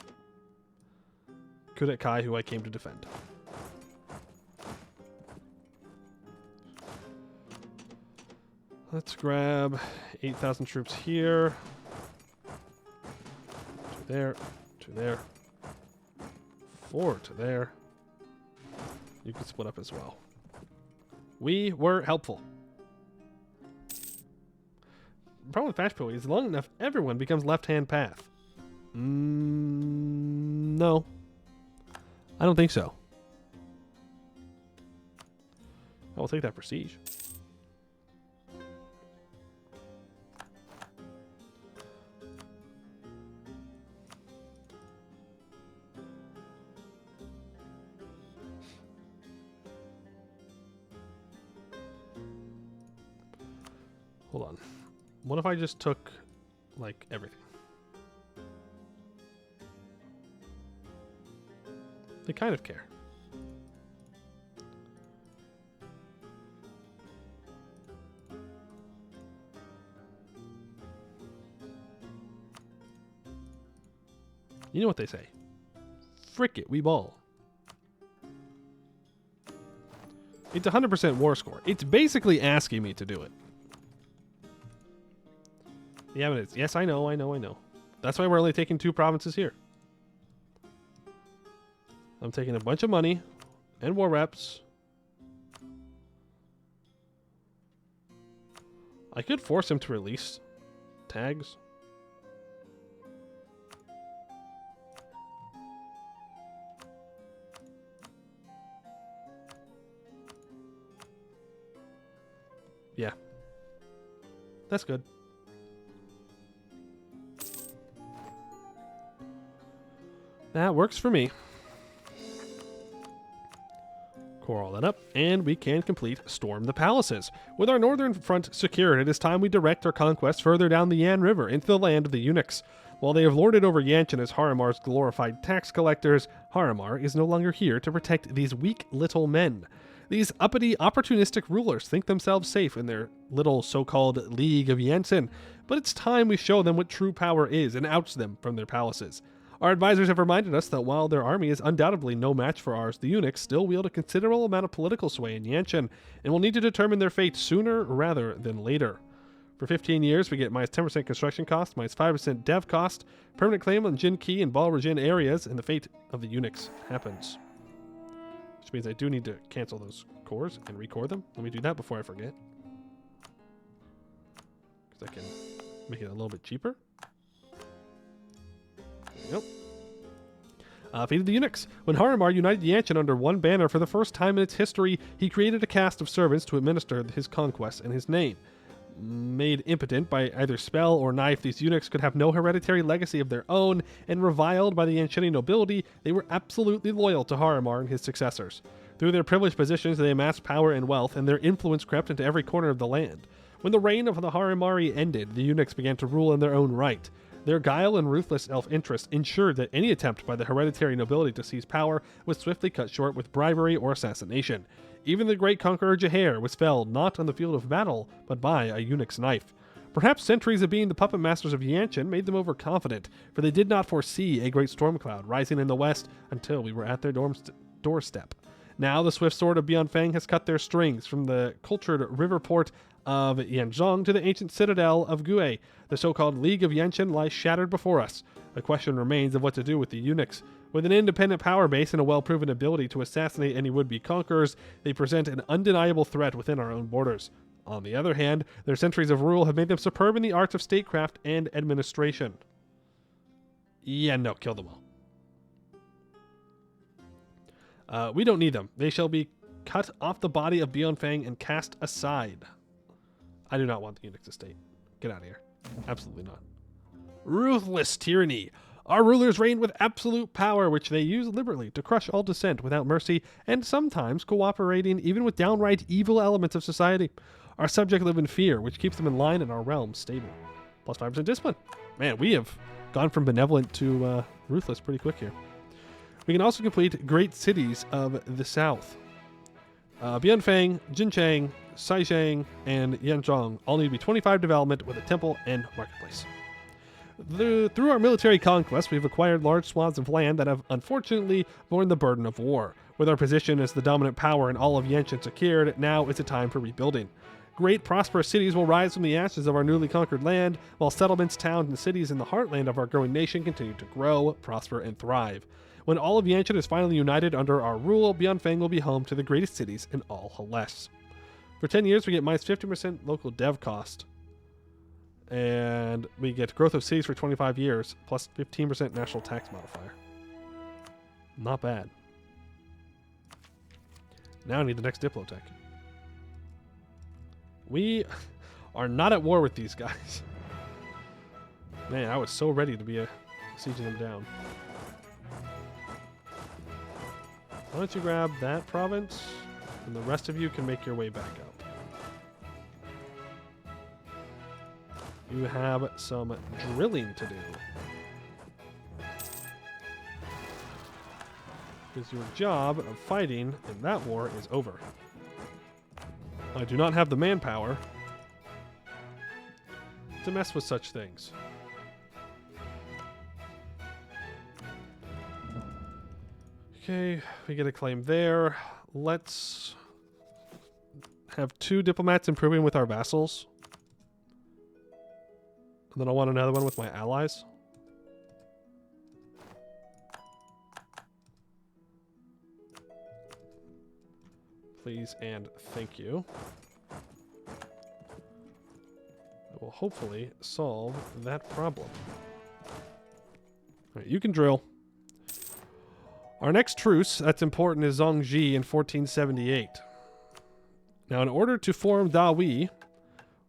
Kudet Kai, who I came to defend. Let's grab 8,000 troops here. 2 there, 2 there. 4 to there. You can split up as well. We were helpful. The problem with Fast Pui is long enough, everyone becomes left-hand path. No. I don't think so. I will take that prestige. Hold on. What if I just took, like, everything? They kind of care. You know what they say. Frick it, we ball. It's 100% war score. It's basically asking me to do it. Yeah, but it's, yes, I know. That's why we're only taking 2 provinces here. I'm taking a bunch of money and war reps. I could force him to release tags. Yeah. That's good. That works for me. Core all that up, and we can complete Storm the Palaces. With our northern front secured, it is time we direct our conquest further down the Yan River into the land of the eunuchs. While they have lorded over Yanshen as Haramar's glorified tax collectors, Haramar is no longer here to protect these weak little men. These uppity, opportunistic rulers think themselves safe in their little so-called League of Yanshen, but it's time we show them what true power is and oust them from their palaces. Our advisors have reminded us that while their army is undoubtedly no match for ours, the eunuchs still wield a considerable amount of political sway in Yanshen, and will need to determine their fate sooner rather than later. For 15 years, we get minus 10% construction cost, minus 5% dev cost, permanent claim on Jin Ki and Balrajin areas, and the fate of the eunuchs happens. Which means I do need to cancel those cores and recore them. Let me do that before I forget. Because I can make it a little bit cheaper. There we go. Fate of the eunuchs. When Haramar united Yanshen under one banner for the first time in its history, he created a caste of servants to administer his conquests in his name. Made impotent by either spell or knife, these eunuchs could have no hereditary legacy of their own, and reviled by the Yansheni nobility, they were absolutely loyal to Haramar and his successors. Through their privileged positions, they amassed power and wealth, and their influence crept into every corner of the land. When the reign of the Haramari ended, the eunuchs began to rule in their own right. Their guile and ruthless elf-interest ensured that any attempt by the hereditary nobility to seize power was swiftly cut short with bribery or assassination. Even the great conqueror Jahair was felled not on the field of battle, but by a eunuch's knife. Perhaps centuries of being the puppet masters of Yanshen made them overconfident, for they did not foresee a great storm cloud rising in the west until we were at their doorstep. Now the swift sword of Bianfeng has cut their strings from the cultured river port of Yanzhong to the ancient citadel of Gue. The so-called League of Yanshen lies shattered before us. The question remains of what to do with the eunuchs. With an independent power base and a well-proven ability to assassinate any would-be conquerors, they present an undeniable threat within our own borders. On the other hand, their centuries of rule have made them superb in the arts of statecraft and administration. Yeah, no, kill them all. We don't need them. They shall be cut off the body of Bianfeng and cast aside. I do not want the eunuch's estate. Get out of here. Absolutely not. Ruthless tyranny. Our rulers reign with absolute power, which they use liberally to crush all dissent without mercy, and sometimes cooperating even with downright evil elements of society. Our subjects live in fear, which keeps them in line and our realm stable. Plus 5% discipline. Man, we have gone from benevolent to ruthless pretty quick here. We can also complete great cities of the south. Bianfeng, Jinchang, Saishang, and Yanzhong all need to be 25 development with a temple and marketplace. Through our military conquest, we've acquired large swaths of land that have unfortunately borne the burden of war. With our position as the dominant power in all of Yanshen secured, now is a time for rebuilding. Great, prosperous cities will rise from the ashes of our newly conquered land, while settlements, towns, and cities in the heartland of our growing nation continue to grow, prosper, and thrive. When all of Yanshen is finally united under our rule, Beyondfang will be home to the greatest cities in all Hales. For 10 years, we get minus 50% local dev cost. And we get growth of cities for 25 years, plus 15% national tax modifier. Not bad. Now I need the next Diplotech. We are not at war with these guys. Man, I was so ready to be sieging them down. Why don't you grab that province, and the rest of you can make your way back up. You have some drilling to do. Because your job of fighting in that war is over. I do not have the manpower to mess with such things. Okay, we get a claim there. Let's have 2 diplomats improving with our vassals. And then I want another one with my allies. Please and thank you. That will hopefully solve that problem. All right, you can drill. Our next truce that's important is Zhongji in 1478. Now, in order to form Dahui,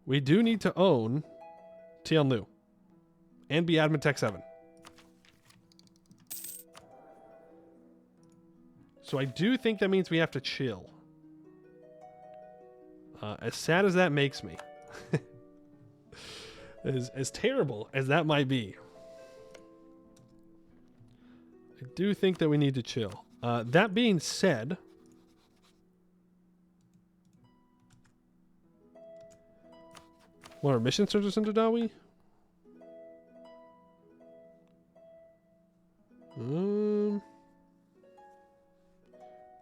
we do need to own Tianlu and be admin tech 7. So I do think that means we have to chill. As sad as that makes me. as terrible as that might be. I do think that we need to chill. That being said, what are mission searches into Dahui?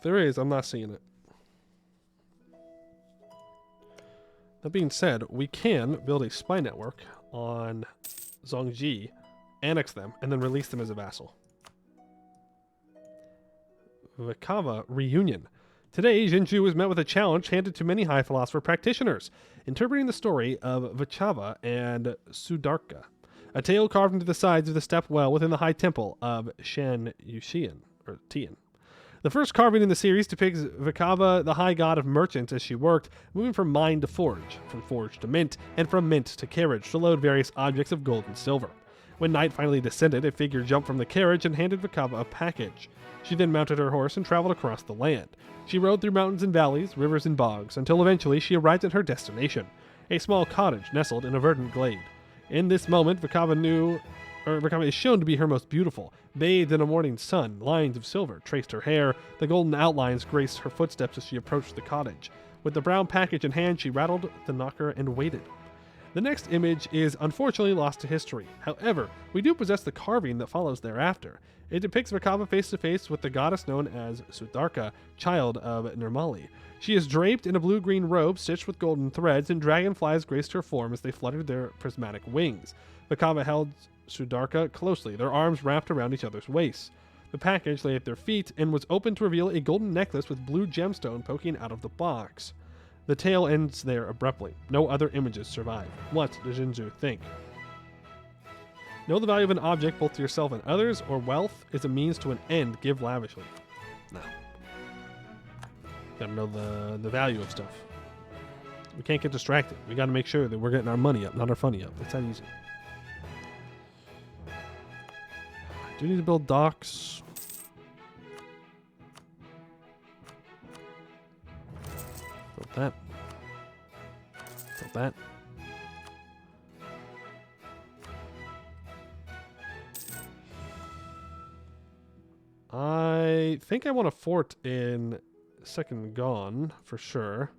There is, I'm not seeing it. That being said, we can build a spy network on Zhongji, annex them, and then release them as a vassal. Vakava reunion. Today, Jinju was met with a challenge handed to many high philosopher practitioners, interpreting the story of Vachava and Sudarka, a tale carved into the sides of the step well within the high temple of Shen Yushian, or Tian. The first carving in the series depicts Vakava, the high god of merchants, as she worked, moving from mine to forge, from forge to mint, and from mint to carriage to load various objects of gold and silver. When night finally descended, a figure jumped from the carriage and handed Vakava a package. She then mounted her horse and traveled across the land. She rode through mountains and valleys, rivers and bogs, until eventually she arrived at her destination, a small cottage nestled in a verdant glade. In this moment, Vakava is shown to be her most beautiful. Bathed in a morning sun, lines of silver traced her hair. The golden outlines graced her footsteps as she approached the cottage. With the brown package in hand, she rattled the knocker and waited. The next image is unfortunately lost to history. However, we do possess the carving that follows thereafter. It depicts Vakava face to face with the goddess known as Sudarka, child of Nirmali. She is draped in a blue-green robe stitched with golden threads, and dragonflies graced her form as they fluttered their prismatic wings. Vakava held Sudarka closely, their arms wrapped around each other's waists. The package lay at their feet and was open to reveal a golden necklace with blue gemstone poking out of the box. The tale ends there abruptly. No other images survive. What does Jinzu think? Know the value of an object both to yourself and others, or wealth is a means to an end. Give lavishly. No. Gotta know the value of stuff. We can't get distracted. We gotta make sure that we're getting our money up, not our funny up. It's that easy. Do need to build docks. Build that. Build that. I think I want a fort in Second Gone for sure.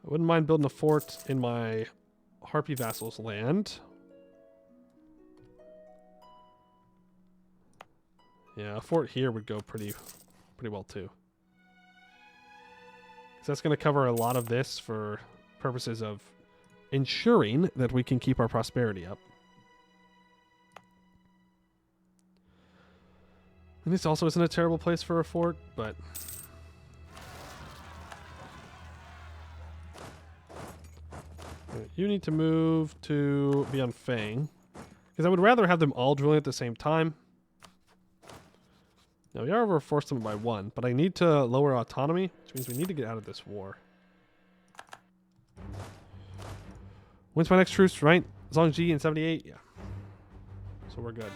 I wouldn't mind building a fort in my Harpy Vassals land. Yeah, a fort here would go pretty well too. So that's going to cover a lot of this for purposes of ensuring that we can keep our prosperity up. And this also isn't a terrible place for a fort, but you need to move to be on Fang, because I would rather have them all drilling at the same time. Now, we are overforced them by 1, but I need to lower autonomy, which means we need to get out of this war. When's my next truce, right? Zhongji in 78? Yeah. So we're good.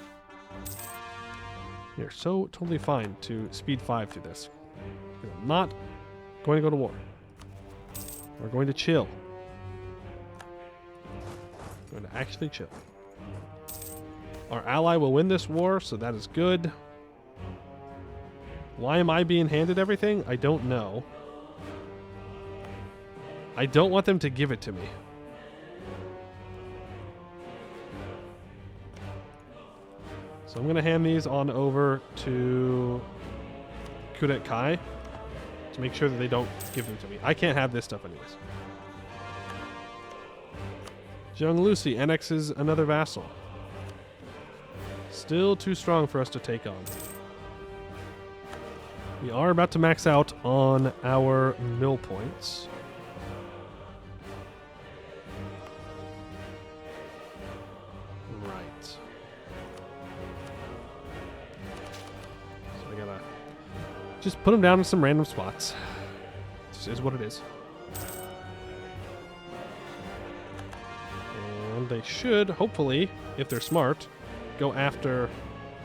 We are so totally fine to speed 5 through this. I'm not going to go to war. We're going to chill. We're going to actually chill. Our ally will win this war, so that is good. Why am I being handed everything? I don't know. I don't want them to give it to me. So I'm going to hand these on over to Kudet Kai to make sure that they don't give them to me. I can't have this stuff anyways. Jiang Lucy annexes another vassal. Still too strong for us to take on. We are about to max out on our mill points. Right. So I gotta just put them down in some random spots. This is what it is. And they should, hopefully, if they're smart, go after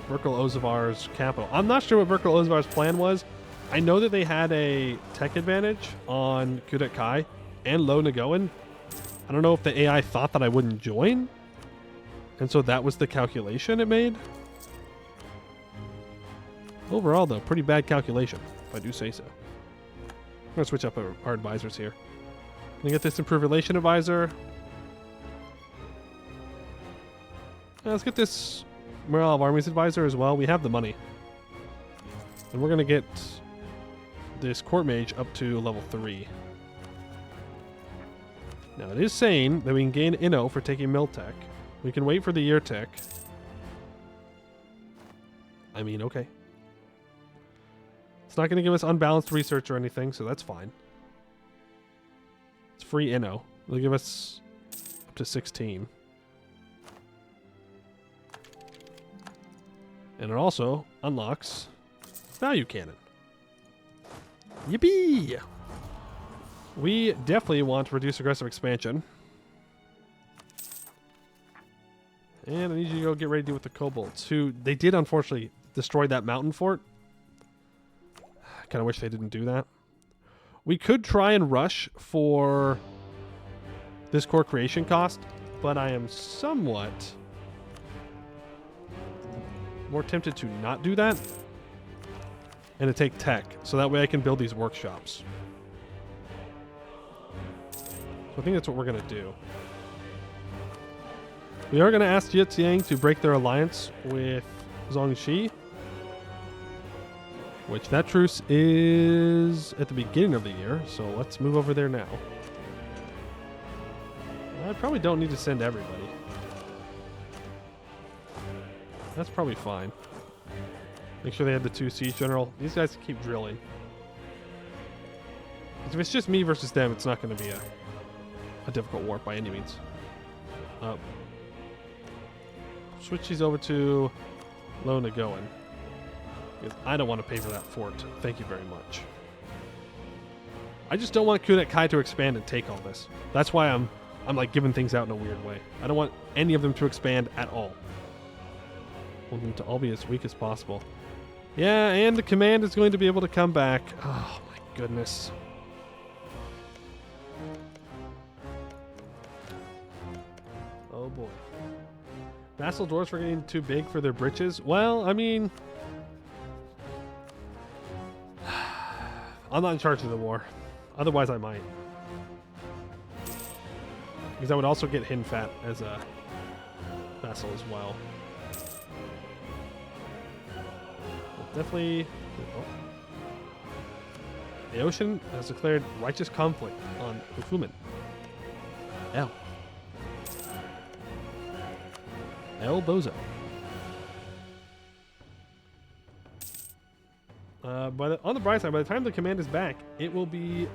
Verkal Ozavar's capital. I'm not sure what Verkal Ozavar's plan was. I know that they had a tech advantage on Kudet Kai and Lo Nagoan. I don't know if the AI thought that I wouldn't join, and so that was the calculation it made. Overall, though, pretty bad calculation, if I do say so. I'm going to switch up our advisors here. Can I get this improved relation advisor? Let's get this Morale of Armies advisor as well. We have the money. And we're going to get this court mage up to level 3. Now, it is saying that we can gain Inno for taking mill tech. We can wait for the year tech. I mean, okay. It's not going to give us unbalanced research or anything, so that's fine. It's free Inno. It'll give us up to 16. And it also unlocks value cannon. Yippee! We definitely want to reduce aggressive expansion. And I need you to go get ready to deal with the kobolds, who they did unfortunately destroy that mountain fort. I kind of wish they didn't do that. We could try and rush for this core creation cost, but I am somewhat more tempted to not do that and to take tech, so that way I can build these workshops. So I think that's what we're going to do. We are going to ask Jietiang to break their alliance with Zhongxi, which that truce is at the beginning of the year, so let's move over there now. I probably don't need to send everybody. That's probably fine. Make sure they had the 2 siege general. These guys keep drilling. If it's just me versus them, it's not going to be a difficult war by any means. Switch these over to Lo Nagoan, because I don't want to pay for that fort. Thank you very much. I just don't want Kudet Kai to expand and take all this. That's why I'm like giving things out in a weird way. I don't want any of them to expand at all. I want them to all be as weak as possible. Yeah, and the command is going to be able to come back. Oh my goodness. Oh boy. Vassal dwarves were getting too big for their britches. Well, I mean, I'm not in charge of the war. Otherwise, I might. Because I would also get Hin Fat as a vassal as well. Definitely. Oh. The ocean has declared righteous conflict on Ufumen. L. El Bozo. On the bright side, by the time the command is back, it will be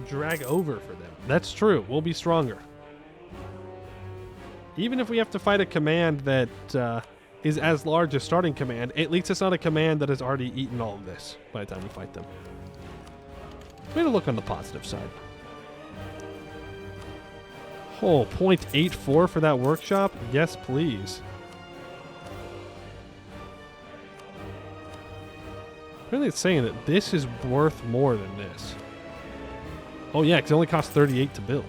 drag over for them. That's true. We'll be stronger. Even if we have to fight a command that is as large as starting command, at least it's not a command that has already eaten all of this by the time we fight them. Way to look on the positive side. Oh, 0.84 for that workshop? Yes, please. Really, it's saying that this is worth more than this. Oh, yeah, because it only costs 38 to build.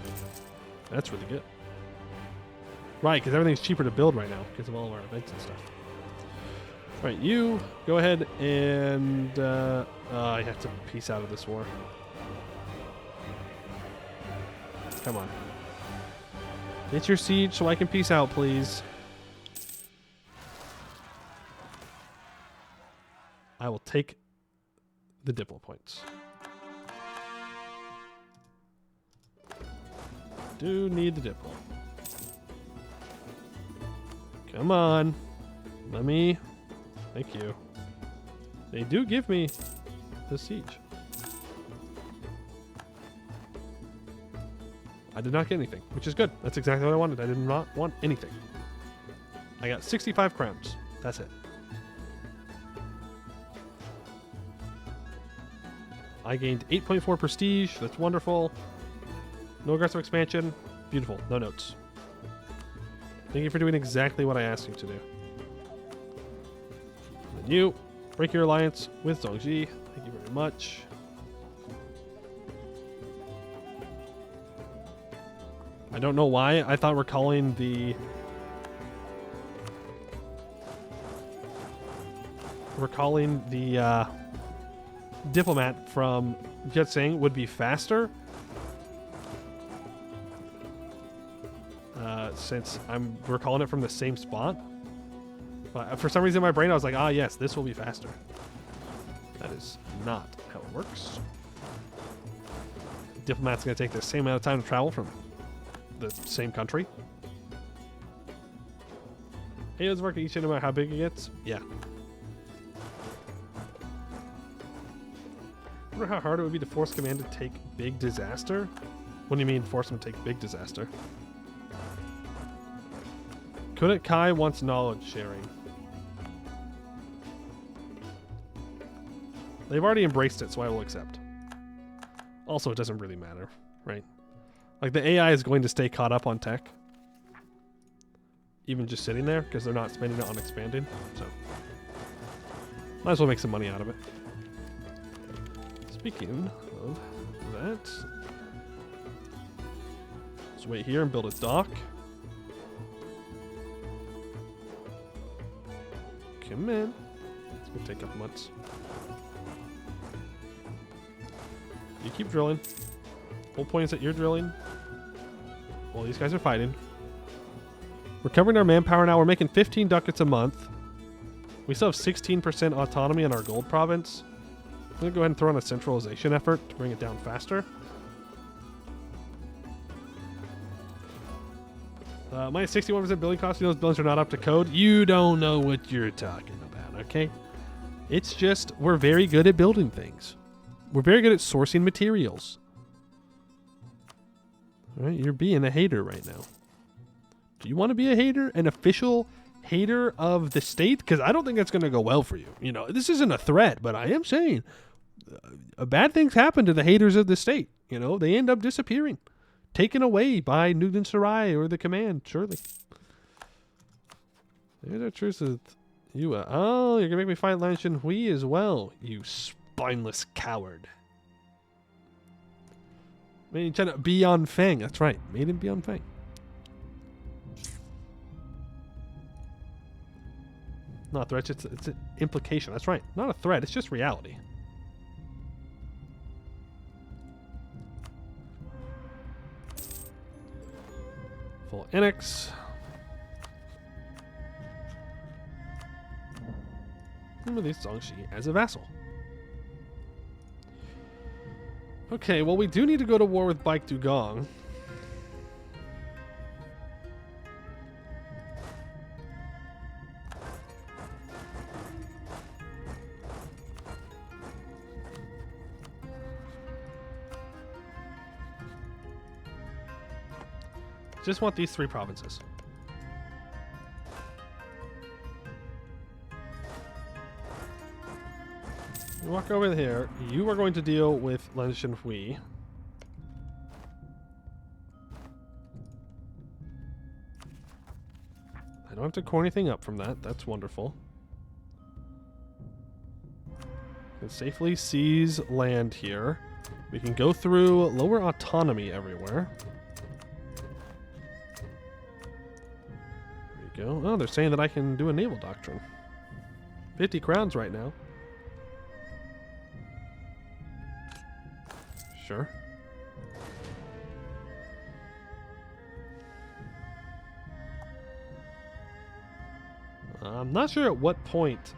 That's really good. Right, because everything's cheaper to build right now because of all of our events and stuff. Right, you go ahead and... I have to peace out of this war. Come on. Get your siege so I can peace out, please. I will take the Diplo points. Do need the Diplo. Come on. Let me... Thank you. They do give me the siege. I did not get anything, which is good. That's exactly what I wanted. I did not want anything. I got 65 crowns. That's it. I gained 8.4 prestige. That's wonderful. No aggressive expansion. Beautiful. No notes. Thank you for doing exactly what I asked you to do. And then you break your alliance with Zhongji. Thank you very much. I don't know why. I thought we're calling the... diplomat from Jetsing would be faster. Since we're calling it from the same spot. But for some reason in my brain I was like, ah yes, this will be faster. That is not how it works. Diplomat's going to take the same amount of time to travel from the same country. Hey, let's work each in about how big it gets. Yeah. I wonder how hard it would be to force command to take big disaster. What do you mean force them to take big disaster? Kudet Kai wants knowledge sharing. They've already embraced it, so I will accept. Also, it doesn't really matter, right? Like, the AI is going to stay caught up on tech. Even just sitting there, because they're not spending it on expanding, so. Might as well make some money out of it. Speaking of that, let's wait here and build a dock. Come in. It's gonna take a couple months. You keep drilling. Whole point is that you're drilling while these guys are fighting. We're covering our manpower now. We're making 15 ducats a month. We still have 16% autonomy in our gold province. I'm going to go ahead and throw in a centralization effort to bring it down faster. Minus 61% building costs. Those buildings are not up to code. You don't know what you're talking about, okay? It's just, we're very good at building things. We're very good at sourcing materials. All right, you're being a hater right now. Do you want to be a hater? An official hater of the state? Because I don't think that's going to go well for you. You know, this isn't a threat, but I am saying bad things happen to the haters of the state. You know, they end up disappearing. Taken away by Nugent Sarai or the command, surely. There's our truce with you. Oh, you're going to make me fight Lan Shenhui as well, you spineless coward. Made in China, Beyond Feng. That's right. Made in Beyond Feng. Not a threat, it's an implication. That's right. Not a threat, it's just reality. Full annex. And release Zongxi as a vassal. Okay, well, we do need to go to war with Baek Dugong. Just want these 3 provinces. You walk over here. You are going to deal with Lenshin Hui. I don't have to core anything up from that. That's wonderful. Can safely seize land here. We can go through lower autonomy everywhere. There we go. Oh, they're saying that I can do a naval doctrine. 50 crowns right now. Sure. I'm not sure at what point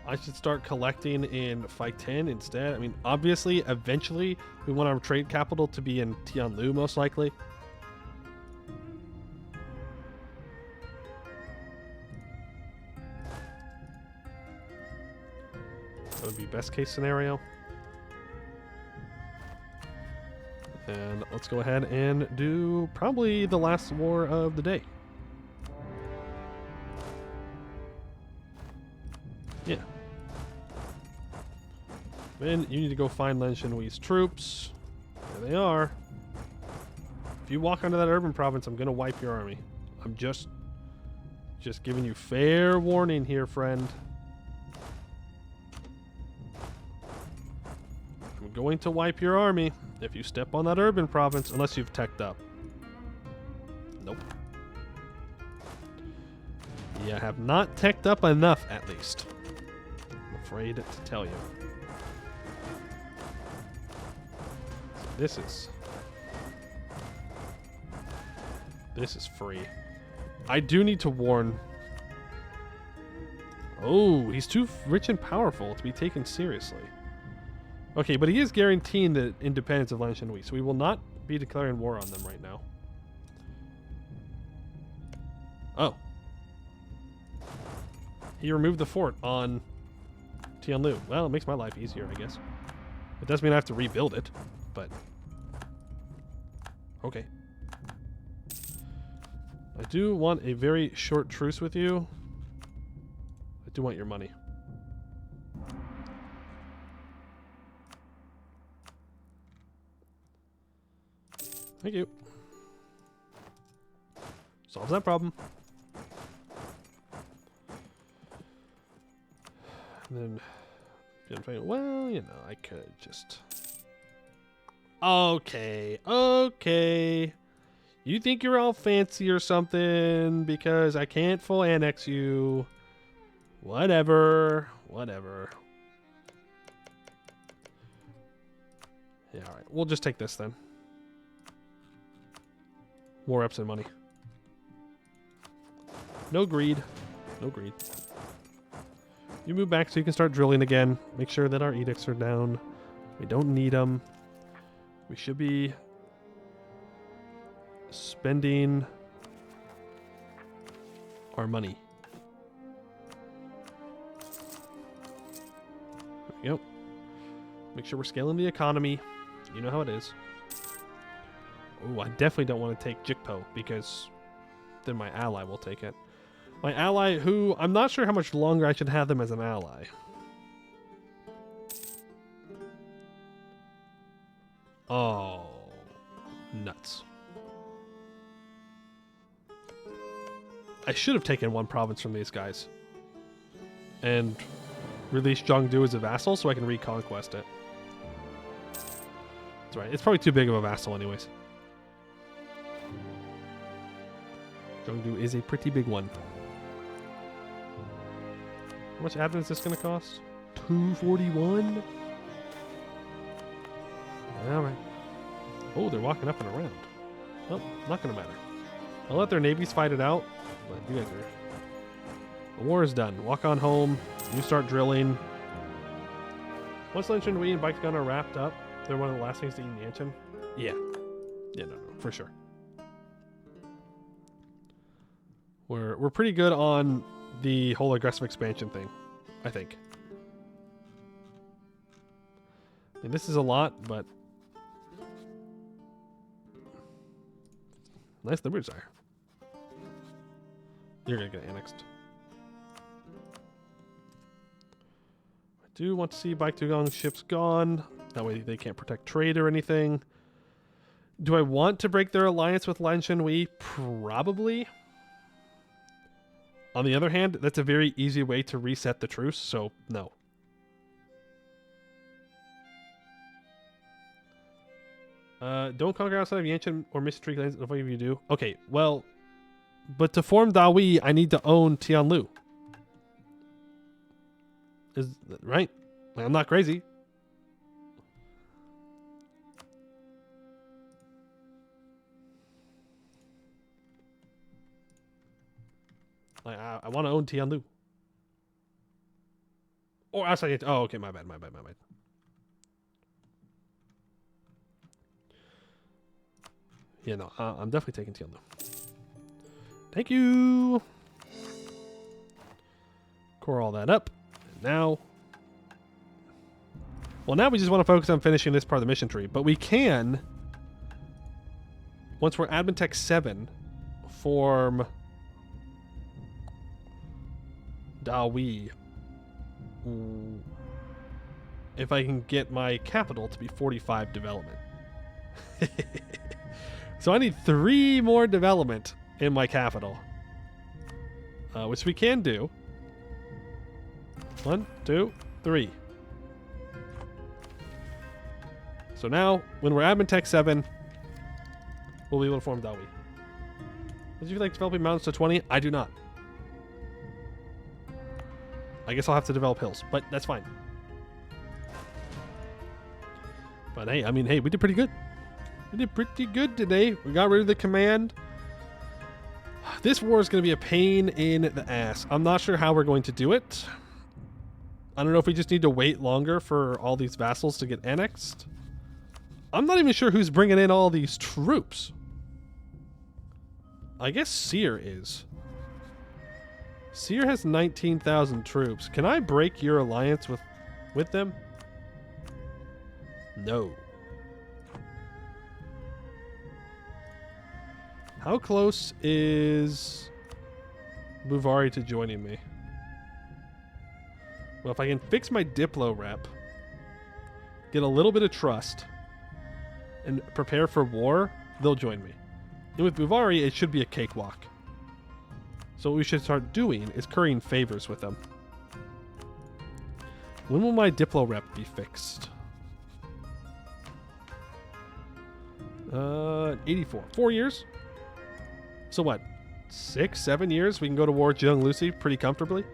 I should start collecting in Fight 10 instead. I mean, obviously, eventually, we want our trade capital to be in Tianlu, most likely. That would be best case scenario. And let's go ahead and do probably the last war of the day. Yeah. Then you need to go find Lin Shenhui's troops. There they are. If you walk onto that urban province, I'm going to wipe your army. I'm just giving you fair warning here, friend. I'm going to wipe your army if you step on that urban province, unless you've teched up. Nope. You have not teched up enough, at least. I'm afraid to tell you. This is free. I do need to warn. Oh, he's too rich and powerful to be taken seriously. Okay, but he is guaranteeing the independence of Lan Shenhui, so we will not be declaring war on them right now. Oh. He removed the fort on Tianlu. Well, it makes my life easier, I guess. It does mean I have to rebuild it, but... Okay. I do want a very short truce with you. I do want your money. Thank you. Solves that problem. And then, well, you know, I could just... Okay, okay. You think you're all fancy or something because I can't full annex you. Whatever, whatever. Yeah, alright. We'll just take this then. More reps and money. No greed. No greed. You move back so you can start drilling again. Make sure that our edicts are down. We don't need them. We should be spending our money. There we go. Make sure we're scaling the economy. You know how it is. Oh, I definitely don't want to take Jikpo because then my ally will take it. My ally, who I'm not sure how much longer I should have them as an ally. Oh, nuts. I should have taken one province from these guys and released Zhongdu as a vassal so I can reconquest it. That's right. It's probably too big of a vassal anyways. Zhongdu is a pretty big one. How much admin is this going to cost? 241? Alright. Oh, they're walking up and around. Well, not going to matter. I'll let their navies fight it out, but you guys are The war is done. Walk on home. You start drilling. Once Yanshen and we and Bike Gun are wrapped up, they're one of the last things to eat in Yanshen. Yeah. Yeah, no, for sure. We're pretty good on the whole aggressive expansion thing, I think. I mean, this is a lot, but nice Liberty Desire. You're gonna get annexed. I do want to see Bike Dugong's ships gone. That way they can't protect trade or anything. Do I want to break their alliance with Lan Shenhui? Probably. On the other hand, that's a very easy way to reset the truce, so no. Don't conquer outside of Yanshen or Mystery Clans if any of you do. Okay, well, but to form Dahui, I need to own Tianlu. Is that right? I'm not crazy. I want to own Tianlu. Or outside. Oh, okay, my bad. Yeah, no, I'm definitely taking Tianlu. Thank you. Core all that up. And now. Well, now we just want to focus on finishing this part of the mission tree. But we can, once we're Admin Tech 7, form Dahui. If I can get my capital to be 45 development. So I need 3 more development in my capital. Which we can do. 1, 2, 3. So now, when we're Admin Tech 7, we'll be able to form Dahui. Would you like developing mountains to 20? I do not. I guess I'll have to develop hills, but that's fine. But hey, I mean, hey, we did pretty good. We did pretty good today. We got rid of the command. This war is going to be a pain in the ass. I'm not sure how we're going to do it. I don't know if we just need to wait longer for all these vassals to get annexed. I'm not even sure who's bringing in all these troops. I guess Seer is. Seer has 19,000 troops. Can I break your alliance with them? No. How close is Buvari to joining me? Well, if I can fix my Diplo rep, get a little bit of trust, and prepare for war, they'll join me. And with Buvari, it should be a cakewalk. So what we should start doing is currying favors with them. When will my Diplo rep be fixed? 84. 4 years? So what? 6, 7 years? We can go to war with Jung Lucy pretty comfortably?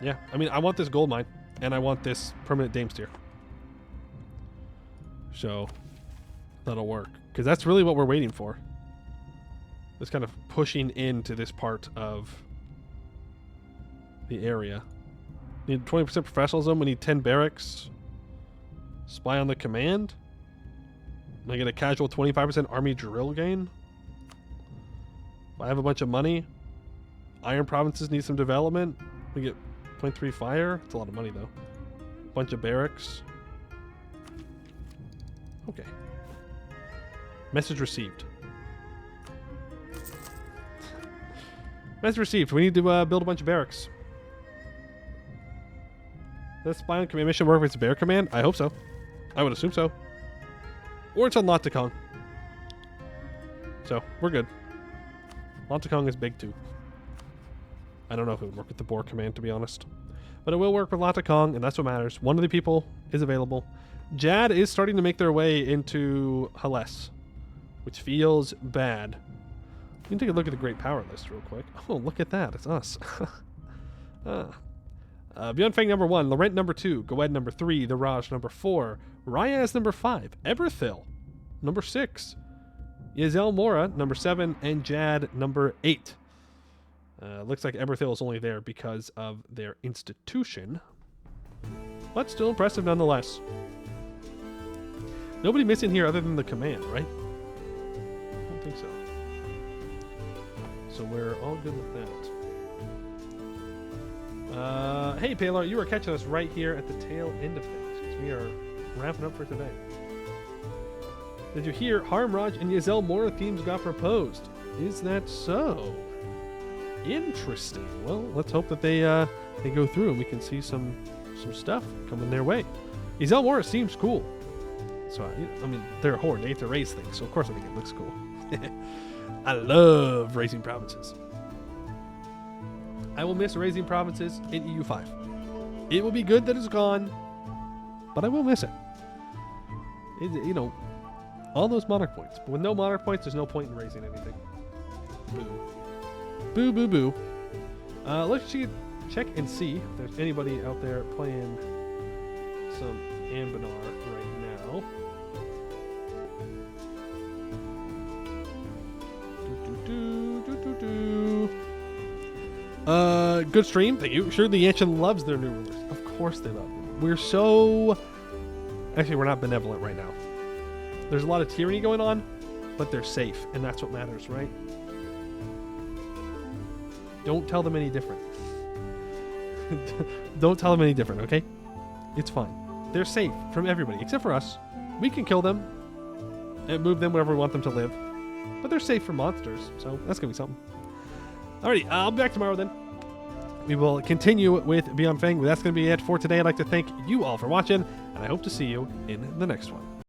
Yeah, I mean, I want this gold mine, and I want this permanent Dame Steer. So, that'll work. Because that's really what we're waiting for. It's kind of pushing into this part of the area. Need 20% professionalism. We need 10 barracks. Spy on the command. And I get a casual 25% army drill gain. I have a bunch of money. Iron provinces need some development. We get 0.3 fire. It's a lot of money though. Bunch of barracks. Okay. Message received. Message received. We need to build a bunch of barracks. Does spy on command mission work with its bear command? I hope so. I would assume so. Or it's on Latakong. So, we're good. Latakong is big too. I don't know if it would work with the boar command, to be honest. But it will work with Latakong, and that's what matters. One of the people is available. Jad is starting to make their way into Hales, which feels bad. We can take a look at the Great Power list real quick. Oh, look at that. It's us. Beyond Fang number 1, Laurent number 2, Goed number 3, The Raj number 4, Ryaz number 5, Eberthil number 6, Yazel Mora, number 7, and Jad, number 8. Looks like Eberthil is only there because of their institution, but still impressive nonetheless. Nobody missing here other than the command, right? I don't think so. So we're all good with that. Hey, Palar, you are catching us right here at the tail end of things because we are wrapping up for today. Did you hear Harmraj and Yazel Mora themes got proposed? Is that so? Interesting. Well, let's hope that they go through and we can see some stuff coming their way. Yazel Mora seems cool. So, I mean, they're a horde. They have to raise things, so of course I think it looks cool. I love raising provinces. I will miss raising provinces in EU5. It will be good that it's gone, but I will miss it. You know, all those monarch points. But with no monarch points, there's no point in raising anything. Boo. Boo, boo, boo. Let's check and see if there's anybody out there playing some Anbennar right now. Good stream. Thank you. Sure, the Yanshen loves their new rulers. Of course they love them. We're so... Actually, we're not benevolent right now. There's a lot of tyranny going on, but they're safe, and that's what matters, right? Don't tell them any different. Don't tell them any different, okay? It's fine. They're safe from everybody, except for us. We can kill them and move them wherever we want them to live. But they're safe from monsters, so that's going to be something. Alrighty, I'll be back tomorrow then. We will continue with Beyond Fang, but that's going to be it for today. I'd like to thank you all for watching, and I hope to see you in the next one.